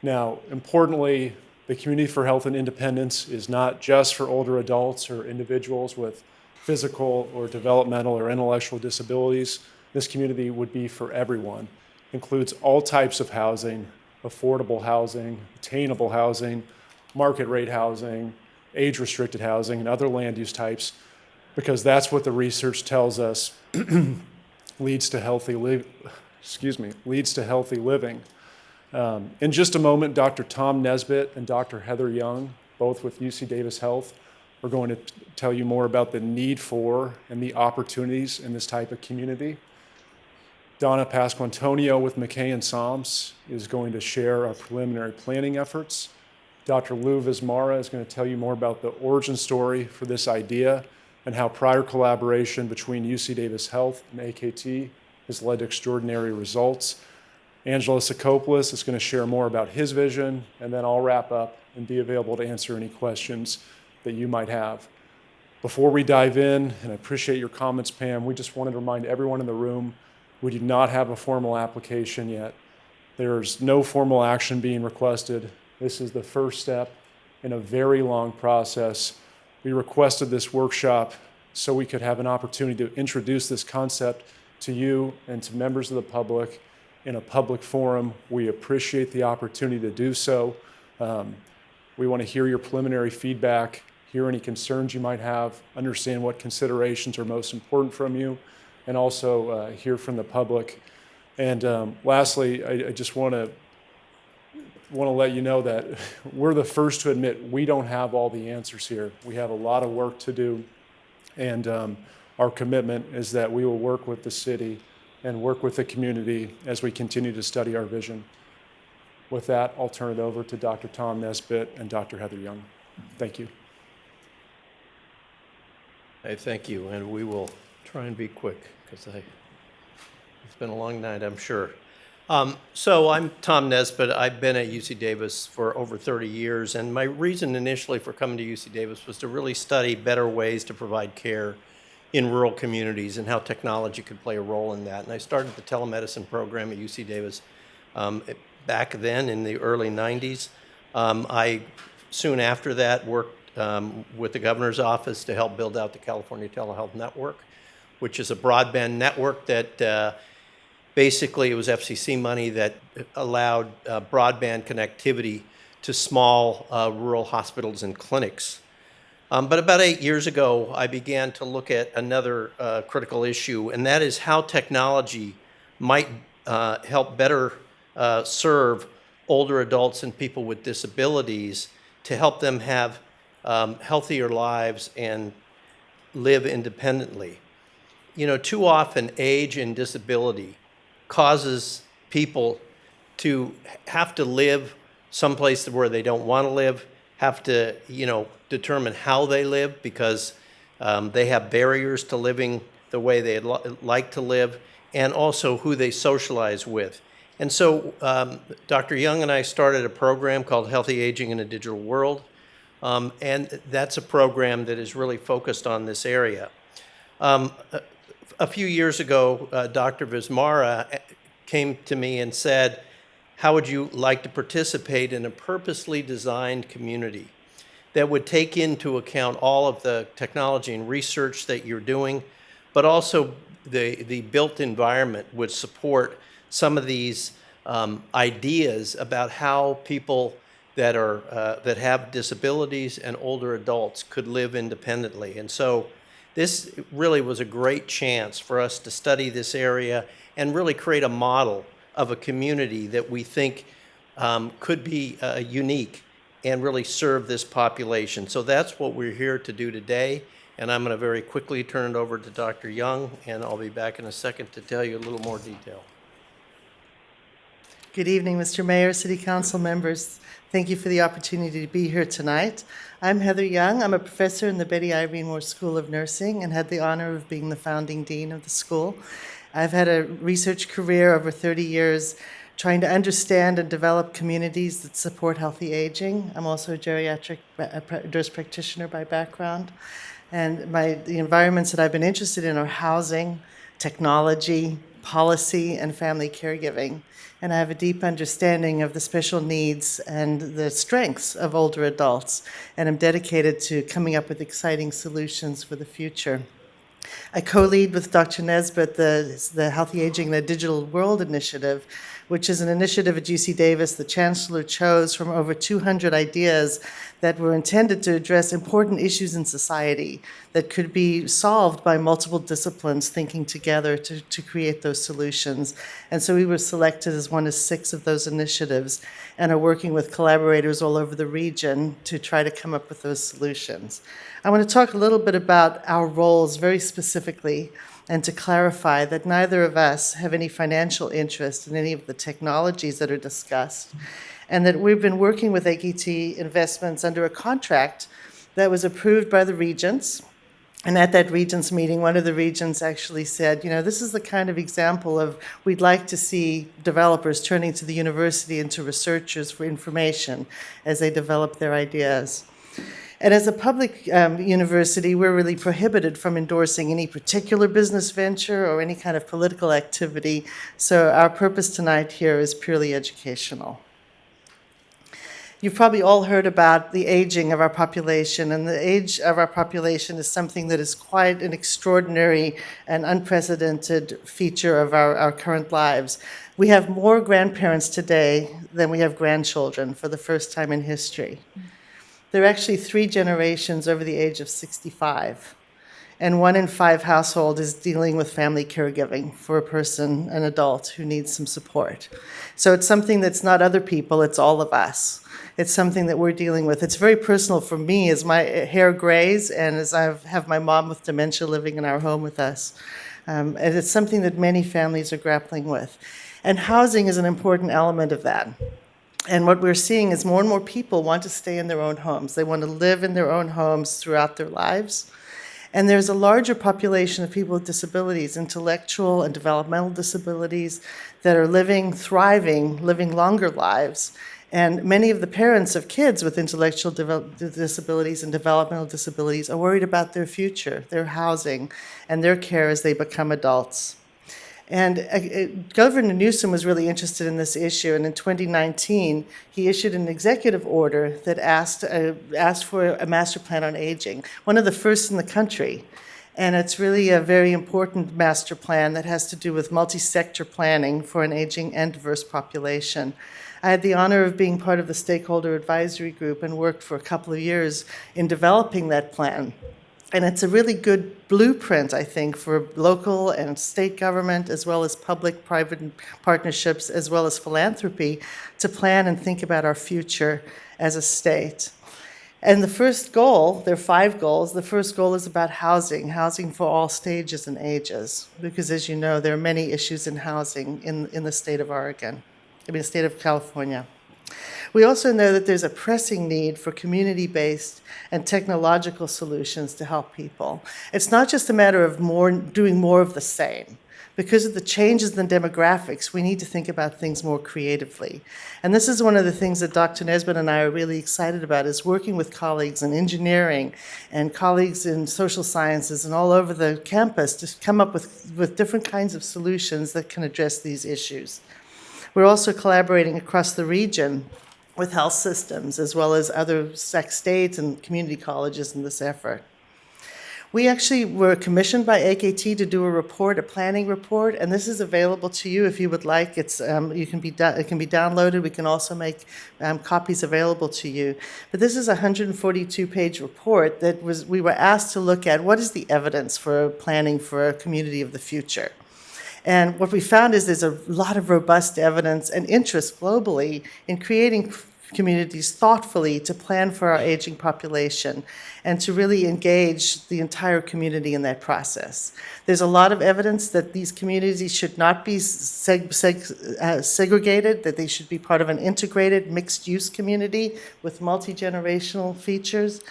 Speaker 16: Now, importantly, the Community for Health and Independence is not just for older adults or individuals with physical or developmental or intellectual disabilities. This community would be for everyone. It includes all types of housing, affordable housing, attainable housing, market rate housing, age-restricted housing, and other land use types, because that's what the research tells us leads to healthy living. In just a moment, Dr. Tom Nesbitt and Dr. Heather Young, both with UC Davis Health, are going to tell you more about the need for and the opportunities in this type of community. Donna Pasquantonio with McKay and Soms is going to share our preliminary planning efforts. Dr. Lou Vismara is going to tell you more about the origin story for this idea and how prior collaboration between UC Davis Health and AKT has led to extraordinary results. Angelo Sikopoulos is going to share more about his vision, and then I'll wrap up and be available to answer any questions that you might have. Before we dive in, and I appreciate your comments, Pam, we just wanted to remind everyone in the room, we do not have a formal application yet. There's no formal action being requested. This is the first step in a very long process. We requested this workshop so we could have an opportunity to introduce this concept to you and to members of the public in a public forum. We appreciate the opportunity to do so. We want to hear your preliminary feedback, hear any concerns you might have, understand what considerations are most important from you, and also hear from the public. And lastly, I just want to let you know that we're the first to admit we don't have all the answers here. We have a lot of work to do, and our commitment is that we will work with the city and work with the community as we continue to study our vision. With that, I'll turn it over to Dr. Tom Nesbitt and Dr. Heather Young. Thank you.
Speaker 17: Hey, thank you, and we will try and be quick because it's been a long night, I'm sure. So I'm Tom Nesbitt. I've been at UC Davis for over 30 years, and my reason initially for coming to UC Davis was to really study better ways to provide care in rural communities and how technology could play a role in that. And I started the telemedicine program at UC Davis back then in the early 90s. I soon after that worked with the governor's office to help build out the California Telehealth Network, which is a broadband network that basically it was FCC money that allowed broadband connectivity to small rural hospitals and clinics. But about 8 years ago, I began to look at another critical issue, and that is how technology might help better serve older adults and people with disabilities to help them have healthier lives and live independently. too often age and disability causes people to have to live someplace where they don't want to live, have to, determine how they live because they have barriers to living the way they'd like to live, and also who they socialize with. And so Dr. Young and I started a program called Healthy Aging in a Digital World, and that's a program that is really focused on this area. A few years ago, Dr. Vismara came to me and said, how would you like to participate in a purposely designed community that would take into account all of the technology and research that you're doing, but also the built environment would support some of these ideas about how people that have disabilities and older adults could live independently. And so this really was a great chance for us to study this area and really create a model of a community that we think could be unique and really serve this population. So that's what we're here to do today. And I'm going to very quickly turn it over to Dr. Young, and I'll be back in a second to tell you a little more detail.
Speaker 4: Good evening, Mr. Mayor, City Council members. Thank you for the opportunity to be here tonight. I'm Heather Young. I'm a professor in the Betty Irene Moore School of Nursing and had the honor of being the founding dean of the school. I've had a research career over 30 years trying to understand and develop communities that support healthy aging. I'm also a geriatric nurse practitioner by background. And the environments that I've been interested in are housing, technology, policy, and family caregiving. And I have a deep understanding of the special needs and the strengths of older adults. And I'm dedicated to coming up with exciting solutions for the future. I co-lead with Dr. Nesbitt the Healthy Aging in a Digital World initiative, which is an initiative at UC Davis the chancellor chose from over 200 ideas that were intended to address important issues in society that could be solved by multiple disciplines thinking together to create those solutions. And so we were selected as one of 6 of those initiatives and are working with collaborators all over the region to try to come up with those solutions. I want to talk a little bit about our roles very specifically and to clarify that neither of us have any financial interest in any of the technologies that are discussed, and that we've been working with AKT Investments under a contract that was approved by the regents. And at that regents meeting, one of the regents actually said, this is the kind of example of we'd like to see developers turning to the university and to researchers for information as they develop their ideas. And as a public university, we're really prohibited from endorsing any particular business venture or any kind of political activity. So our purpose tonight here is purely educational. You've probably all heard about the aging of our population, and the age of our population is something that is quite an extraordinary and unprecedented feature of our current lives. We have more grandparents today than we have grandchildren for the first time in history. There are actually 3 generations over the age of 65, and 1 in 5 households is dealing with family caregiving for a person, an adult, who needs some support. So it's something that's not other people, it's all of us. It's something that we're dealing with. It's very personal for me as my hair grays and as I have my mom with dementia living in our home with us. And it's something that many families are grappling with. And housing is an important element of that. And what we're seeing is more and more people want to stay in their own homes. They want to live in their own homes throughout their lives. And there's a larger population of people with disabilities, intellectual and developmental disabilities, that are thriving, living longer lives. And many of the parents of kids with intellectual disabilities and developmental disabilities are worried about their future, their housing, and their care as they become adults. And Governor Newsom was really interested in this issue, and in 2019, he issued an executive order that asked for a master plan on aging, one of the first in the country. And it's really a very important master plan that has to do with multi-sector planning for an aging and diverse population. I had the honor of being part of the stakeholder advisory group and worked for a couple of years in developing that plan. And it's a really good blueprint, I think, for local and state government, as well as public-private partnerships, as well as philanthropy, to plan and think about our future as a state. And the first goal, there are 5 goals. The first goal is about housing for all stages and ages. Because as you know, there are many issues in housing in the state of the state of California. We also know that there's a pressing need for community-based and technological solutions to help people. It's not just a matter of doing more of the same. Because of the changes in demographics, we need to think about things more creatively. And this is one of the things that Dr. Nesbitt and I are really excited about, is working with colleagues in engineering and colleagues in social sciences and all over the campus to come up with different kinds of solutions that can address these issues. We're also collaborating across the region with health systems, as well as other states and community colleges in this effort. We actually were commissioned by AKT to do a planning report, and this is available to you if you would like. It can be downloaded. We can also make copies available to you. But this is a 142-page report that we were asked to look at what is the evidence for planning for a community of the future. And what we found is there's a lot of robust evidence and interest globally in creating communities thoughtfully to plan for our aging population and to really engage the entire community in that process. There's a lot of evidence that these communities should not be segregated, that they should be part of an integrated mixed-use community with multi-generational features,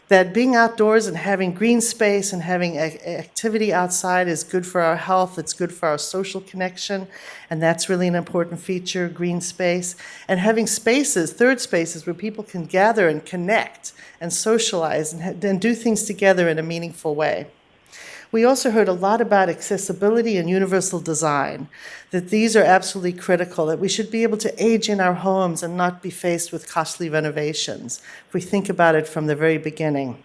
Speaker 4: that being outdoors and having green space and having activity outside is good for our health, it's good for our social connection, and that's really an important feature, green space. And having spaces, third spaces, where people can gather and connect and socialize and do things together in a meaningful way. We also heard a lot about accessibility and universal design, that these are absolutely critical, that we should be able to age in our homes and not be faced with costly renovations, if we think about it from the very beginning.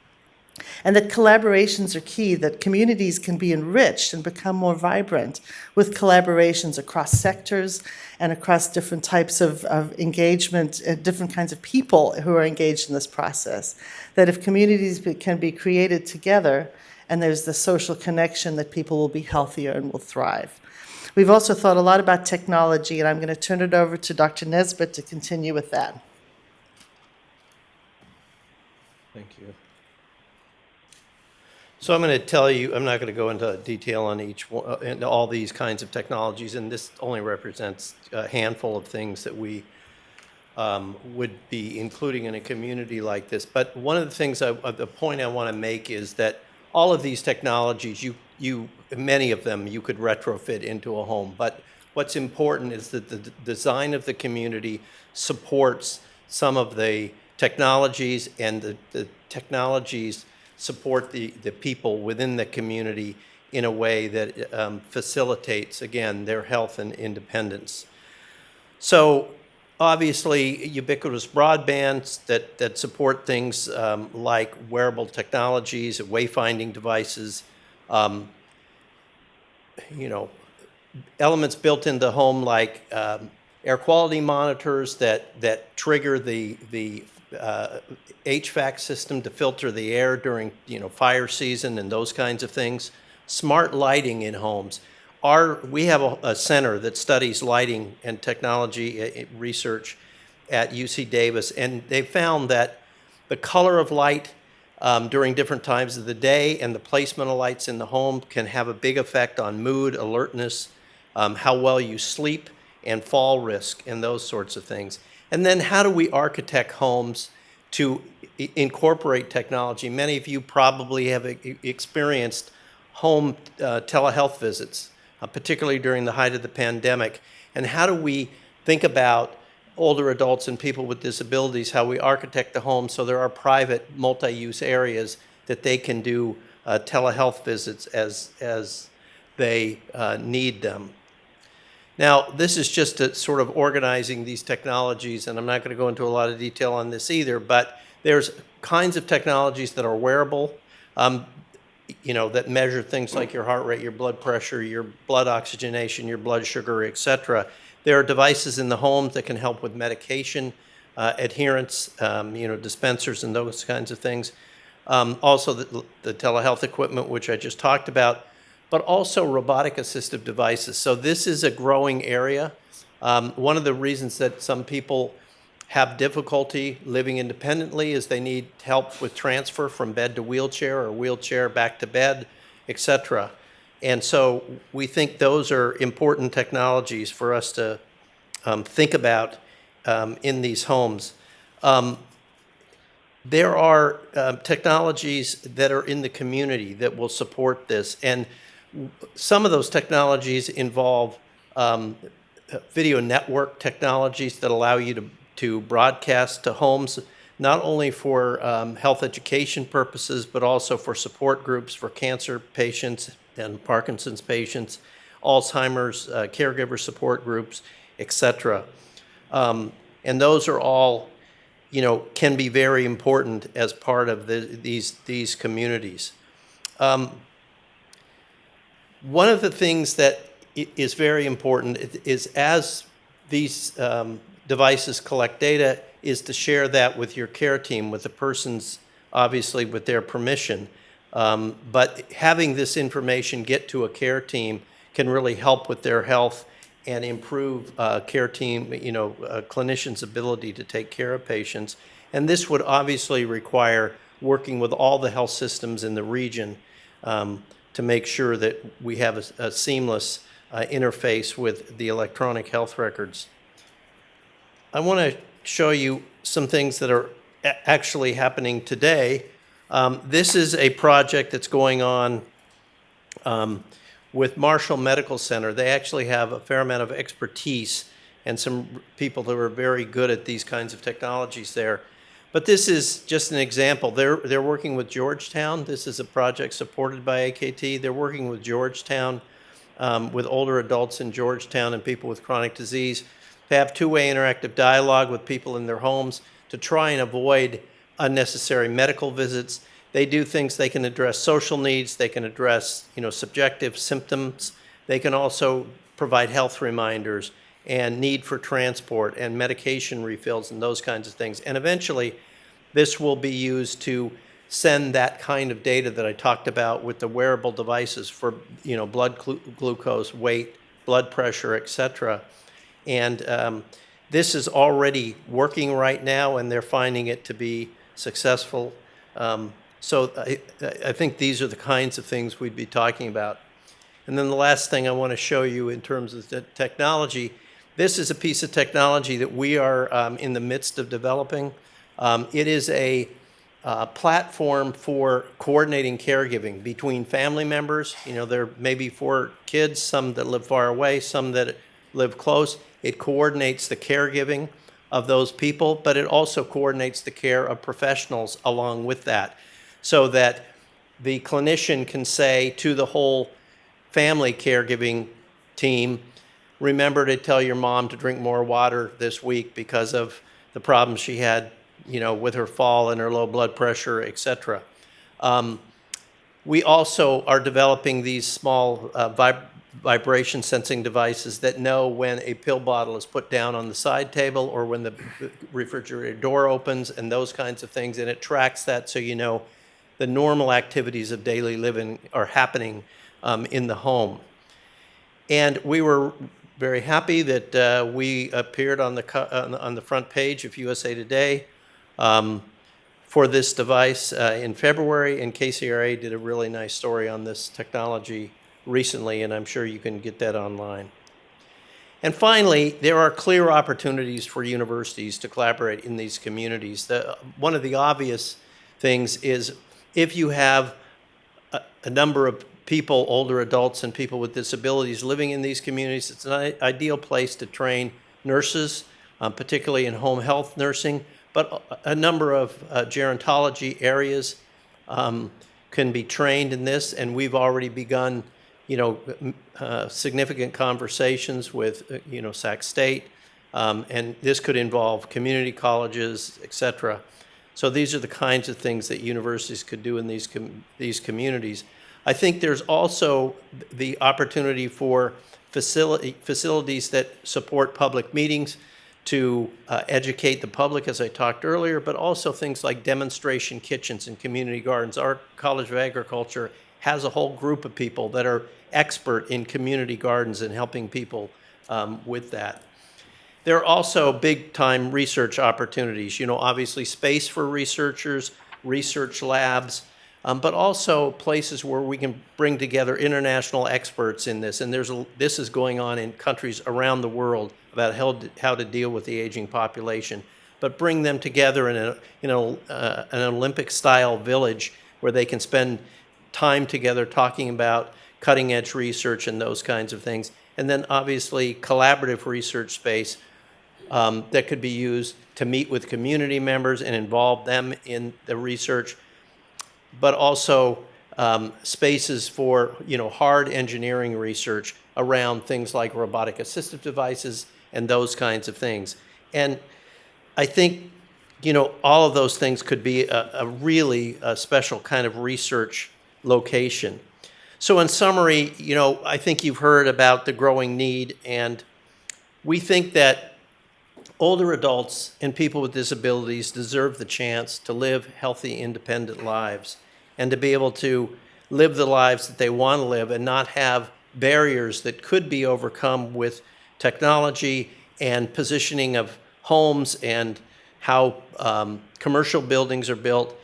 Speaker 4: And that collaborations are key, that communities can be enriched and become more vibrant with collaborations across sectors and across different types of engagement, different kinds of people who are engaged in this process. That if communities can be created together, and there's the social connection, that people will be healthier and will thrive. We've also thought a lot about technology, and I'm going to turn it over to Dr. Nesbitt to continue with that.
Speaker 17: Thank you. So I'm going to tell you, I'm not going to go into detail on each one, and all these kinds of technologies, and this only represents a handful of things that we would be including in a community like this. But one of the things, the point I want to make is that all of these technologies, many of them you could retrofit into a home. But what's important is that the design of the community supports some of the technologies, and the technologies support the people within the community in a way that facilitates, again, their health and independence. So obviously, ubiquitous broadbands that support things like wearable technologies, wayfinding devices, elements built into the home like air quality monitors that trigger the HVAC system to filter the air during fire season and those kinds of things. Smart lighting in homes. We have a center that studies lighting and technology research at UC Davis, and they found that the color of light during different times of the day and the placement of lights in the home can have a big effect on mood, alertness, how well you sleep, and fall risk, and those sorts of things. And then how do we architect homes to incorporate technology? Many of you probably have experienced home telehealth visits, particularly during the height of the pandemic. And how do we think about older adults and people with disabilities, how we architect the home so there are private multi-use areas that they can do telehealth visits as they need them. Now, this is just a sort of organizing these technologies, and I'm not going to go into a lot of detail on this either, but there's kinds of technologies that are wearable, that measure things like your heart rate, your blood pressure, your blood oxygenation, your blood sugar, etc. There are devices in the homes that can help with medication adherence, dispensers and those kinds of things. Also the telehealth equipment, which I just talked about, but also robotic assistive devices. So this is a growing area. One of the reasons that some people have difficulty living independently as they need help with transfer from bed to wheelchair or wheelchair back to bed, etc. And so we think those are important technologies for us to think about in these homes. There are technologies that are in the community that will support this, and some of those technologies involve video network technologies that allow you to broadcast to homes, not only for health education purposes, but also for support groups for cancer patients and Parkinson's patients, Alzheimer's caregiver support groups, etc. And those are all, can be very important as part of these communities. One of the things that is very important is as these devices collect data is to share that with your care team, with the person's, obviously with their permission. But having this information get to a care team can really help with their health and improve care team, clinicians' ability to take care of patients. And this would obviously require working with all the health systems in the region to make sure that we have a seamless interface with the electronic health records. I want to show you some things that are actually happening today. This is a project that's going on with Marshall Medical Center. They actually have a fair amount of expertise and some people that are very good at these kinds of technologies there. But this is just an example. They're working with Georgetown. This is a project supported by AKT. They're working with Georgetown, with older adults in Georgetown and people with chronic disease, to have two-way interactive dialogue with people in their homes to try and avoid unnecessary medical visits. They do things, they can address social needs, they can address subjective symptoms. They can also provide health reminders and need for transport and medication refills and those kinds of things. And eventually, this will be used to send that kind of data that I talked about with the wearable devices for blood glucose, weight, blood pressure, etc. And this is already working right now, and they're finding it to be successful. So I think these are the kinds of things we'd be talking about. And then the last thing I want to show you in terms of the technology, this is a piece of technology that we are in the midst of developing. It is a platform for coordinating caregiving between family members. There may be 4 kids, some that live far away, some that live close. It coordinates the caregiving of those people, but it also coordinates the care of professionals along with that, so that the clinician can say to the whole family caregiving team, remember to tell your mom to drink more water this week because of the problems she had, with her fall and her low blood pressure, etc. We also are developing these small vibration sensing devices that know when a pill bottle is put down on the side table or when the refrigerator door opens and those kinds of things, and it tracks that so the normal activities of daily living are happening in the home. And we were very happy that we appeared on the front page of USA Today for this device in February, and KCRA did a really nice story on this technology recently, and I'm sure you can get that online. And finally, there are clear opportunities for universities to collaborate in these communities. One of the obvious things is if you have a number of people, older adults and people with disabilities living in these communities, it's an ideal place to train nurses, particularly in home health nursing, but a number of gerontology areas can be trained in this, and we've already begun significant conversations with Sac State, and this could involve community colleges, etc. So these are the kinds of things that universities could do in these communities. I think there's also the opportunity for facilities that support public meetings to educate the public, as I talked earlier, but also things like demonstration kitchens and community gardens. Our College of Agriculture has a whole group of people that are expert in community gardens and helping people with that. There are also big-time research opportunities. You know, obviously space for researchers, research labs, but also places where we can bring together international experts in this. And this is going on in countries around the world about how to deal with the aging population. But bring them together in an Olympic-style village where they can spend time together talking about cutting-edge research and those kinds of things. And then obviously collaborative research space that could be used to meet with community members and involve them in the research, but also spaces for hard engineering research around things like robotic assistive devices and those kinds of things. And I think all of those things could be a really special kind of research location. So in summary, I think you've heard about the growing need, and we think that older adults and people with disabilities deserve the chance to live healthy, independent lives and to be able to live the lives that they want to live and not have barriers that could be overcome with technology and positioning of homes and how commercial buildings are built,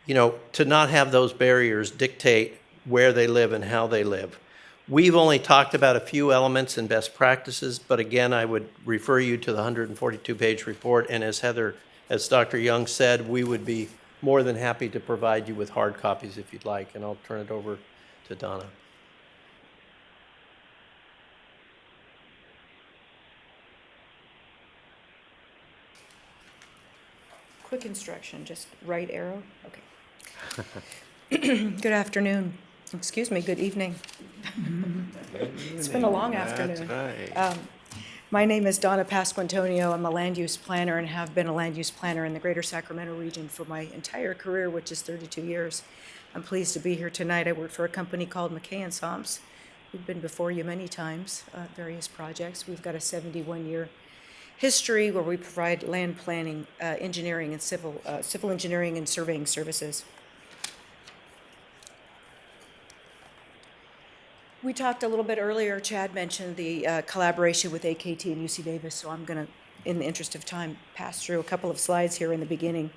Speaker 17: to not have those barriers dictate where they live and how they live. We've only talked about a few elements and best practices, but again, I would refer you to the 142-page report, and as Dr. Young said, we would be more than happy to provide you with hard copies if you'd like, and I'll turn it over to Donna.
Speaker 7: Quick instruction, just right arrow. Okay. Good afternoon. Excuse me, good evening. It's been a long afternoon.
Speaker 17: That's right.
Speaker 7: My name is Donna Pasquantonio. I'm a land use planner and have been a land use planner in the greater Sacramento region for my entire career, which is 32 years. I'm pleased to be here tonight. I work for a company called McKay & Somps. We've been before you many times, various projects. We've got a 71-year history where we provide land planning, engineering, and civil engineering and surveying services. We talked a little bit earlier, Chad mentioned the collaboration with AKT and UC Davis, so I'm going to, in the interest of time, pass through a couple of slides here in the beginning.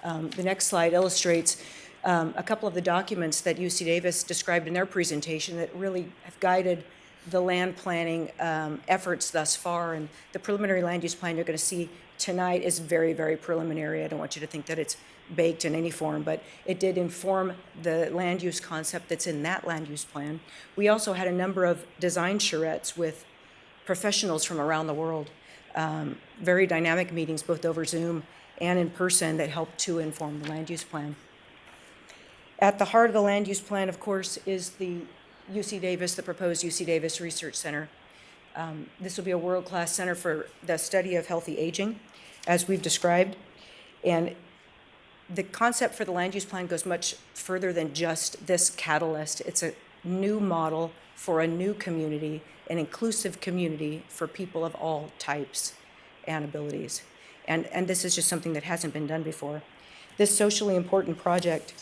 Speaker 7: The next slide illustrates a couple of the documents that UC Davis described in their presentation that really have guided the land planning efforts thus far. And the preliminary land use plan you're going to see tonight is very, very preliminary. I don't want you to think that it's baked in any form, but it did inform the land use concept that's in that land use plan. We also had a number of design charrettes with professionals from around the world, very dynamic meetings, both over Zoom and in person, that helped to inform the land use plan. At the heart of the land use plan, of course, is the UC Davis, the proposed UC Davis Research Center. This will be a world-class center for the study of healthy aging, as we've described. And the concept for the land use plan goes much further than just this catalyst. It's a new model for a new community, an inclusive community for people of all types and abilities. And this is just something that hasn't been done before. This socially important project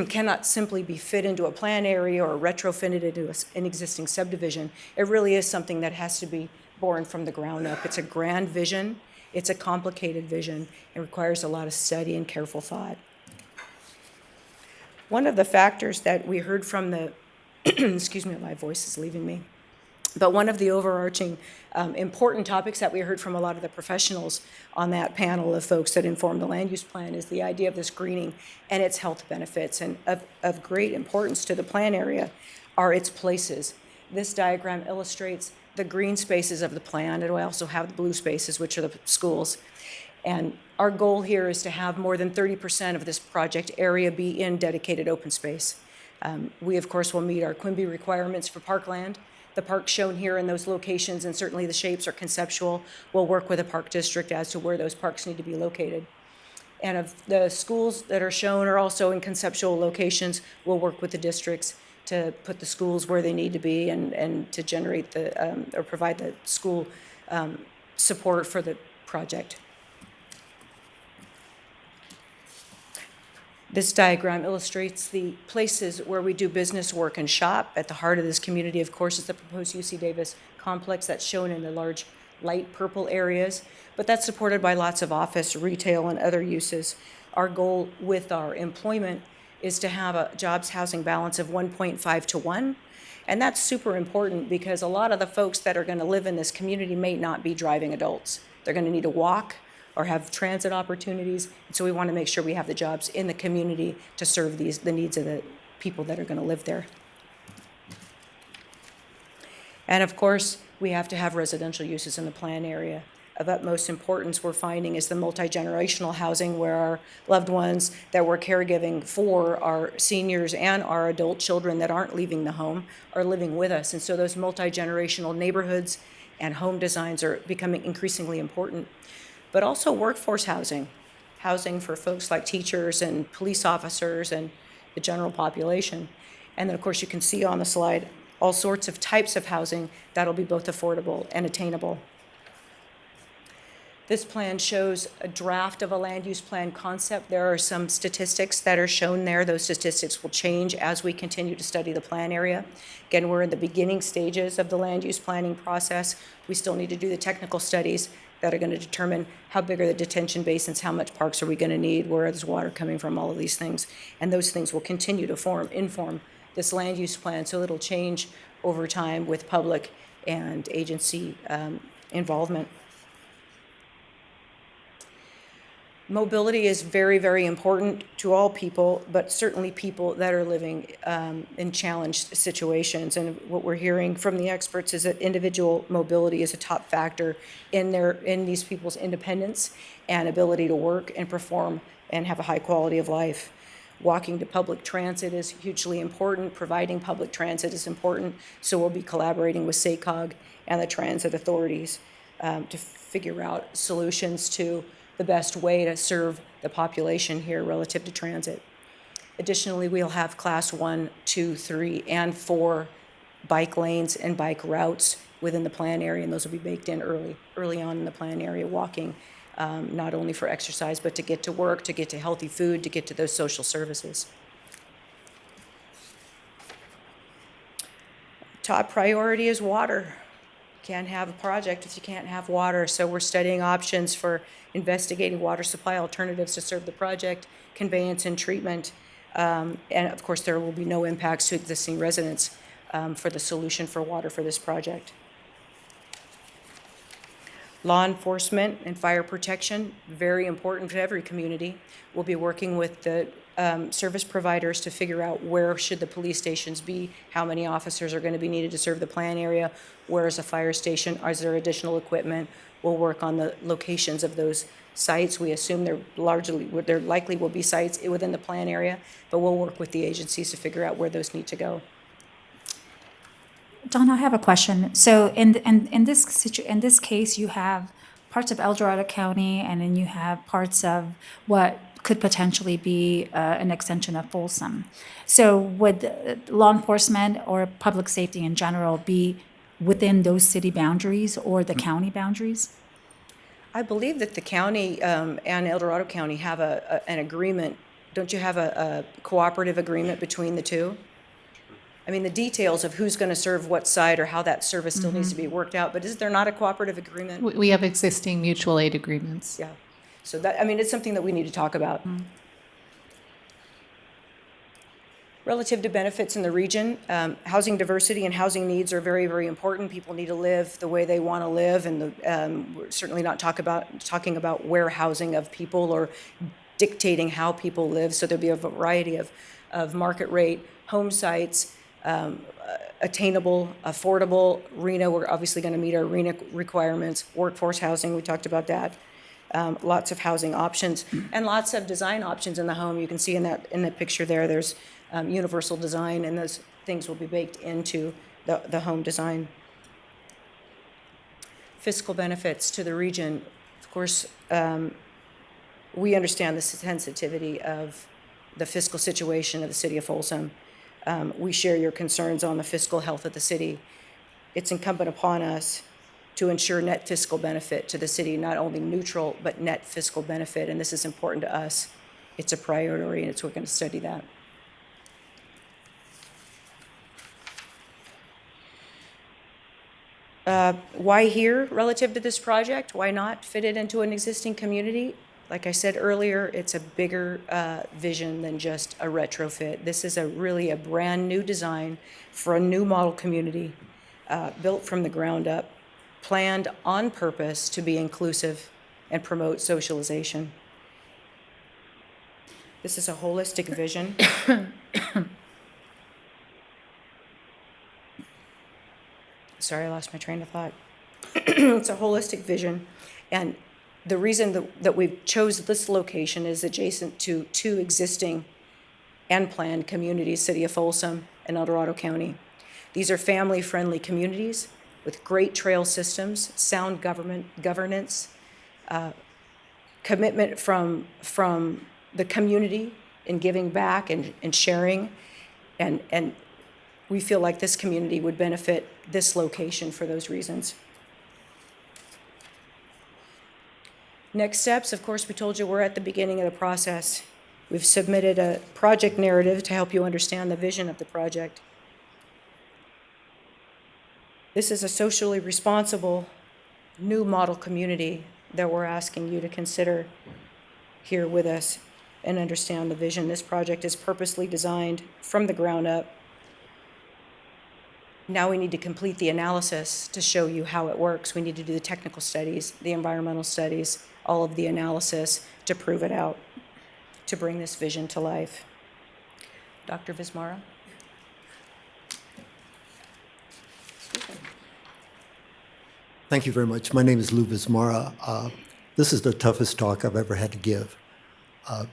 Speaker 7: cannot simply be fit into a plan area or retrofitted into an existing subdivision. It really is something that has to be born from the ground up. It's a grand vision. It's a complicated vision. It requires a lot of study and careful thought. One of the factors that we heard from the, excuse me, my voice is leaving me, but one of the overarching important topics that we heard from a lot of the professionals on that panel of folks that informed the land use plan is the idea of this greening and its health benefits. And of great importance to the plan area are its places. This diagram illustrates the green spaces of the plan. It will also have the blue spaces, which are the schools. And our goal here is to have more than 30% of this project area be in dedicated open space. We, of course, will meet our Quimby requirements for parkland. The parks shown here in those locations, and certainly the shapes are conceptual. We'll work with the park district as to where those parks need to be located. And of the schools that are shown are also in conceptual locations. We'll work with the districts to put the schools where they need to be and to generate the, or provide the school support for the project. This diagram illustrates the places where we do business, work, and shop. At the heart of this community, of course, is the proposed UC Davis complex that's shown in the large light purple areas, but that's supported by lots of office, retail, and other uses. Our goal with our employment is to have a jobs housing balance of 1.5 to 1. And that's super important because a lot of the folks that are going to live in this community may not be driving adults. They're going to need to walk or have transit opportunities. And so we want to make sure we have the jobs in the community to serve the needs of the people that are going to live there. And of course, we have to have residential uses in the plan area. Of utmost importance we're finding is the multi-generational housing where our loved ones that we're caregiving for, our seniors and our adult children that aren't leaving the home, are living with us. And so those multi-generational neighborhoods and home designs are becoming increasingly important. But also workforce housing, housing for folks like teachers and police officers and the general population. And then of course you can see on the slide all sorts of types of housing that'll be both affordable and attainable. This plan shows a draft of a land use plan concept. There are some statistics that are shown there. Those statistics will change as we continue to study the plan area. Again, we're in the beginning stages of the land use planning process. We still need to do the technical studies that are going to determine how big are the detention basins, how much parks are we going to need, where is water coming from, all of these things. And those things will continue to inform this land use plan, so it'll change over time with public and agency involvement. Mobility is very, very important to all people, but certainly people that are living in challenged situations. And what we're hearing from the experts is that individual mobility is a top factor in these people's independence and ability to work and perform and have a high quality of life. Walking to public transit is hugely important. Providing public transit is important. So we'll be collaborating with SACOG and the transit authorities to figure out solutions to the best way to serve the population here relative to transit. Additionally, we'll have class 1, 2, 3, and 4 bike lanes and bike routes within the plan area, and those will be baked in early on in the plan area, walking not only for exercise, but to get to work, to get to healthy food, to get to those social services. Top priority is water. Can't have a project if you can't have water, so we're studying options for investigating water supply alternatives to serve the project, conveyance and treatment, and of course there will be no impacts to existing residents for the solution for water for this project. Law enforcement and fire protection, very important to every community. We'll be working with the service providers to figure out where should the police stations be, how many officers are going to be needed to serve the plan area, where is a fire station, is there additional equipment. We'll work on the locations of those sites. We assume there likely will be sites within the plan area, but we'll work with the agencies to figure out where those need to go.
Speaker 9: Donna, I have a question. So in this case, you have parts of El Dorado County, and then you have parts of what could potentially be an extension of Folsom. So would law enforcement or public safety in general be within those city boundaries or the county boundaries?
Speaker 7: I believe that the county and El Dorado County have an agreement. Don't you have a cooperative agreement between the two? I mean, the details of who's going to serve what side or how that service still needs to be worked out, but is there not a cooperative agreement?
Speaker 14: We have existing mutual aid agreements.
Speaker 7: Yeah. So that, I mean, it's something that we need to talk about. Relative to benefits in the region, housing diversity and housing needs are very, very important. People need to live the way they want to live, and we're certainly not talking about warehousing of people or dictating how people live. So there'll be a variety of market rate home sites, attainable, affordable. RENA, we're obviously going to meet our RENA requirements. Workforce housing, we talked about that. Lots of housing options and lots of design options in the home. You can see in the picture there, there's universal design, and those things will be baked into the home design. Fiscal benefits to the region. Of course, we understand the sensitivity of the fiscal situation of the city of Folsom. We share your concerns on the fiscal health of the city. It's incumbent upon us to ensure net fiscal benefit to the city, not only neutral, but net fiscal benefit, and this is important to us. It's a priority, and we're going to study that. Why here relative to this project? Why not fit it into an existing community? Like I said earlier, it's a bigger vision than just a retrofit. This is really a brand new design for a new model community, built from the ground up, planned on purpose to be inclusive and promote socialization. This is a holistic vision. Sorry, I lost my train of thought. It's a holistic vision, and the reason that we chose this location is adjacent to two existing and planned communities, City of Folsom and El Dorado County. These are family-friendly communities with great trail systems, sound governance, commitment from the community in giving back and sharing, and we feel like this community would benefit this location for those reasons. Next steps, of course, we told you we're at the beginning of the process. We've submitted a project narrative to help you understand the vision of the project. This is a socially responsible new model community that we're asking you to consider here with us and understand the vision. This project is purposely designed from the ground up. Now we need to complete the analysis to show you how it works. We need to do the technical studies, the environmental studies, all of the analysis to prove it out, to bring this vision to life. Dr. Vismara?
Speaker 20: Thank you very much. My name is Lou Vismara. This is the toughest talk I've ever had to give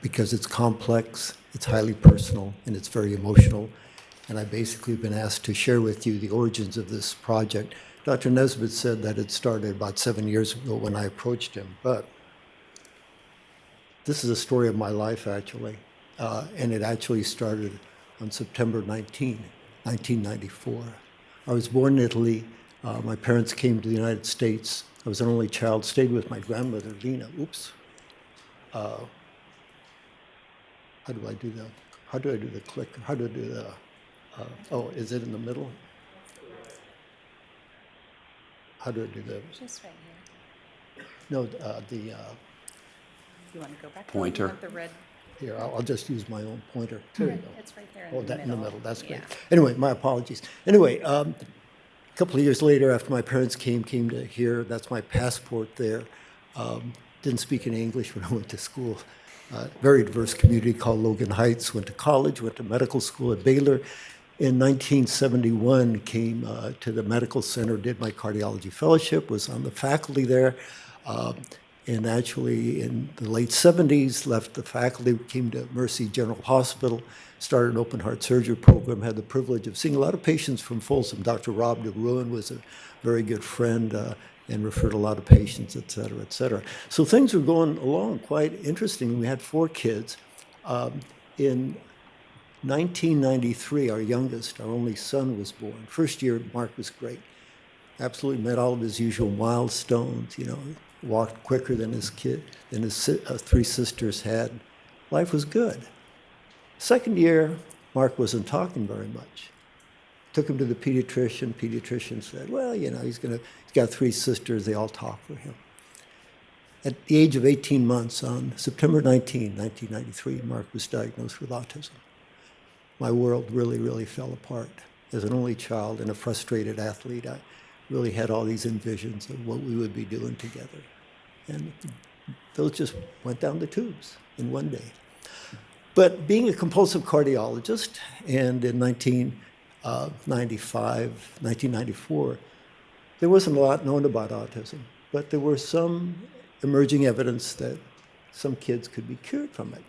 Speaker 20: because it's complex, it's highly personal, and it's very emotional. And I've basically been asked to share with you the origins of this project. Dr. Nesbitt said that it started about 7 years ago when I approached him, but this is a story of my life, actually. And it actually started on September 19, 1994. I was born in Italy. My parents came to the United States. I was an only child, stayed with my grandmother, Lena. Oops. How do I do that? How do I do the click? How do I do the, oh, is it in the middle? How do I do that?
Speaker 8: Just right here.
Speaker 20: No,
Speaker 8: You want to go back?
Speaker 1: Pointer.
Speaker 8: You want the red?
Speaker 20: Here, I'll just use my own pointer. There you go.
Speaker 8: It's right there
Speaker 20: Oh, that in the middle, that's great.
Speaker 8: Yeah.
Speaker 20: Anyway, my apologies. Anyway, a couple of years later, after my parents came to here, that's my passport there. Didn't speak any English when I went to school. Very diverse community called Logan Heights. Went to college, went to medical school at Baylor. In 1971, came to the medical center, did my cardiology fellowship, was on the faculty there. And actually, in the late 70s, left the faculty, came to Mercy General Hospital, started an open heart surgery program, had the privilege of seeing a lot of patients from Folsom. Dr. Rob DeRuin was a very good friend and referred a lot of patients, et cetera, et cetera. So things were going along quite interesting. We had 4 kids. In 1993, our youngest, our only son, was born. First year, Mark was great. Absolutely met all of his usual milestones, you know, walked quicker than his 3 sisters had. Life was good. Second year, Mark wasn't talking very much. Took him to the pediatrician. Pediatrician said, well, you know, he's got 3 sisters. They all talk for him. At the age of 18 months, on September 19, 1993, Mark was diagnosed with autism. My world really, really fell apart. As an only child and a frustrated athlete, I really had all these envisions of what we would be doing together. And those just went down the tubes in one day. But being a compulsive cardiologist, and in 1994, there wasn't a lot known about autism, but there was some emerging evidence that some kids could be cured from it.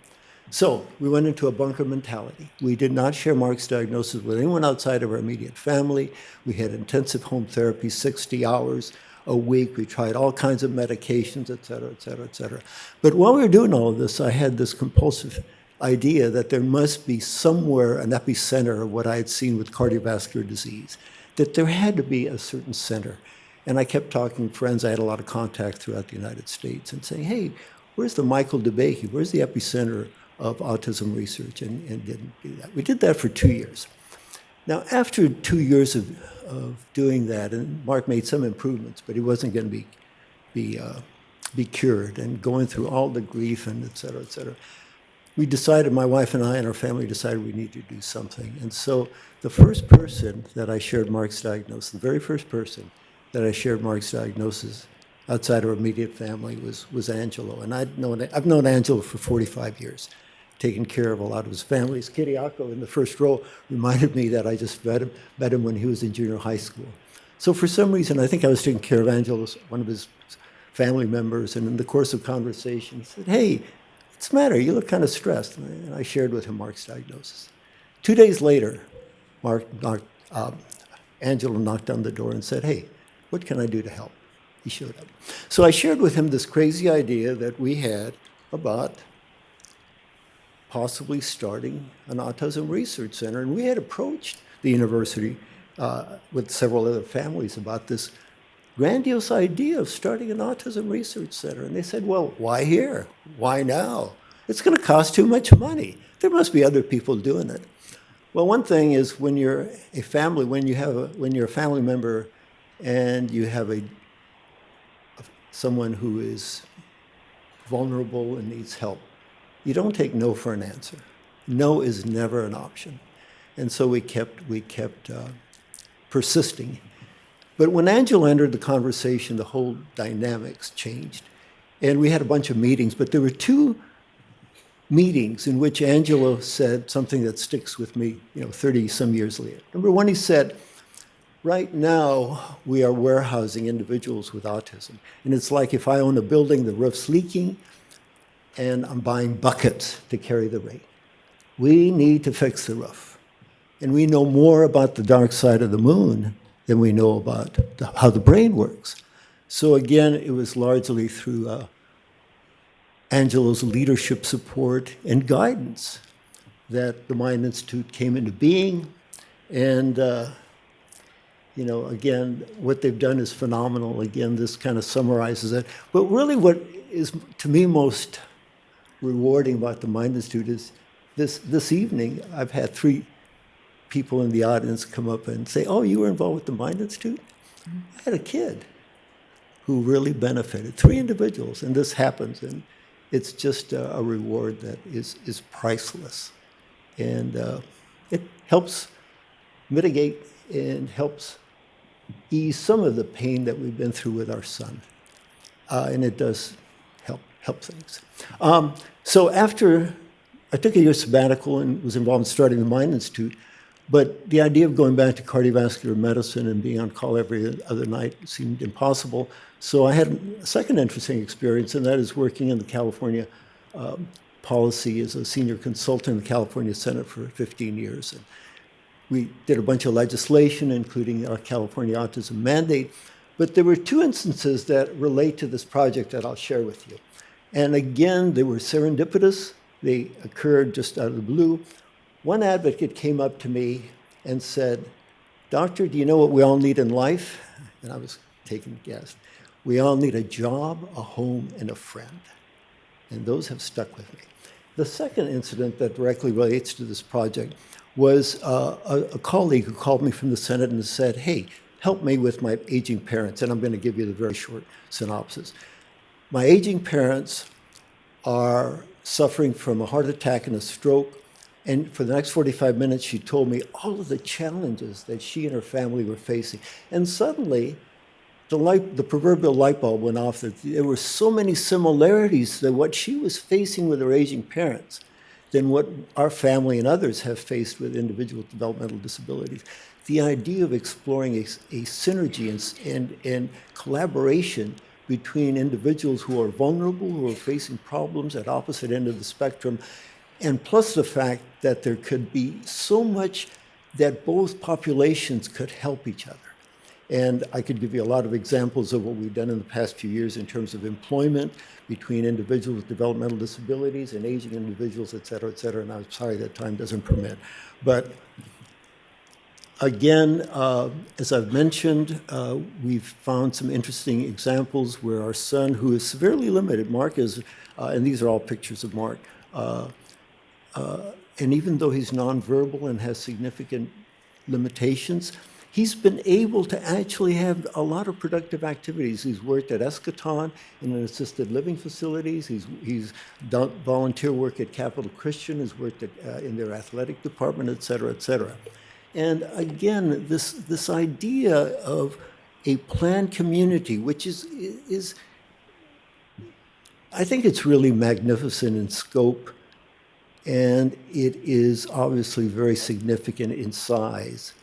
Speaker 20: So we went into a bunker mentality. We did not share Mark's diagnosis with anyone outside of our immediate family. We had intensive home therapy, 60 hours a week. We tried all kinds of medications, et cetera, et cetera, et cetera. But while we were doing all of this, I had this compulsive idea that there must be somewhere an epicenter of what I had seen with cardiovascular disease, that there had to be a certain center. And I kept talking to friends. I had a lot of contact throughout the United States and saying, hey, where's the Michael DeBakey? Where's the epicenter of autism research? And didn't do that. We did that for 2 years. Now, after 2 years of doing that, and Mark made some improvements, but he wasn't going to be cured, and going through all the grief and et cetera, we decided, my wife and I and our family decided we needed to do something. And so the first person that I shared Mark's diagnosis, the very first person that I shared Mark's diagnosis outside our immediate family was Angelo. And I've known Angelo for 45 years, taken care of a lot of his family. Kiriako in the first row reminded me that I just met him when he was in junior high school. So for some reason, I think I was taking care of Angelo, one of his family members, and in the course of conversation, he said, "Hey, what's the matter? You look kind of stressed." And I shared with him Mark's diagnosis. 2 days later, Angelo knocked on the door and said, "Hey, what can I do to help?" He showed up. So I shared with him this crazy idea that we had about possibly starting an autism research center. And we had approached the university with several other families about this grandiose idea of starting an autism research center. And they said, "Well, why here? Why now? It's going to cost too much money. There must be other people doing it." Well, one thing is when you're a family, when you're a family member and you have someone who is vulnerable and needs help, you don't take no for an answer. No is never an option. And so we kept persisting. But when Angelo entered the conversation, the whole dynamics changed. And we had a bunch of meetings, but there were 2 meetings in which Angelo said something that sticks with me, 30-some years later. Number one, he said, "Right now, we are warehousing individuals with autism. And it's like if I own a building, the roof's leaking, and I'm buying buckets to carry the rain. We need to fix the roof. And we know more about the dark side of the moon than we know about how the brain works." So again, it was largely through Angelo's leadership support and guidance that the Mind Institute came into being. And again, what they've done is phenomenal. Again, this kind of summarizes it. But really what is, to me, most rewarding about the Mind Institute is this evening, I've had 3 people in the audience come up and say, "Oh, you were involved with the Mind Institute?" I had a kid who really benefited, 3 individuals, and this happens. And it's just a reward that is priceless. And it helps mitigate and helps ease some of the pain that we've been through with our son. And it does help things. So after I took a year sabbatical and was involved in starting the Mind Institute, but the idea of going back to cardiovascular medicine and being on call every other night seemed impossible. So I had a second interesting experience, and that is working in the California policy as a senior consultant in the California Senate for 15 years. And we did a bunch of legislation, including our California Autism Mandate. But there were 2 instances that relate to this project that I'll share with you. And again, they were serendipitous. They occurred just out of the blue. One advocate came up to me and said, "Doctor, do you know what we all need in life?" And I was taking a guess. "We all need a job, a home, and a friend." And those have stuck with me. The second incident that directly relates to this project was a colleague who called me from the Senate and said, "Hey, help me with my aging parents." And I'm going to give you the very short synopsis. My aging parents are suffering from a heart attack and a stroke. And for the next 45 minutes, she told me all of the challenges that she and her family were facing. And suddenly, the proverbial light bulb went off that there were so many similarities to what she was facing with her aging parents than what our family and others have faced with individuals with developmental disabilities. The idea of exploring a synergy and collaboration between individuals who are vulnerable, who are facing problems at opposite end of the spectrum, and plus the fact that there could be so much that both populations could help each other. And I could give you a lot of examples of what we've done in the past few years in terms of employment between individuals with developmental disabilities and aging individuals, et cetera, and I'm sorry that time doesn't permit. But again, as I've mentioned, we've found some interesting examples where our son, who is severely limited, Mark is, and these are all pictures of Mark, and even though he's nonverbal and has significant limitations, he's been able to actually have a lot of productive activities. He's worked at Eschaton in an assisted living facilities. He's done volunteer work at Capital Christian. He's worked at, in their athletic department, et cetera, et cetera. And again, this idea of a planned community, which is I think it's really magnificent in scope, and it is obviously very significant in size.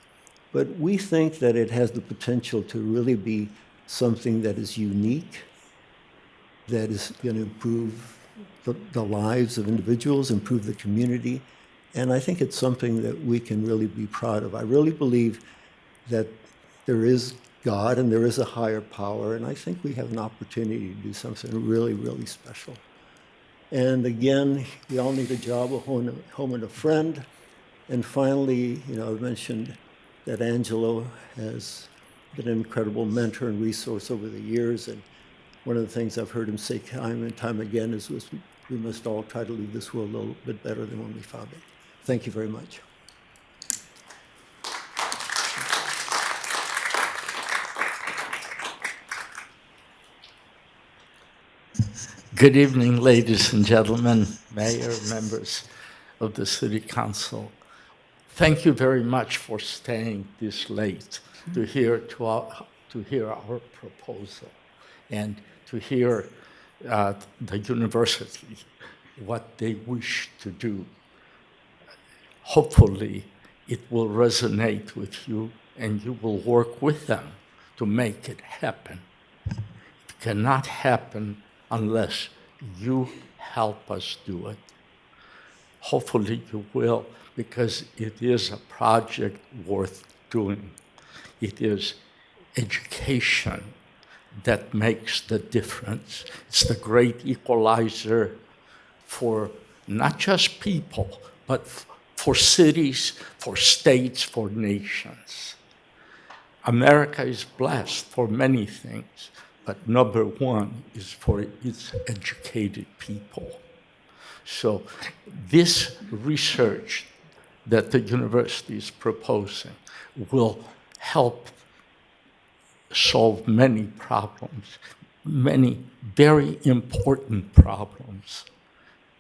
Speaker 20: But we think that it has the potential to really be something that is unique, that is going to improve the lives of individuals, improve the community. And I think it's something that we can really be proud of. I really believe that there is God and there is a higher power, and I think we have an opportunity to do something really, really special. And again, we all need a job, a home, and a friend. And finally, you know, I mentioned that Angelo has been an incredible mentor and resource over the years. And one of the things I've heard him say time and time again is we must all try to leave this world a little bit better than when we found it. Thank you very much.
Speaker 11: Good evening, ladies and gentlemen, mayor, members of the city council. Thank you very much for staying this late to hear our proposal and to hear the university, what they wish to do. Hopefully, it will resonate with you and you will work with them to make it happen. It cannot happen unless you help us do it. Hopefully you will, because it is a project worth doing. It is education that makes the difference. It's the great equalizer for not just people, but for cities, for states, for nations. America is blessed for many things, but number one is for its educated people. So this research that the university is proposing will help solve many problems, many very important problems.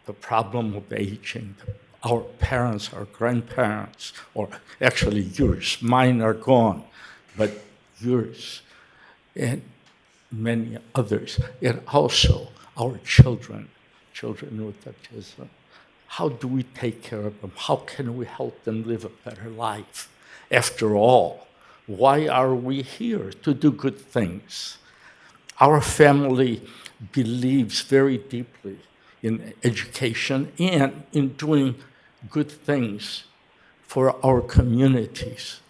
Speaker 11: The problem of aging, our parents, our grandparents, or actually yours, mine are gone, but yours, and many others, and also our children with autism. How do we take care of them? How can we help them live a better life? After all, why are we here? To do good things. Our family believes very deeply in education and in doing good things for our communities.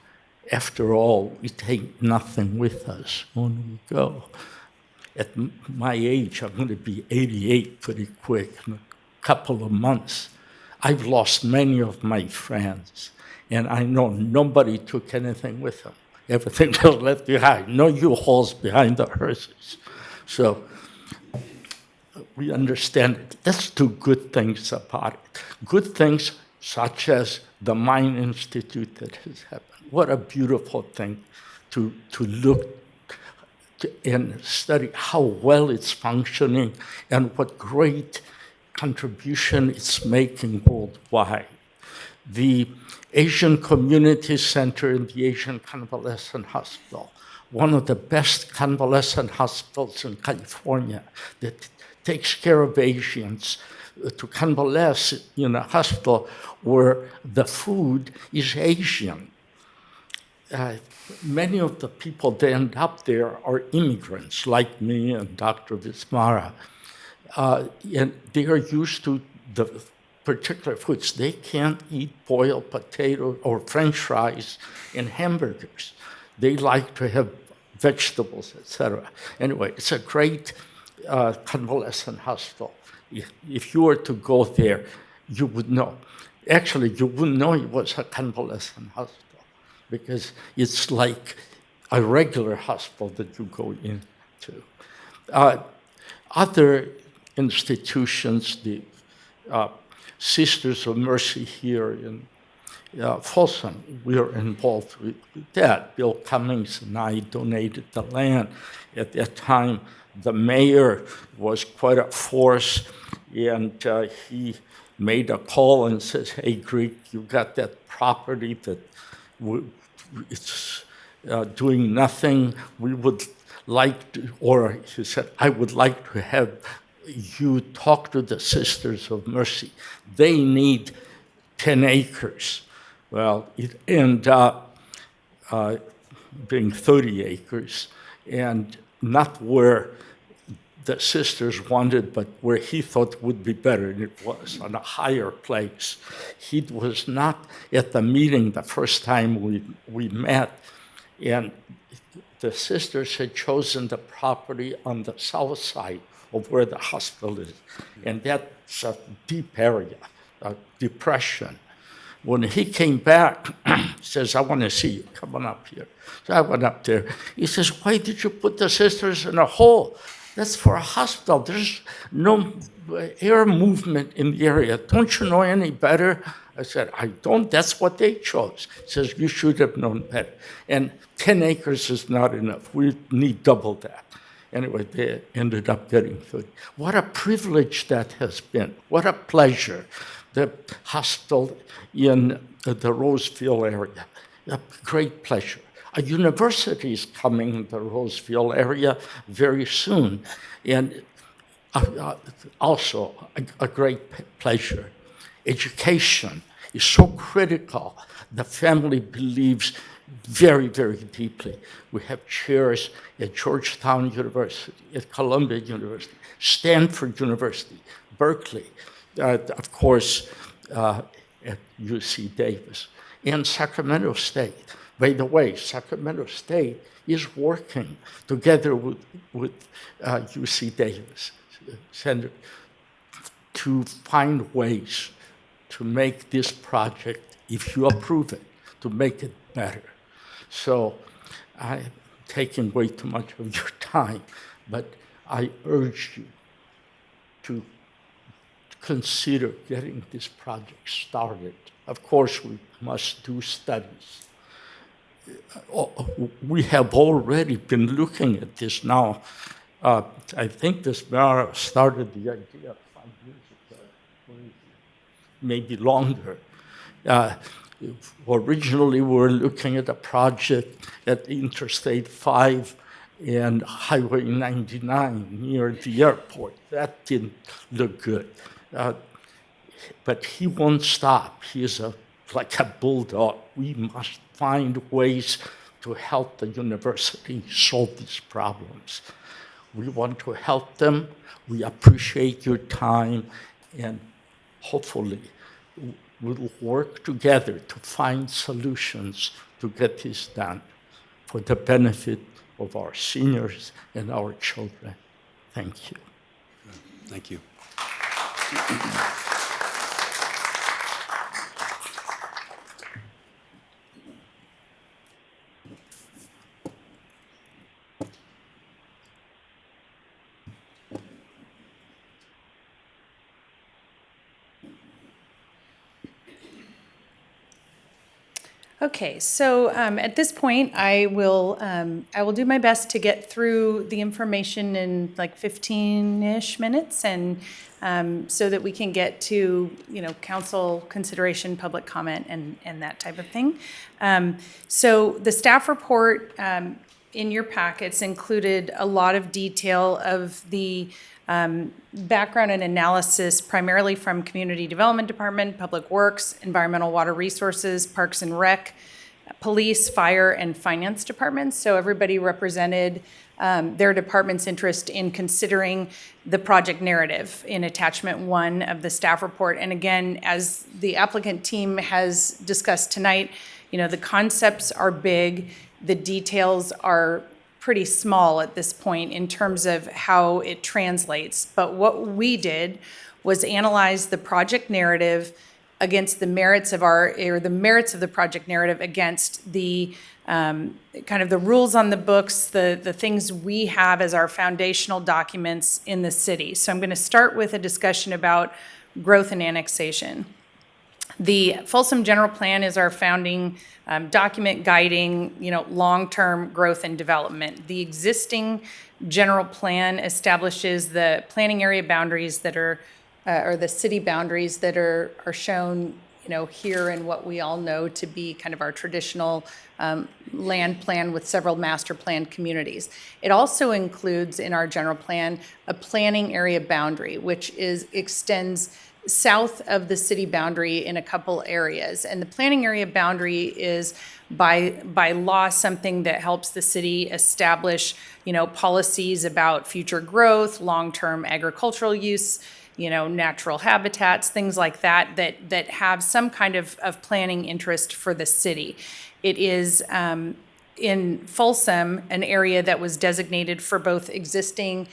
Speaker 11: After all, we take nothing with us when we go. At my age, I'm going to be 88 pretty quick, in a couple of months. I've lost many of my friends, and I know nobody took anything with them. Everything was left behind. No U-Hauls behind the hearses. So we understand it. Let's do good things about it. Good things such as the Mine Institute that has happened. What a beautiful thing to look and study how well it's functioning and what great contribution it's making worldwide. The Asian Community Center in the Asian Convalescent Hospital, one of the best convalescent hospitals in California that takes care of Asians to convalesce in a hospital where the food is Asian. Many of the people that end up there are immigrants like me and Dr. Vismara. And they are used to the particular foods. They can't eat boiled potato or French fries and hamburgers. They like to have vegetables, etc. Anyway, it's a great convalescent hospital. If you were to go there, you would know. Actually, you wouldn't know it was a convalescent hospital because it's like a regular hospital that you go into. Other institutions, the Sisters of Mercy here Folsom, we are involved with that. Bill Cummings and I donated the land. At that time, the mayor was quite a force, and he made a call and says, hey, Greek, you got that property that it's doing nothing. We would like to, or he said, I would like to have you talk to the Sisters of Mercy. They need 10 acres. Well, it ended up being 30 acres, and not where the sisters wanted, but where he thought would be better, and it was on a higher place. He was not at the meeting the first time we met, and the sisters had chosen the property on the south side of where the hospital is, and that's a deep area, a depression. When he came back, he says, I want to see you. Come on up here. So I went up there. He says, why did you put the sisters in a hole? That's for a hospital. There's no air movement in the area. Don't you know any better? I said, I don't. That's what they chose. He says, you should have known better. And 10 acres is not enough. We need double that. Anyway, they ended up getting 30. What a privilege that has been. What a pleasure. The hospital in the Roseville area, a great pleasure. A university is coming in the Roseville area very soon, and also a great pleasure. Education is so critical. The family believes very, very deeply. We have chairs at Georgetown University, at Columbia University, Stanford University, Berkeley, of course, at UC Davis, and Sacramento State. By the way, Sacramento State is working together with UC Davis Center to find ways to make this project, if you approve it, to make it better. So I'm taking way too much of your time, but I urge you to consider getting this project started. Of course, we must do studies. We have already been looking at this now. I think this mayor started the idea 5 years ago, maybe longer. Originally, we were looking at a project at Interstate 5 and Highway 99 near the airport. That didn't look good. But he won't stop. He is like a bulldog. We must find ways to help the university solve these problems. We want to help them. We appreciate your time, and hopefully we'll work together to find solutions to get this done for the benefit of our seniors and our children. Thank you.
Speaker 1: Thank you.
Speaker 15: Okay, so at this point, I will do my best to get through the information in like 15-ish minutes, and so that we can get to council consideration, public comment, and that type of thing. So the staff report in your packets included a lot of detail of the background and analysis, primarily from Community Development Department, Public Works, Environmental Water Resources, Parks and Rec, Police, Fire, and Finance Departments. So everybody represented their department's interest in considering the project narrative in attachment 1 of the staff report. And again, as the applicant team has discussed tonight, the concepts are big, the details are pretty small at this point in terms of how it translates. But what we did was analyze the project narrative against the merits of the merits of the project narrative against the kind of the rules on the books, the things we have as our foundational documents in the city. So I'm going to start with a discussion about growth and annexation. The Folsom General Plan is our founding document guiding, long-term growth and development. The existing general plan establishes the planning area boundaries that are, or the city boundaries that are shown, here in what we all know to be kind of our traditional land plan with several master planned communities. It also includes in our general plan a planning area boundary, which extends south of the city boundary in a couple areas. And the planning area boundary is by law something that helps the city establish, policies about future growth, long-term agricultural use, natural habitats, things like that have some kind of planning interest for the city. It is in Folsom, an area that was designated for both existing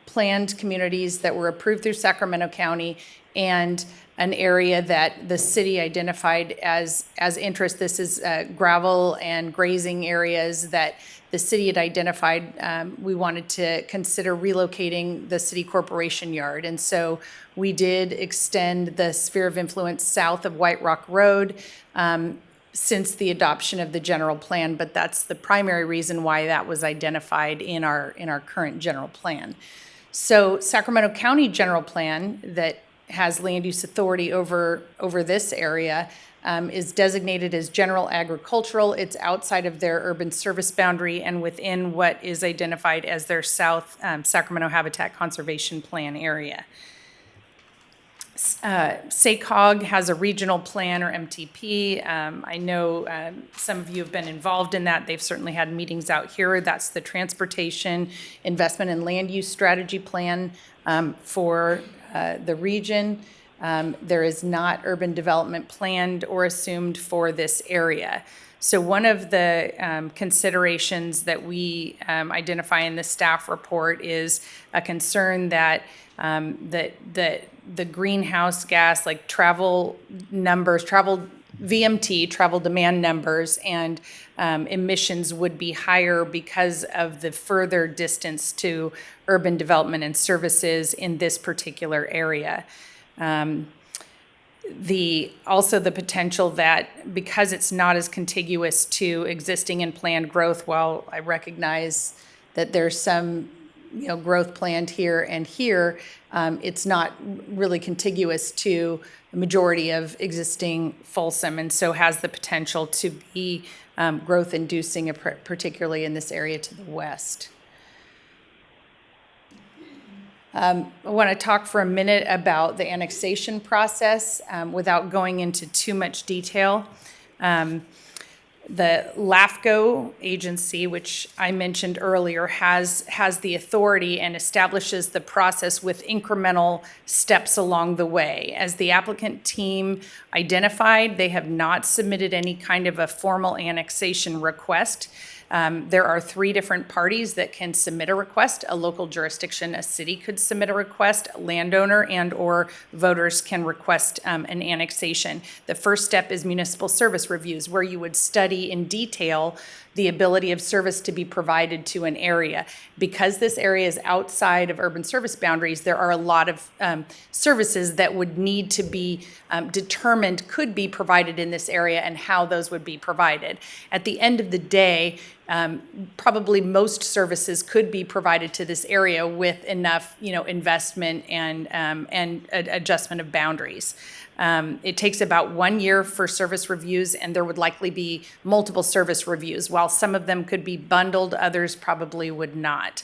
Speaker 15: planned communities that were approved through Sacramento County and an area that the city identified as interest. This is gravel and grazing areas that the city had identified. We wanted to consider relocating the city corporation yard. And so we did extend the sphere of influence south of White Rock Road since the adoption of the general plan, but that's the primary reason why that was identified in our current general plan. So Sacramento County general plan that has land use authority over this area is designated as general agricultural. It's outside of their urban service boundary and within what is identified as their South Sacramento Habitat Conservation Plan area. SACOG has a regional plan, or MTP. I know some of you have been involved in that. They've certainly had meetings out here. That's the Transportation, Investment, and Land Use Strategy Plan for the region. There is not urban development planned or assumed for this area. So one of the considerations that we identify in the staff report is a concern that the greenhouse gas, like travel numbers, travel VMT, travel demand numbers, and emissions would be higher because of the further distance to urban development and services in this particular area. Also the potential that because it's not as contiguous to existing and planned growth, while I recognize that there's some growth planned here and here, it's not really contiguous to the majority of existing Folsom, and so has the potential to be growth inducing, particularly in this area to the west. I want to talk for a minute about the annexation process without going into too much detail. The LAFCO agency, which I mentioned earlier, has the authority and establishes the process with incremental steps along the way. As the applicant team identified, they have not submitted any kind of a formal annexation request. There are 3 different parties that can submit a request. A local jurisdiction, a city could submit a request, a landowner and or voters can request an annexation. The first step is municipal service reviews, where you would study in detail the ability of service to be provided to an area. Because this area is outside of urban service boundaries, there are a lot of services that would need to be determined could be provided in this area and how those would be provided. At the end of the day, probably most services could be provided to this area with enough, investment and adjustment of boundaries. It takes about 1 year for service reviews, and there would likely be multiple service reviews. While some of them could be bundled, others probably would not.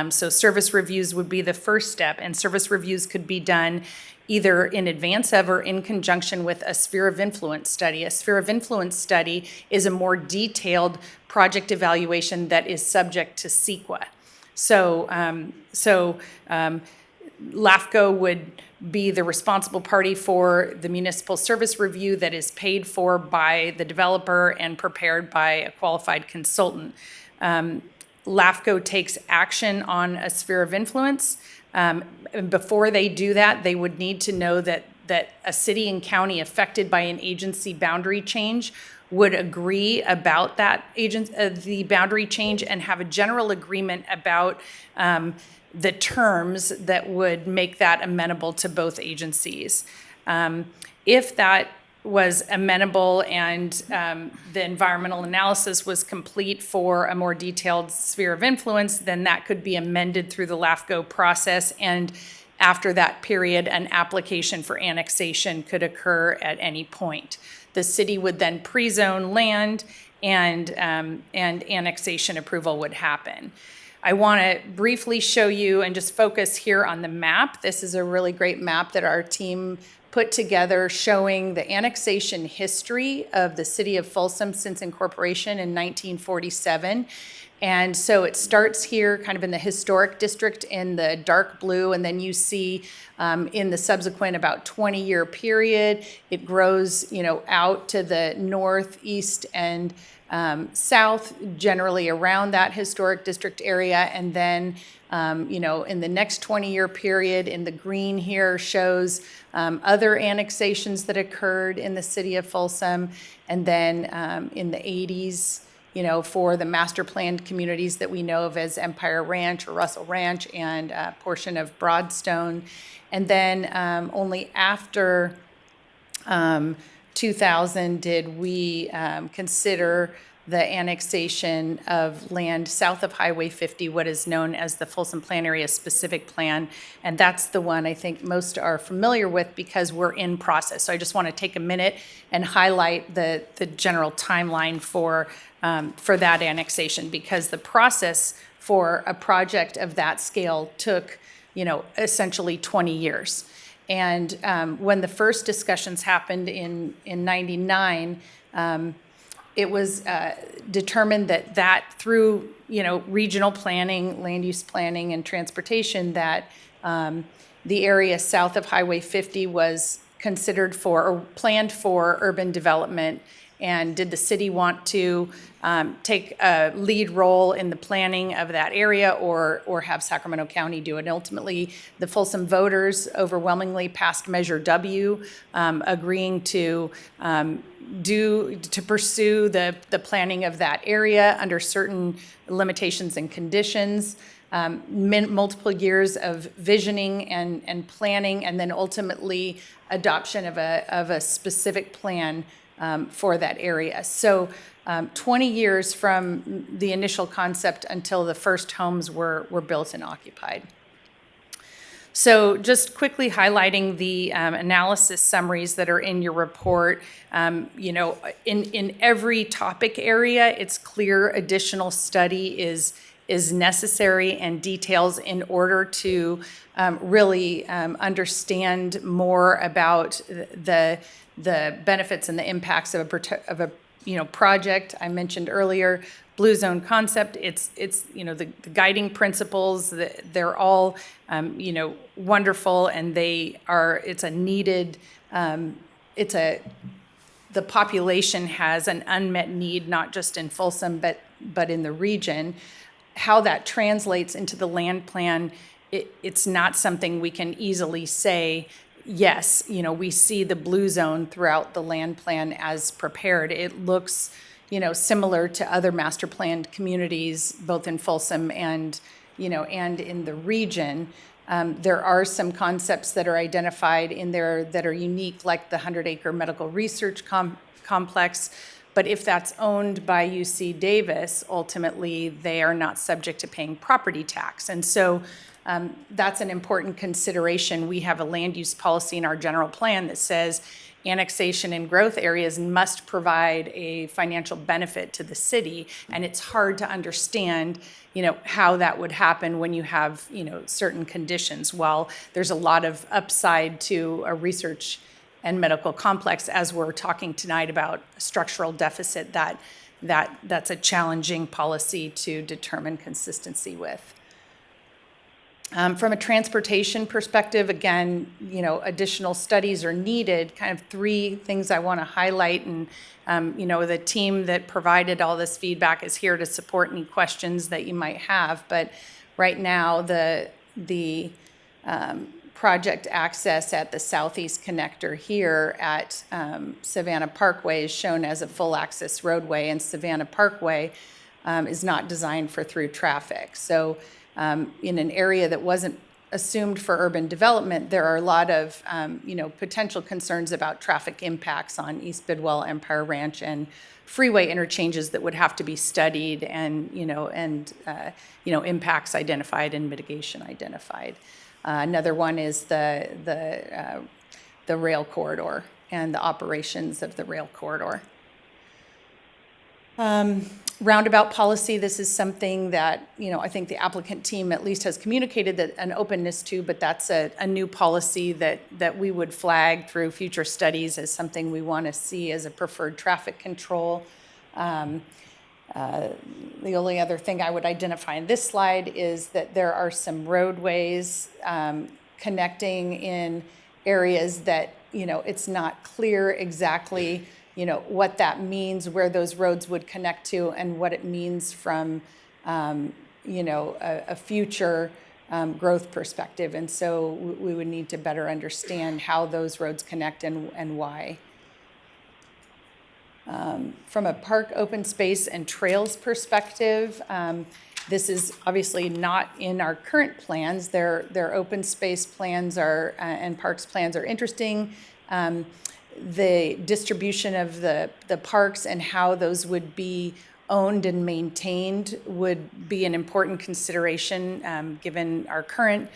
Speaker 15: So service reviews would be the first step, and service reviews could be done either in advance of or in conjunction with a sphere of influence study. A sphere of influence study is a more detailed project evaluation that is subject to CEQA. So LAFCO would be the responsible party for the municipal service review that is paid for by the developer and prepared by a qualified consultant. LAFCO takes action on a sphere of influence. And before they do that, they would need to know that a city and county affected by an agency boundary change would agree about that the boundary change and have a general agreement about the terms that would make that amenable to both agencies.
Speaker 8: If that was amenable and the environmental analysis was complete for a more detailed sphere of influence, then that could be amended through the LAFCO process. And after that period, an application for annexation could occur at any point. The city would then pre-zone land, and annexation approval would happen. I want to briefly show you and just focus here on the map. This is a really great map that our team put together showing the annexation history of the city of Folsom since incorporation in 1947. And so it starts here kind of in the historic district in the dark blue, and then you see in the subsequent about 20-year period, it grows, out to the northeast and south, generally around that historic district area. And then, in the next 20-year period, in the green here shows other annexations that occurred in the city of Folsom. And then in the 80s, for the master planned communities that we know of as Empire Ranch or Russell Ranch and a portion of Broadstone. And then only after 2000 did we consider the annexation of land south of Highway 50, what is known as the Folsom Plan Area Specific Plan. And that's the one I think most are familiar with because we're in process. So I just want to take a minute and highlight the general timeline for that annexation, because the process for a project of that scale took, essentially 20 years. And when the first discussions happened in 99, it was determined that through, regional planning, land use planning, and transportation, that the area south of Highway 50 was considered for or planned for urban development. And did the city want to take a lead role in the planning of that area or have Sacramento County do it? And ultimately, the Folsom voters overwhelmingly passed Measure W, agreeing to pursue the planning of that area under certain limitations and conditions. Multiple years of visioning and planning, and then ultimately adoption of a specific plan for that area. So 20 years from the initial concept until the first homes were built and occupied. So just quickly highlighting the analysis summaries that are in your report. In every topic area, it's clear additional study is necessary and details in order to really understand more about the benefits and the impacts of a project. I mentioned earlier, Blue Zone concept. It's the guiding principles. They're all wonderful, and it's a needed. The population has an unmet need, not just in Folsom, but in the region. How that translates into the land plan, it's not something we can easily say. Yes, we see the blue zone throughout the land plan as prepared. It looks, similar to other master planned communities, both in Folsom and in the region. There are some concepts that are identified in there that are unique, like the 100-acre medical research complex. But if that's owned by UC Davis, ultimately they are not subject to paying property tax. And so that's an important consideration. We have a land use policy in our general plan that says annexation in growth areas must provide a financial benefit to the city. And it's hard to understand, how that would happen when you have, certain conditions. While there's a lot of upside to a research and medical complex, as we're talking tonight about structural deficit, that's a challenging policy to determine consistency with. From a transportation perspective, again, additional studies are needed. Kind of three things I want to highlight, and the team that provided all this feedback is here to support any questions that you might have. But right now, the project access at the southeast connector here at Savannah Parkway is shown as a full access roadway, and Savannah Parkway is not designed for through traffic. So in an area that wasn't
Speaker 15: assumed for urban development, there are a lot of, potential concerns about traffic impacts on East Bidwell, Empire Ranch, and freeway interchanges that would have to be studied and, impacts identified and mitigation identified. Another one is the rail corridor and the operations of the rail corridor. Roundabout policy, this is something that, I think the applicant team at least has communicated that an openness to, but that's a new policy that we would flag through future studies as something we want to see as a preferred traffic control. The only other thing I would identify in this slide is that there are some roadways connecting in areas that, it's not clear exactly what that means, where those roads would connect to, and what it means from, a future growth perspective. And so we would need to better understand how those roads connect and why. From a park, open space, and trails perspective, this is obviously not in our current plans. Their open space plans and parks plans are interesting. The distribution of the parks and how those would be owned and maintained would be an important consideration given our current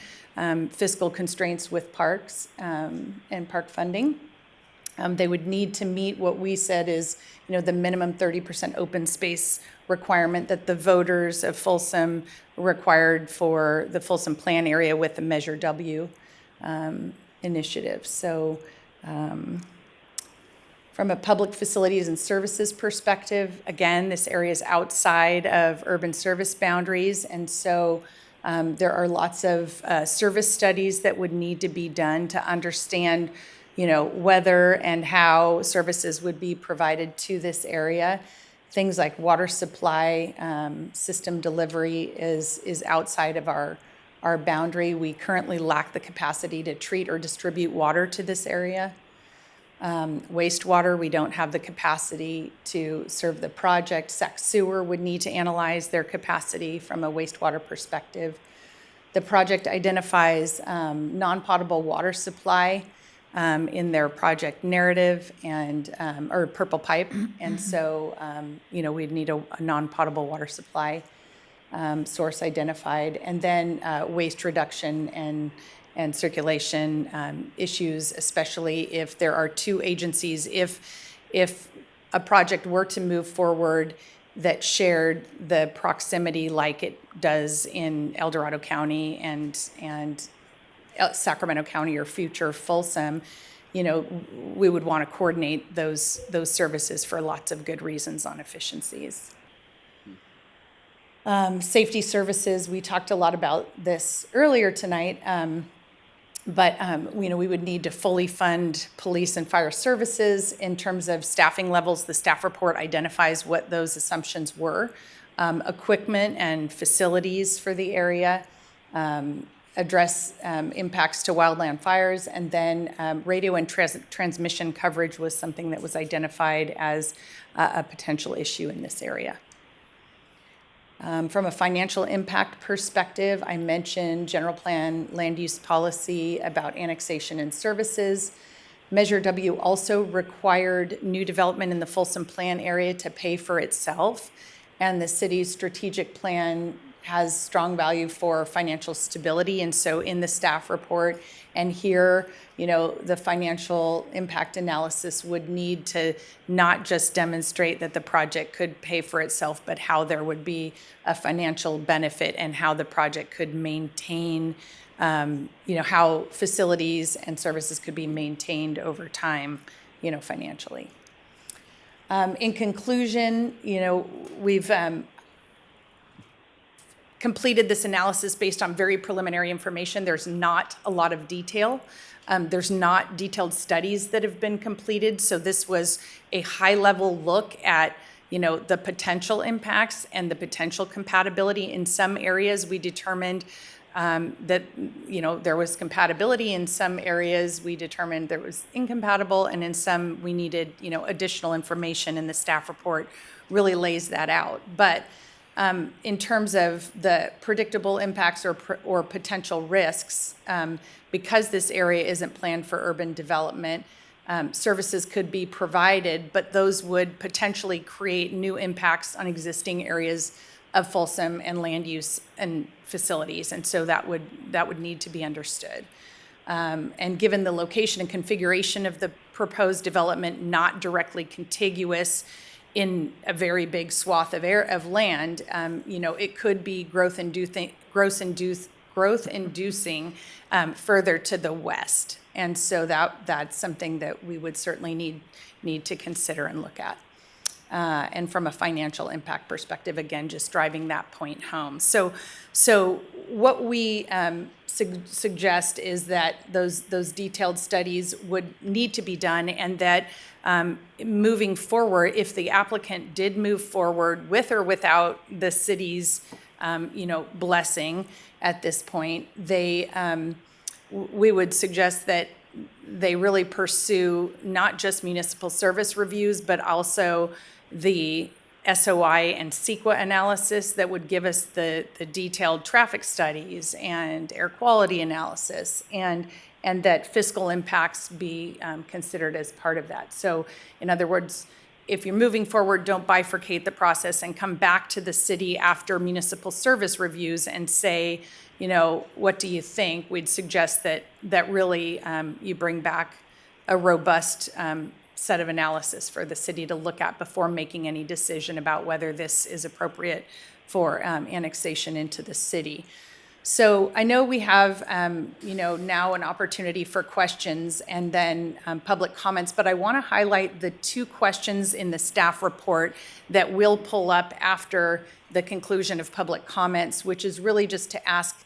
Speaker 15: fiscal constraints with parks and park funding. They would need to meet what we said is, the minimum 30% open space requirement that the voters of Folsom required for the Folsom Plan area with the Measure W initiative. So from a public facilities and services perspective, again, this area is outside of urban service boundaries, and so there are lots of service studies that would need to be done to understand whether and how services would be provided to this area. Things like water supply, system delivery is outside of our boundary. We currently lack the capacity to treat or distribute water to this area. Wastewater, we don't have the capacity to serve the project. Sac Sewer would need to analyze their capacity from a wastewater perspective. The project identifies non-potable water supply in their project narrative and or purple pipe, and so we'd need a non-potable water supply source identified, and then waste reduction and circulation issues, especially if there are two agencies. If a project were to move forward that shared the proximity like it does in El Dorado County and Sacramento County or future Folsom, we would want to coordinate those services for lots of good reasons on efficiencies. Safety services, we talked a lot about this earlier tonight, but we would need to fully fund police and fire services in terms of staffing levels. The staff report identifies what those assumptions were. Equipment and facilities for the area, address impacts to wildland fires, and then radio and transmission coverage was something that was identified as a potential issue in this area. From a financial impact perspective, I mentioned general plan land use policy about annexation and services. Measure W also required new development in the Folsom Plan area to pay for itself, and the city's strategic plan has strong value for financial stability. And so in the staff report and here, the financial impact analysis would need to not just demonstrate that the project could pay for itself, but how there would be a financial benefit and how the project could maintain, how facilities and services could be maintained over time, financially. In conclusion, we've completed this analysis based on very preliminary information. There's not a lot of detail. There's not detailed studies that have been completed. So this was a high-level look at, the potential impacts and the potential compatibility. In some areas, we determined that, there was compatibility. In some areas, we determined there was incompatible. And in some, we needed, additional information, and the staff report really lays that out. But in terms of the predictable impacts or potential risks, because this area isn't planned for urban development, services could be provided, but those would potentially create new impacts on existing areas of Folsom and land use and facilities, and so that would need to be understood. And given the location and configuration of the proposed development, not directly contiguous in a very big swath of land, it could be growth inducing further to the west, and so that's something that we would certainly need to consider and look at. And from a financial impact perspective, again, just driving that point home. So what we suggest is that those detailed studies would need to be done, and that moving forward, if the applicant did move forward with or without the city's blessing at this point, we would suggest that they really pursue not just municipal service reviews, but also the SOI and CEQA analysis that would give us the detailed traffic studies and air quality analysis, and that fiscal impacts be considered as part of that. So in other words, if you're moving forward, don't bifurcate the process and come back to the city after municipal service reviews and say, what do you think? We'd suggest that really you bring back a robust set of analysis for the city to look at before making any decision about whether this is appropriate for annexation into the city. So I know we have, now an opportunity for questions and then public comments, but I want to highlight the 2 questions in the staff report that we'll pull up after the conclusion of public comments, which is really just to ask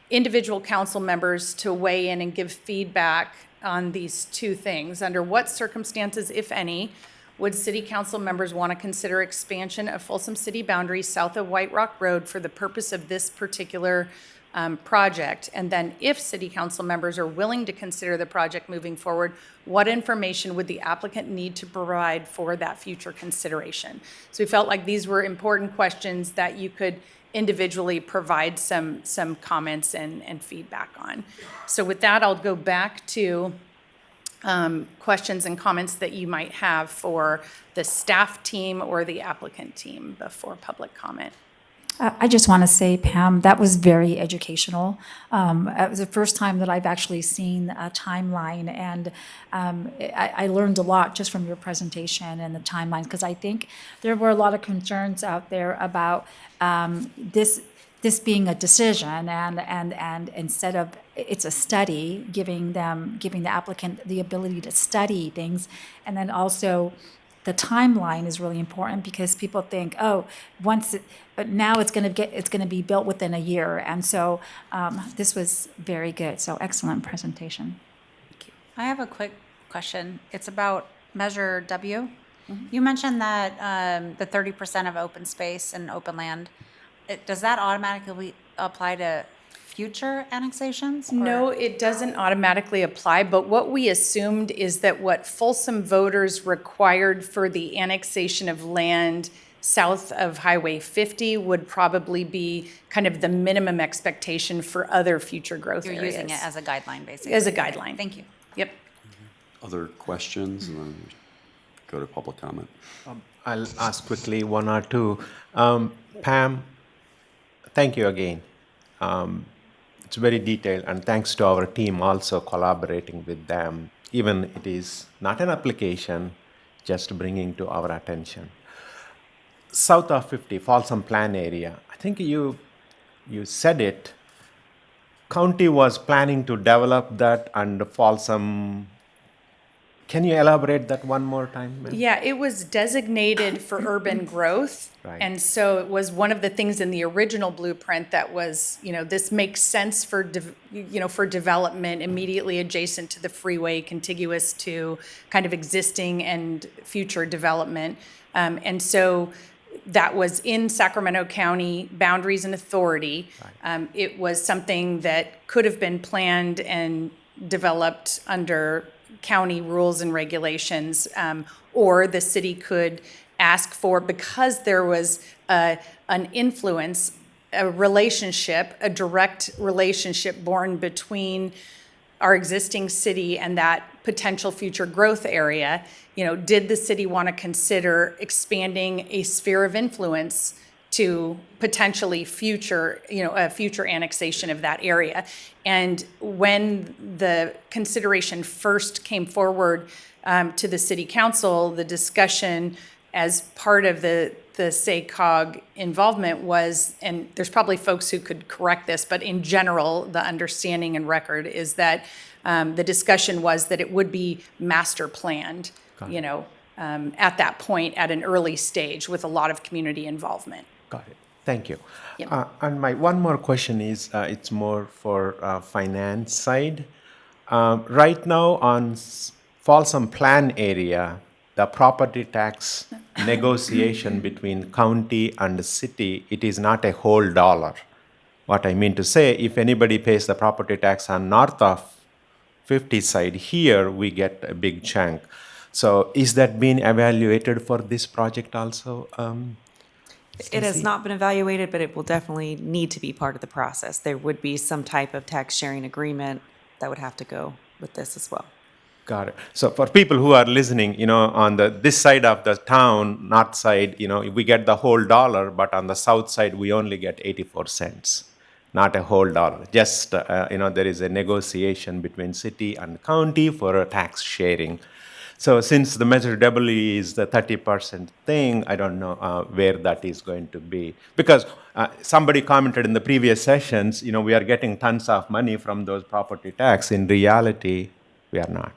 Speaker 15: individual council members to weigh in and give feedback on these 2 things. Under what circumstances, if any, would city council members want to consider expansion of Folsom city boundaries south of White Rock Road for the purpose of this particular project? And then if city council members are willing to consider the project moving forward, what information would the applicant need to provide for that future consideration? So we felt like these were important questions that you could individually provide some comments and feedback on. So with that, I'll go back to questions and comments that you might have for the staff team or the applicant team before public comment.
Speaker 9: I just want to say, Pam, that was very educational. It was the first time that I've actually seen a timeline, and I learned a lot just from your presentation and the timeline, because I think there were a lot of concerns out there about this being a decision, and instead of it's a study, giving the applicant the ability to study things, and then also the timeline is really important, because people think, but now it's going to be built within a year, and so this was very good. So excellent presentation. Thank you.
Speaker 21: I have a quick question. It's about Measure W. Mm-hmm. You mentioned that the 30% of open space and open land. Does that automatically apply to future annexations?
Speaker 15: No, it doesn't automatically apply, but what we assumed is that what Folsom voters required for the annexation of land south of Highway 50 would probably be kind of the minimum expectation for other future growth areas.
Speaker 21: You're using it as a guideline, basically.
Speaker 15: As a guideline.
Speaker 21: Thank you.
Speaker 15: Yep.
Speaker 1: Other questions, and then go to public comment.
Speaker 19: I'll ask quickly 1 or 2. Pam, thank you again. It's very detailed, and thanks to our team also collaborating with them. Even it is not an application, just bringing to our attention. South of 50, Folsom Plan area, I think you said it, county was planning to develop that, and Folsom, can you elaborate that one more time, ma'am?
Speaker 15: Yeah, it was designated for urban growth.
Speaker 19: Right.
Speaker 15: And so it was one of the things in the original blueprint that was, this makes sense for development immediately adjacent to the freeway, contiguous to kind of existing and future development. And so that was in Sacramento County boundaries and authority. Right. It was something that could have been planned and developed under county rules and regulations, or the city could ask for, because there was an influence, a relationship, a direct relationship born between our existing city and that potential future growth area, did the city want to consider expanding a sphere of influence to potentially a future annexation of that area? And when the consideration first came forward to the city council, the discussion as part of the SACOG involvement was, and there's probably folks who could correct this, but in general, the understanding and record is that the discussion was that it would be master planned, at that point at an early stage with a lot of community involvement.
Speaker 19: Got it. Thank you.
Speaker 15: Yeah.
Speaker 19: And my one more question is, it's more for finance side. Right now on Folsom Plan area, the property tax negotiation between county and the city, it is not a whole dollar. What I mean to say, if anybody pays the property tax on north of 50 side here, we get a big chunk. So is that being evaluated for this project also?
Speaker 13: It has not been evaluated, but it will definitely need to be part of the process. There would be some type of tax sharing agreement that would have to go with this as well.
Speaker 19: Got it. So for people who are listening, on this side of the town, north side, we get the whole dollar, but on the south side, we only get 84 cents, not a whole dollar. Just, there is a negotiation between city and county for a tax sharing. So since the Measure W is the 30% thing, I don't know where that is going to be. Because somebody commented in the previous sessions, we are getting tons of money from those property tax. In reality, we are not.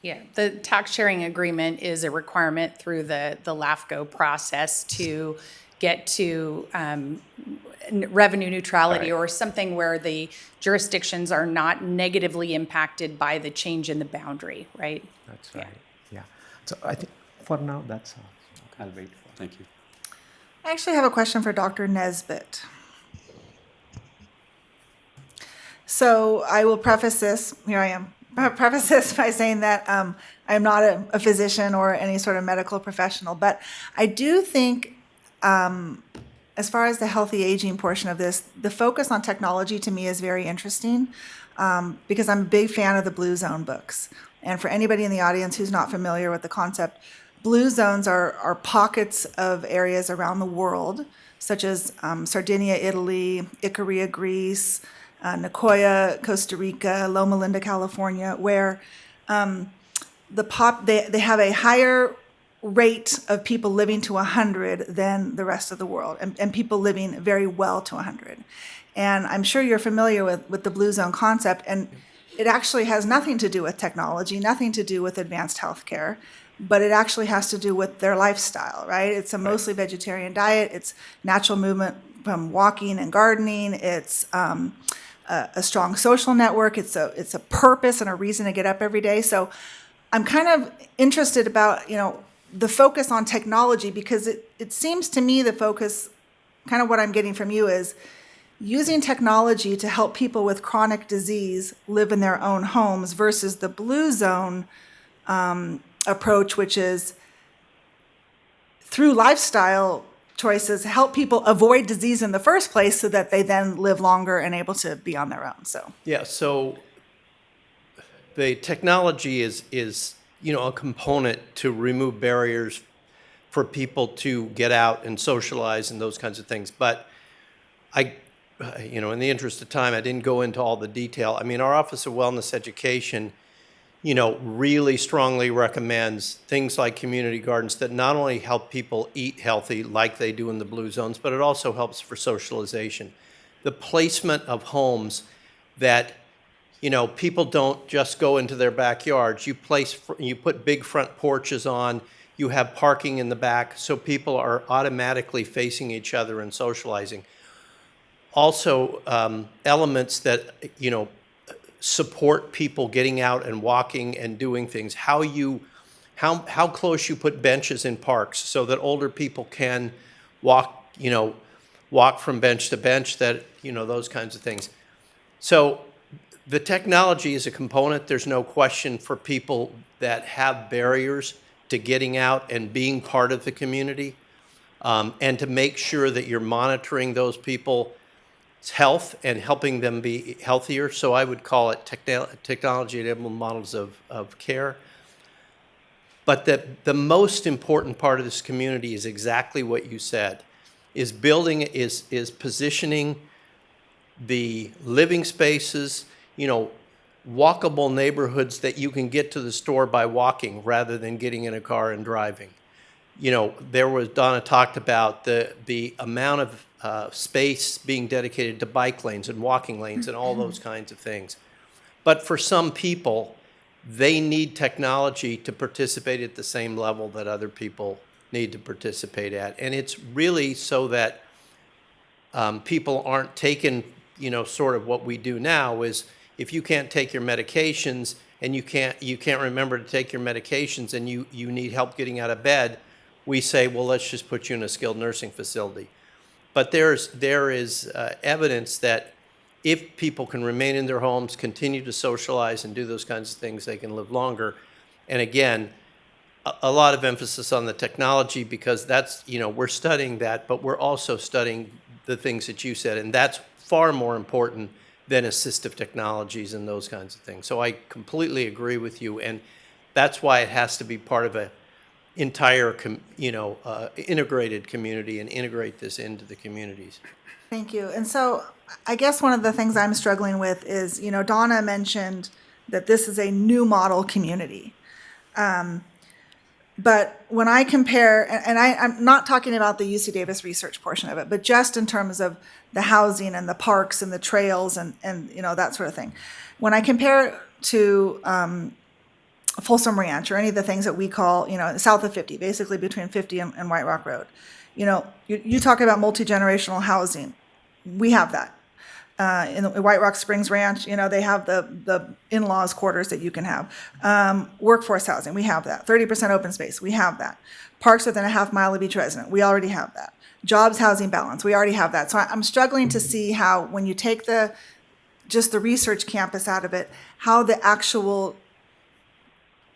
Speaker 15: Yeah, the tax sharing agreement is a requirement through the LAFCO process to get to revenue neutrality, or something where the jurisdictions are not negatively impacted by the change in the boundary, right?
Speaker 19: That's right. Yeah. So I think for now, that's all. I'll wait for.
Speaker 1: Thank you.
Speaker 18: I actually have a question for Dr. Nesbitt. So I will preface this, here I am, preface this by saying that I'm not a physician or any sort of medical professional, but I do think as far as the healthy aging portion of this, the focus on technology to me is very interesting because I'm a big fan of the Blue Zone books. And for anybody in the audience who's not familiar with the concept, blue zones are pockets of areas around the world, such as Sardinia, Italy, Icaria, Greece, Nicoya, Costa Rica, Loma Linda, California, where they have a higher rate of people living to 100 than the rest of the world, and people living very well to 100. And I'm sure you're familiar with the Blue Zone concept, and it actually has nothing to do with technology, nothing to do with advanced healthcare, but it actually has to do with their lifestyle, right? It's a mostly vegetarian diet. It's natural movement from walking and gardening. It's a strong social network. It's a purpose and a reason to get up every day. So I'm kind of interested about, the focus on technology, because it seems to me the focus, kind of what I'm getting from you, is using technology to help people with chronic disease live in their own homes versus the Blue Zone approach, which is through lifestyle choices, help people avoid disease in the first place so that they then live longer and able to be on their own. So
Speaker 17: yeah, so the technology is a component to remove barriers for people to get out and socialize and those kinds of things. But in the interest of time, I didn't go into all the detail. I mean, our Office of Wellness Education, really strongly recommends things like community gardens that not only help people eat healthy like they do in the Blue Zones, but it also helps for socialization. The placement of homes that, people don't just go into their backyards. You put big front porches on, you have parking in the back, so people are automatically facing each other and socializing. Also, elements that, support people getting out and walking and doing things. How close you put benches in parks so that older people can walk from bench to bench, those kinds of things. So the technology is a component. There's no question for people that have barriers to getting out and being part of the community, and to make sure that you're monitoring those people's health and helping them be healthier. So I would call it technology-enabled models of care. But the most important part of this community is exactly what you said, is positioning the living spaces, walkable neighborhoods that you can get to the store by walking rather than getting in a car and driving. Donna talked about the amount of space being dedicated to bike lanes and walking lanes and all those kinds of things. But for some people, they need technology to participate at the same level that other people need to participate at. And it's really so that people aren't taken, sort of what we do now is if you can't take your medications and you can't remember to take your medications and you need help getting out of bed, we say, well, let's just put you in a skilled nursing facility. But there is evidence that if people can remain in their homes, continue to socialize and do those kinds of things, they can live longer. And again, a lot of emphasis on the technology because that's, we're studying that, but we're also studying the things that you said, and that's far more important than assistive technologies and those kinds of things. So I completely agree with you, and that's why it has to be part of a entire, integrated community and integrate this into the communities.
Speaker 18: Thank you. And so I guess one of the things I'm struggling with is, Donna mentioned that this is a new model community. But when I compare, and I'm not talking about the UC Davis research portion of it, but just in terms of the housing and the parks and the trails and that sort of thing. When I compare it to Folsom Ranch or any of the things that we call, south of 50, basically between 50 and White Rock Road. You talk about multi-generational housing. We have that. In the White Rock Springs Ranch, they have the in-laws quarters that you can have. Workforce housing, we have that. 30% open space, we have that. Parks within a half mile of each resident, we already have that. Jobs housing balance, we already have that. So I'm struggling to see how, when you take just the research campus out of it, how the actual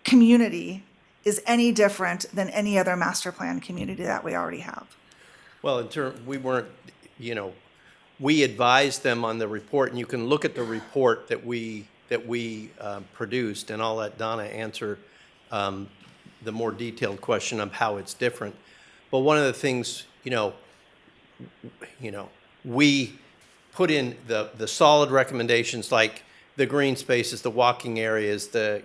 Speaker 18: community is any different than any other master plan community that we already have.
Speaker 17: Well, we advised them on the report, and you can look at the report that we produced, and I'll let Donna answer the more detailed question of how it's different. But one of the things, we put in the solid recommendations like the green spaces, the walking areas, the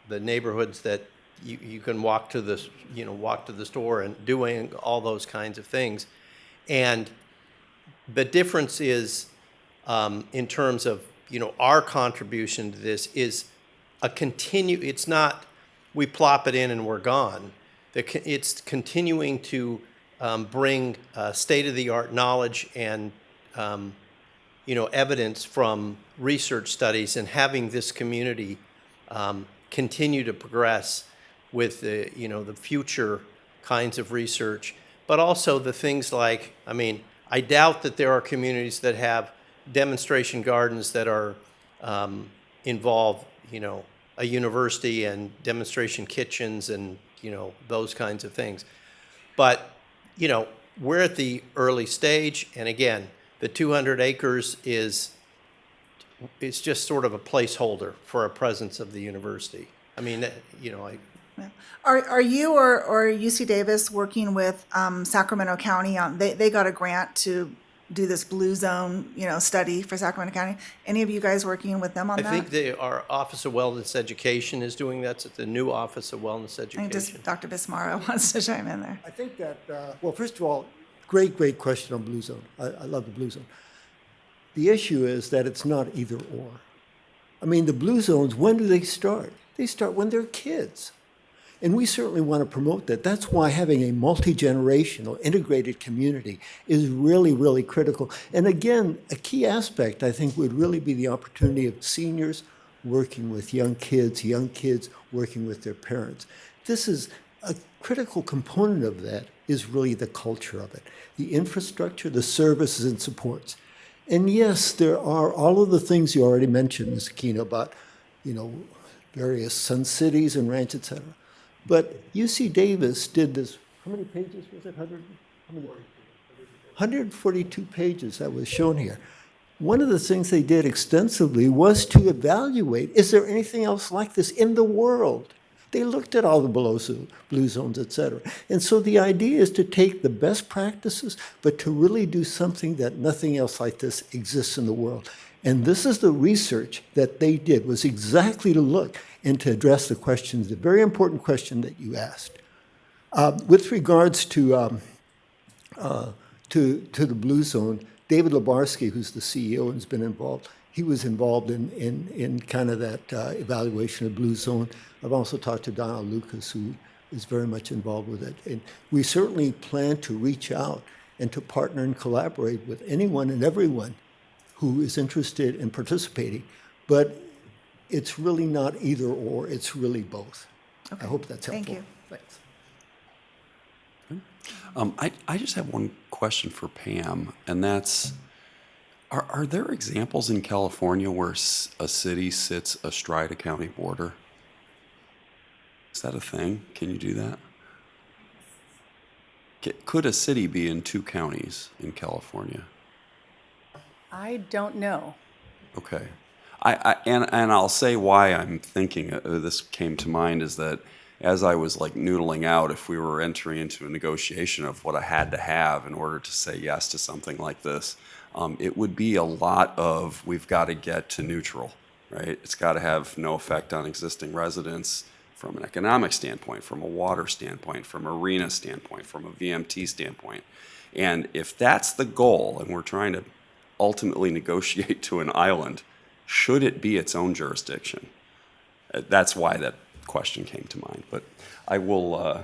Speaker 17: neighborhoods that you can walk to the store and doing all those kinds of things. And the difference is in terms of our contribution to this is it's not we plop it in and we're gone. It's continuing to bring state-of-the-art knowledge and evidence from research studies and having this community continue to progress with the future kinds of research, but also the things like, I doubt that there are communities that have demonstration gardens that are involve, a university and demonstration kitchens and, those kinds of things. But, we're at the early stage, and again, the 200 acres it's just sort of a placeholder for a presence of the university.
Speaker 18: Are you or UC Davis working with Sacramento County on? They got a grant to do this blue zone, study for Sacramento County. Any of you guys working with them on that?
Speaker 17: I think our Office of Wellness Education is doing that. It's the new Office of Wellness Education.
Speaker 18: I think just Dr. Bismaro wants to chime in there.
Speaker 20: I think that, well, first of all, great question on blue zone. I love the blue zone. The issue is that it's not either or. The blue zones, when do they start? They start when they're kids. And we certainly want to promote that. That's why having a multi-generational, integrated community is really, really critical. And again, a key aspect, I think, would really be the opportunity of seniors working with young kids working with their parents. This is a critical component of that is really the culture of it, the infrastructure, the services and supports. And yes, there are all of the things you already mentioned, Ms. Aquino, about, various sun cities and ranch, et cetera. But UC Davis did this, how many pages was it? 142 pages that was shown here. One of the things they did extensively was to evaluate, is there anything else like this in the world? They looked at all the blue zones, et cetera. And so the idea is to take the best practices, but to really do something that nothing else like this exists in the world. And this is the research that they did, was exactly to look and to address the questions, the very important question that you asked. With regards to the blue zone, David Lebarsky, who's the CEO and has been involved, he was involved in kind of that evaluation of blue zone. I've also talked to Donna Lucas, who is very much involved with it. And we certainly plan to reach out and to partner and collaborate with anyone and everyone who is interested in participating. But it's really not either or, it's really both. Okay. I hope that's helpful.
Speaker 18: Thank you.
Speaker 20: Thanks.
Speaker 1: I just have one question for Pam, and that's, are there examples in California where a city sits astride a county border? Is that a thing? Can you do that? Could a city be in two counties in California?
Speaker 15: I don't know.
Speaker 1: Okay. And I'll say why I'm thinking this came to mind is that as I was like noodling out, if we were entering into a negotiation of what I had to have in order to say yes to something like this, it would be a lot of we've got to get to neutral, right? It's got to have no effect on existing residents from an economic standpoint, from a water standpoint, from a arena standpoint, from a VMT standpoint. And if that's the goal, and we're trying to ultimately negotiate to an island, should it be its own jurisdiction? That's why that question came to mind. But I will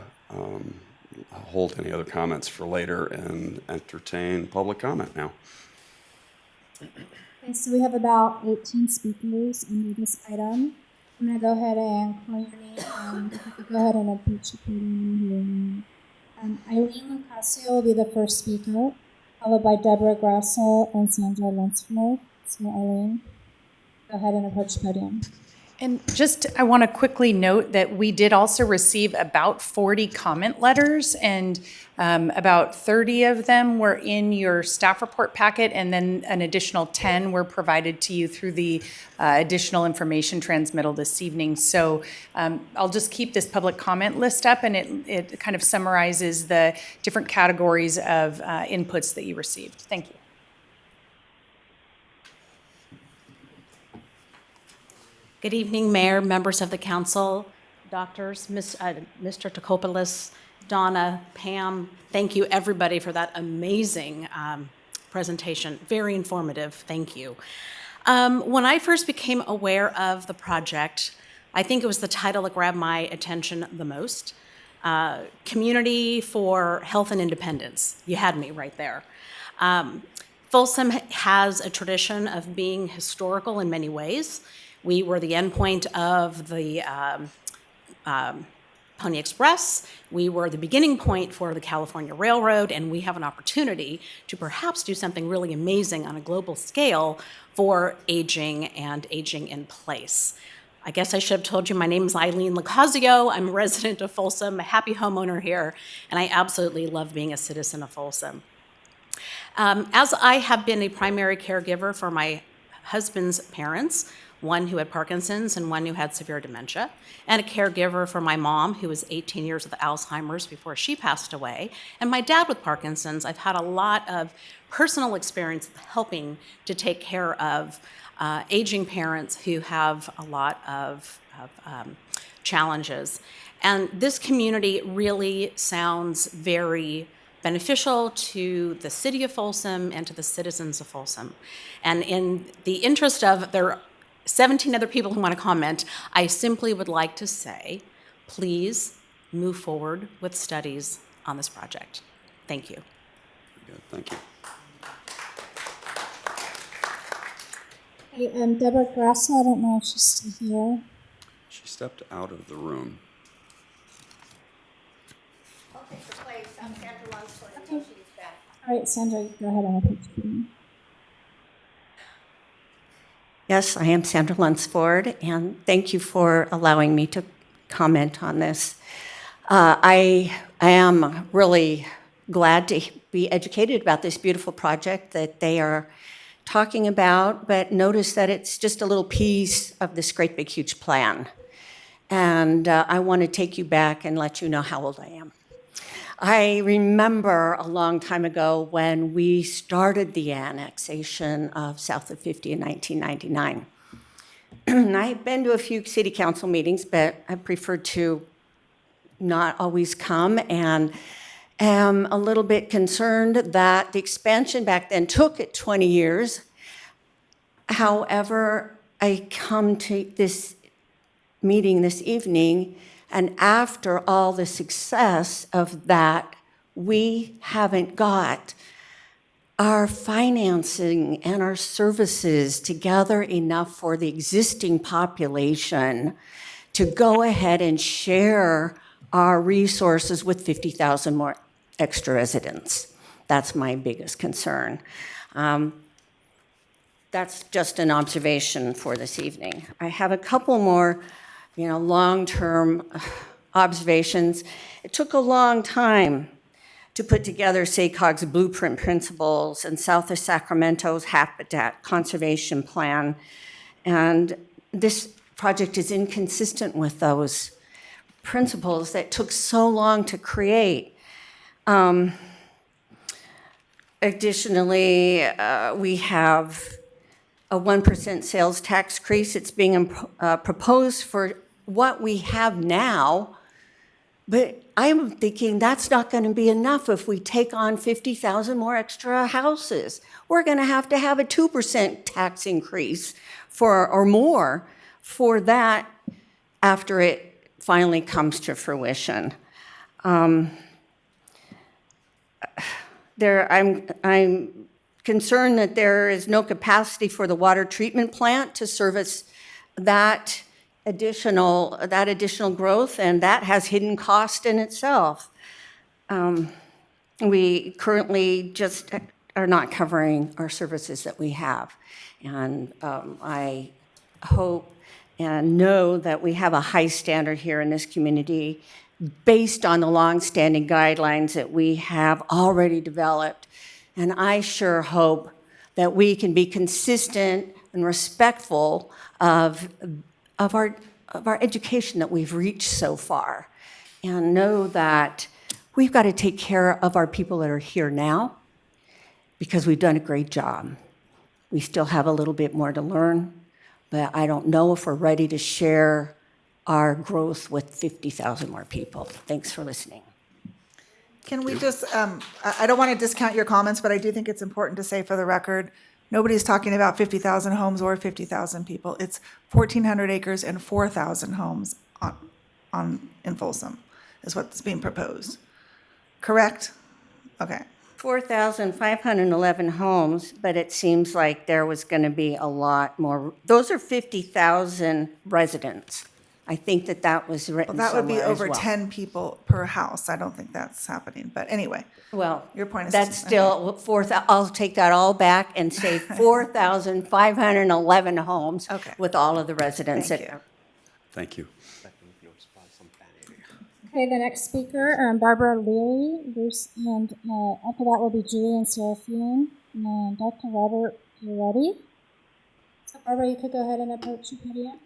Speaker 1: hold any other comments for later and entertain public comment now.
Speaker 2: Okay, so we have about 18 speakers under this item. I'm going to go ahead and call your name. If you could go ahead and approach the podium here. Eileen Lucasio will be the first speaker, followed by Deborah Grasso and Sandra Lunsford. So Eileen, go ahead and approach the podium.
Speaker 15: And just, I want to quickly note that we did also receive about 40 comment letters, and about 30 of them were in your staff report packet, and then an additional 10 were provided to you through the additional information transmittal this evening. So I'll just keep this public comment list up, and it kind of summarizes the different categories of inputs that you received. Thank you.
Speaker 6: Good evening, Mayor, members of the council, doctors, Mr. Tokopoulos, Donna, Pam. Thank you, everybody, for that amazing presentation. Very informative. Thank you. When I first became aware of the project, I think it was the title that grabbed my attention the most. Community for Health and Independence. You had me right there. Folsom has a tradition of being historical in many ways. We were the endpoint of the Pony Express. We were the beginning point for the California Railroad, and we have an opportunity to perhaps do something really amazing on a global scale for aging and aging in place. I guess I should have told you my name is Eileen Lucasio. I'm a resident of Folsom, a happy homeowner here, and I absolutely love being a citizen of Folsom. As I have been a primary caregiver for my husband's parents, one who had Parkinson's and one who had severe dementia, and a caregiver for my mom, who was 18 years with Alzheimer's before she passed away, and my dad with Parkinson's. I've had a lot of personal experience helping to take care of aging parents who have a lot of challenges. And this community really sounds very beneficial to the city of Folsom and to the citizens of Folsom. And in the interest of their 17 other people who want to comment, I simply would like to say, please move forward with studies on this project. Thank you.
Speaker 1: Good, thank you.
Speaker 2: Hey, Deborah Grasso, I don't know if she's still here.
Speaker 1: She stepped out of the room.
Speaker 22: I'll take her place. I'm Sandra Lunsford
Speaker 2: Okay.
Speaker 22: until she's back.
Speaker 2: All right, Sandra, go ahead and approach the podium.
Speaker 22: Yes, I am Sandra Lunsford, and thank you for allowing me to comment on this. I am really glad to be educated about this beautiful project that they are talking about, but notice that it's just a little piece of this great big huge plan. And I want to take you back and let you know how old I am. I remember a long time ago when we started the annexation of south of 50 in 1999. I've been to a few city council meetings, but I prefer to not always come, and am a little bit concerned that the expansion back then took it 20 years. However, I come to this meeting this evening, and after all the success of that, we haven't got our financing and our services together enough for the existing population to go ahead and share our resources with 50,000 more extra residents. That's my biggest concern. That's just an observation for this evening. I have a couple more, long-term observations. It took a long time to put together SACOG's blueprint principles and South of Sacramento's habitat conservation plan. And this project is inconsistent with those principles that took so long to create. Additionally, we have a 1% sales tax increase. It's being proposed for what we have now, but I'm thinking that's not going to be enough if we take on 50,000 more extra houses. We're going to have a 2% tax increase or more for that after it finally comes to fruition. I'm concerned that there is no capacity for the water treatment plant to service that additional growth, and that has hidden cost in itself. We currently just are not covering our services that we have, and I hope and know that we have a high standard here in this community based on the longstanding guidelines that we have already developed. And I sure hope that we can be consistent and respectful of our education that we've reached so far, and know that we've got to take care of our people that are here now, because we've done a great job. We still have a little bit more to learn, but I don't know if we're ready to share our growth with 50,000 more people. Thanks for listening.
Speaker 18: Can we just, I don't want to discount your comments, but I do think it's important to say for the record, nobody's talking about 50,000 homes or 50,000 people. It's 1,400 acres and 4,000 homes in Folsom is what's being proposed. Correct? Okay.
Speaker 22: 4,511 homes, but it seems like there was going to be a lot more. Those are 50,000 residents. I think that was written
Speaker 18: Well, that would be
Speaker 22: somewhere as
Speaker 18: over
Speaker 22: well.
Speaker 18: 10 people per house. I don't think that's happening. But anyway,
Speaker 22: Well,
Speaker 18: your point is
Speaker 22: that's still 4,000. I'll take that all back and say 4,511 homes with all of the residents.
Speaker 18: Thank you.
Speaker 1: Thank you.
Speaker 2: Okay, the next speaker, Barbara Leary, and after that will be Julian Serafian and Dr. Robert Girotti. So Barbara, you could go ahead and approach the podium.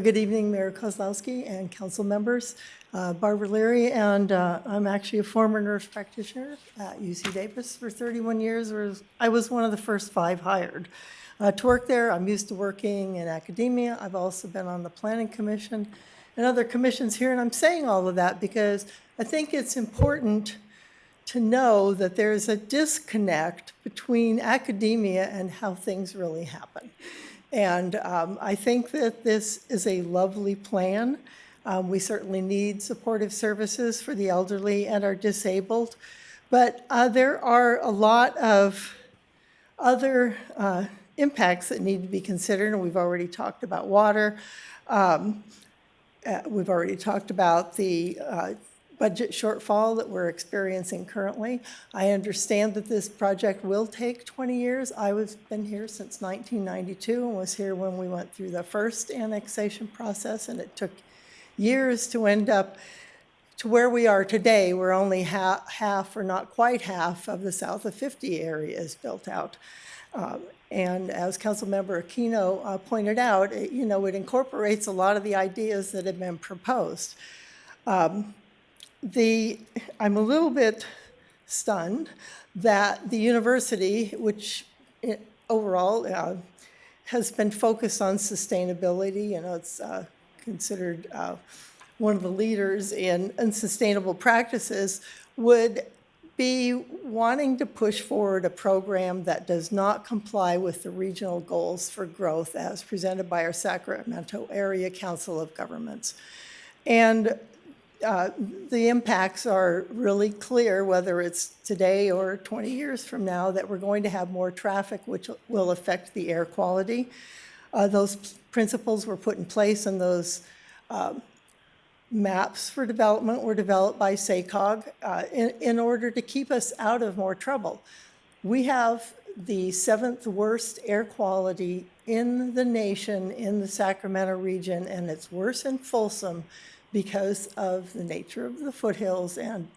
Speaker 3: Good evening, Mayor Kozlowski and council members. Barbara Leary, and I'm actually a former nurse practitioner at UC Davis for 31 years. I was one of the first 5 hired to work there. I'm used to working in academia. I've also been on the Planning Commission and other commissions here, and I'm saying all of that because I think it's important to know that there's a disconnect between academia and how things really happen. And I think that this is a lovely plan. We certainly need supportive services for the elderly and our disabled, but there are a lot of other impacts that need to be considered, and we've already talked about water. We've already talked about the budget shortfall that we're experiencing currently. I understand that this project will take 20 years. Been here since 1992 and was here when we went through the first annexation process, and it took years to end up to where we are today, where only half or not quite half of the south of 50 area is built out. And as Councilmember Aquino pointed out, it incorporates a lot of the ideas that have been proposed. I'm a little bit stunned that the university, which overall has been focused on sustainability, it's considered one of the leaders in sustainable practices, would be wanting to push forward a program that does not comply with the regional goals for growth as presented by our Sacramento Area Council of Governments. And the impacts are really clear, whether it's today or 20 years from now, that we're going to have more traffic, which will affect the air quality. Those principles were put in place, and those maps for development were developed by SACOG in order to keep us out of more trouble. We have the 7th worst air quality in the nation in the Sacramento region, and it's worse in Folsom because of the nature of the foothills and,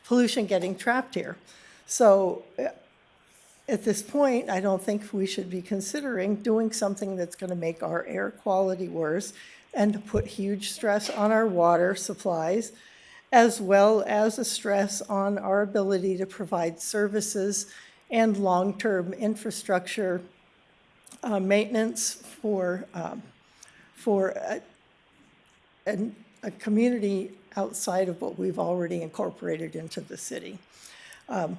Speaker 3: pollution getting trapped here. So at this point, I don't think we should be considering doing something that's going to make our air quality worse and to put huge stress on our water supplies, as well as a stress on our ability to provide services and long-term infrastructure maintenance for a community outside of what we've already incorporated into the city.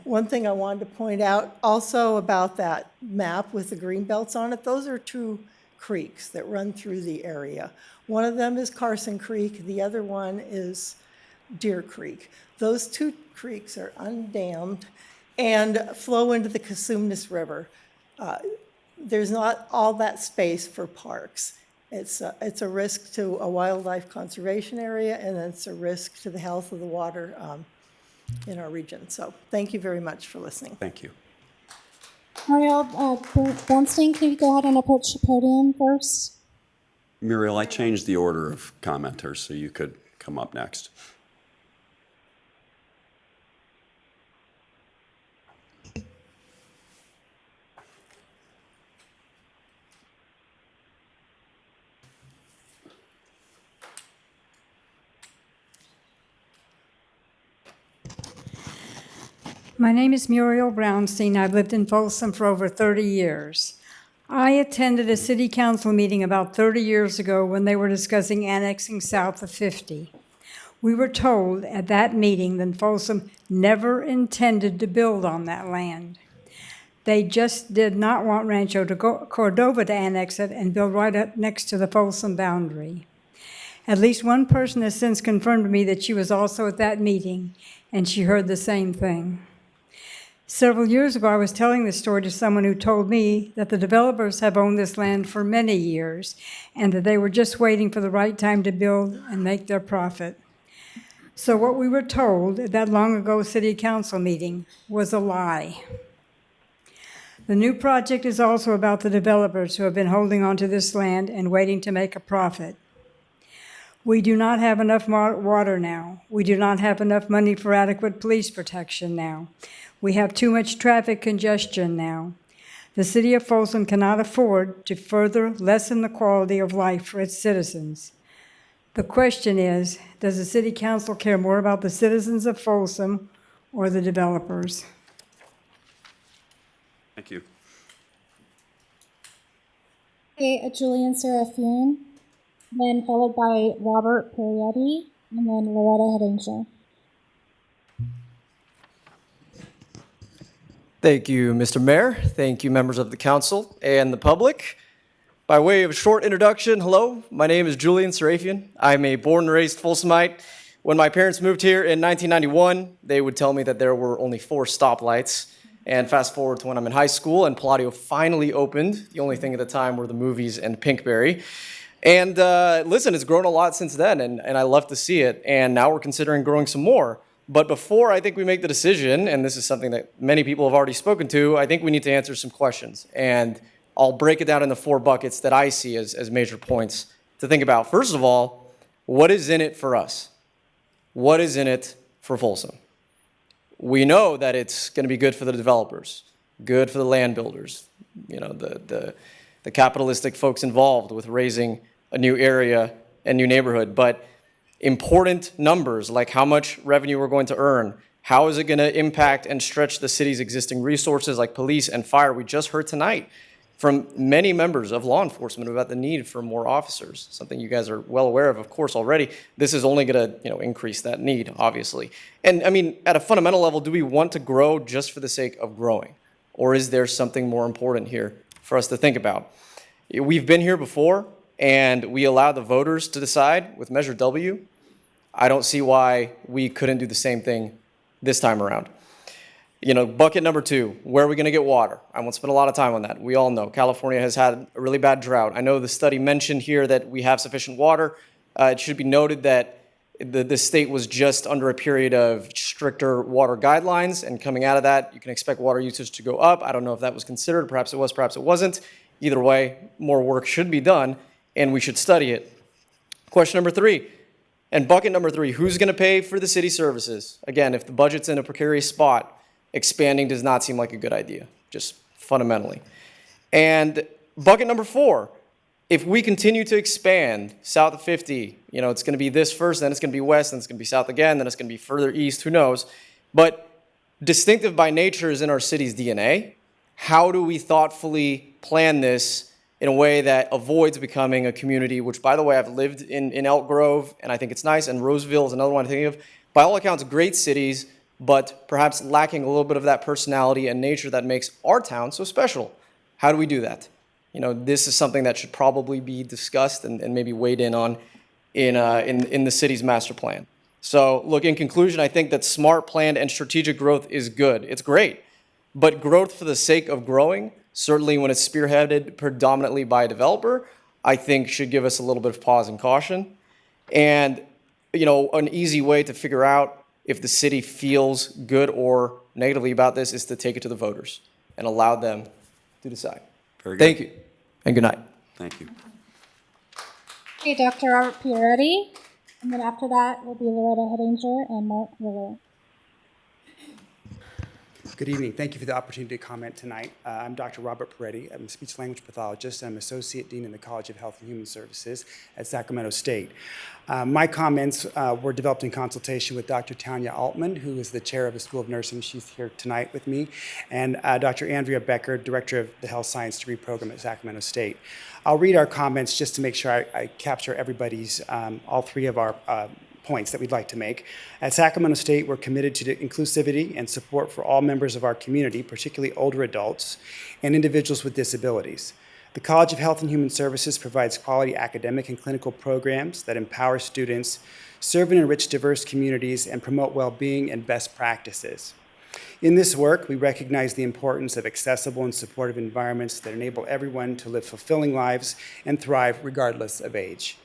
Speaker 3: One thing I wanted to point out also about that map with the green belts on it, those are 2 creeks that run through the area. One of them is Carson Creek, the other one is Deer Creek. Those 2 creeks are undammed and flow into the Cosumnes River. There's not all that space for parks. It's a risk to a wildlife conservation area, and it's a risk to the health of the water in our region. So thank you very much for listening.
Speaker 1: Thank you.
Speaker 2: Muriel Bernstein, can you go ahead and approach the podium first?
Speaker 1: Muriel, I changed the order of commenters, so you could come up next.
Speaker 5: My name is Muriel Brownstein. I've lived in Folsom for over 30 years. I attended a city council meeting about 30 years ago when they were discussing annexing south of 50. We were told at that meeting that Folsom never intended to build on that land. They just did not want Rancho Cordova to annex it and build right up next to the Folsom boundary. At least one person has since confirmed to me that she was also at that meeting, and she heard the same thing. Several years ago, I was telling this story to someone who told me that the developers have owned this land for many years and that they were just waiting for the right time to build and make their profit. So what we were told at that long ago city council meeting was a lie. The new project is also about the developers who have been holding on to this land and waiting to make a profit. We do not have enough water now. We do not have enough money for adequate police protection now. We have too much traffic congestion now. The city of Folsom cannot afford to further lessen the quality of life for its citizens. The question is, does the city council care more about the citizens of Folsom or the developers?
Speaker 1: Thank you.
Speaker 2: Okay, Julian Serafine, then followed by Robert Perietti, and then Loretta Hedinger.
Speaker 12: Thank you, Mr. Mayor. Thank you, members of the council and the public. By way of a short introduction, hello, my name is Julian Serafian. I'm a born and raised Folsomite. When my parents moved here in 1991, they would tell me that there were only 4 stoplights. And fast forward to when I'm in high school and Palladio finally opened. The only thing at the time were the movies and Pinkberry. And listen, it's grown a lot since then, and I love to see it. And now we're considering growing some more. But before I think we make the decision, and this is something that many people have already spoken to, I think we need to answer some questions. And I'll break it down into 4 buckets that I see as major points to think about. First of all, what is in it for us? What is in it for Folsom? We know that it's going to be good for the developers, good for the land builders, you know, the capitalistic folks involved with raising a new area and new neighborhood. But important numbers like how much revenue we're going to earn, how is it going to impact and stretch the city's existing resources like police and fire. We just heard tonight from many members of law enforcement about the need for more officers, something you guys are well aware of course, already. This is only going to increase that need, obviously. And I mean, at a fundamental level, do we want to grow just for the sake of growing? Or is there something more important here for us to think about? We've been here before, and we allowed the voters to decide with Measure W. I don't see why we couldn't do the same thing this time around. Bucket number 2, where are we going to get water? I won't spend a lot of time on that. We all know California has had a really bad drought. I know the study mentioned here that we have sufficient water. It should be noted that the state was just under a period of stricter water guidelines, and coming out of that, you can expect water usage to go up. I don't know if that was considered. Perhaps it was, perhaps it wasn't. Either way, more work should be done, and we should study it. Question number 3, and bucket number 3, who's going to pay for the city services? Again, if the budget's in a precarious spot, expanding does not seem like a good idea, just fundamentally. And bucket number 4, if we continue to expand south of 50, it's going to be this first, then it's going to be west, then it's going to be south again, then it's going to be further east, who knows. But distinctive by nature is in our city's DNA. How do we thoughtfully plan this in a way that avoids becoming a community, which, by the way, I've lived in Elk Grove, and I think it's nice, and Roseville is another one I think of. By all accounts, great cities, but perhaps lacking a little bit of that personality and nature that makes our town so special. How do we do that? This is something that should probably be discussed and maybe weighed in on in the city's master plan. So, look, in conclusion, I think that smart, planned, and strategic growth is good. It's great. But growth for the sake of growing, certainly when it's spearheaded predominantly by a developer, I think should give us a little bit of pause and caution. And, an easy way to figure out if the city feels good or negatively about this is to take it to the voters and allow them to decide.
Speaker 1: Very good.
Speaker 12: Thank you, and good night.
Speaker 1: Thank you.
Speaker 2: Okay, Dr. Robert Pierotti, and then after that will be Loretta Hedinger and Mark Miller.
Speaker 10: Good evening. Thank you for the opportunity to comment tonight. I'm Dr. Robert Peretti. I'm a speech-language pathologist. I'm Associate Dean in the College of Health and Human Services at Sacramento State. My comments were developed in consultation with Dr. Tanya Altman, who is the chair of the School of Nursing. She's here tonight with me, and Dr. Andrea Becker, director of the Health Science Degree Program at Sacramento State. I'll read our comments just to make sure I capture everybody's, all 3 of our points that we'd like to make. At Sacramento State, we're committed to inclusivity and support for all members of our community, particularly older adults and individuals with disabilities. The College of Health and Human Services provides quality academic and clinical programs that empower students, serve and enrich diverse communities, and promote well-being and best practices. In this work, we recognize the importance of accessible and supportive environments that enable everyone to live fulfilling lives and thrive regardless of age.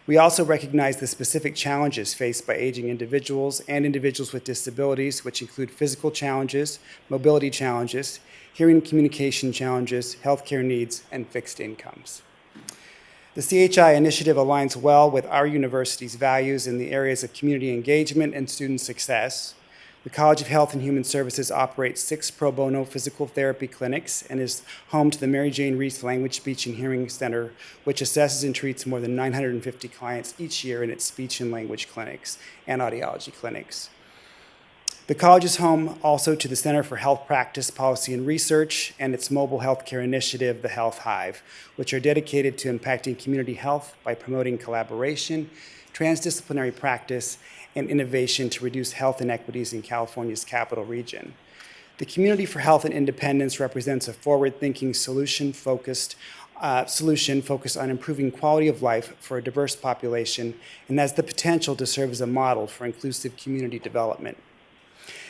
Speaker 10: We also recognize the specific challenges faced by aging individuals and individuals with disabilities, which include physical challenges, mobility challenges, hearing and communication challenges, healthcare needs, and fixed incomes. The CHI initiative aligns well with our university's values in the areas of community engagement and student success. The College of Health and Human Services operates 6 pro bono physical therapy clinics and is home to the Mary Jane Reese Language, Speech, and Hearing Center, which assesses and treats more than 950 clients each year in its speech and language clinics and audiology clinics. The college is home also to the Center for Health Practice, Policy, and Research and its mobile healthcare initiative, the Health Hive, which are dedicated to impacting community health by promoting collaboration, transdisciplinary practice, and innovation to reduce health inequities in California's capital region. The Community for Health and Independence represents a forward-thinking solution focused on improving quality of life for a diverse population and has the potential to serve as a model for inclusive community development.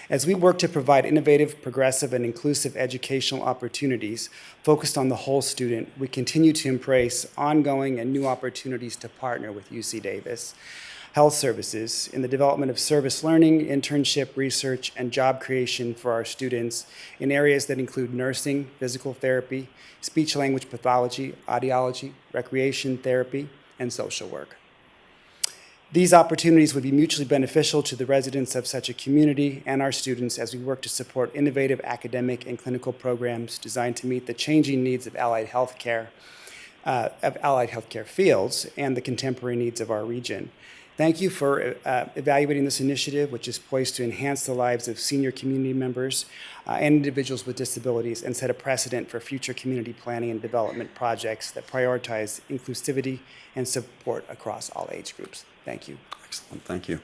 Speaker 10: As we work to provide innovative, progressive, and inclusive educational opportunities focused on the whole student, we continue to embrace ongoing and new opportunities to partner with UC Davis Health Services in the development of service learning, internship, research, and job creation for our students in areas that include nursing, physical therapy, speech-language pathology, audiology, recreation therapy, and social work. These opportunities would be mutually beneficial to the residents of such a community and our students as we work to support innovative academic and clinical programs designed to meet the changing needs of allied healthcare fields and the contemporary needs of our region. Thank you for evaluating this initiative, which is poised to enhance the lives of senior community members and individuals with disabilities and set a precedent for future community planning and development projects that prioritize inclusivity and support across all age groups. Thank you.
Speaker 1: Excellent, thank you.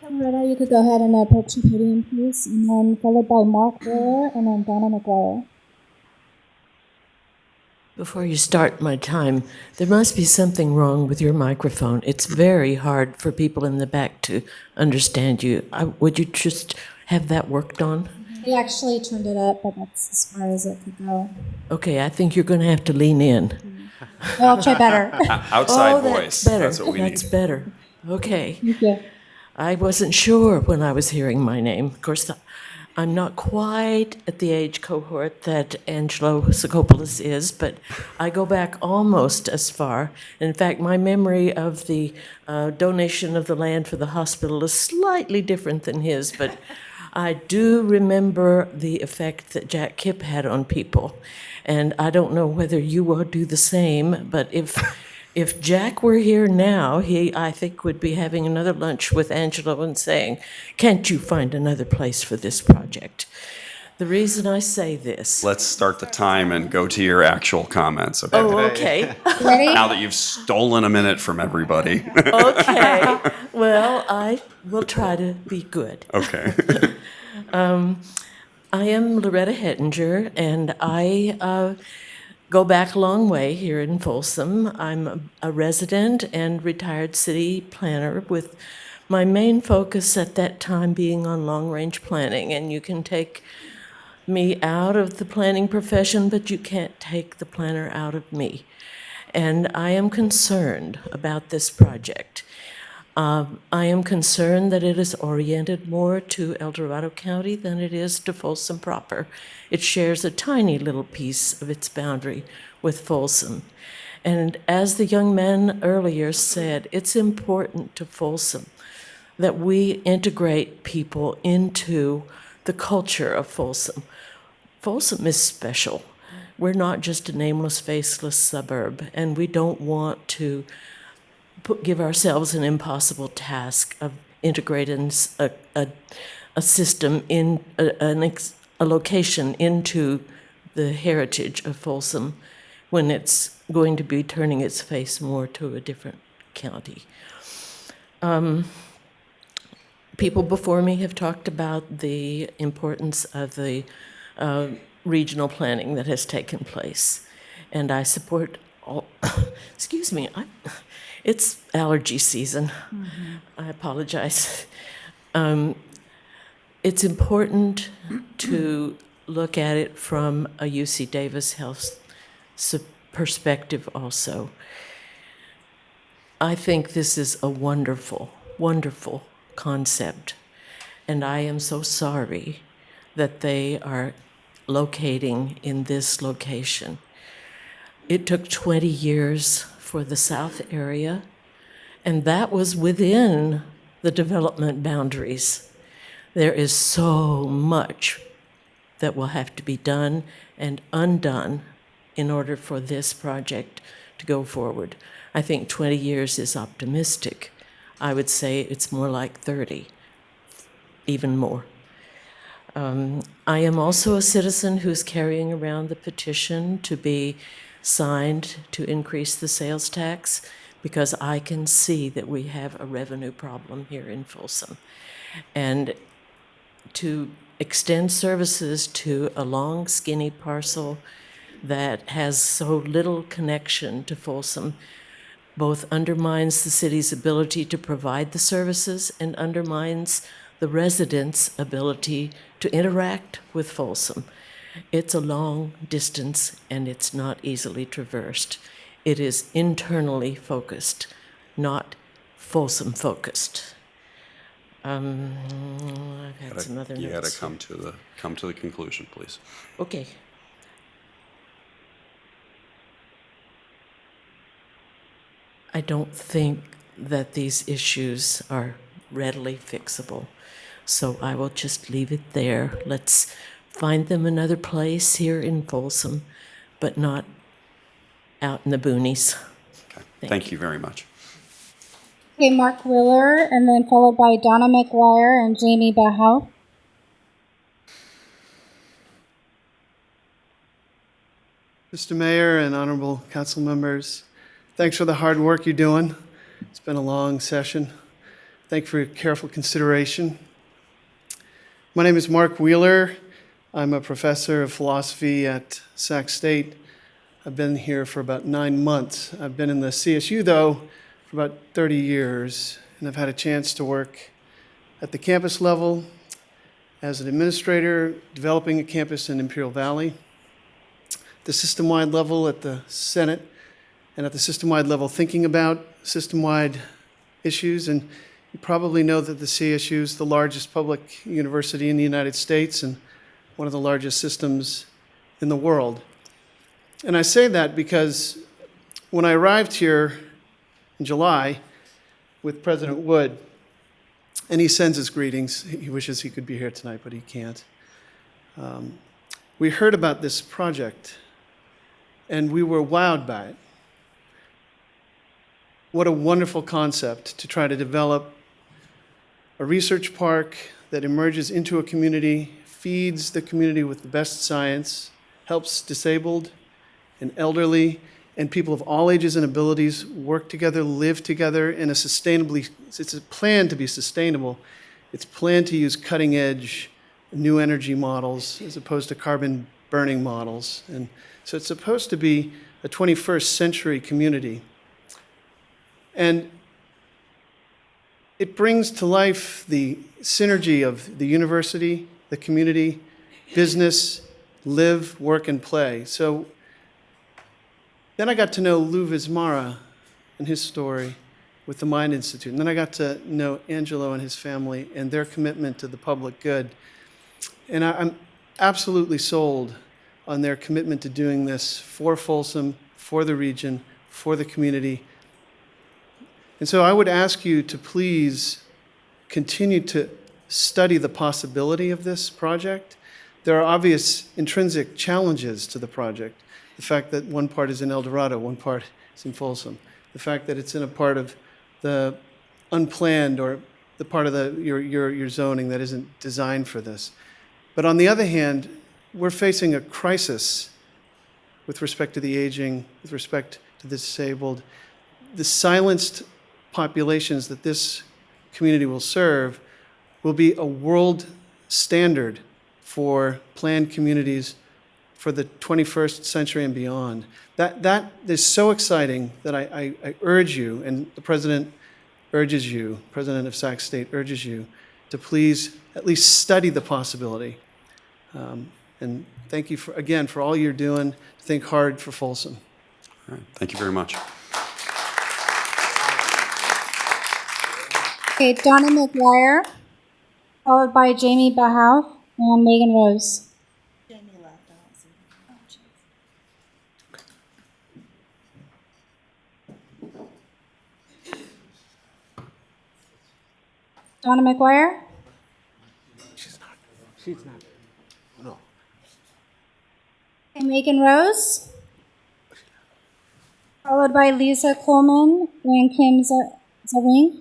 Speaker 2: Loretta, you could go ahead and approach the podium, please, and then followed by Mark Brewer and then Donna McGuire.
Speaker 4: Before you start my time, there must be something wrong with your microphone. It's very hard for people in the back to understand you. Would you just have that worked on?
Speaker 2: We actually turned it up, but that's as far as it could go.
Speaker 4: Okay, I think you're going to have to lean in.
Speaker 2: Well, I'll try better.
Speaker 1: Outside voice.
Speaker 4: That's better.
Speaker 1: That's what we
Speaker 4: That's
Speaker 1: need.
Speaker 4: better. Okay.
Speaker 2: Thank you.
Speaker 4: I wasn't sure when I was hearing my name. Of course, I'm not quite at the age cohort that Angelo Sakopoulos is, but I go back almost as far. In fact, my memory of the donation of the land for the hospital is slightly different than his, but I do remember the effect that Jack Kipp had on people. And I don't know whether you will do the same, but if Jack were here now, he, I think, would be having another lunch with Angelo and saying, "Can't you find another place for this project?" The reason I say this...
Speaker 1: Let's start the time and go to your actual comments. Okay?
Speaker 4: Oh, okay.
Speaker 2: Ready?
Speaker 1: Now that you've stolen a minute from everybody.
Speaker 4: Okay. Well, I will try to be good.
Speaker 1: Okay.
Speaker 4: I am Loretta Hettinger, and I go back a long way here in Folsom. I'm a resident and retired city planner with my main focus at that time being on long-range planning. And you can take me out of the planning profession, but you can't take the planner out of me. And I am concerned about this project. I am concerned that it is oriented more to El Dorado County than it is to Folsom proper. It shares a tiny little piece of its boundary with Folsom. And as the young man earlier said, it's important to Folsom that we integrate people into the culture of Folsom. Folsom is special. We're not just a nameless, faceless suburb, and we don't want to give ourselves an impossible task of integrating a system in a location into the heritage of Folsom when it's going to be turning its face more to a different county. People before me have talked about the importance of the regional planning that has taken place, and I support all. Excuse me. It's allergy season. Mm-hmm. I apologize. It's important to look at it from a UC Davis Health perspective also. I think this is a wonderful, wonderful concept, and I am so sorry that they are locating in this location. It took 20 years for the South area, and that was within the development boundaries. There is so much that will have to be done and undone in order for this project to go forward. I think 20 years is optimistic. I would say it's more like 30, even more. I am also a citizen who's carrying around the petition to be signed to increase the sales tax because I can see that we have a revenue problem here in Folsom. And to extend services to a long, skinny parcel that has so little connection to Folsom both undermines the city's ability to provide the services and undermines the residents' ability to interact with Folsom. It's a long distance and it's not easily traversed. It is internally focused, not Folsom focused. I've had some other
Speaker 1: You got
Speaker 4: notes
Speaker 1: to
Speaker 4: here.
Speaker 1: come to the conclusion, please.
Speaker 4: Okay. I don't think that these issues are readily fixable. So I will just leave it there. Let's find them another place here in Folsom, but not out in the boonies.
Speaker 1: Okay. Thank you very much.
Speaker 2: Okay, Mark Wheeler, and then followed by Donna McGuire and Jamie Bahow.
Speaker 14: Mr. Mayor and honorable council members, thanks for the hard work you're doing. It's been a long session. Thank you for your careful consideration. My name is Mark Wheeler. I'm a professor of philosophy at Sac State. I've been here for about 9 months. I've been in the CSU, though, for about 30 years, and I've had a chance to work at the campus level as an administrator, developing a campus in Imperial Valley, the system-wide level at the Senate, and at the system-wide level thinking about system-wide issues. And you probably know that the CSU is the largest public university in the United States and one of the largest systems in the world. And I say that because when I arrived here in July with President Wood, and he sends his greetings, he wishes he could be here tonight, but he can't. We heard about this project, and we were wowed by it. What a wonderful concept to try to develop a research park that emerges into a community, feeds the community with the best science, helps disabled and elderly and people of all ages and abilities work together, live together in a sustainably, it's a plan to be sustainable. It's planned to use cutting edge new energy models as opposed to carbon burning models. And so it's supposed to be a 21st century community. And it brings to life the synergy of the university, the community, business, live, work, and play. So then I got to know Lou Vizmara and his story with the Mind Institute. And then I got to know Angelo and his family and their commitment to the public good. And I'm absolutely sold on their commitment to doing this for Folsom, for the region, for the community. And so I would ask you to please continue to study the possibility of this project. There are obvious intrinsic challenges to the project. The fact that one part is in El Dorado, one part is in Folsom. The fact that it's in a part of the unplanned or the part of your zoning that isn't designed for this. But on the other hand, we're facing a crisis with respect to the aging, with respect to the disabled. The silenced populations that this community will serve will be a world standard for planned communities for the 21st century and beyond. That is so exciting that I urge you, and the President urges you, President of Sac State urges you, to please at least study the possibility. And thank you, again, for all you're doing. Think hard for Folsom.
Speaker 1: All right. Thank you very much.
Speaker 2: Okay, Donna McGuire, followed by Jamie Bahow and Megan Rose. Donna McGuire?
Speaker 19: She's not. No.
Speaker 2: Okay, Megan Rose, followed by Lisa Coleman and Kim Zaring.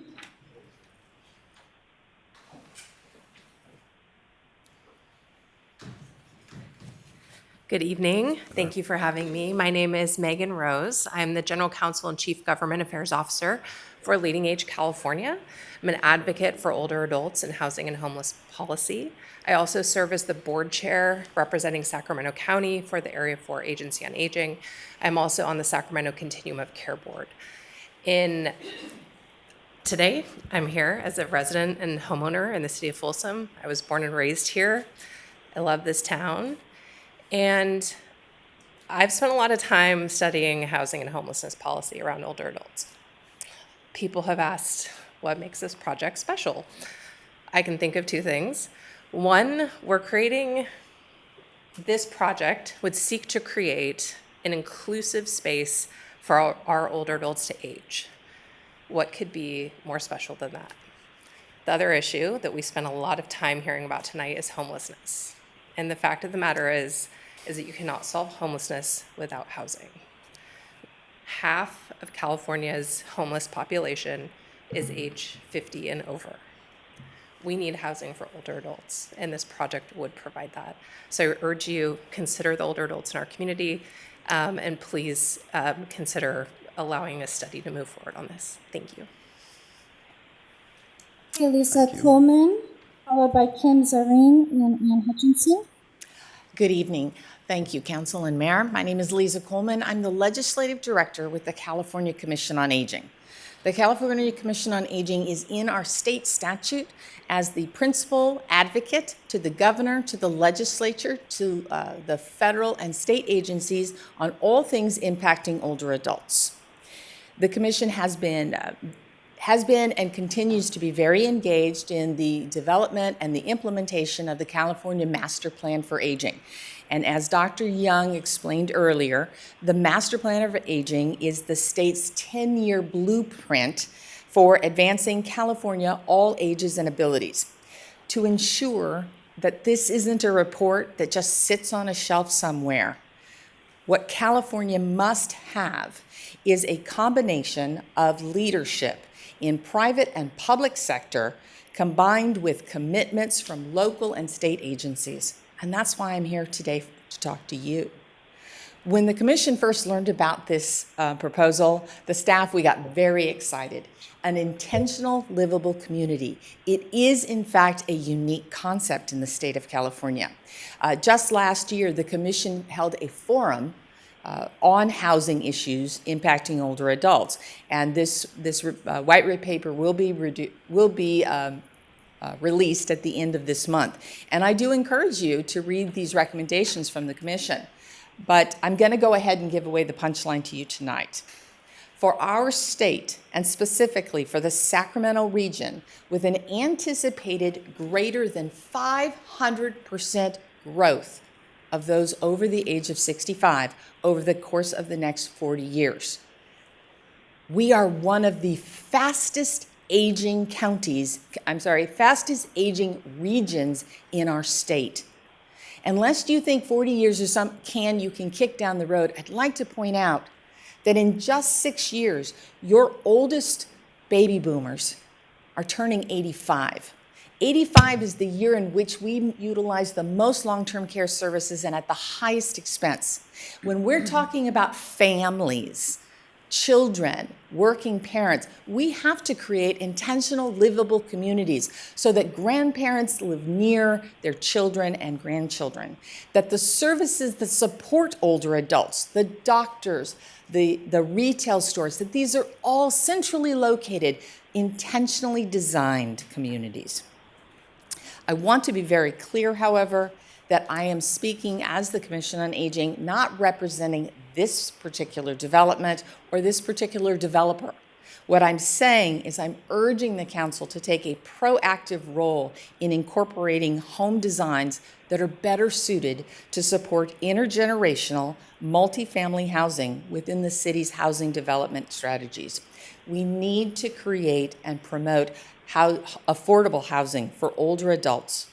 Speaker 16: Good evening. Thank you for having me. My name is Megan Rose. I'm the General Counsel and Chief Government Affairs Officer for Leading Age California. I'm an advocate for older adults and housing and homeless policy. I also serve as the board chair representing Sacramento County for the Area 4 Agency on Aging. I'm also on the Sacramento Continuum of Care Board. In Today, I'm here as a resident and homeowner in the city of Folsom. I was born and raised here. I love this town. And I've spent a lot of time studying housing and homelessness policy around older adults. People have asked, what makes this project special? I can think of two things. One, this project would seek to create an inclusive space for our older adults to age. What could be more special than that? The other issue that we spent a lot of time hearing about tonight is homelessness. And the fact of the matter is that you cannot solve homelessness without housing. Half of California's homeless population is age 50 and over. We need housing for older adults, and this project would provide that. So I urge you, consider the older adults in our community, and please consider allowing a study to move forward on this. Thank you.
Speaker 2: Okay, Lisa Coleman, followed by Kim Zaring and Ann Hutchinson.
Speaker 7: Good evening. Thank you, Council and Mayor. My name is Lisa Coleman. I'm the Legislative Director with the California Commission on Aging. The California Commission on Aging is in our state statute as the principal advocate to the governor, to the legislature, to the federal and state agencies on all things impacting older adults. The Commission has been and continues to be very engaged in the development and the implementation of the California Master Plan for Aging. And as Dr. Young explained earlier, the Master Plan of Aging is the state's 10-year blueprint for advancing California all ages and abilities. To ensure that this isn't a report that just sits on a shelf somewhere, what California must have is a combination of leadership in private and public sector combined with commitments from local and state agencies. And that's why I'm here today to talk to you. When the Commission first learned about this proposal, the staff, we got very excited. An intentional, livable community. It is, in fact, a unique concept in the state of California. Just last year, the Commission held a forum on housing issues impacting older adults. And this white paper will be released at the end of this month. And I do encourage you to read these recommendations from the Commission. But I'm going to go ahead and give away the punchline to you tonight. For our state, and specifically for the Sacramento region, with an anticipated greater than 500% growth of those over the age of 65 over the course of the next 40 years. We are one of the fastest aging regions in our state. Unless you think 40 years is some can you can kick down the road, I'd like to point out that in just 6 years, your oldest baby boomers are turning 85. 85 is the year in which we utilize the most long-term care services and at the highest expense. When we're talking about families, children, working parents, we have to create intentional, livable communities so that grandparents live near their children and grandchildren, that the services that support older adults, the doctors, the retail stores, that these are all centrally located, intentionally designed communities. I want to be very clear, however, that I am speaking as the Commission on Aging, not representing this particular development or this particular developer. What I'm saying is I'm urging the Council to take a proactive role in incorporating home designs that are better suited to support intergenerational, multifamily housing within the city's housing development strategies. We need to create and promote affordable housing for older adults,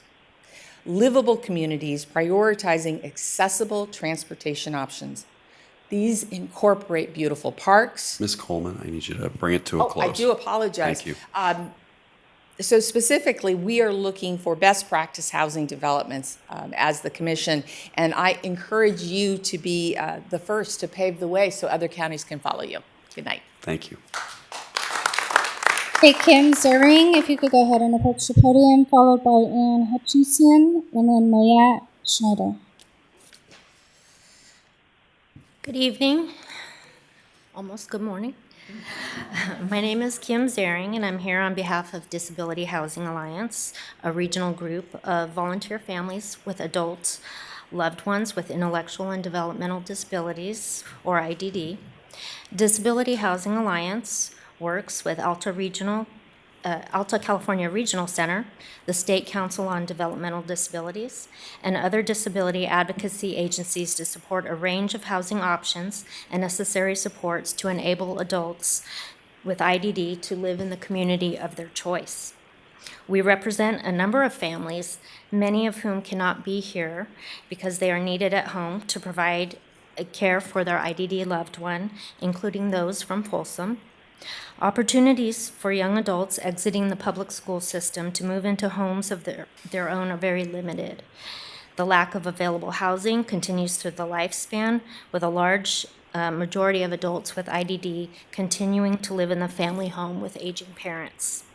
Speaker 7: livable communities prioritizing accessible transportation options. These incorporate beautiful parks.
Speaker 1: Ms. Coleman, I need you to bring it to a close.
Speaker 7: I do apologize.
Speaker 1: Thank you.
Speaker 7: So specifically, we are looking for best practice housing developments as the Commission, and I encourage you to be the first to pave the way so other counties can follow you. Good night.
Speaker 1: Thank you.
Speaker 2: Okay, Kim Zaring, if you could go ahead and approach the podium, followed by Ann Hutchinson, and then Mayat Schneider.
Speaker 11: Good evening. Almost good morning.
Speaker 8: My name is Kim Zaring, and I'm here on behalf of Disability Housing Alliance, a regional group of volunteer families with adult loved ones with intellectual and developmental disabilities, or IDD. Disability Housing Alliance works with Alta California Regional Center, the State Council on Developmental Disabilities, and other disability advocacy agencies to support a range of housing options and necessary supports to enable adults with IDD to live in the community of their choice. We represent a number of families, many of whom cannot be here because they are needed at home to provide care for their IDD loved one, including those from Folsom. Opportunities for young adults exiting the public school system to move into homes of their own are very limited. The lack of available housing continues through the lifespan, with a large majority of adults with IDD continuing to live in the family home with aging parents.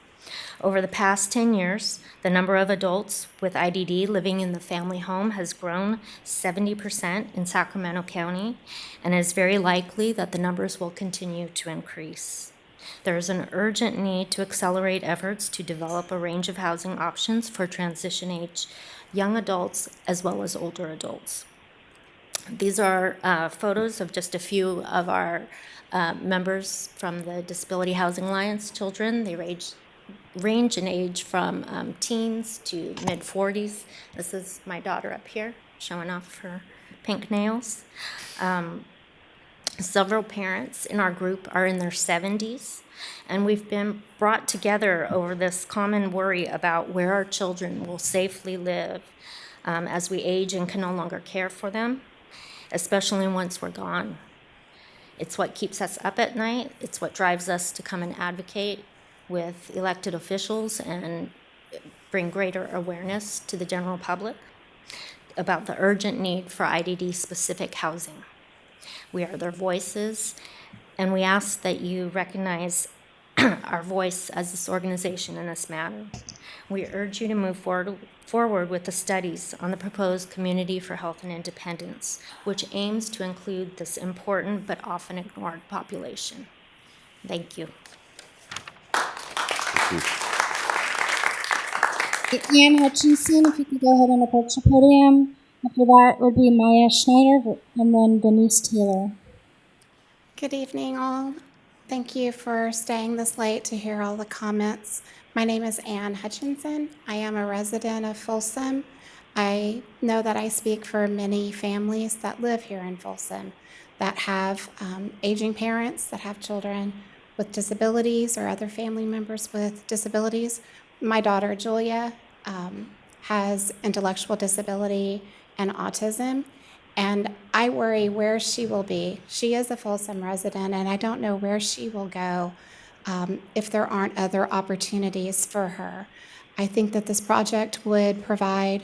Speaker 8: Over the past 10 years, the number of adults with IDD living in the family home has grown 70% in Sacramento County, and it is very likely that the numbers will continue to increase. There is an urgent need to accelerate efforts to develop a range of housing options for transition age young adults as well as older adults. These are photos of just a few of our members from the Disability Housing Alliance children. They range in age from teens to mid-40s. This is my daughter up here showing off her pink nails. Several parents in our group are in their 70s, and we've been brought together over this common worry about where our children will safely live as we age and can no longer care for them, especially once we're gone. It's what keeps us up at night. It's what drives us to come and advocate with elected officials and bring greater awareness to the general public about the urgent need for IDD-specific housing. We are their voices, and we ask that you recognize our voice as this organization in this matter. We urge you to move forward with the studies on the proposed Community for Health and Independence, which aims to include this important but often ignored population. Thank you.
Speaker 2: Ann Hutchinson, if you could go ahead and approach the podium. After that would be Maya Schneider and then Denise Taylor.
Speaker 11: Good evening, all. Thank you for staying this late to hear all the comments. My name is Ann Hutchinson. I am a resident of Folsom. I know that I speak for many families that live here in Folsom that have aging parents, that have children with disabilities or other family members with disabilities. My daughter, Julia, has intellectual disability and autism, and I worry where she will be. She is a Folsom resident, and I don't know where she will go if there aren't other opportunities for her. I think that this project would provide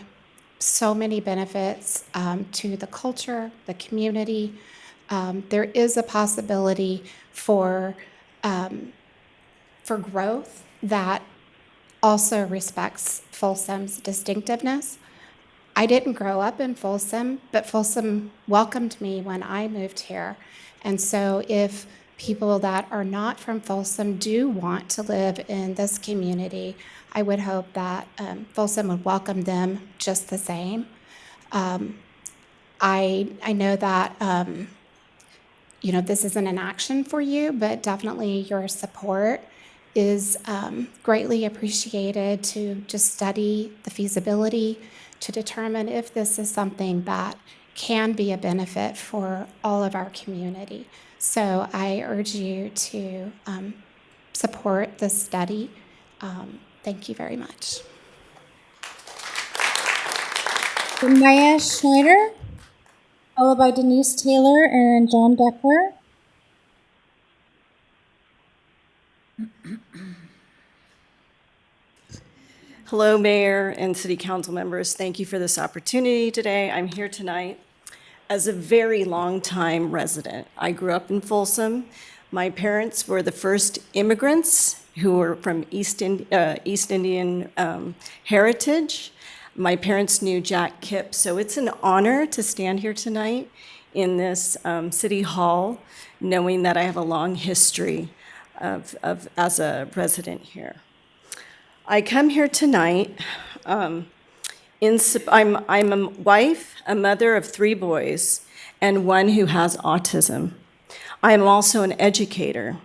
Speaker 11: so many benefits to the culture, the community. There is a possibility for growth that also respects Folsom's distinctiveness. I didn't grow up in Folsom, but Folsom welcomed me when I moved here. And so if people that are not from Folsom do want to live in this community, I would hope that Folsom would welcome them just the same. I know that this isn't an action for you, but definitely your support is greatly appreciated to just study the feasibility to determine if this is something that can be a benefit for all of our community. So I urge you to support this study. Thank you very much.
Speaker 2: Maya Schneider, followed by Denise Taylor and John Decker.
Speaker 23: Hello, Mayor and City Council members. Thank you for this opportunity today. I'm here tonight as a very long-time resident. I grew up in Folsom. My parents were the first immigrants who were from East Indian heritage. My parents knew Jack Kipp, so it's an honor to stand here tonight in this City Hall, knowing that I have a long history as a resident here. I come here tonight. I'm a wife, a mother of 3 boys, and one who has autism. I am also an educator.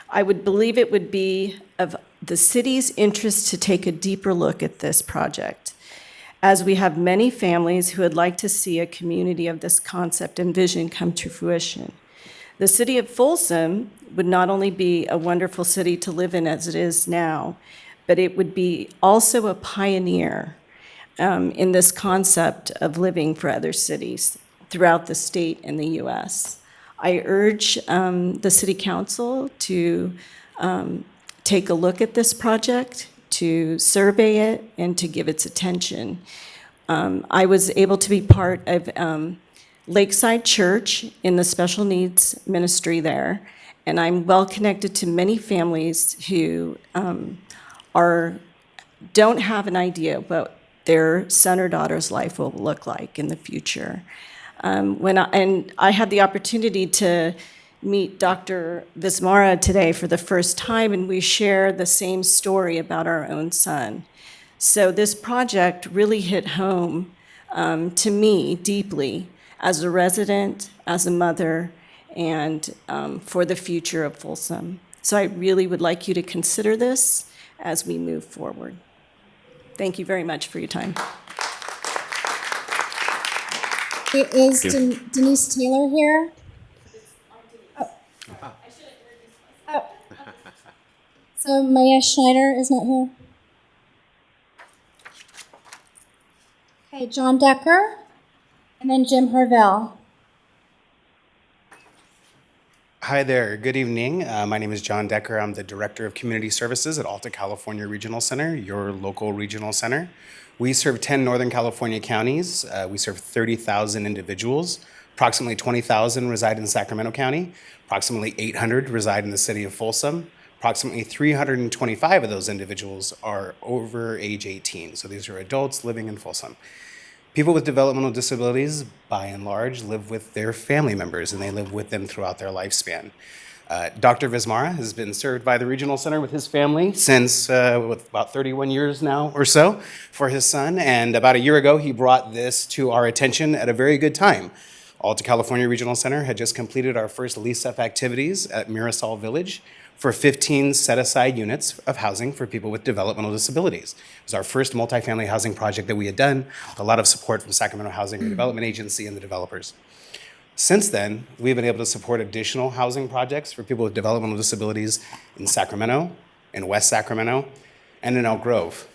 Speaker 23: I would believe it would be of the city's interest to take a deeper look at this project, as we have many families who would like to see a community of this concept and vision come to fruition. The city of Folsom would not only be a wonderful city to live in as it is now, but it would be also a pioneer in this concept of living for other cities throughout the state and the U.S. I urge the City Council to take a look at this project, to survey it, and to give its attention. I was able to be part of Lakeside Church in the special needs ministry there, and I'm well connected to many families who don't have an idea what their son or daughter's life will look like in the future. I had the opportunity to meet Dr. Vismara today for the first time, and we share the same story about our own son. So this project really hit home to me deeply as a resident, as a mother, and for the future of Folsom. So I really would like you to consider this as we move forward. Thank you very much for your time.
Speaker 2: Is Denise Taylor here? Oh. Oh. So Maya Schneider is not here? Okay, John Decker, and then Jim Harvell.
Speaker 9: Hi there, good evening. My name is John Decker. I'm the Director of Community Services at Alta California Regional Center, your local regional center. We serve 10 Northern California counties. We serve 30,000 individuals. Approximately 20,000 reside in Sacramento County. Approximately 800 reside in the city of Folsom. Approximately 325 of those individuals are over age 18. So these are adults living in Folsom. People with developmental disabilities, by and large, live with their family members, and they live with them throughout their lifespan. Dr. Vismara has been served by the Regional Center with his family since with about 31 years now or so for his son, and about a year ago, he brought this to our attention at a very good time. Alta California Regional Center had just completed our first lease-up activities at Mirasol Village for 15 set-aside units of housing for people with developmental disabilities. It was our first multifamily housing project that we had done, with a lot of support from Sacramento Housing and Development Agency and the developers. Since then, we've been able to support additional housing projects for people with developmental disabilities in Sacramento, in West Sacramento, and in Elk Grove.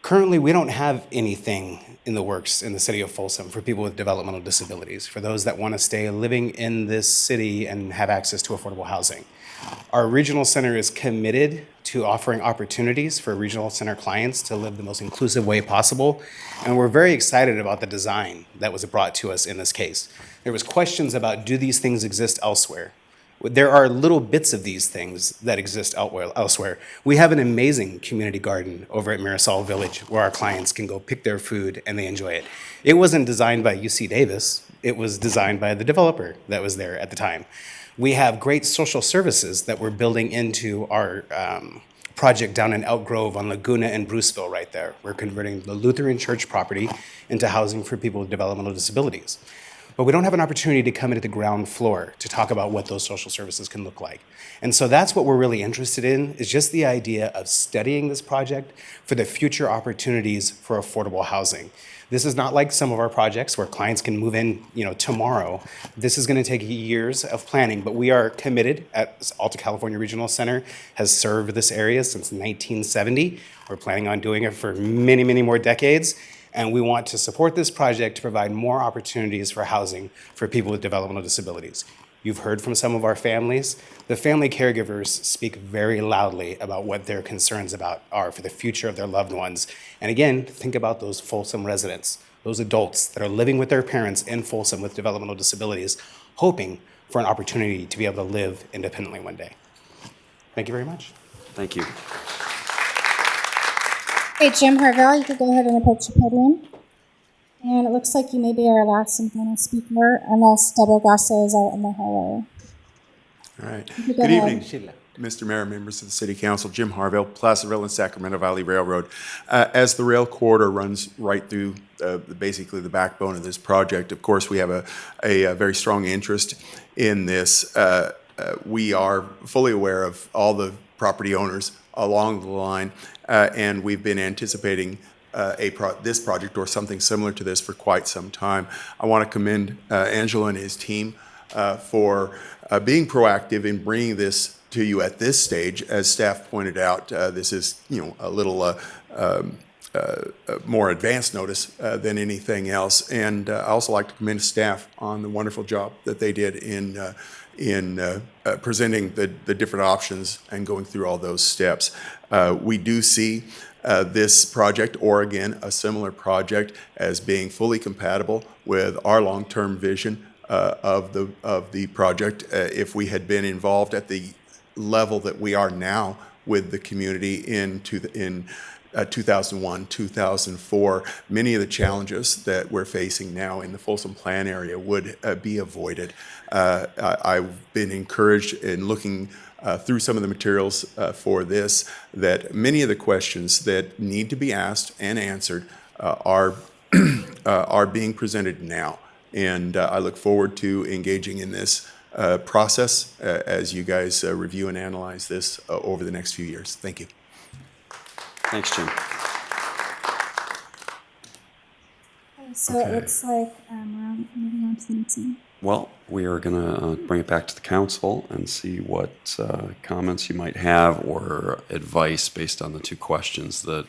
Speaker 9: Currently, we don't have anything in the works in the city of Folsom for people with developmental disabilities, for those that want to stay living in this city and have access to affordable housing. Our regional center is committed to offering opportunities for regional center clients to live the most inclusive way possible, and we're very excited about the design that was brought to us in this case. There was questions about, do these things exist elsewhere? There are little bits of these things that exist elsewhere. We have an amazing community garden over at Mirasol Village where our clients can go pick their food and they enjoy it. It wasn't designed by UC Davis. It was designed by the developer that was there at the time. We have great social services that we're building into our project down in Elk Grove on Laguna and Bruceville right there. We're converting the Lutheran church property into housing for people with developmental disabilities. But we don't have an opportunity to come into the ground floor to talk about what those social services can look like. And so that's what we're really interested in, is just the idea of studying this project for the future opportunities for affordable housing. This is not like some of our projects where clients can move in, tomorrow. This is going to take years of planning, but we are committed at Alta California Regional Center, has served this area since 1970. We're planning on doing it for many, many more decades. And we want to support this project to provide more opportunities for housing for people with developmental disabilities. You've heard from some of our families. The family caregivers speak very loudly about what their concerns are for the future of their loved ones. And again, think about those Folsom residents, those adults that are living with their parents in Folsom with developmental disabilities, hoping for an opportunity to be able to live independently one day. Thank you very much.
Speaker 1: Thank you.
Speaker 2: Okay, Jim Harvell, you can go ahead and approach the podium. And it looks like you may be our last and final speaker, unless Deborah Grasso is out in the hallway.
Speaker 13: All right.
Speaker 2: You can go
Speaker 13: Good
Speaker 2: ahead.
Speaker 13: evening. Mr. Mayor, members of the City Council, Jim Harville, Placerville and Sacramento Valley Railroad. As the rail corridor runs right through basically the backbone of this project, of course, we have a very strong interest in this. We are fully aware of all the property owners along the line, and we've been anticipating this project or something similar to this for quite some time. I want to commend Angelo and his team for being proactive in bringing this to you at this stage. As staff pointed out, this is a little more advanced notice than anything else. And I also like to commend staff on the wonderful job that they did in presenting the different options and going through all those steps. We do see this project, or again, a similar project, as being fully compatible with our long-term vision of the project. If we had been involved at the level that we are now with the community in 2001, 2004, many of the challenges that we're facing now in the Folsom Plan area would be avoided. I've been encouraged in looking through some of the materials for this, that many of the questions that need to be asked and answered are being presented now. And I look forward to engaging in this process as you guys review and analyze this over the next few years. Thank you.
Speaker 1: Thanks, Jim.
Speaker 2: So it looks like we're moving on to the next one.
Speaker 1: Well, we are going to bring it back to the council and see what comments you might have or advice based on the two questions that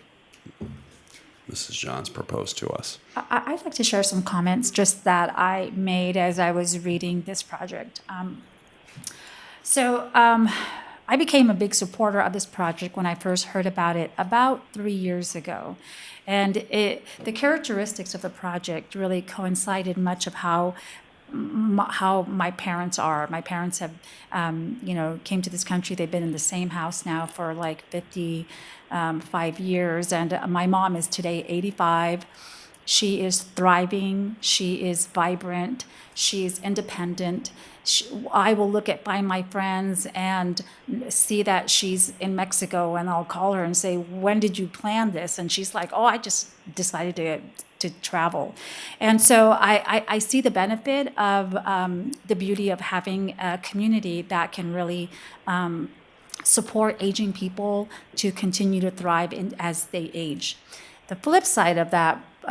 Speaker 1: Mrs. Johns proposed to us.
Speaker 17: I'd like to share some comments just that I made as I was reading this project. I became a big supporter of this project when I first heard about it about 3 years ago. And the characteristics of the project really coincided much of how my parents are. My parents have, came to this country. They've been in the same house now for like 55 years. And my mom is today 85. She is thriving. She is vibrant. She is independent. I will find my friends and see that she's in Mexico, and I'll call her and say, "When did you plan this?" And she's like, "Oh, I just decided to travel." And so I see the benefit of the beauty of having a community that can really support aging people to continue to thrive as they age. The flip side of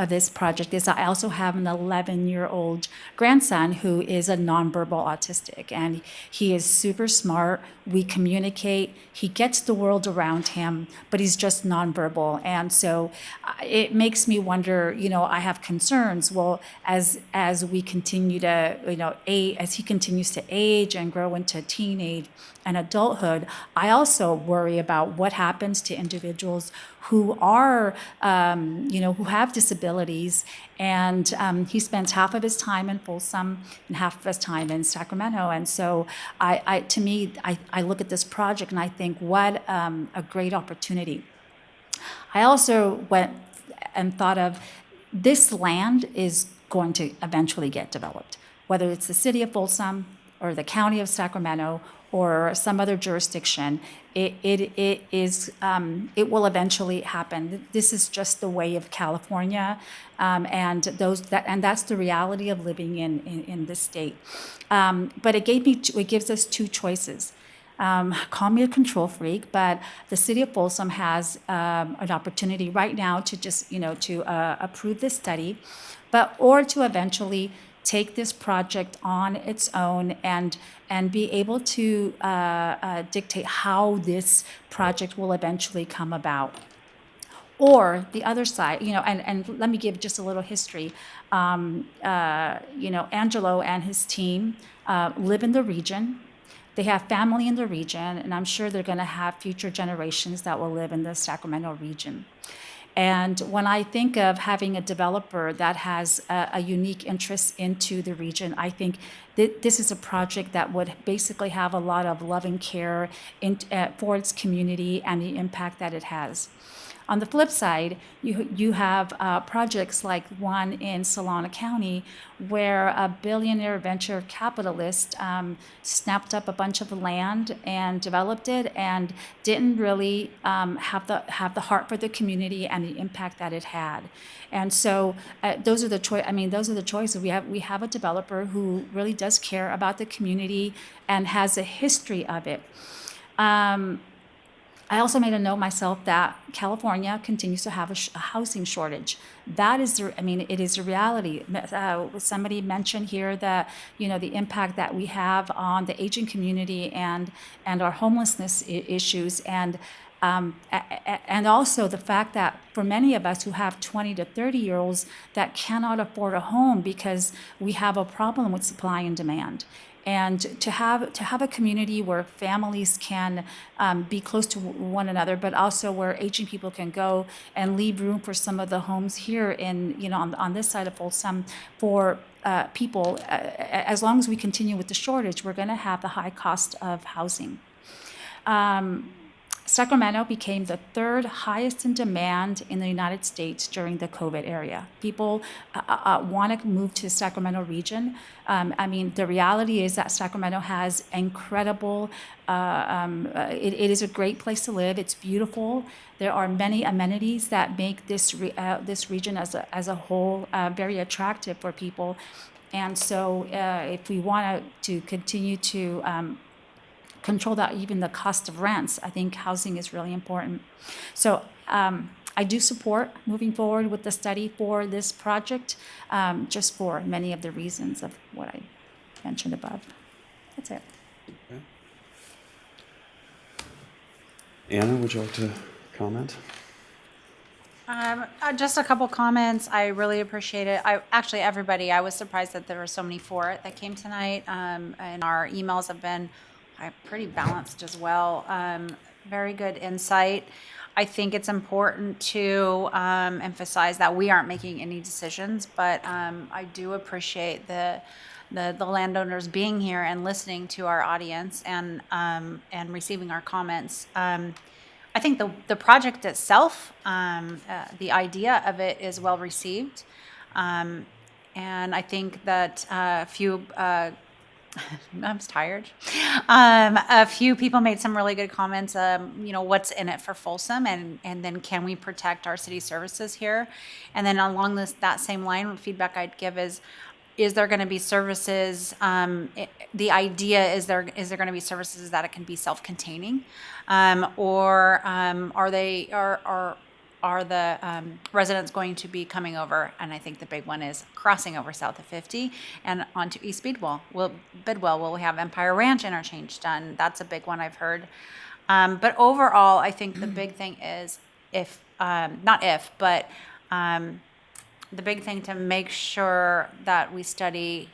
Speaker 17: this project is I also have an 11-year-old grandson who is a nonverbal autistic, and he is super smart. We communicate. He gets the world around him, but he's just nonverbal. And so it makes me wonder, I have concerns. Well, as we continue to, as he continues to age and grow into teenage and adulthood, I also worry about what happens to individuals who are, who have disabilities. And he spends half of his time in Folsom and half of his time in Sacramento. And so to me, I look at this project and I think, what a great opportunity. I also went and thought of this land is going to eventually get developed, whether it's the city of Folsom or the county of Sacramento or some other jurisdiction. It will eventually happen. This is just the way of California, and that's the reality of living in this state. But it gives us two choices. Call me a control freak, but the city of Folsom has an opportunity right now to just to approve this study, or to eventually take this project on its own and be able to dictate how this project will eventually come about. Or the other side, and let me give just a little history. Angelo and his team live in the region. They have family in the region, and I'm sure they're going to have future generations that will live in the Sacramento region. And when I think of having a developer that has a unique interest into the region, I think this is a project that would basically have a lot of love and care for its community and the impact that it has. On the flip side, you have projects like one in Solana County where a billionaire venture capitalist snapped up a bunch of land and developed it and didn't really have the heart for the community and the impact that it had. And so those are the choices. We have a developer who really does care about the community and has a history of it. I also made a note myself that California continues to have a housing shortage. That is, it is a reality. Somebody mentioned here that, the impact that we have on the aging community and our homelessness issues, and also the fact that for many of us who have 20 to 30-year-olds that cannot afford a home because we have a problem with supply and demand. And to have a community where families can be close to one another, but also where aging people can go and leave room for some of the homes here on this side of Folsom for people. As long as we continue with the shortage, we're going to have the high cost of housing. Sacramento became the third highest in demand in the United States during the COVID era. People want to move to the Sacramento region. The reality is that Sacramento has incredible, it is a great place to live. It's beautiful. There are many amenities that make this region as a whole very attractive for people. And so if we want to continue to control that, even the cost of rents, I think housing is really important. So I do support moving forward with the study for this project, just for many of the reasons of what I mentioned above. That's it.
Speaker 1: Okay. Anna, would you like to comment?
Speaker 15: Just a couple comments. I really appreciate it. Everybody, I was surprised that there were so many for it that came tonight. And our emails have been pretty balanced as well. Very good insight. I think it's important to emphasize that we aren't making any decisions, but I do appreciate the landowners being here and listening to our audience and receiving our comments. I think the project itself, the idea of it is well received, and I think that I'm tired. A few people made some really good comments. What's in it for Folsom, and then can we protect our city services here? And then along that same line, feedback I'd give is there going to be services? The idea is there going to be services that it can be self-containing, or are the residents going to be coming over? And I think the big one is crossing over south of 50 and onto East Bidwell. Will we have Empire Ranch interchange done? That's a big one I've heard. But overall, I think the big thing is the big thing to make sure that we study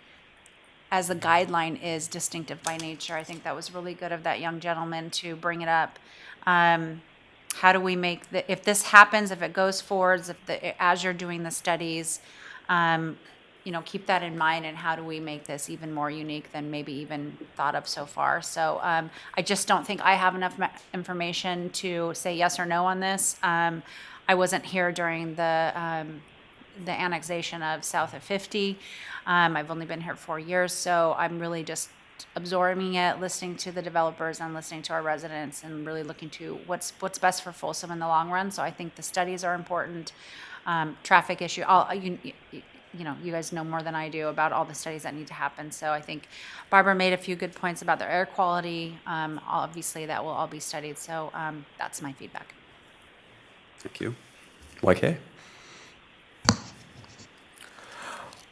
Speaker 15: as the guideline is distinctive by nature. I think that was really good of that young gentleman to bring it up. How do we make if this happens, if it goes forwards, as you're doing the studies, keep that in mind, and how do we make this even more unique than maybe even thought of so far? So I just don't think I have enough information to say yes or no on this. I wasn't here during the annexation of south of 50. I've only been here 4 years, so I'm really just absorbing it, listening to the developers and listening to our residents, and really looking to what's best for Folsom in the long run. So I think the studies are important. Traffic issue, you guys know more than I do about all the studies that need to happen. So I think Barbara made a few good points about the air quality. Obviously, that will all be studied. So that's my feedback.
Speaker 1: Thank you. YK?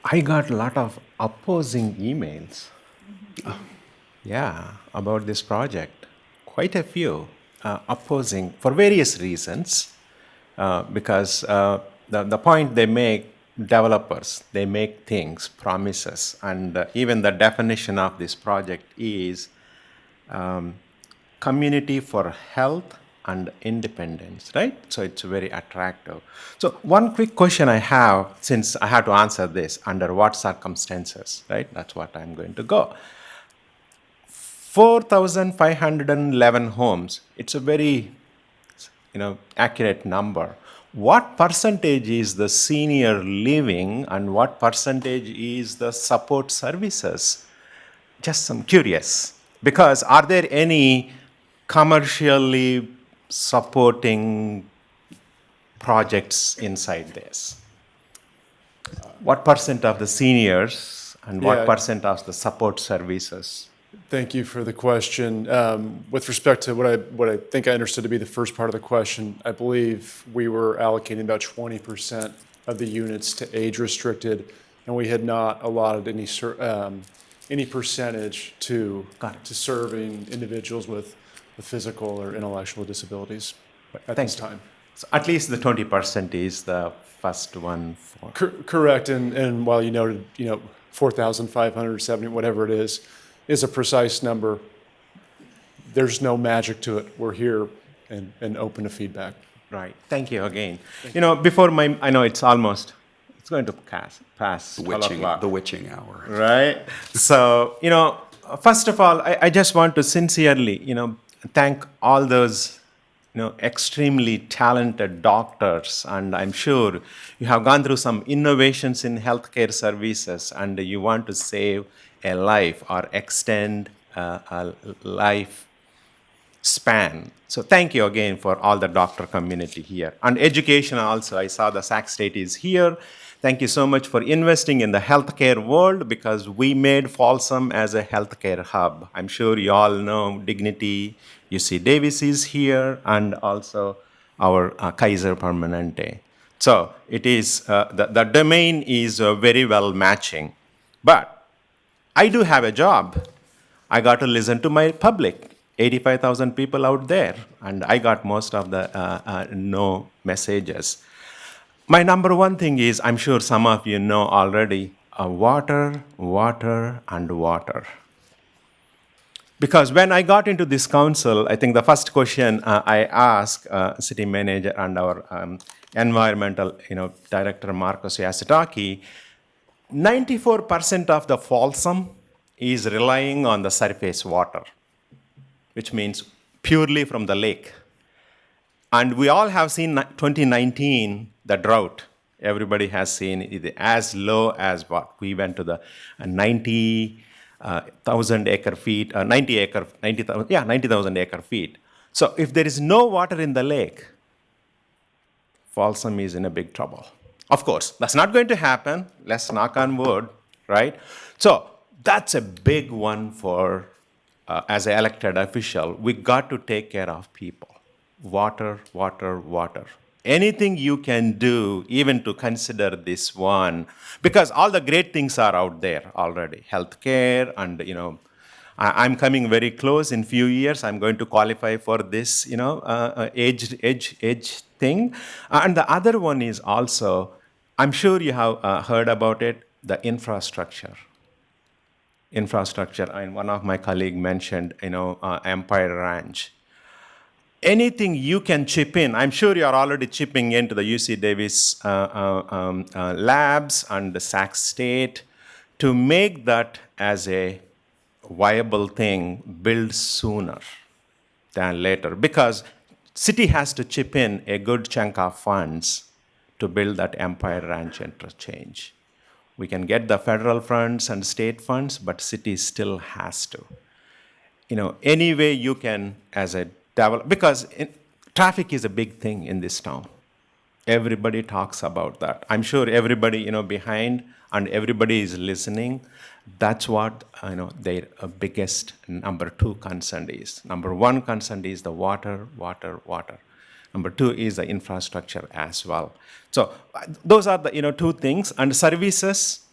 Speaker 19: I got a lot of opposing emails. Yeah, about this project. Quite a few opposing for various reasons. Because the point they make, developers, they make things, promises, and even the definition of this project is community for health and independence, right? So it's very attractive. So one quick question I have, since I have to answer this, under what circumstances, right? That's what I'm going to go. 4,511 homes. It's a very accurate number. What percentage is the senior living and what percentage is the support services? Just some curious. Because are there any commercially supporting projects inside this? What percent of the seniors and what
Speaker 6: Yeah.
Speaker 19: percent of the support services?
Speaker 6: Thank you for the question. With respect to what I think I understood to be the first part of the question, I believe we were allocating about 20% of the units to age restricted, and we had not allotted any percentage to serving individuals with physical or intellectual disabilities at this time.
Speaker 19: So at least the 20% is the first one for.
Speaker 6: Correct, and while you noted 4,570, whatever it is a precise number. There's no magic to it. We're here and open to feedback.
Speaker 19: Right. Thank you again. Before I know it's going to pass.
Speaker 1: The witching hour.
Speaker 19: Right. So, first of all, I just want to sincerely, thank all those, extremely talented doctors. And I'm sure you have gone through some innovations in healthcare services and you want to save a life or extend a life span. So thank you again for all the doctor community here. And education also, I saw the Sac State is here. Thank you so much for investing in the healthcare world because we made Folsom as a healthcare hub. I'm sure you all know Dignity, UC Davis is here, and also our Kaiser Permanente. So it is, the domain is very well matching. But I do have a job. I got to listen to my public, 85,000 people out there, and I got most of the no messages. My number one thing is, I'm sure some of you know already, water, water, and water. Because when I got into this council, I think the first question I asked city manager and our environmental director, Marcos Yasutaki, 94% of the Folsom is relying on the surface water, which means purely from the lake. And we all have seen 2019, the drought. Everybody has seen it as low as what? We went to the 90,000 acre feet, 90,000 acre feet. So if there is no water in the lake, Folsom is in a big trouble. Of course, that's not going to happen. Let's knock on wood, right? So that's a big one for, as an elected official, we got to take care of people. Water, water, water. Anything you can do, even to consider this one, because all the great things are out there already. Healthcare, and I'm coming very close. In few years, I'm going to qualify for this, age thing. And the other one is also, I'm sure you have heard about it, the infrastructure. Infrastructure, and one of my colleagues mentioned, Empire Ranch. Anything you can chip in, I'm sure you're already chipping into the UC Davis labs and the Sac State to make that as a viable thing, build sooner than later. Because city has to chip in a good chunk of funds to build that Empire Ranch interchange. We can get the federal funds and state funds, but city still has to. Any way you can as a develop, because traffic is a big thing in this town. Everybody talks about that. I'm sure everybody, behind and everybody is listening. That's what, their biggest number two concern is. Number one concern is the water, water, water. Number two is the infrastructure as well. So those are the, two things. And services,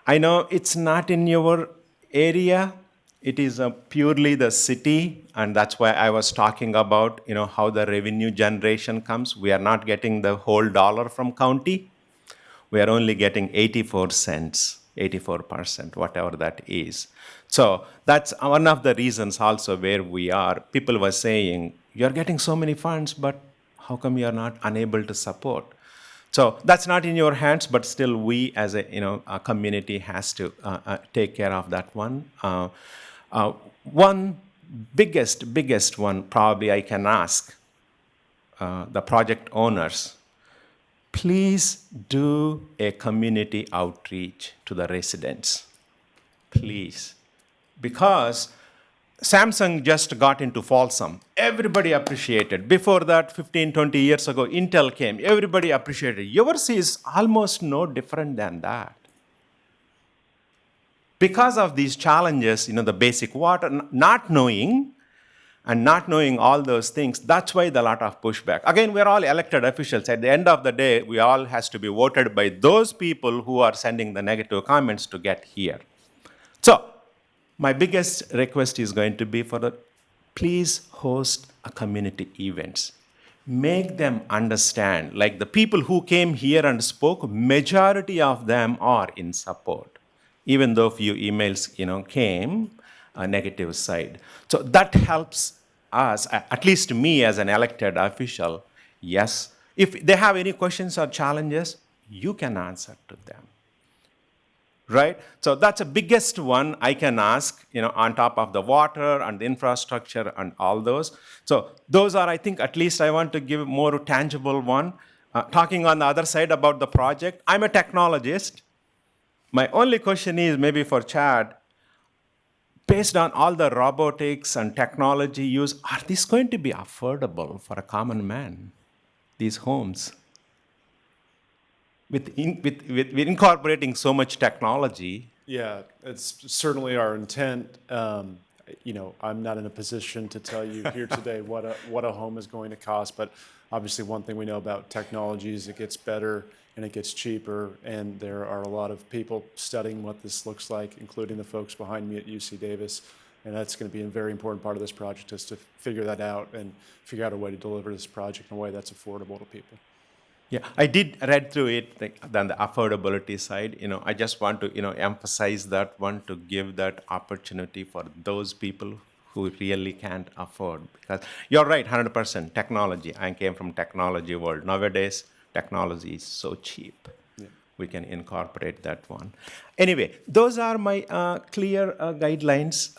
Speaker 19: I know it's not in your area. It is purely the city, and that's why I was talking about, how the revenue generation comes. We are not getting the whole dollar from county. We are only getting 84 cents, 84%, whatever that is. So that's one of the reasons also where we are. People were saying, you're getting so many funds, but how come you're not unable to support? So that's not in your hands, but still we as a community has to take care of that one. One biggest one probably I can ask the project owners, please do a community outreach to the residents. Please. Because Samsung just got into Folsom. Everybody appreciated. Before that, 15, 20 years ago, Intel came. Everybody appreciated. Yours is almost no different than that. Because of these challenges, the basic water, not knowing all those things, that's why the lot of pushback. Again, we're all elected officials. At the end of the day, we all has to be voted by those people who are sending the negative comments to get here. So, my biggest request is going to be please host a community events. Make them understand, like the people who came here and spoke, majority of them are in support. Even though a few emails, came, a negative side. So that helps us, at least me as an elected official, yes. If they have any questions or challenges, you can answer to them. Right? So that's the biggest one I can ask, on top of the water and the infrastructure and all those. So those are, I think, at least I want to give more tangible one. Talking on the other side about the project, I'm a technologist. My only question is maybe for Chad, based on all the robotics and technology use, are these going to be affordable for a common man, these homes? With incorporating so much technology.
Speaker 6: Yeah, it's certainly our intent. I'm not in a position to tell you here today what a home is going to cost, but obviously one thing we know about technology is it gets better and it gets cheaper, and there are a lot of people studying what this looks like, including the folks behind me at UC Davis, and that's going to be a very important part of this project, is to figure that out and figure out a way to deliver this project in a way that's affordable to people.
Speaker 19: Yeah, I did read through it, on the affordability side. I just want to, emphasize that one, to give that opportunity for those people who really can't afford. Because you're right, 100%, technology. I came from technology world. Nowadays, technology is so cheap. Yeah. We can incorporate that one. Anyway, those are my clear guidelines,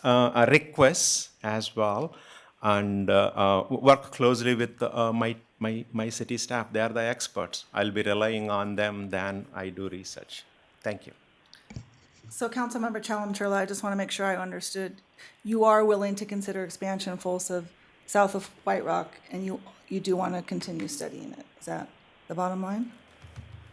Speaker 19: requests as well, and work closely with my city staff. They are the experts. I'll be relying on them than I do research. Thank you.
Speaker 18: So Councilmember Chalam-Churla, I just want to make sure I understood. You are willing to consider expansion Folsom south of White Rock, and you do want to continue studying it. Is that the bottom line?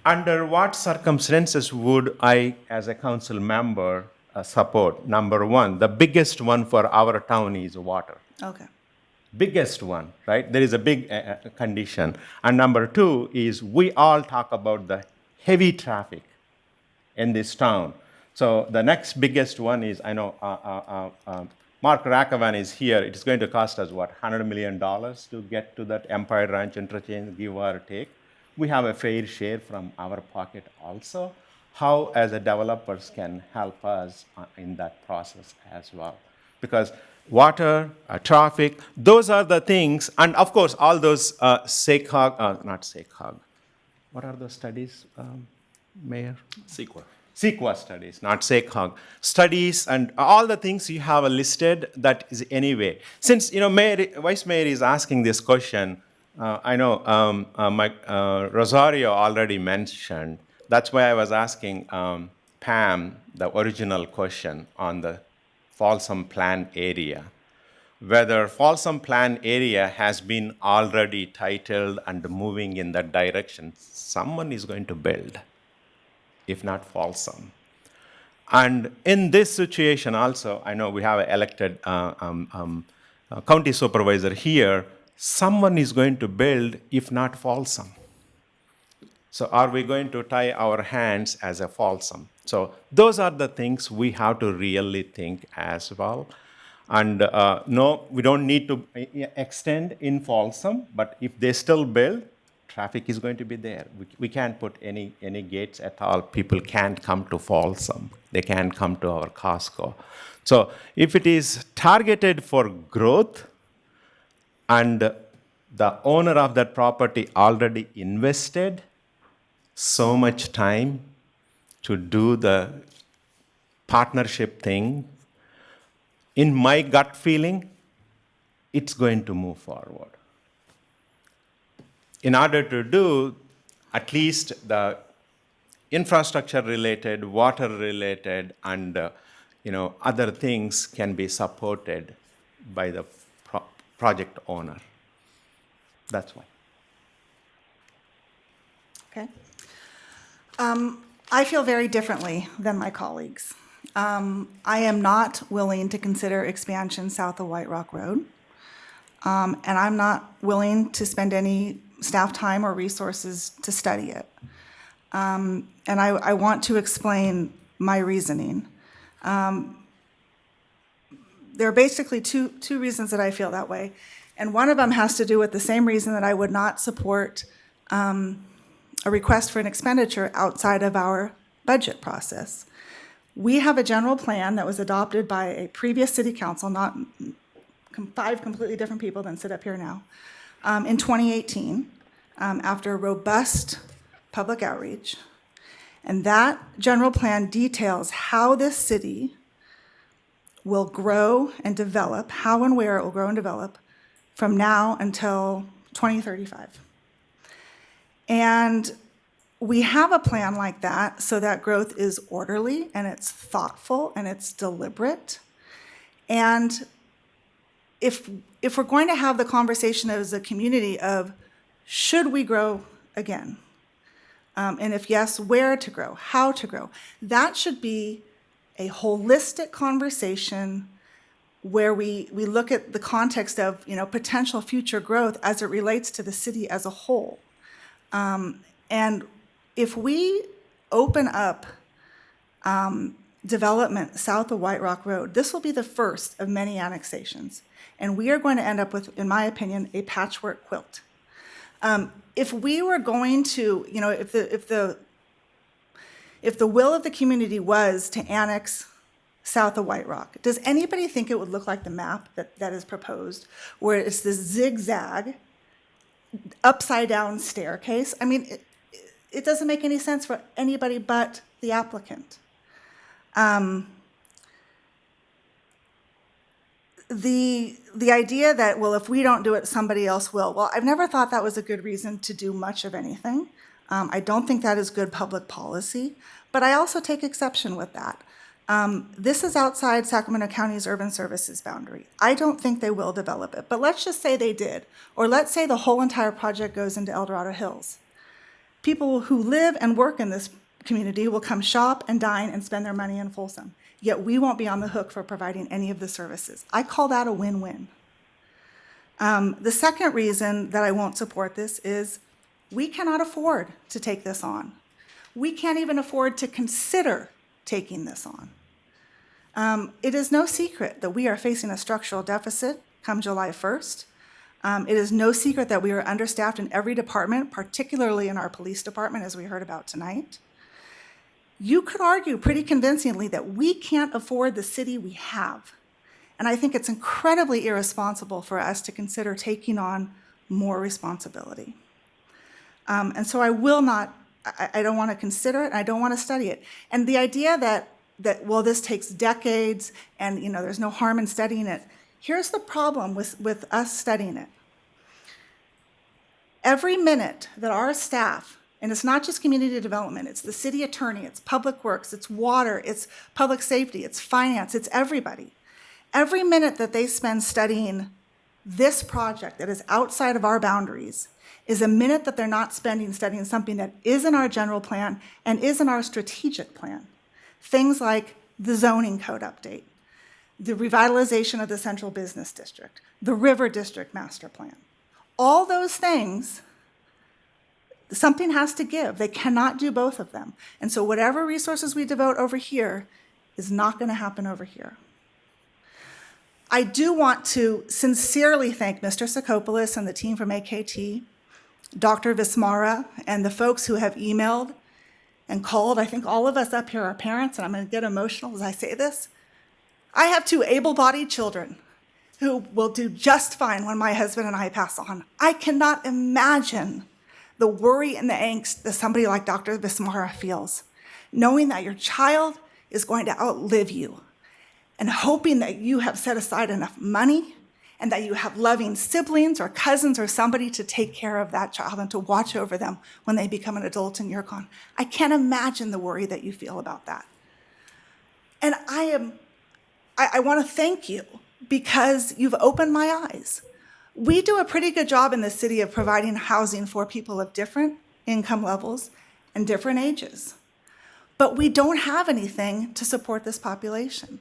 Speaker 19: Under what circumstances would I, as a council member, support? Number one, the biggest one for our town is water.
Speaker 18: Okay.
Speaker 19: Biggest one, right? There is a big condition. And number two is we all talk about the heavy traffic in this town. So the next biggest one is, I know Mark Rakavan is here. It's going to cost us, $100 million to get to that Empire Ranch interchange, give or take. We have a fair share from our pocket also. How, as a developers, can help us in that process as well. Because water, traffic, those are the things, and of course, all those not SACOG, what are those studies, Mayor? CEQA studies, not SACOG. Studies and all the things you have listed, that is anyway. Since, Vice Mayor is asking this question, I know Rosario already mentioned, that's why I was asking Pam the original question on the Folsom Plan area, whether Folsom Plan area has been already titled and moving in that direction. Someone is going to build, if not Folsom. And in this situation also, I know we have an elected county supervisor here, someone is going to build, if not Folsom. So are we going to tie our hands as a Folsom? So those are the things we have to really think as well. And no, we don't need to extend in Folsom, but if they still build, traffic is going to be there. We can't put any gates at all. People can't come to Folsom. They can't come to our Costco. So if it is targeted for growth and the owner of that property already invested so much time to do the partnership thing, in my gut feeling, it's going to move forward. in order to do at least the infrastructure related, water related, and other things can be supported by the project owner. That's why.
Speaker 18: Okay. I feel very differently than my colleagues. I am not willing to consider expansion south of White Rock Road. And I'm not willing to spend any staff time or resources to study it. And I want to explain my reasoning. There are basically two reasons that I feel that way. And one of them has to do with the same reason that I would not support a request for an expenditure outside of our budget process. We have a general plan that was adopted by a previous city council, not 5 completely different people than sit up here now, in 2018, after a robust public outreach. And that general plan details how this city will grow and develop, how and where it will grow and develop from now until 2035. And we have a plan like that so that growth is orderly and it's thoughtful and it's deliberate. And if we're going to have the conversation as a community of should we grow again? And if yes, where to grow, how to grow, that should be a holistic conversation where we look at the context of potential future growth as it relates to the city as a whole. And if we open up development south of White Rock Road, this will be the first of many annexations. And we are going to end up with, in my opinion, a patchwork quilt. If we were going to, if the will of the community was to annex south of White Rock, does anybody think it would look like the map that is proposed, where it's this zigzag, upside down staircase? I mean, it doesn't make any sense for anybody but the applicant. The idea that, well, if we don't do it, somebody else will. Well, I've never thought that was a good reason to do much of anything. I don't think that is good public policy, but I also take exception with that. This is outside Sacramento County's urban services boundary. I don't think they will develop it, but let's just say they did, or let's say the whole entire project goes into El Dorado Hills. People who live and work in this community will come shop and dine and spend their money in Folsom, yet we won't be on the hook for providing any of the services. I call that a win-win. The second reason that I won't support this is we cannot afford to take this on. We can't even afford to consider taking this on. It is no secret that we are facing a structural deficit come July 1st. It is no secret that we are understaffed in every department, particularly in our police department, as we heard about tonight. You could argue pretty convincingly that we can't afford the city we have. And I think it's incredibly irresponsible for us to consider taking on more responsibility. And so I will not, I don't want to consider it, and I don't want to study it. And the idea that well, this takes decades and there's no harm in studying it. Here's the problem with us studying it. Every minute that our staff, and it's not just community development, it's the city attorney, it's public works, it's water, it's public safety, it's finance, it's everybody. Every minute that they spend studying this project that is outside of our boundaries is a minute that they're not spending studying something that is in our general plan and is in our strategic plan. Things like the zoning code update, the revitalization of the central business district, the river district master plan. All those things, something has to give. They cannot do both of them. And so whatever resources we devote over here is not going to happen over here. I do want to sincerely thank Mr. Sakopoulos and the team from AKT, Dr. Vismara, and the folks who have emailed and called. I think all of us up here are parents, and I'm going to get emotional as I say this. I have 2 able-bodied children who will do just fine when my husband and I pass on. I cannot imagine the worry and the angst that somebody like Dr. Vismara feels, knowing that your child is going to outlive you and hoping that you have set aside enough money and that you have loving siblings or cousins or somebody to take care of that child and to watch over them when they become an adult and you're gone. I can't imagine the worry that you feel about that. And I want to thank you because you've opened my eyes. We do a pretty good job in the city of providing housing for people of different income levels and different ages. But we don't have anything to support this population.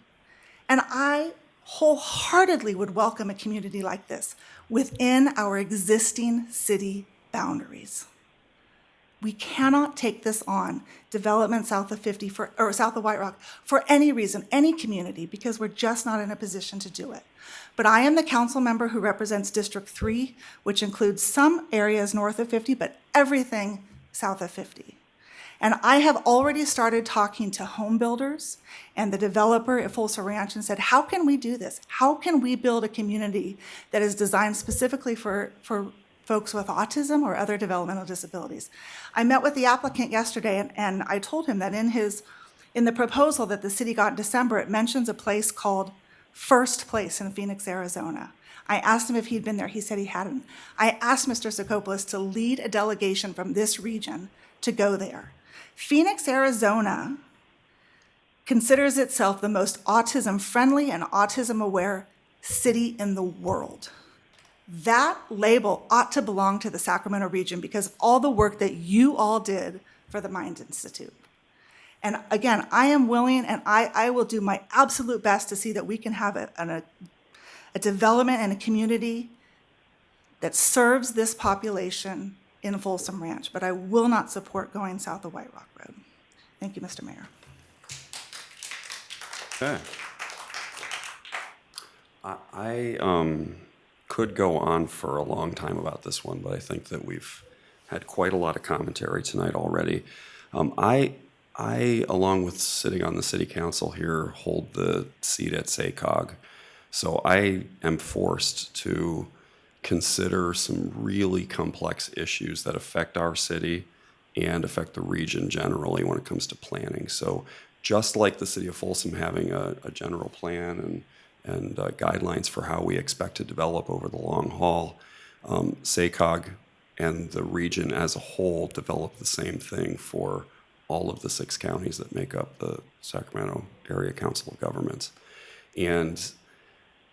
Speaker 18: And I wholeheartedly would welcome a community like this within our existing city boundaries. We cannot take this on, development south of 50 or south of White Rock, for any reason, any community, because we're just not in a position to do it. But I am the council member who represents District 3, which includes some areas north of 50, but everything south of 50. And I have already started talking to home builders and the developer at Folsom Ranch and said, how can we do this? How can we build a community that is designed specifically for folks with autism or other developmental disabilities? I met with the applicant yesterday and I told him that in the proposal that the city got in December, it mentions a place called First Place in Phoenix, Arizona. I asked him if he'd been there. He said he hadn't. I asked Mr. Sikopoulos to lead a delegation from this region to go there. Phoenix, Arizona considers itself the most autism-friendly and autism-aware city in the world. That label ought to belong to the Sacramento region because of all the work that you all did for the Mind Institute. And again, I am willing and I will do my absolute best to see that we can have a development and a community that serves this population in Folsom Ranch, but I will not support going south of White Rock Road. Thank you, Mr. Mayor.
Speaker 1: Okay. I could go on for a long time about this one, but I think that we've had quite a lot of commentary tonight already. I, along with sitting on the city council here, hold the seat at SACOG. So I am forced to consider some really complex issues that affect our city and affect the region generally when it comes to planning. So just like the city of Folsom having a general plan and guidelines for how we expect to develop over the long haul, SACOG and the region as a whole develop the same thing for all of the 6 counties that make up the Sacramento Area Council of Governments. And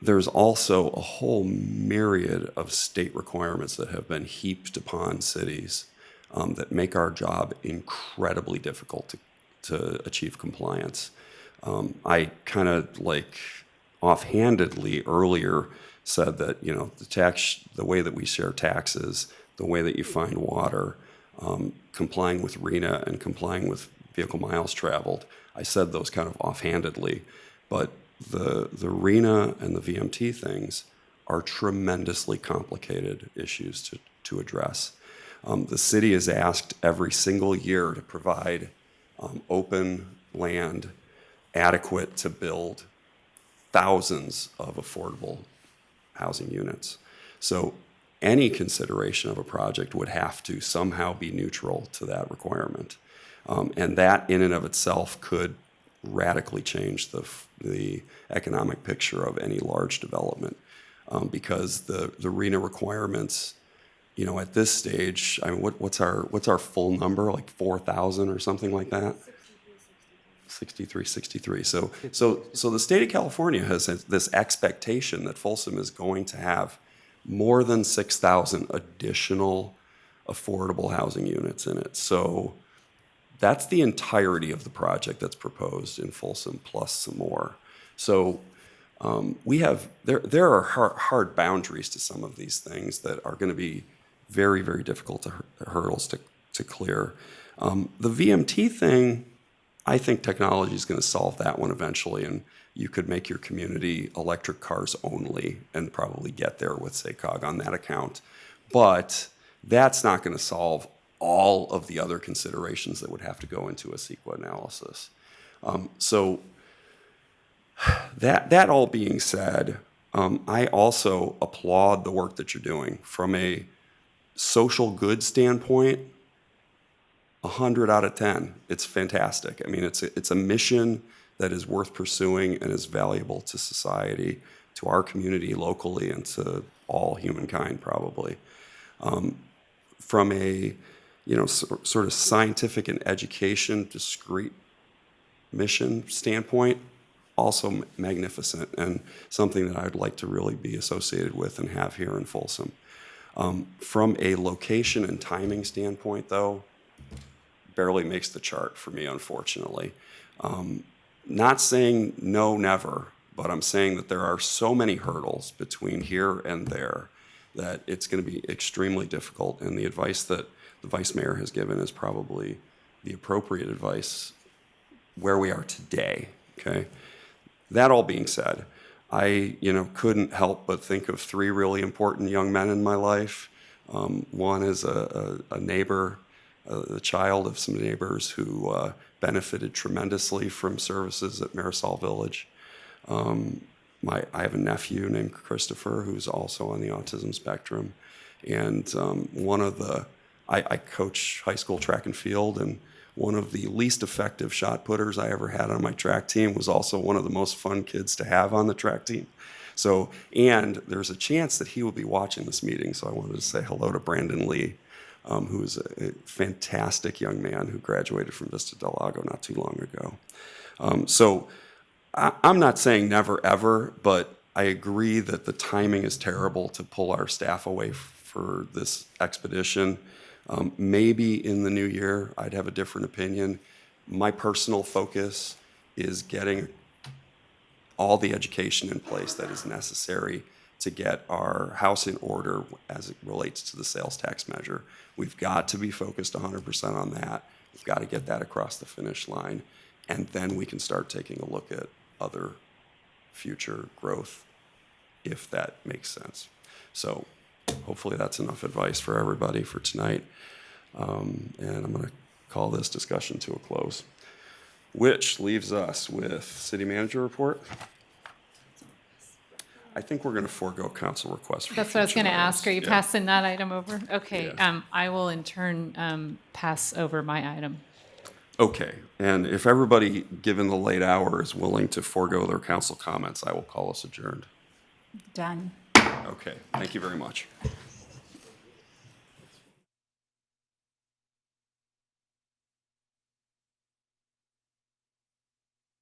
Speaker 1: there's also a whole myriad of state requirements that have been heaped upon cities that make our job incredibly difficult to achieve compliance. I kind of like offhandedly earlier said that, you know, the way that we share taxes, the way that you find water, complying with RENA and complying with vehicle miles traveled, I said those kind of offhandedly, but the RENA and the VMT things are tremendously complicated issues to address. The city is asked every single year to provide open land adequate to build thousands of affordable housing units. So any consideration of a project would have to somehow be neutral to that requirement. And that in and of itself could radically change the economic picture of any large development, because the RENA requirements, you know, at this stage, I mean, what's our full number, like 4,000 or something like that? 63. So the state of California has this expectation that Folsom is going to have more than 6,000 additional affordable housing units in it. So that's the entirety of the project that's proposed in Folsom, plus some more. So there are hard boundaries to some of these things that are going to be very, very difficult hurdles to clear. The VMT thing, I think technology is going to solve that one eventually, and you could make your community electric cars only and probably get there with SACOG on that account. But that's not going to solve all of the other considerations that would have to go into a CEQA analysis. So that all being said, I also applaud the work that you're doing. From a social good standpoint, 100 out of 10. It's fantastic. I mean, it's a mission that is worth pursuing and is valuable to society. to our community locally and to all humankind probably. From a sort of scientific and education discrete mission standpoint, also magnificent and something that I'd like to really be associated with and have here in Folsom. From a location and timing standpoint, though, barely makes the chart for me, unfortunately. Not saying no, never, but I'm saying that there are so many hurdles between here and there that it's going to be extremely difficult, and the advice that the Vice Mayor has given is probably the appropriate advice where we are today, okay? That all being said, I couldn't help but think of three really important young men in my life. One is a neighbor, the child of some neighbors who benefited tremendously from services at Marisol Village. I have a nephew named Christopher who's also on the autism spectrum. And I coach high school track and field, and one of the least effective shot putters I ever had on my track team was also one of the most fun kids to have on the track team. So, and there's a chance that he will be watching this meeting, so I wanted to say hello to Brandon Lee, who is a fantastic young man who graduated from Vista Del Lago not too long ago. So I'm not saying never ever, but I agree that the timing is terrible to pull our staff away for this expedition. Maybe in the new year, I'd have a different opinion. My personal focus is getting all the education in place that is necessary to get our house in order as it relates to the sales tax measure. We've got to be focused 100% on that. We've got to get that across the finish line, and then we can start taking a look at other future growth, if that makes sense. So hopefully that's enough advice for everybody for tonight. And I'm going to call this discussion to a close, which leaves us with City Manager report. I think we're going to forego council requests.
Speaker 20: That's what I was going to ask. Are you
Speaker 1: Yeah.
Speaker 20: passing that item over? Okay.
Speaker 1: Yeah.
Speaker 20: I will in turn pass over my item.
Speaker 1: Okay, and if everybody, given the late hour, is willing to forego their council comments, I will call us adjourned.
Speaker 20: Done.
Speaker 1: Okay, thank you very much.